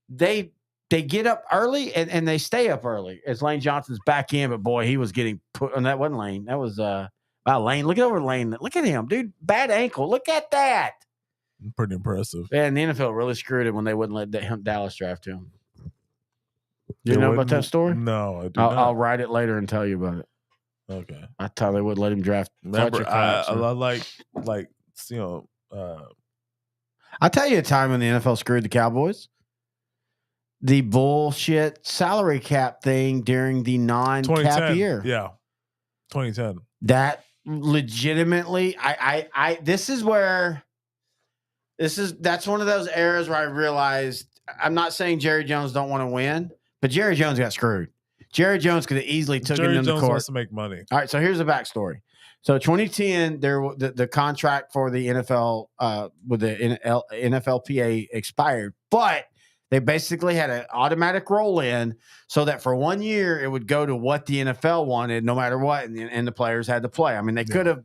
They get up early and they stay up early as Lane Johnson's back in. But, boy, he was getting put on. That wasn't Lane. That was Lane. Look over Lane. Look at him, dude. Bad ankle. Look at that. Pretty impressive. Yeah, and the NFL really screwed him when they wouldn't let Dallas draft him. You know about that story? No, I do not. I'll write it later and tell you about it. Okay. I thought they wouldn't let him draft. Remember, Fletcher I Cox. like I'll tell you a time when the NFL screwed the Cowboys. The bullshit salary cap thing during the non-cap 2010. year. Yeah. 2010. That legitimately, this is that's one of those eras where I realized, I'm not saying Jerry Jones don't want to win, but Jerry Jones got screwed. Jerry Jones could have easily taken Jerry him to Jones court. wants to make money. All right, so here's the backstory. So 2010, the contract for the NFL with the NFLPA expired, but they basically had an automatic roll in so that for 1 year it would go to what the NFL wanted, no matter what, and the players had to play. I mean, they could have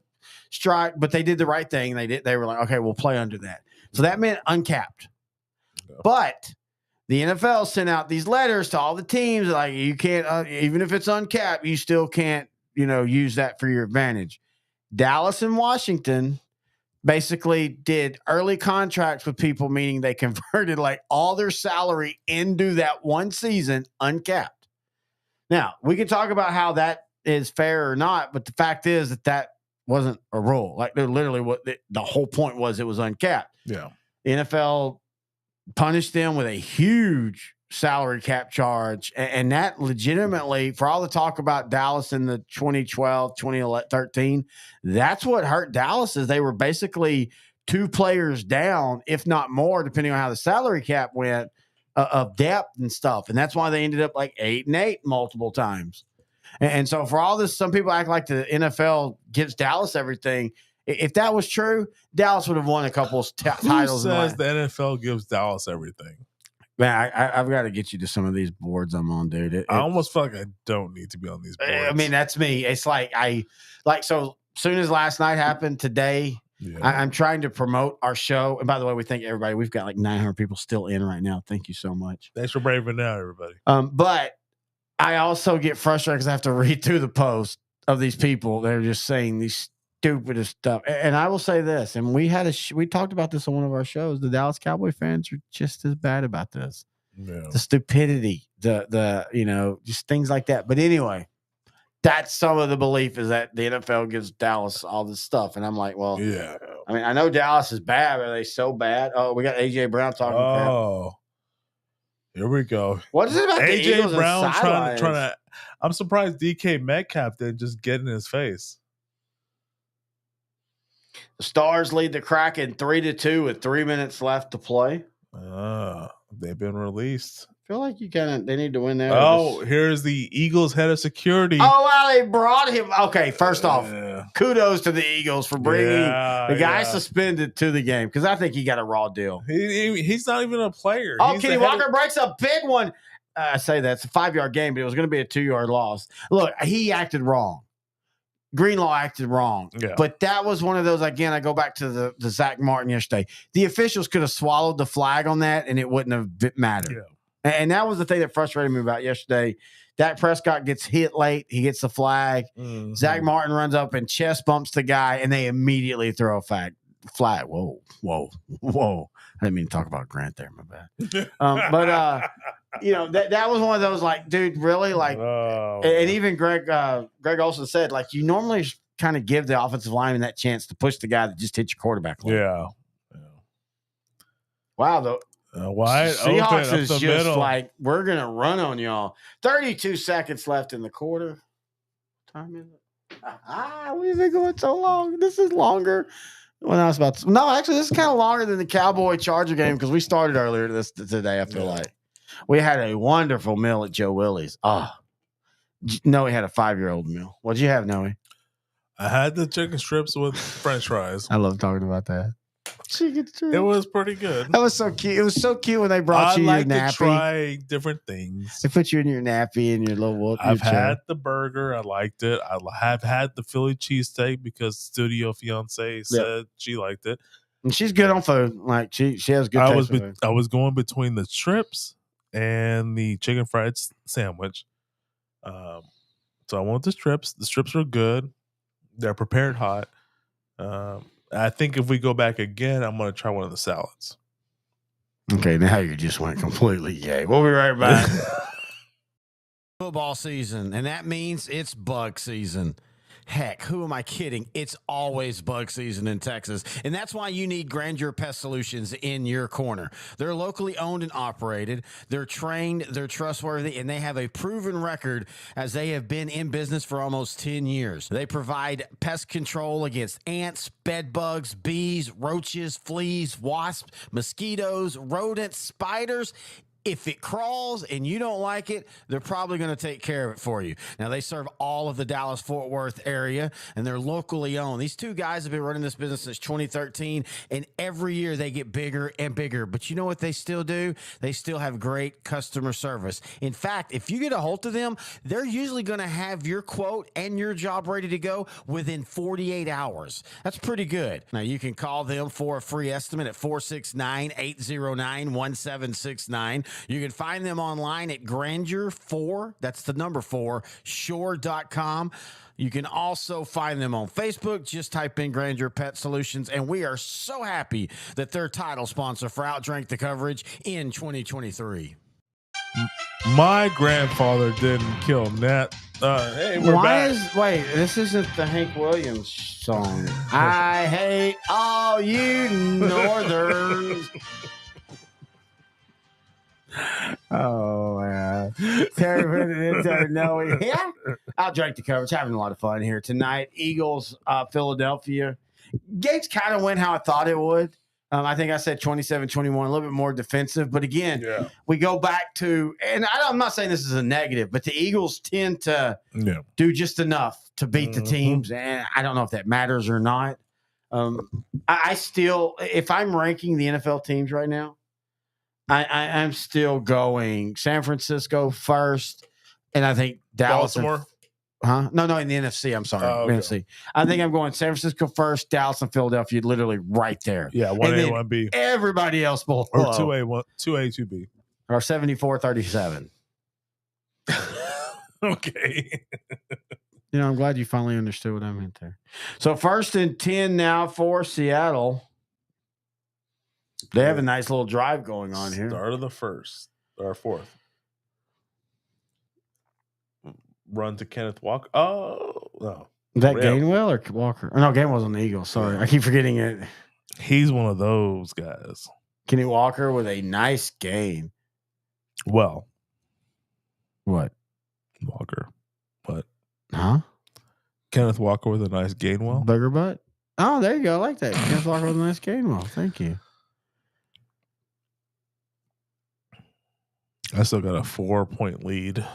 strike, but they did the right thing. They were like, okay, we'll play under that. So that meant uncapped. Yeah. But the NFL sent out these letters to all the teams like, you can't, even if it's uncapped, you still can't, use that for your advantage. Dallas and Washington basically did early contracts with people, meaning they converted like all their salary into that one season uncapped. Now, we can talk about how that is fair or not, but the fact is that wasn't a rule. Like, they're literally what the whole point was, it was uncapped. Yeah. The NFL punished them with a huge salary cap charge. And that legitimately, for all the talk about Dallas in the 2012, 2013, that's what hurt Dallas is they were basically 2 players down, if not more, depending on how the salary cap went, of depth and stuff. And that's why they ended up like 8-8 multiple times. And so for all this, some people act like the NFL gives Dallas everything. If that was true, Dallas would have won a couple titles. Who says the NFL gives Dallas everything? Man, I've got to get you to some of these boards I'm on, dude. I almost feel like I don't need to be on these boards. I mean, that's me. It's like so soon as last night happened, today I'm trying to promote our show. And by the way, we thank everybody. We've got like 900 people still in right now. Thank you so much. Thanks for braving out, everybody. But I also get frustrated because I have to read through the posts of these people. They're just saying these stupidest stuff. And I will say this, and we talked about this on one of our shows. The Dallas Cowboy fans are just as bad about this. Yeah. The stupidity, the just things like that. But anyway, that's some of the belief is that the NFL gives Dallas all this stuff. And I'm like, well, yeah. I mean, I know Dallas is bad, but are they so bad? Oh, we got AJ Brown talking crap. Here we go. What is it about AJ Brown trying to I'm surprised DK Metcalf didn't just get in his face. The Stars lead the Kraken 3-2 with 3 minutes left to play. They've been released. I feel like they need to win that. Oh, here's the Eagles head of security. Oh, wow, they brought him. Okay, first off, kudos to the Eagles for bringing the guy suspended to the game because I think he got a raw deal. He's not even a player. Oh, Kenny Walker breaks a big one. I say that's a 5-yard game, but it was going to be a 2-yard loss. Look, he acted wrong. Greenlaw acted wrong. Yeah. But that was one of those, again, I go back to the Zach Martin yesterday. The officials could have swallowed the flag on that, and it wouldn't have mattered. Yeah. And that was the thing that frustrated me about yesterday. Dak Prescott gets hit late. He gets the flag. Mm-hmm. Zach Martin runs up and chest bumps the guy, and they immediately throw a flag. Whoa. I didn't mean to talk about Grant there, my bad. That was one of those, like, dude, really? Like, and even Greg Olsen said, like, you normally kind of give the offensive lineman that chance to push the guy that just hit your quarterback. Yeah. Wow, though. Wide Seahawks open is up the just middle. like, we're going to run on y'all. 32 seconds left in the quarter. Time is it? We've been going so long. This is longer. When I was about to, no, actually, this is kind of longer than the Cowboy Charger game because we started earlier today. I feel like we had a wonderful meal at Joe Willie's. Noe had a 5-year-old meal. What'd you have, Noe? I had the chicken strips with French fries. I love talking about that. Chicken strips. It was pretty good. That was so cute. It was so cute when they brought you your nappy. I like to try different things. They put you in your nappy and your little. I've had the burger. I liked it. I have had the Philly cheesesteak because Studio Fiance said she liked it. And she's good on food. Like she has good taste food. I was going between the strips and the chicken fried sandwich. So I want the strips. The strips are good. They're prepared hot. I think if we go back again, I'm going to try one of the salads. Okay, now you just went completely gay. We'll be right back. Football season, and that means it's bug season. Heck, who am I kidding? It's always bug season in Texas. And that's why you need Grandeur Pest Solutions in your corner. They're locally owned and operated. They're trained, they're trustworthy, and they have a proven record as they have been in business for almost 10 years. They provide pest control against ants, bed bugs, bees, roaches, fleas, wasps, mosquitoes, rodents, spiders. If it crawls and you don't like it, they're probably going to take care of it for you. Now, they serve all of the Dallas-Fort Worth area, and they're locally owned. These two guys have been running this business since 2013, and every year they get bigger and bigger. But you know what they still do? They still have great customer service. In fact, if you get a hold of them, they're usually going to have your quote and your job ready to go within 48 hours. That's pretty good. Now, you can call them for a free estimate at 469-809-1769. You can find them online at Grandeur4, that's the number 4, shore.com. You can also find them on Facebook. Just type in Grandeur Pet Solutions, and we are so happy that they're title sponsor for OutDrank The Coverage in 2023. My grandfather didn't kill Nat. Hey, we're back. Wait, this isn't the Hank Williams song. I hate all you northerns. Oh, man. Terry, yeah. OutDrank The Coverage. Having a lot of fun here tonight. Eagles, Philadelphia. Gates kind of went how I thought it would. I think I said 27-21, a little bit more defensive. But again, we go back to, and I'm not saying this is a negative, but the Eagles tend to do just enough to beat the teams. And I don't know if that matters or not. I still, if I'm ranking the NFL teams right now, I'm still going San Francisco first, and I think Dallas. Baltimore? No, in the NFC. I'm sorry. Oh, okay. NFC. I think I'm going San Francisco first, Dallas and Philadelphia literally right there. Yeah, 1A, 1B. Everybody else below. Or 2A, 2B. Or 74-37. Okay. I'm glad you finally understood what I meant there. So 1st and 10 now for Seattle. They have a nice little drive going on here. Start of the first or fourth. Run to Kenneth Walker. Oh, no. Is that Gainwell or Walker? Oh, no, Gainwell's on the Eagles. Sorry. I keep forgetting it. He's one of those guys. Kenny Walker with a nice game. Well. What? Walker. What? Huh? Kenneth Walker with a nice Gainwell. Booger butt? Oh, there you go. I like that. Kenneth Walker with a nice Gainwell. Thank you. I still got a 4-point lead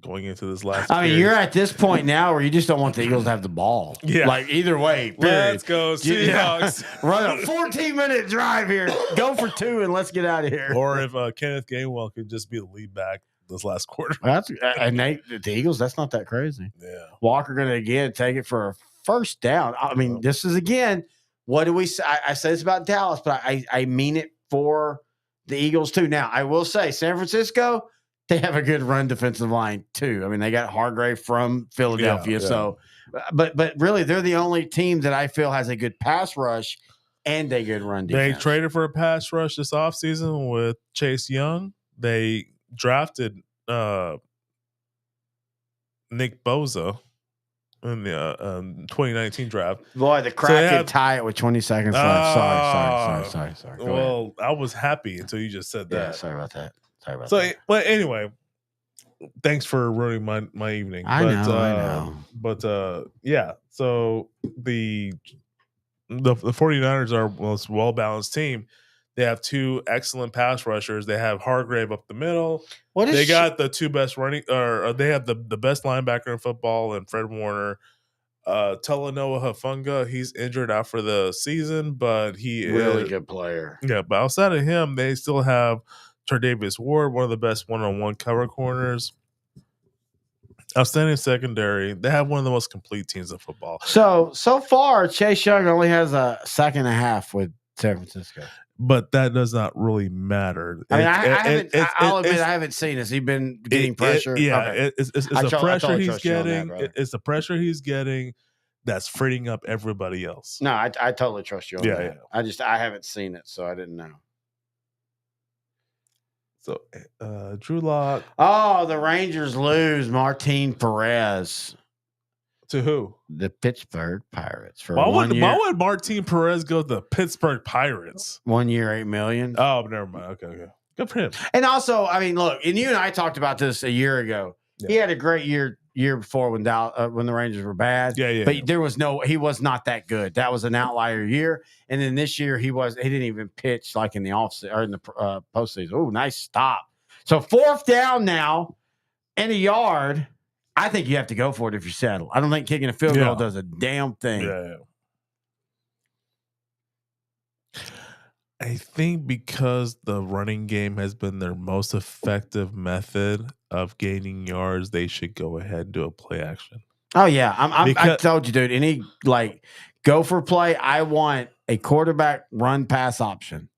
going into this last. I mean, you're at this point now where you just don't want the Eagles to have the ball. Yeah. Like either way. Let's go Seahawks. Run a 14-minute drive here. Go for 2 and let's get out of here. Or if Kenneth Gainwell could just be the lead back this last quarter. And the Eagles, that's not that crazy. Yeah. Walker going to again take it for a first down. I mean, this is again, what do we say? I say this about Dallas, but I mean it for the Eagles too. Now, I will say San Francisco, they have a good run defensive line too. I mean, they got Hargrave from Philadelphia. Yeah. So, but really, they're the only team that I feel has a good pass rush and a good run defense. They traded for a pass rush this offseason with Chase Young. They drafted Nick Bosa in the 2019 draft. Boy, the Kraken tie it with 20 seconds left. Sorry. Go Well, I was happy until you just said that. Yeah, sorry about that. But anyway, thanks for ruining my evening. I know. But yeah, so the 49ers are the most well-balanced team. They have 2 excellent pass rushers. They have Hargrave up the middle. They got the 2 best running, or they have the best linebacker in football, and Fred Warner. Talanoa Hufanga, he's injured out for the season, but he really good player. Yeah, but outside of him, they still have Tre'Davious Ward, one of the best one-on-one cover corners. Outstanding secondary. They have one of the most complete teams in football. So far, Chase Young only has a sack and a half with San Francisco. But that does not really matter. I mean, I'll admit I haven't seen. Has he been getting pressure? It's the pressure he's getting. It's the pressure he's getting that's freeing up everybody else. No, I totally trust you on that. Yeah. I haven't seen it, so I didn't know. So, Drew Lock. Oh, the Rangers lose Martin Perez. To who? The Pittsburgh Pirates for Why one year. why would Martin Perez go to the Pittsburgh Pirates? 1 year, $8 million. Oh, never mind. Okay. Good for him. And also, I mean, look, and you and I talked about this a year ago. Yeah. He had a great year before when the Rangers were bad. Yeah. But he was not that good. That was an outlier year. And then this year he didn't even pitch like in the offseason or in the postseason. Oh, nice stop. So 4th down now in a yard. I think you have to go for it if you settle. I don't think kicking a field goal does a damn thing. Yeah. I think because the running game has been their most effective method of gaining yards, they should go ahead and do a play action. Oh yeah, I told you, dude. Any go for play. I want a quarterback run pass option.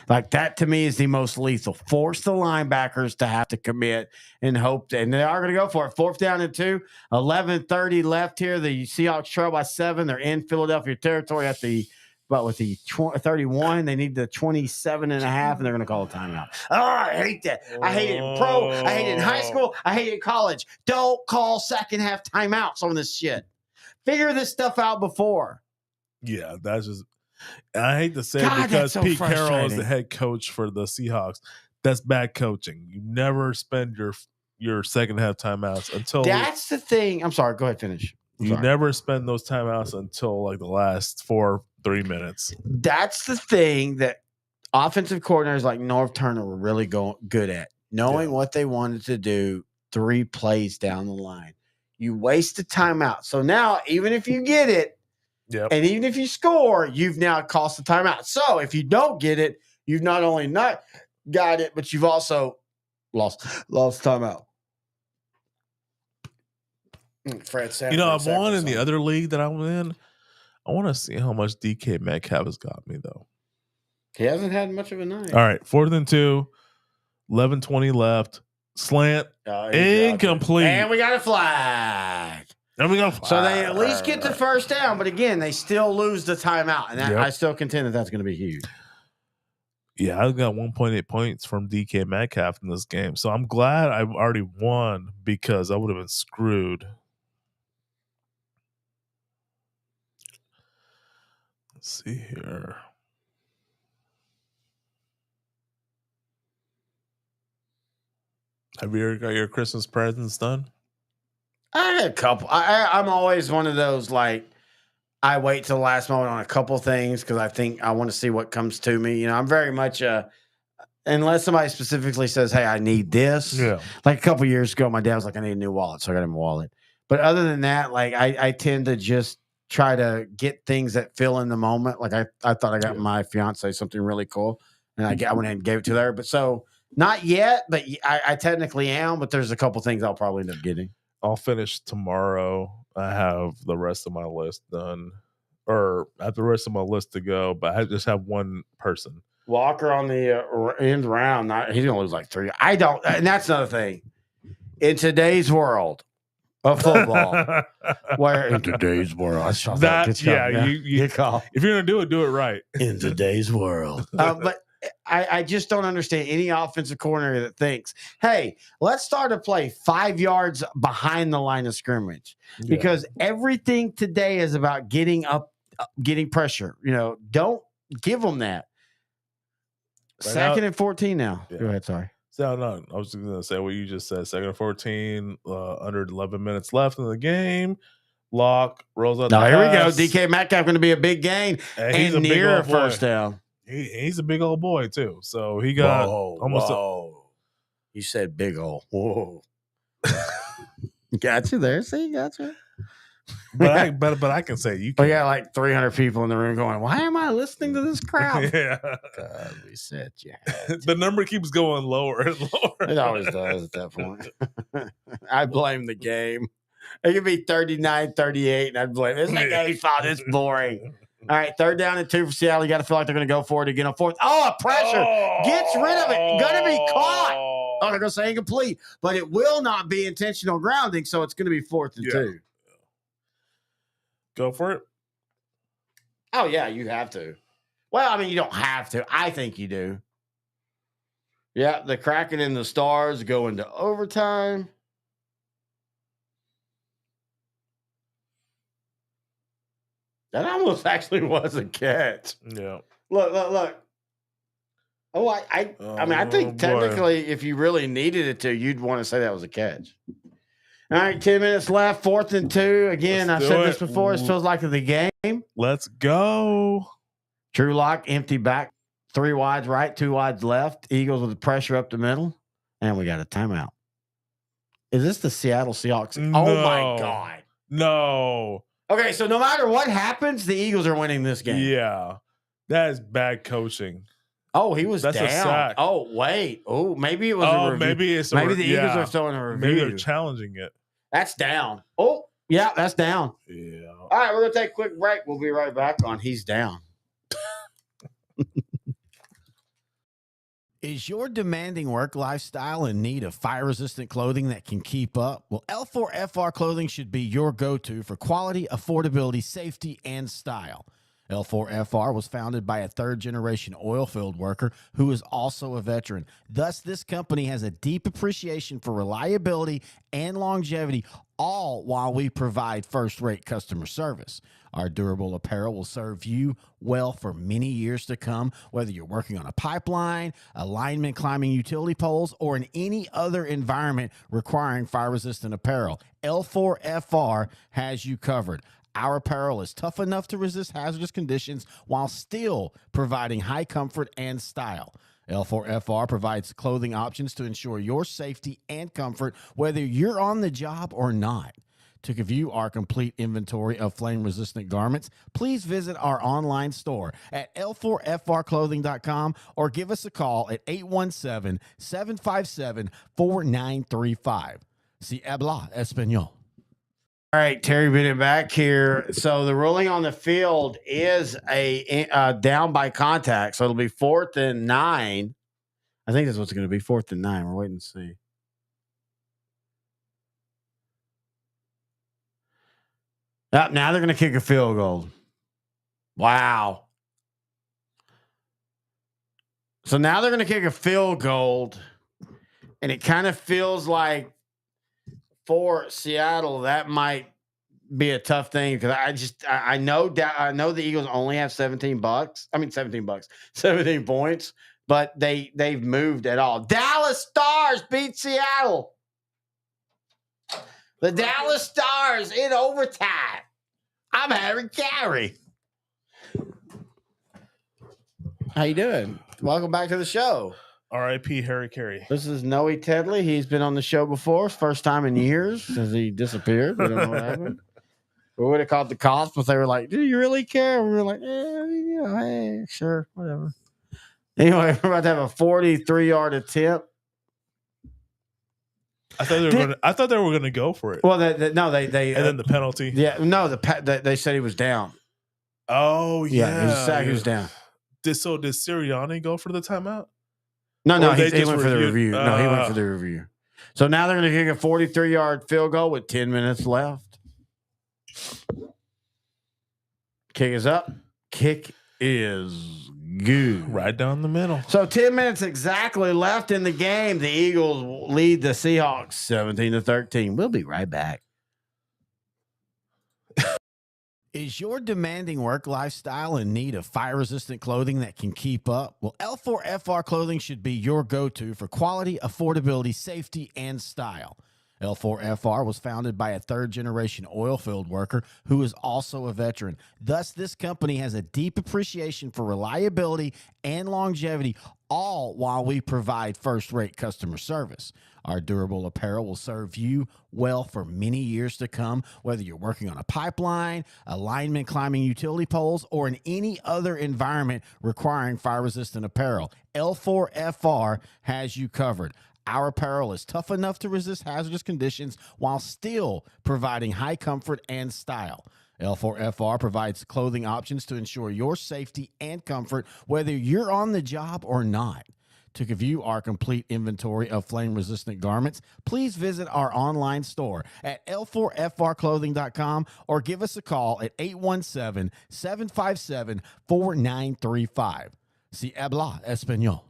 Like that to me is the most lethal. Force the linebackers to have to commit and hope, and they are going to go for it. 4th down and 2, 11:30 left here. The Seahawks trail by 7. They're in Philadelphia territory at the. But with the 31, they need the 27 and a half, and they're going to call a timeout. Oh, I hate that. I hate it in pro. I hate it in high school. I hate it in college. Don't call second half timeouts on this shit. Figure this stuff out before. Yeah, that's just. I hate to say God, it because so Pete Carroll is frustrating. the head coach for the Seahawks. That's bad coaching. You never spend your second half timeouts until. That's the thing. I'm sorry. Go ahead, finish. You never spend those timeouts until like the last 3 minutes. That's the thing that offensive coordinators like Norv Turner were really good at, knowing what they wanted to do 3 plays down the line. You waste a timeout. So now, even if you get it, and even if you score, you've now cost the timeout. So if you don't get it, you've not only not got it, but you've also lost timeout. Fred Sanford, I've won in the other league that I'm in. I want to see how much DK Metcalf has got me, though. He hasn't had much of a night. All right, 4th and 2, 11:20 left. Slant, incomplete. And we got a flag. So they at least get the 1st down, but again, they still lose the timeout. And I still contend that's going to be huge. Yeah, I got 1.8 points from DK Metcalf in this game. So I'm glad I've already won because I would have been screwed. Let's see here. Have you ever got your Christmas presents done? I had a couple. I'm always one of those, like, I wait till the last moment on a couple things because I think I want to see what comes to me. I'm very much unless somebody specifically says, hey, I need this. Yeah. Like a couple years ago, my dad was like, I need a new wallet. So I got him a wallet. But other than that, like I tend to just try to get things that fill in the moment. Like I thought I got my fiance something really cool, and I went ahead and gave it to her. But so not yet, but I technically am. But there's a couple things I'll probably end up getting. I'll finish tomorrow. I have the rest of my list done, or I have the rest of my list to go. But I just have one person. Walker on the end round. He's gonna lose like 3. I don't, and that's another thing. In today's world of football, where in today's world, if you're gonna do it right. In today's world, but I just don't understand any offensive coordinator that thinks, hey, let's start a play 5 yards behind the line of scrimmage, because everything today is about getting up, getting pressure. Don't give them that. Right 2nd and 14 now. Go ahead. Sorry. So no, I was just gonna say what you just said. 2nd and 14, under 11 minutes left in the game. Lock rolls out. Here we go. DK Metcalf going to be a big gain and near a 1st down. He's a big old boy too. So he got almost. You said big old. Whoa. Got you there. See, got you. But I can say you. We got like 300 people in the room going, why am I listening to this crowd? Yeah. God, we said the number keeps going lower and lower. It always does at that point. I blame the game. It could be 39-38, and I'd blame it's the game's fault. It's boring. All right, 3rd down and 2 for Seattle. You got to feel like they're going to go for it again on 4th. Pressure. Gets rid of it. Going to be caught. They're going to say incomplete. But it will not be intentional grounding, so it's going to be 4th and 2. Go for it. Oh, yeah, you have to. Well, I mean, you don't have to. I think you do. Yeah, the Kraken and the Stars go into overtime. That almost actually was a catch. Yeah. Look. Oh, I mean, I think technically, if you really needed it to, you'd want to say that was a catch. All right, 10 minutes left, 4th and 2. Again, I said this before. It feels like the game. Let's go. True lock, empty back, 3 wides right, 2 wides left. Eagles with the pressure up the middle, and we got a timeout. Is this the Seattle Seahawks? No. Oh my God! No. Okay, so no matter what happens, the Eagles are winning this game. Yeah, that is bad coaching. Oh, he was That's down. a sack. Oh, wait. Oh, maybe it was a review. Maybe it's maybe the Eagles are throwing a review. Maybe they're challenging it. That's down. Oh, yeah, that's down. Yeah. All right, we're going to take a quick break. We'll be right back on He's Down. Is your demanding work lifestyle in need of fire-resistant clothing that can keep up? Well, L4FR clothing should be your go-to for quality, affordability, safety, and style. L4FR was founded by a third-generation oil field worker who is also a veteran. Thus, this company has a deep appreciation for reliability and longevity, all while we provide first-rate customer service. Our durable apparel will serve you well for many years to come, whether you're working on a pipeline, a lineman climbing utility poles, or in any other environment requiring fire-resistant apparel. L4FR has you covered. Our apparel is tough enough to resist hazardous conditions while still providing high comfort and style. L4FR provides clothing options to ensure your safety and comfort, whether you're on the job or not. To view our complete inventory of flame-resistant garments, please visit our online store at l4frclothing.com or give us a call at 817-757-4935. Si habla español. All right, Terry Bennett back here. So the ruling on the field is a down by contact. So it'll be 4th and 9. I think that's what's going to be 4th and 9. We're waiting to see. Now they're going to kick a field goal. Wow. So now they're going to kick a field goal, and it kind of feels like for Seattle that might be a tough thing because I know the Eagles only have 17 points, but they've moved at all. Dallas Stars beat Seattle. The Dallas Stars in overtime. I'm Harry Carey. How you doing? Welcome back to the show. R.I.P. Harry Carey. This is Noe Tedley. He's been on the show before. First time in years since he disappeared. We don't know what happened. We would have called the cops, but they were like, "Do you really care?" We were like, hey, sure, whatever. Anyway, we're about to have a 43-yard attempt. I thought they were gonna go for it. Well, they and then the penalty. Yeah, no, they said he was down. Oh yeah, he was down. Did Sirianni go for the timeout? No, he went for the review. No, he went for the review. So now they're going to kick a 43-yard field goal with 10 minutes left. Kick is up. Kick is good. Right down the middle. So 10 minutes exactly left in the game. The Eagles lead the Seahawks 17-13. We'll be right back. Is your demanding work lifestyle in need of fire-resistant clothing that can keep up? Well, L4FR clothing should be your go-to for quality, affordability, safety, and style. L4FR was founded by a third-generation oil field worker who is also a veteran. Thus, this company has a deep appreciation for reliability and longevity, all while we provide first-rate customer service. Our durable apparel will serve you well for many years to come, whether you're working on a pipeline, a lineman climbing utility poles, or in any other environment requiring fire-resistant apparel. L4FR has you covered. Our apparel is tough enough to resist hazardous conditions while still providing high comfort and style. L4FR provides clothing options to ensure your safety and comfort, whether you're on the job or not. To view our complete inventory of flame-resistant garments, please visit our online store at l4frclothing.com or give us a call at 817-757-4935. Si habla español.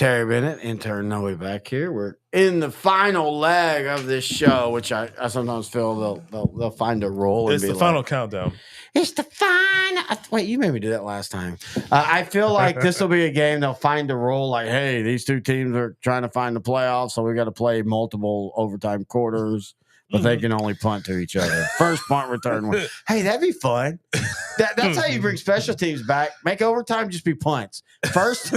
Terry Bennett, intern Noe back here. We're in the final leg of this show, which I sometimes feel they'll find a role and It's be the like, final countdown. it's the final. Wait, you made me do that last time. I feel like this will be a game they'll find a role like, hey, these two teams are trying to find the playoffs, so we got to play multiple overtime quarters, but they can only punt to each other. First punt return win. Hey, that'd be fun. That's how you bring special teams back. Make overtime just be punts. First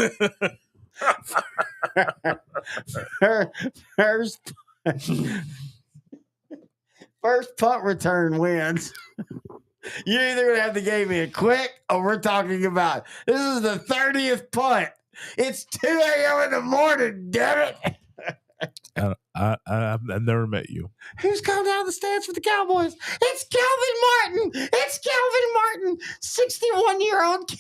punt return wins. You're either going to have the game in quick or we're talking about this is the 30th punt. It's 2 a.m. in the morning, damn it. I've never met you. Who's coming down the stands for the Cowboys? It's Calvin Martin. It's Calvin Martin, 61-year-old.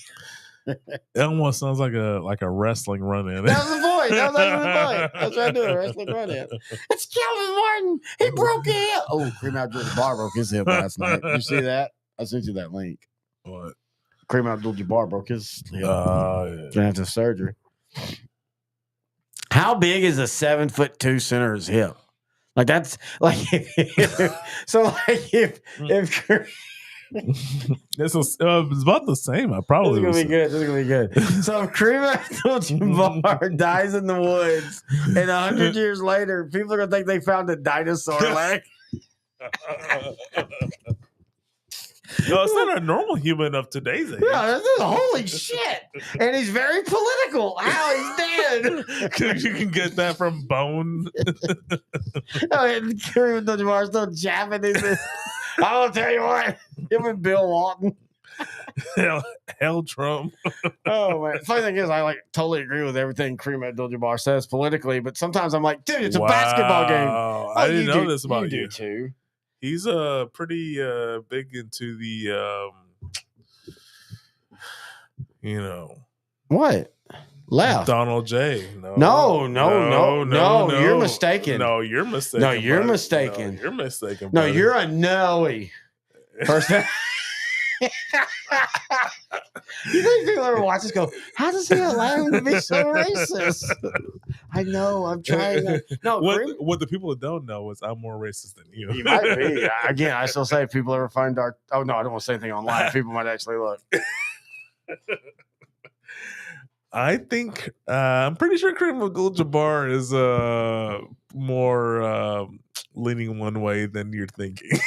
It almost sounds like a wrestling run-in. That was the point. That was actually the point. That's what I do. A wrestling run-in. It's Calvin Martin. He broke his hip. Oh, Kareem Abdul-Jabbar broke his hip last night. Did you see that? I sent you that link. What? Kareem Abdul-Jabbar broke his hip. Yeah. Gonna have to have surgery. How big is a 7'2" center's hip? Like that's like so. Like if It's about the same. I probably this is gonna be good. This is gonna be good. So if Kareem Abdul-Jabbar dies in the woods, and 100 years later, people are gonna think they found a dinosaur leg. No, it's not a normal human of today's age. Yeah, this is holy shit. And he's very political. How he's dead. You can get that from bone. And Kareem Abdul-Jabbar still jabbing his. I will tell you what. Him and Bill Walton. Hell Trump. Oh man! Funny thing is, I like totally agree with everything Kareem Abdul-Jabbar says politically, but sometimes I'm like, dude, it's a basketball game. Oh, I didn't know this about you. you. Do too. He's pretty big into the What? Left. Donald J. No. You're mistaken. No, you're mistaken. No, you're mistaken. No, you're mistaken. No, buddy. you're a Noe. First time. You think people ever watch this go, how does he allow him to be so racist? I know, I'm trying to. No, what the people that don't know is I'm more racist than you. You might be. Again, I still say if people ever find our. Oh, no, I don't want to say anything online. People might actually look. I think I'm pretty sure Kareem Abdul-Jabbar is more leaning one way than you're thinking.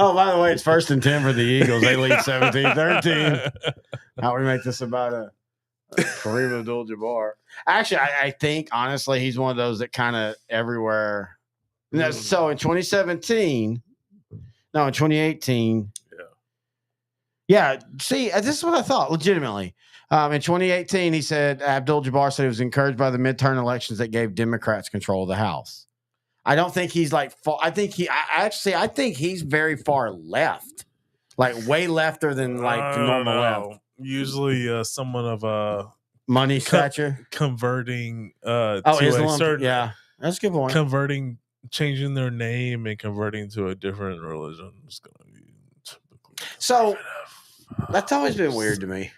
Oh, by the way, it's 1st and 10 for the Eagles. They lead 17-13. How we make this about a Kareem Abdul-Jabbar? Actually, I think, honestly, he's one of those that kind of everywhere. So in 2018. Yeah, see, this is what I thought, legitimately. In 2018, he said, Abdul-Jabbar said he was encouraged by the midterm elections that gave Democrats control of the House. I don't think he's like, I think he's very far left, like way lefter than like the normal left. Usually someone of a money stature converting to Islam, a certain, yeah, that's a good point. Changing their name and converting to a different religion is going to be typically. So that's always been weird to me.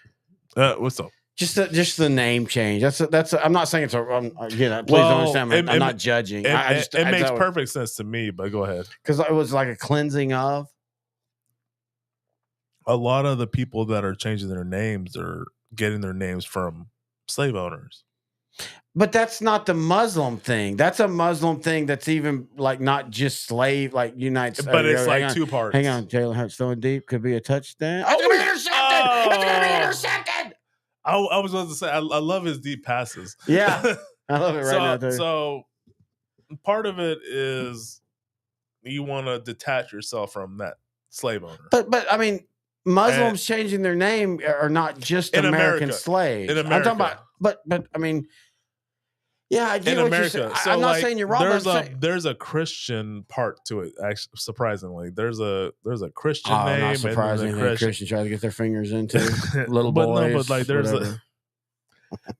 What's up? Just the name change. That's. I'm not saying it's a. Again, please don't understand. I'm not judging. It makes perfect sense to me, but go ahead. Because it was like a cleansing of. A lot of the people that are changing their names are getting their names from slave owners. But that's not the Muslim thing. That's a Muslim thing. That's even like not just slave, like United States. But it's like two parts. Hang on, Jalen Hurts throwing deep could be a touchdown. Oh, it's gonna be intercepted! It's gonna be intercepted! I was about to say, I love his deep passes. Yeah, I love it right now, too. So part of it is you want to detach yourself from that slave owner. But I mean, Muslims changing their name are not just American slaves. In America. I'm talking about, but I mean, yeah, I get in what America. you're saying. So I'm not saying you're wrong. There's a Christian part to it. Actually, surprisingly, there's a Christian name. Not surprising. Christians try to get their fingers into little boys. No, but like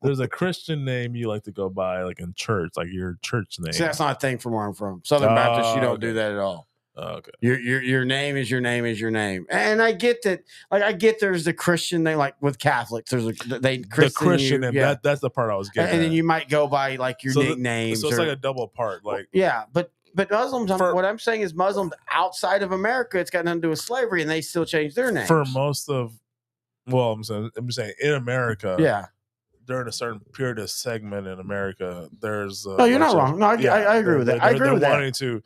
there's a Christian name you like to go by, like in church, like your church name. See, that's not a thing from where I'm from. Southern Baptist, you don't do that at all. Okay. Your name is your name is your name. And I get that. Like I get there's the Christian thing, like with Catholics, there's The Christian, you, and yeah. that's the part I was getting. And then at. you might go by like your nicknames. So it's or, like a double part. Like yeah, but Muslims. What I'm saying is Muslims outside of America, it's got nothing to do with slavery, and they still change their names for most of. Well, I'm saying in America. Yeah. During a certain period of segment in America, there's no, you're not wrong. No, I agree with that. I agree with that. They're wanting to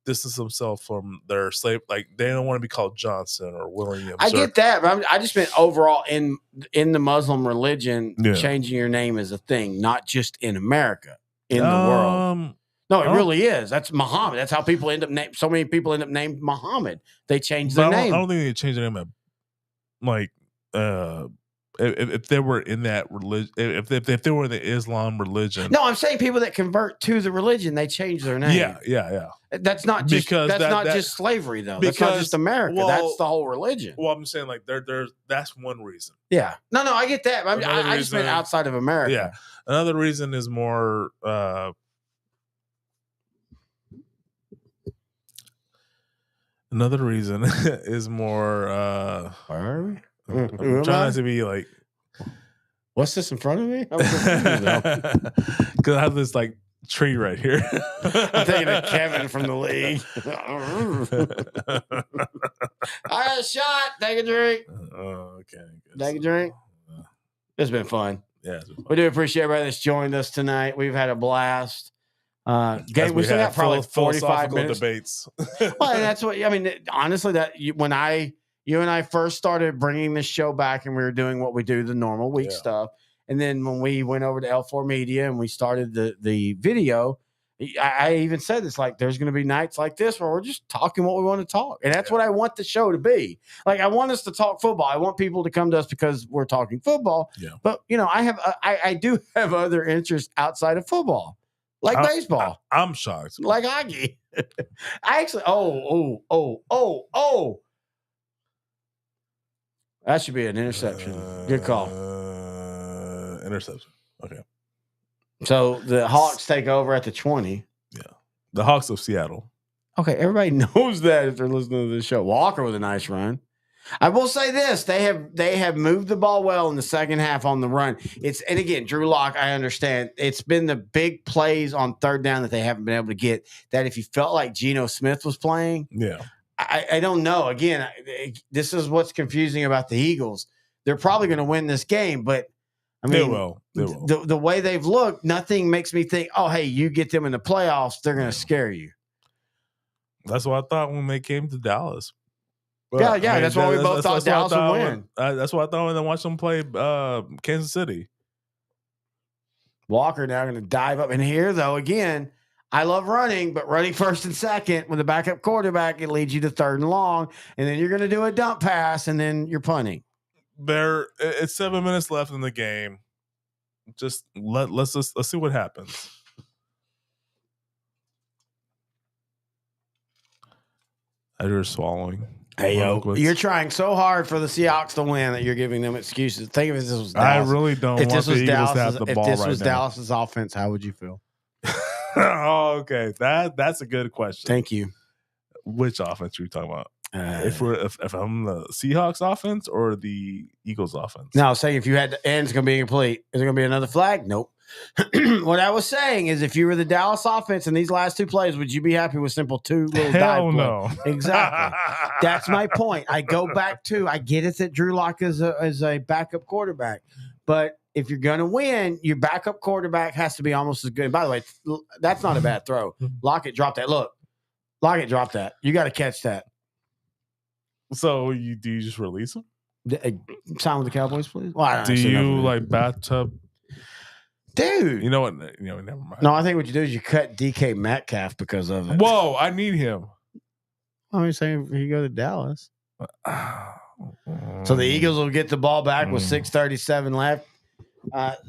distance themselves from their slave, like they don't want to be called Johnson or Williams. I get that, but I just meant overall in the Muslim religion, changing your name is a thing, not just in America, in the world. No, it really is. That's Muhammad. That's how people end up named. So many people end up named Muhammad. They change their name. I don't think they change their name. Like, if they were in that religion, if they were in the Islam religion. No, I'm saying people that convert to the religion, they change their name. Yeah. That's not just just slavery though. That's not just America. That's the whole religion. Well, I'm saying like that's one reason. Yeah. No, I get that. I just meant outside of America. Yeah. Another reason is more. Another reason is more. Where are we? I'm trying to be like. What's this in front of me? Because I have this like tree right here. I'm thinking of Kevin from the league. I got a shot. Take a drink. Okay. Take a drink. It's been fun. Yeah, it's been fun. We do appreciate everybody that's joined us tonight. We've had a blast. Game, we still got probably 45 minutes. Debates. Well, and that's what I mean. Honestly, when you and I first started bringing this show back, and we were doing what we do, the normal week stuff, and then when we went over to L4 Media and we started the video, I even said this, like there's going to be nights like this where we're just talking what we want to talk, and that's what I want the show to be. Like I want us to talk football. I want people to come to us because we're talking football. Yeah. But I do have other interests outside of football. Like baseball. I'm shocked. Like hockey. I actually, that should be an interception. Good call. Interception. Okay. So the Hawks take over at the 20. Yeah. The Hawks of Seattle. Okay, everybody knows that if they're listening to this show. Walker with a nice run. I will say this: they have moved the ball well in the second half on the run. And again, Drew Lock, I understand it's been the big plays on third down that they haven't been able to get. That if you felt like Geno Smith was playing, I don't know. Again, this is what's confusing about the Eagles. They're probably going to win this game, but I mean, they will. The way they've looked, nothing makes me think, oh, hey, you get them in the playoffs, they're going to scare you. That's what I thought when they came to Dallas. Well, I mean, that's why we both thought Dallas would win. That's what I thought when I watched them play Kansas City. Walker now going to dive up. And here, though, again, I love running, but running first and second with a backup quarterback, it leads you to third and long. And then you're going to do a dump pass, and then you're punting. It's 7 minutes left in the game. Just let's see what happens. As you're swallowing. Hey, you're trying so hard for the Seahawks to win that you're giving them excuses. Think if this was Dallas. I really don't want the Eagles to have the ball right now. If this was Dallas's offense, how would you feel? Oh, okay. That's a good question. Thank you. Which offense are you talking about? If I'm the Seahawks offense or the Eagles offense? No, I was saying if you had the end, it's going to be incomplete. Is there going to be another flag? Nope. What I was saying is if you were the Dallas offense in these last two plays, would you be happy with simple two little dive play? No. Exactly. That's my point. I go back to, I get it that Drew Lock is a backup quarterback, but if you're going to win, your backup quarterback has to be almost as good. And by the way, that's not a bad throw. Lockett dropped that. Look, Lockett dropped that. You got to catch that. So do you just release him? Sign with the Cowboys, please. Well, do you like bathtub? Dude. You know what? Never mind. No, I think what you do is you cut DK Metcalf because of it. Whoa, I need him. I'm saying he go to Dallas. So the Eagles will get the ball back with 6:37 left.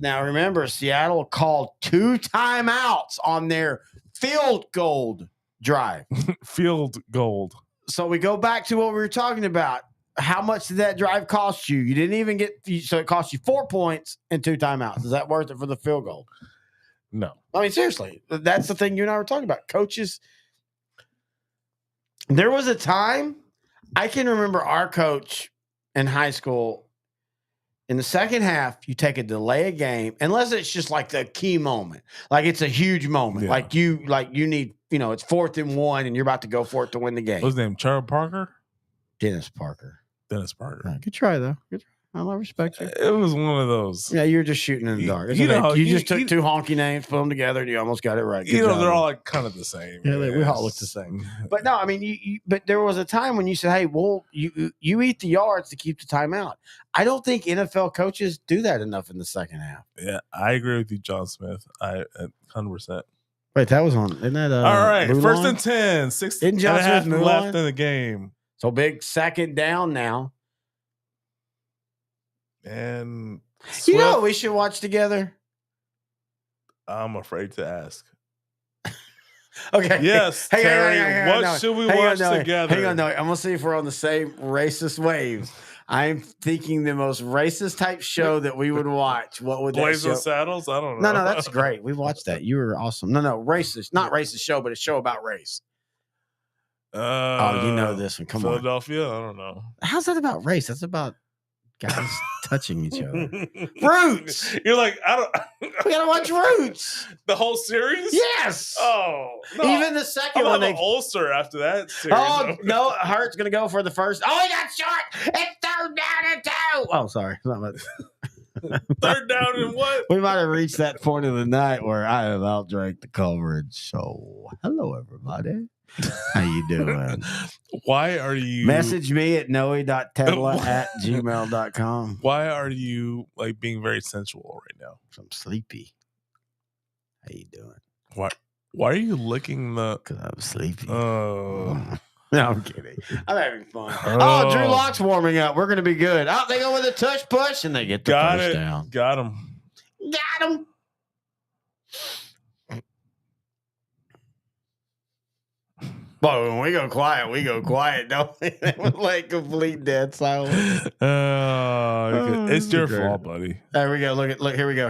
Now remember, Seattle called 2 timeouts on their field goal drive. Field goal. So we go back to what we were talking about. How much did that drive cost you? You didn't even so it cost you 4 points and 2 timeouts. Is that worth it for the field goal? No. I mean, seriously, that's the thing you and I were talking about. Coaches. There was a time I can remember our coach in high school. In the second half, you take a delay a game, unless it's just like the key moment, like it's a huge moment, Yeah. like you need, it's 4th and 1, and you're about to go for it to win the game. What's his name? Charles Parker? Dennis Parker. Dennis Parker. Good try though. Good try. I respect you. It was one of those. Yeah, you're just shooting in the dark. You just took two honky names, put them together, and you almost got it right. Good job. They're all like kind of the same. Yeah, we all look the same. But no, I mean, but there was a time when you said, "Hey, well, you eat the yards to keep the timeout." I don't think NFL coaches do that enough in the second half. Yeah, I agree with you, John Smith. 100%. Wait, that was on. Isn't that all right? Mulan? First and 10, 6 Isn't John and a half Smith left in the game, so big second down now. and You know what we should watch together? I'm afraid to ask. Okay. Yes, hang Terry. on, What should we watch together? Hang on, no. I'm gonna see if we're on the same racist waves. I'm thinking the most racist type show that we would watch. What would that Blazing show? Saddles? I don't know. No, that's great. We watched that. You were awesome. No, racist, not racist show, but a show about race. Oh, you know this one. Come on. Philadelphia? I don't know. How's that about race? That's about guys touching each other. Roots. You're like, I don't. We gotta watch Roots. The whole series? Yes. Oh, no. Even the second I'll one. have an ulcer after that series. Oh no, Hart's gonna go for the first. Oh, he got short. It's 3rd down and 2. Oh, sorry. Third down and what? We might have reached that point of the night where I have outdrank the coverage. So, hello everybody. How you doing? Why are you Message me at noe.tedla@gmail.com. Why are you like being very sensual right now? I'm sleepy. How you doing? Why are you licking the? Because I'm sleepy. Oh. No, I'm kidding. I'm having fun. Oh, Drew Lock's warming up. We're going to be good. Oh, they go with a touch push, and they get the first down. Got him. Got him. But when we go quiet, don't we? Like complete dead silence. It's your fault, buddy. There we go. Look, here we go.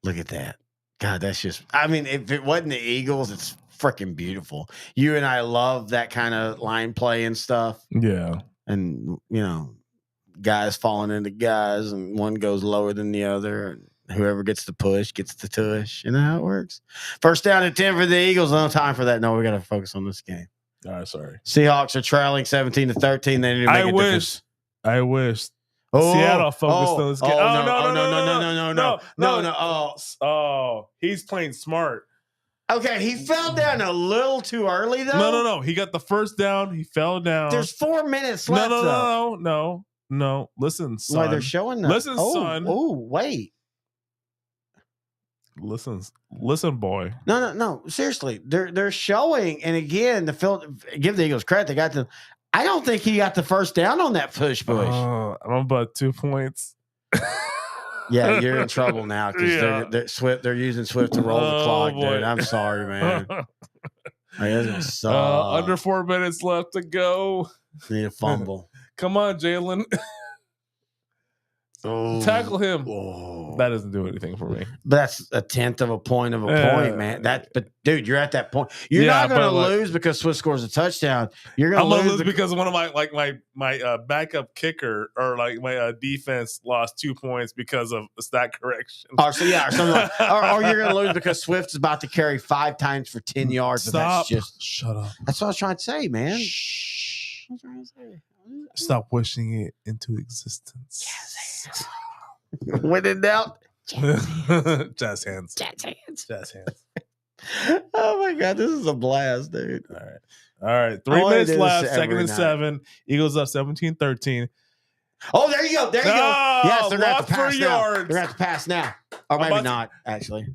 Look at that. God, that's just, I mean, if it wasn't the Eagles, it's freaking beautiful. You and I love that kind of line play and stuff. Yeah. And, guys falling into guys, and one goes lower than the other. And whoever gets the push gets the tush. You know how it works? First down and 10 for the Eagles. No time for that. No, we got to focus on this game. All right, sorry. Seahawks are trailing 17-13. They need to make I wish. Oh, Seattle focused on this game. No. Oh, he's playing smart. Okay, he fell down a little too early, though. No. He got the first down. He fell down. There's 4 minutes left. No. Listen, son. Why they're showing that? Listen, son. Oh, wait. Listen, boy. No. Seriously, they're showing, and again, give the Eagles credit. They got the. I don't think he got the first down on that push. I'm about 2 points. Yeah, you're in trouble now because they're using Swift to roll the clock, boy. dude. I'm sorry, man. Under 4 minutes left to go. Need a fumble. Come on, Jalen. Tackle him. Oh. That doesn't do anything for me. But that's 1/10 of a point, man. But dude, you're at that point. You're not going to lose because Swift scores a touchdown. You're going to lose because one of my backup kicker or like my defense lost 2 points because of a stat correction. Or you're going to lose because Swift is about to carry 5 times for 10 yards. Stop. Shut up. That's what I was trying to say, man. Shh. What was I trying to say? Stop wishing it into existence. When in doubt, jazz hands. Oh my God, this is a blast, dude. All right. 3 minutes left. 2nd and 7. Eagles up 17-13. Oh, there you go. Yes, they're going to have to pass now. Yards. They're going to have to pass now. Or maybe not, actually. Do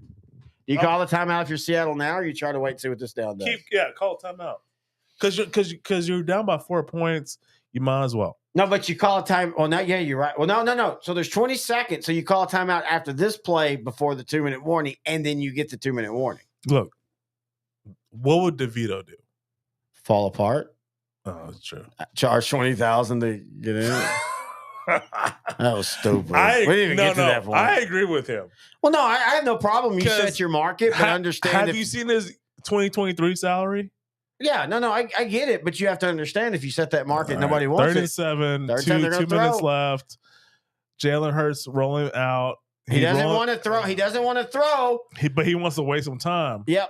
you call the timeout if you're Seattle now, or you try to wait and see what this down does? Call a timeout. Because you're down by 4 points. You might as well. No, but you call a time. Well, not yeah, you're right. Well, no. So there's 20 seconds. So you call a timeout after this play before the 2-minute warning, and then you get the 2-minute warning. Look, what would DeVito do? Fall apart. Oh, that's true. Charge $20,000 to get in. That was stupid. We didn't even get to that point. I agree with him. Well, no, I have no problem. You set your market, but understand. Have you seen his 2023 salary? Yeah, no, I get it, but you have to understand if you set that market, nobody wants it. 37, Third time they're gonna 2 minutes throw. left. Jalen Hurts rolling out. He doesn't want to throw. He doesn't want to throw. But he wants to waste some time. Yep.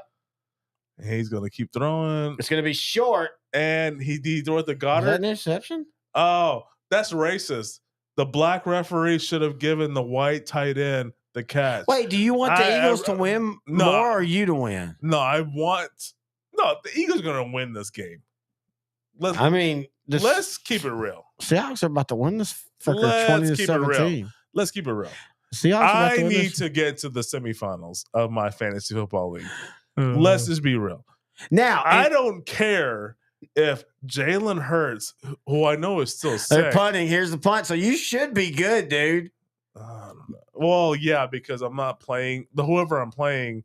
And he's going to keep throwing. It's going to be short. And he threw it to Is Goddard. that an interception? Oh, that's racist. The black referee should have given the white tight end the catch. Wait, do you want the Eagles to win more or you to win? No, the Eagles are going to win this game. Let's keep it real. Seahawks are about to win this fucker Let's 20-17. Let's keep it real. Seahawks I need to get to the semifinals of my fantasy football league. Let's just be real. Now, I don't care if Jalen Hurts, who I know is still sick. They're punting. Here's the punt. So you should be good, dude. Well, yeah, because I'm not playing. Whoever I'm playing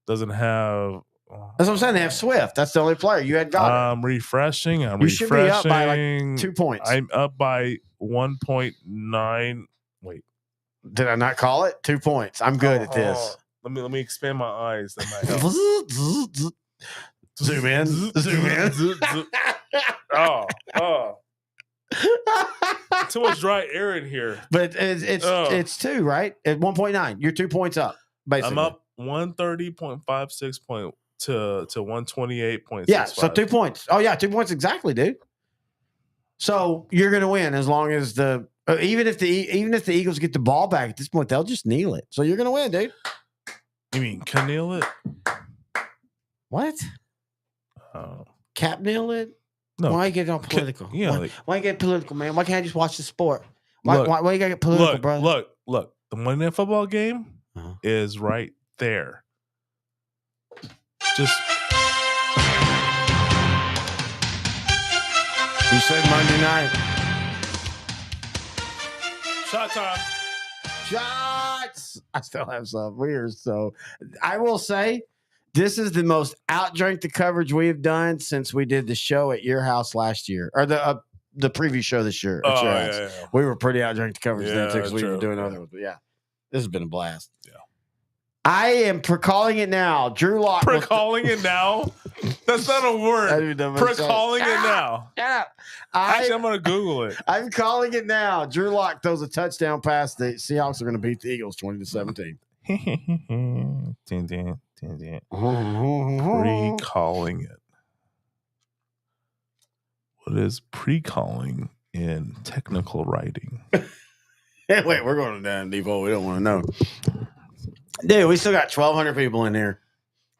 doesn't have. That's what I'm saying. They have Swift. That's the only player. You had Goddard. I'm refreshing. Should be up by like 2 points. I'm up by 1.9. Wait. Did I not call it? 2 points. I'm good at this. Let me expand my eyes. That might help. Zoom in. Zoom in. Oh. Too much dry air in here. But it's 2, right? At 1.9. You're 2 points up, basically. I'm up 130.56 to 128.6. Yeah, so 2 points. Oh, yeah, 2 points exactly, dude. So you're going to win as long as even if the Eagles get the ball back at this point, they'll just kneel it. So you're going to win, dude. You mean kneel it? What? Cap kneel it? No. Why you get all political? Why you get political, man? Why can't I just watch the sport? Why you gotta get political, brother? Look. The Monday Night Football game is right there. Just you said Monday night. Shot time. Shots. I still have some weird. So I will say this is the most OutDrank the Coverage we have done since we did the show at your house last year, or the previous show this year. At your house. Yeah. We were pretty OutDrank the Coverage then too, because we were doing other ones. But yeah, this has been a blast. Yeah. I am calling it now. Drew Lock. Calling it now? That's not a word. Calling it now. Yeah. Actually, I'm going to Google it. I'm calling it now. Drew Lock throws a touchdown pass. The Seahawks are going to beat the Eagles 20-17. Pre-calling it. What is pre-calling in technical writing? Hey, wait, we're going down default. We don't want to know. Dude, we still got 1,200 people in here.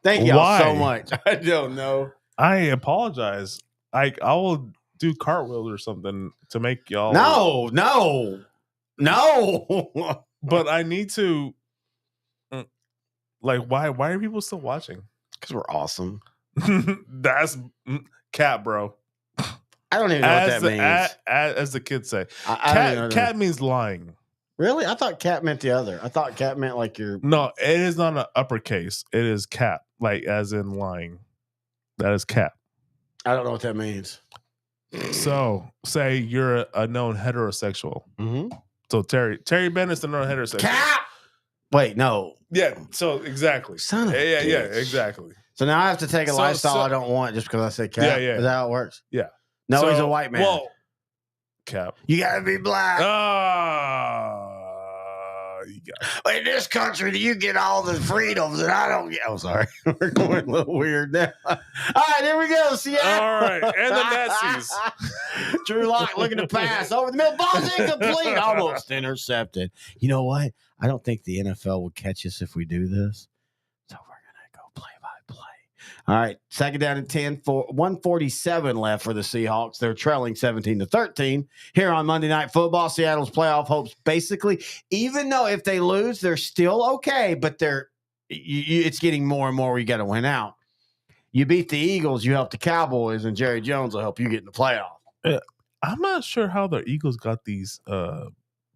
Thank y'all so much. I don't know. I apologize. I will do cartwheels or something to make y'all. No. But I need to. Like, why are people still watching? Because we're awesome. That's cat, bro. I don't even know what that means. As the kids say, cat means lying. Really? I thought cat meant the other. I thought cat meant like you're. No, it is not an uppercase. It is cat, like as in lying. That is cat. I don't know what that means. So, say you're a known heterosexual. Mm-hmm. So Terry Bennett's a known heterosexual. Cat. Wait, no. Yeah. So exactly. Son of yeah, exactly. So now I have to take a lifestyle I don't want just because I say cat. Yeah. Is that how it works? Yeah. No, he's a white man. Well, cap. You gotta be black. You got in this country, you get all the freedoms that I don't get. Oh, sorry. We're going a little weird now. All right, here we go. Seattle. All right. And the Nazis. Drew Lock looking to pass over the middle. Ball's incomplete. Almost intercepted. You know what? I don't think the NFL will catch us if we do this. So we're going to go play by play. All right. Second down and 10 for 147 left for the Seahawks. They're trailing 17-13 here on Monday Night Football. Seattle's playoff hopes basically, even though if they lose, they're still okay, but it's getting more and more where you got to win out. You beat the Eagles, you help the Cowboys, and Jerry Jones will help you get in the playoff. I'm not sure how the Eagles got these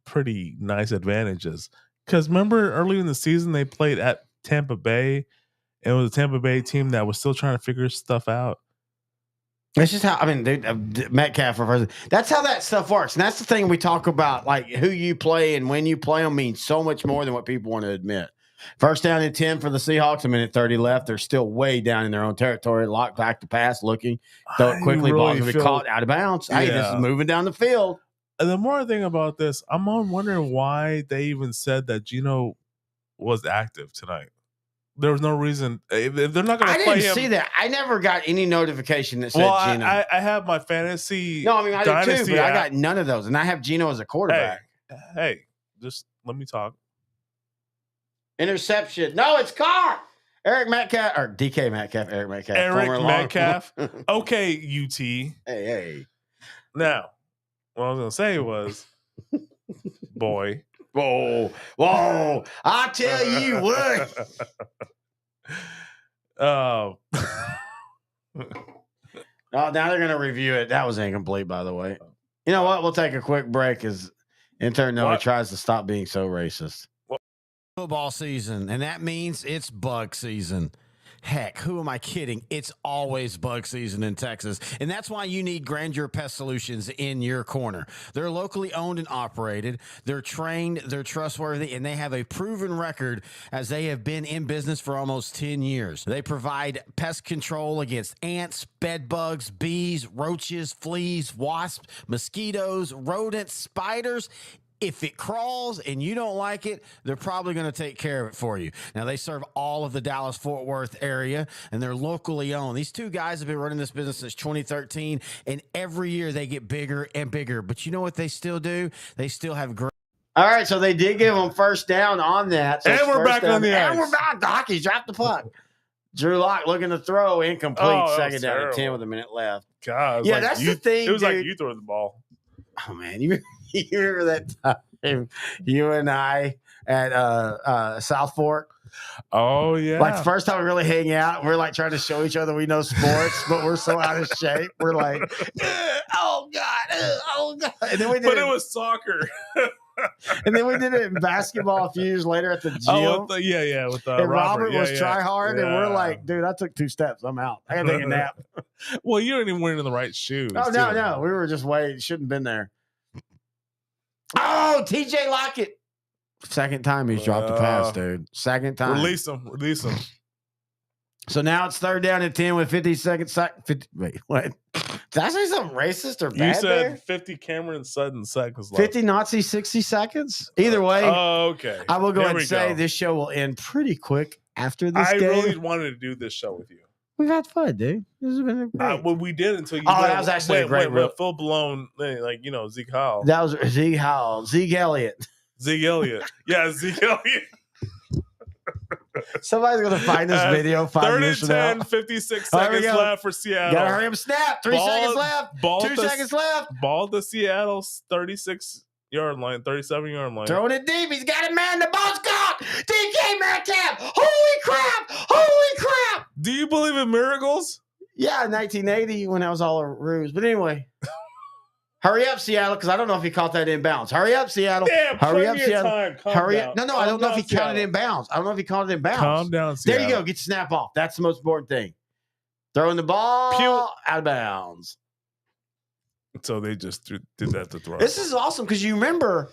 pretty nice advantages. Because remember early in the season, they played at Tampa Bay. It was a Tampa Bay team that was still trying to figure stuff out. That's just how, Metcalf refers. That's how that stuff works. And that's the thing we talk about, like who you play and when you play them means so much more than what people want to admit. First down and 10 for the Seahawks. A minute 30 left. They're still way down in their own territory. Lock back to pass, looking. Throw it quickly. Ball's going to be caught out of bounds. Hey, this is moving down the field. And the more I think about this, I'm wondering why they even said that Geno was active tonight. There was no reason. If they're not going to play him. I didn't see that. I never got any notification that said Geno. I have my fantasy. No, I mean, I did too, but app. I got none of those. And I have Geno as a quarterback. Hey, just let me talk. Interception. No, it's caught. Eric Metcalf or DK Metcalf. Eric Metcalf. Eric Metcalf. Okay, UT. Hey. Now, what I was going to say was, boy. Whoa. I tell you what. Oh, now they're going to review it. That was incomplete, by the way. You know what? We'll take a quick break as intern Noah tries to stop being so racist. Football season, and that means it's bug season. Heck, who am I kidding? It's always bug season in Texas, and that's why you need Grandeur Pest Solutions in your corner. They're locally owned and operated. They're trained, they're trustworthy, and they have a proven record as they have been in business for almost 10 years. They provide pest control against ants, bed bugs, bees, roaches, fleas, wasps, mosquitoes, rodents, spiders. If it crawls and you don't like it, they're probably going to take care of it for you. Now, they serve all of the Dallas-Fort Worth area, and they're locally owned. These two guys have been running this business since 2013, and every year they get bigger and bigger. But you know what they still do? They still have great. All right, so they did give them first down on that. So and we're back on the ice. And we're back. Hockey's dropped the puck. Drew Lock looking to throw, incomplete. Second down and 10 with a minute left. God, yeah, that's the thing. It was dude. like you throwing the ball. Oh, man. You remember that time you and I at South Fork? Oh, yeah. Like the first time we really hang out, we're like trying to show each other we know sports, but we're so out of shape. We're like, oh, God. And then we did it was soccer. And then we did it in basketball a few years later at the gym. Oh, yeah. With and Robert was yeah. try hard, and we're like, dude, I took 2 steps. I'm out. I gotta take a nap. Well, you didn't even wear it in the right shoes. Oh, no. We were just waiting. Shouldn't have been there. Oh, TJ Lockett. Second time he's dropped a pass, dude. Second time. Release him. So now it's third down and 10 with 50 seconds. Wait, what? Did I say something racist or bad? You said there? 50 Cameron Sutton seconds left. 50 Nazi 60 seconds? Either way. Oh, okay. I will go ahead and say this show will end pretty quick after this game. I really wanted to do this show with you. We've had fun, dude. This has been great. Well, we did until you. That was actually a great full blown, like Zeke Howell. That was Zeke Howell, Zeke Elliott. Yeah, Zeke Elliott. Somebody's gonna find this video 5 years from now. 56 seconds left for Seattle. Gotta hurry up, snap. 3 seconds left. 2 seconds left. Ball to Seattle's 36-yard line, 37-yard line. Throwing it deep. He's got it, man. The ball's caught. DK Metcalf. Holy crap. Do you believe in miracles? Yeah, 1980 when that was all a ruse. But anyway, hurry up, Seattle, because I don't know if he caught that inbounds. Hurry up, Seattle. Damn, hurry up, Seattle. Hurry up. No, I don't know if he counted it inbounds. Calm down, Seattle. There you go. Get the snap off. That's the most important thing. Throwing the ball out of bounds. So they just did that to throw. This is awesome because you remember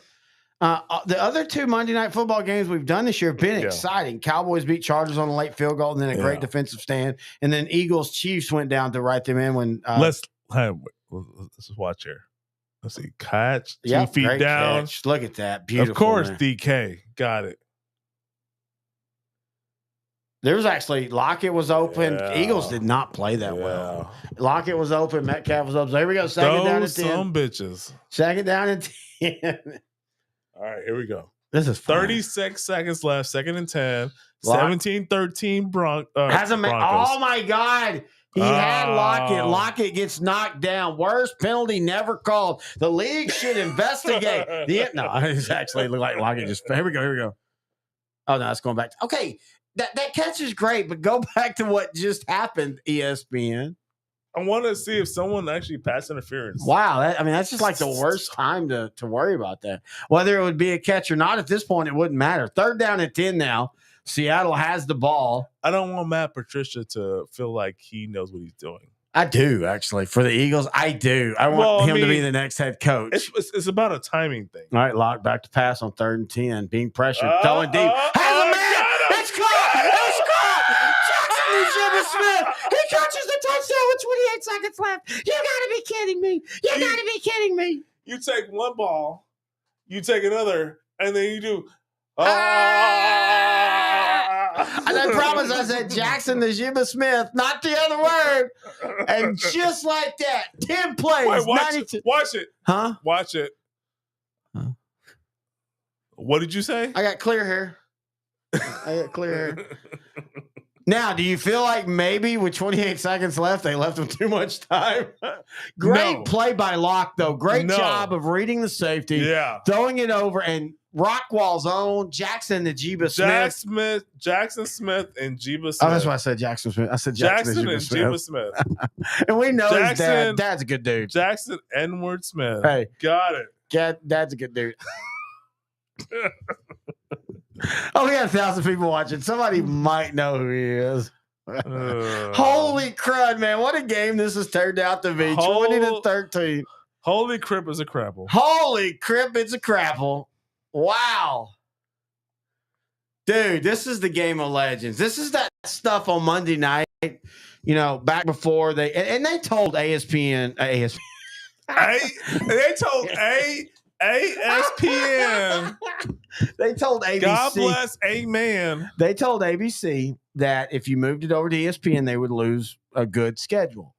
the other 2 Monday Night Football games we've done this year have been exciting. Cowboys beat Chargers on a late field goal and then a great defensive stand. And then Eagles Chiefs went down to write them in when let's just watch here. Let's see. Catch. 2 feet down. Catch. Look at that. Beautiful. Of course, man. DK. Got it. There was actually Lockett was open. Yeah. Eagles did not play that well. Lockett was open. Metcalf was open. So here we go. Second down and 10. Some bitches. Second down and 10. All right, here we go. This is 36 seconds left. Second and 10. 17-13 Broncos. Oh my God. He had Lockett. Lockett gets knocked down. Worst penalty never called. The league should investigate. No, it's actually looked like Lockett just. Here we go. Oh no, it's going back. Okay, that catch is great, but go back to what just happened. ESPN. I want to see if someone actually passed interference. Wow, that's just like the worst time to worry about that. Whether it would be a catch or not, at this point, it wouldn't matter. Third down and 10 now. Seattle has the ball. I don't want Matt Patricia to feel like he knows what he's doing. I do, actually. For the Eagles, I do. I want him to be the next head coach. It's about a timing thing. All right, Lock back to pass on 3rd and 10. Being pressured. Throwing deep. Has a man. Jimmy Smith. He catches the touchdown with 28 seconds left. You gotta be kidding me. You gotta be kidding me. You take one ball, you take another, and then you do. And I promise I said Jackson the Jimmy Smith, not the other word. And just like that, 10 plays. Wait, watch 92. it. Watch it. Huh? Watch it. Huh? What did you say? I got clear hair. Now, do you feel like maybe with 28 seconds left, they left him too much time? Great play by Locke, though. Great job of reading the safety, throwing it over, and Rockwall's own Jackson the Jeeba Smith. Jackson Smith and Jeeba Smith. Oh, that's why I said Jackson Smith. I said Jackson and Jeeba Smith. And we know his Jackson- dad. Dad's a good dude. Jackson N-word Smith. Hey. Got it. Dad's a good dude. Oh, we got 1,000 people watching. Somebody might know who he is. Holy crud, man. What a game this has turned out to be. 20-13. Holy crap is a crapple. Holy crap, it's a crapple. Wow. Dude, this is the game of legends. This is that stuff on Monday night, you know, back before they told ASPN. They told ASPN. They told ABC. God bless, amen. They told ABC that if you moved it over to ESPN, they would lose a good schedule.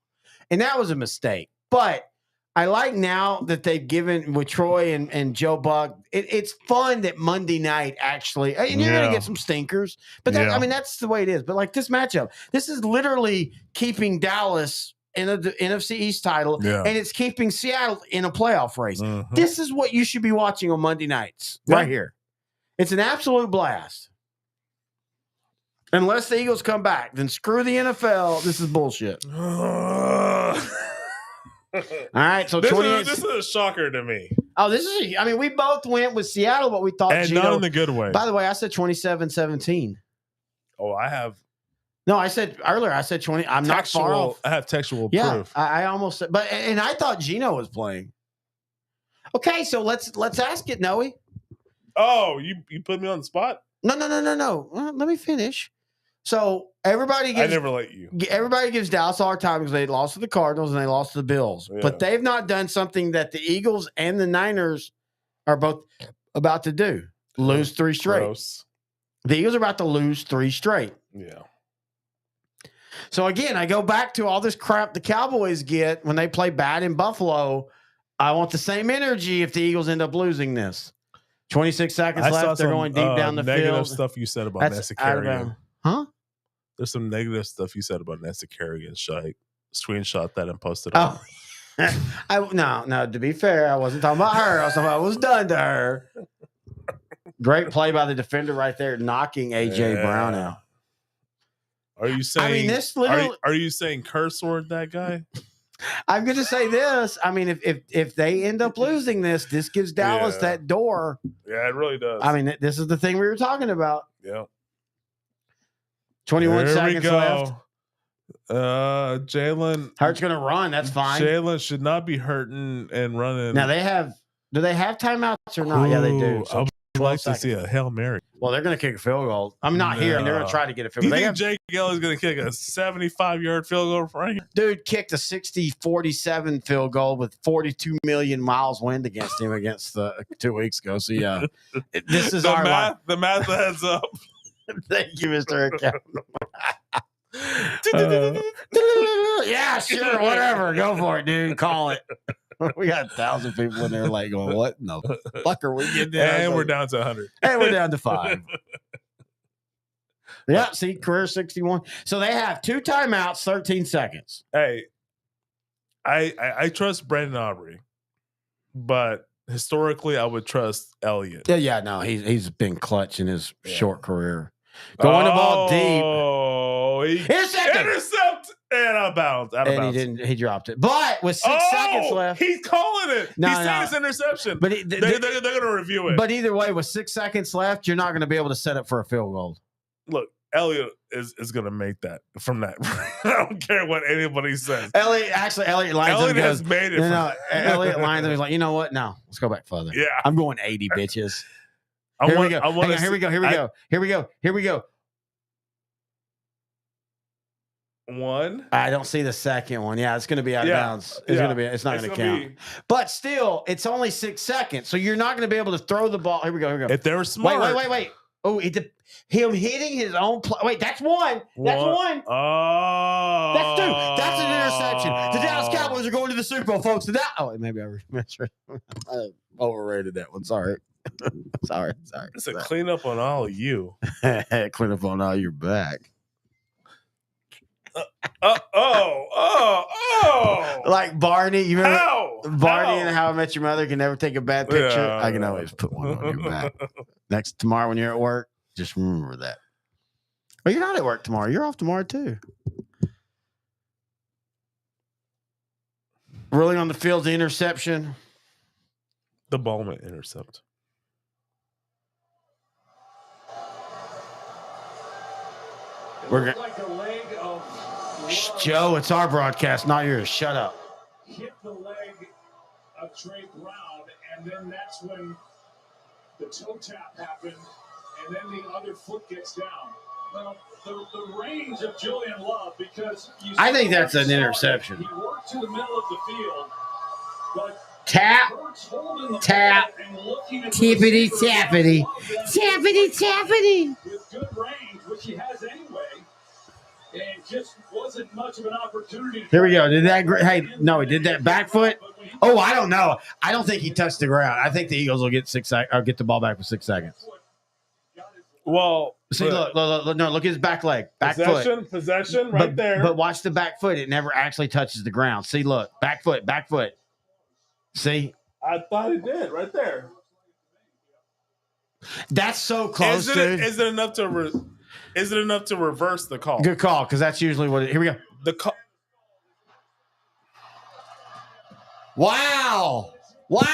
And that was a mistake. But I like now that they've given with Troy and Joe Buck, it's fun that Monday night actually, and you're going to get some stinkers, but that, I mean, that's the way it is. But like this matchup, this is literally keeping Dallas in the NFC East title, and it's keeping Seattle in a playoff race. Mm-hmm. This is what you should be watching on Monday nights right here. It's an absolute blast. Unless the Eagles come back, then screw the NFL. This is bullshit. All right, so this is a shocker to me. Oh, I mean, we both went with Seattle, but we thought and not in the good way. By the way, I said 27-17. Oh, I have. No, I said earlier, I said 20. I'm not far off. I have textual proof. I almost said, but and I thought Gino was playing. Okay, so let's ask it, Noe. Oh, you put me on the spot? No. Well, let me finish. So everybody gives. I never let you. Everybody gives Dallas all our time because they lost to the Cardinals and they lost to the Bills, but they've not done something that the Eagles and the Niners are both about to do: lose 3 straight. Gross. The Eagles are about to lose 3 straight. Yeah. So again, I go back to all this crap the Cowboys get when they play bad in Buffalo. I want the same energy if the Eagles end up losing this. 26 seconds left. They're going deep down the negative field. Stuff you said about Nessa Carrigan. Huh? There's some negative stuff you said about Nessa Carrigan. Should I screenshot that and post it on? No. To be fair, I wasn't talking about her. I was talking about what was done to her. Great play by the defender right there, knocking AJ Brown out. Are you saying? I mean, this literally. Are you saying curse word that guy? I'm going to say this. I mean, if they end up losing this gives Dallas that door. Yeah, it really does. I mean, this is the thing we were talking about. Yeah. 21 seconds left. Jalen Hurt's going to run. That's fine. Jalen should not be hurting and running. Now do they have timeouts or not? Yeah, they do. So I would like to see a Hail Mary. Well, they're going to kick a field goal. I'm not here. And they're going to try to get a field goal. You think Jake Geller's going to kick a 75-yard field goal for Frank? Dude kicked a 60-47 field goal with 42 million miles wind against him against 2 weeks ago. So, yeah, this is our math. The math adds up. Thank you, Mr. Accountant. Yeah, sure, whatever. Go for it, dude. Call it. We got 1,000 people in there like going, what in the fuck are we getting? And we're down to 100. And we're down to 5. Yeah, see, career 61. So they have 2 timeouts, 13 seconds. Hey, I trust Brandon Aubrey, but historically I would trust Elliott. Yeah, no, he's been clutch in his short career. Going the ball deep. Intercept and out of bounds. He dropped it. But with 6 seconds left. He's calling it. He's saying it's interception. But they're going to review it. But either way, with 6 seconds left, you're not going to be able to set up for a field goal. Look, Elliott is going to make that from that. I don't care what anybody says. Elliott lines him. Has made it. Elliott lines him. He's like, you know what? No, let's go back further. Yeah. I'm going 80, bitches. Here we go. Here we go. one. I don't see the second one. Yeah, it's going to be out of bounds. It's going to be. It's not going to count. But still, it's only 6 seconds, so you're not going to be able to throw the ball. Here we go. If they were smart. Wait. Oh, him hitting his own play. Wait, that's one. That's one. Oh, That's two. That's an interception. The Dallas Cowboys are going to the Super Bowl, folks. Maybe I overrated that one. Sorry. Sorry. It's a cleanup on all of you. Clean up on all your back. Like Barney, you remember Barney and How I Met Your Mother can never take a bad picture. Yeah. I can always put one on your back. Tomorrow when you're at work, just remember that. Oh, you're not at work tomorrow. You're off tomorrow too. Rolling on the field, the interception. The ball might intercept. We're going Joe, it's our broadcast, not yours. Shut up. Hit the leg of Trey Brown, and then that's when the toe tap happened, and then the other foot gets down. Well, the range of Julian Love, because I think that's an interception. He worked to the middle of the field, but tap, tippity tappity, with good range, which he has anyway. And just wasn't much of an opportunity. Here we go. Did that? Hey, no, he did that back foot. Oh, I don't know. I don't think he touched the ground. I think the Eagles will get get the ball back with 6 seconds. Well, see, look, no, look at his back leg, possession, right there. But watch the back foot; it never actually touches the ground. See, look, back foot. See, I thought it did right there. That's so close, dude. Is it enough to? Is it enough to reverse the call? Good call, because that's usually what. Here we go. The call. Wow! What?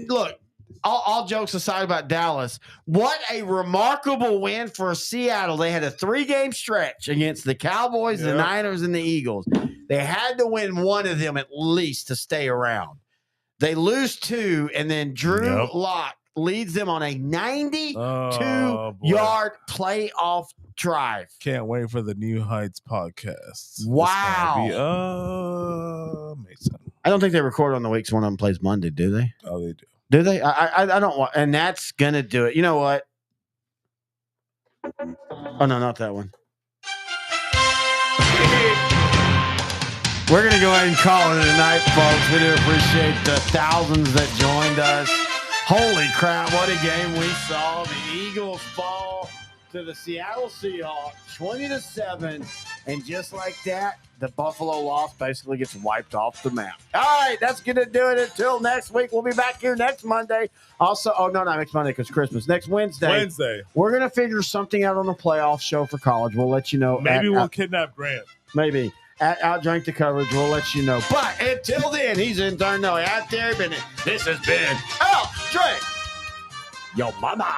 Look. All jokes aside about Dallas, what a remarkable win for Seattle. They had a 3-game stretch against the Cowboys, the Niners, and the Eagles. They had to win one of them at least to stay around. They lose 2, and then Drew Lock leads them on a 92-yard playoff drive. Can't wait for the New Heights podcast. Wow. Amazing. I don't think they record on the weeks. One of them plays Monday, do they? Oh, they do. Do they? I don't want, and that's gonna do it. You know what? Oh no, not that one. We're gonna go ahead and call it a night, folks. We do appreciate the thousands that joined us. Holy crap! What a game we saw. The Eagles fall to the Seattle Seahawks, 20-7, and just like that, the Buffalo loss basically gets wiped off the map. All right, that's going to do it until next week. We'll be back here next Monday. Also, not next Monday because Christmas. Next Wednesday. We're going to figure something out on the playoff show for college. We'll let you know. Maybe we'll kidnap Grant. Maybe. At OutDrank The Coverage, we'll let you know. But until then, he's in turn no out there. This has been OutDrank Your Mama.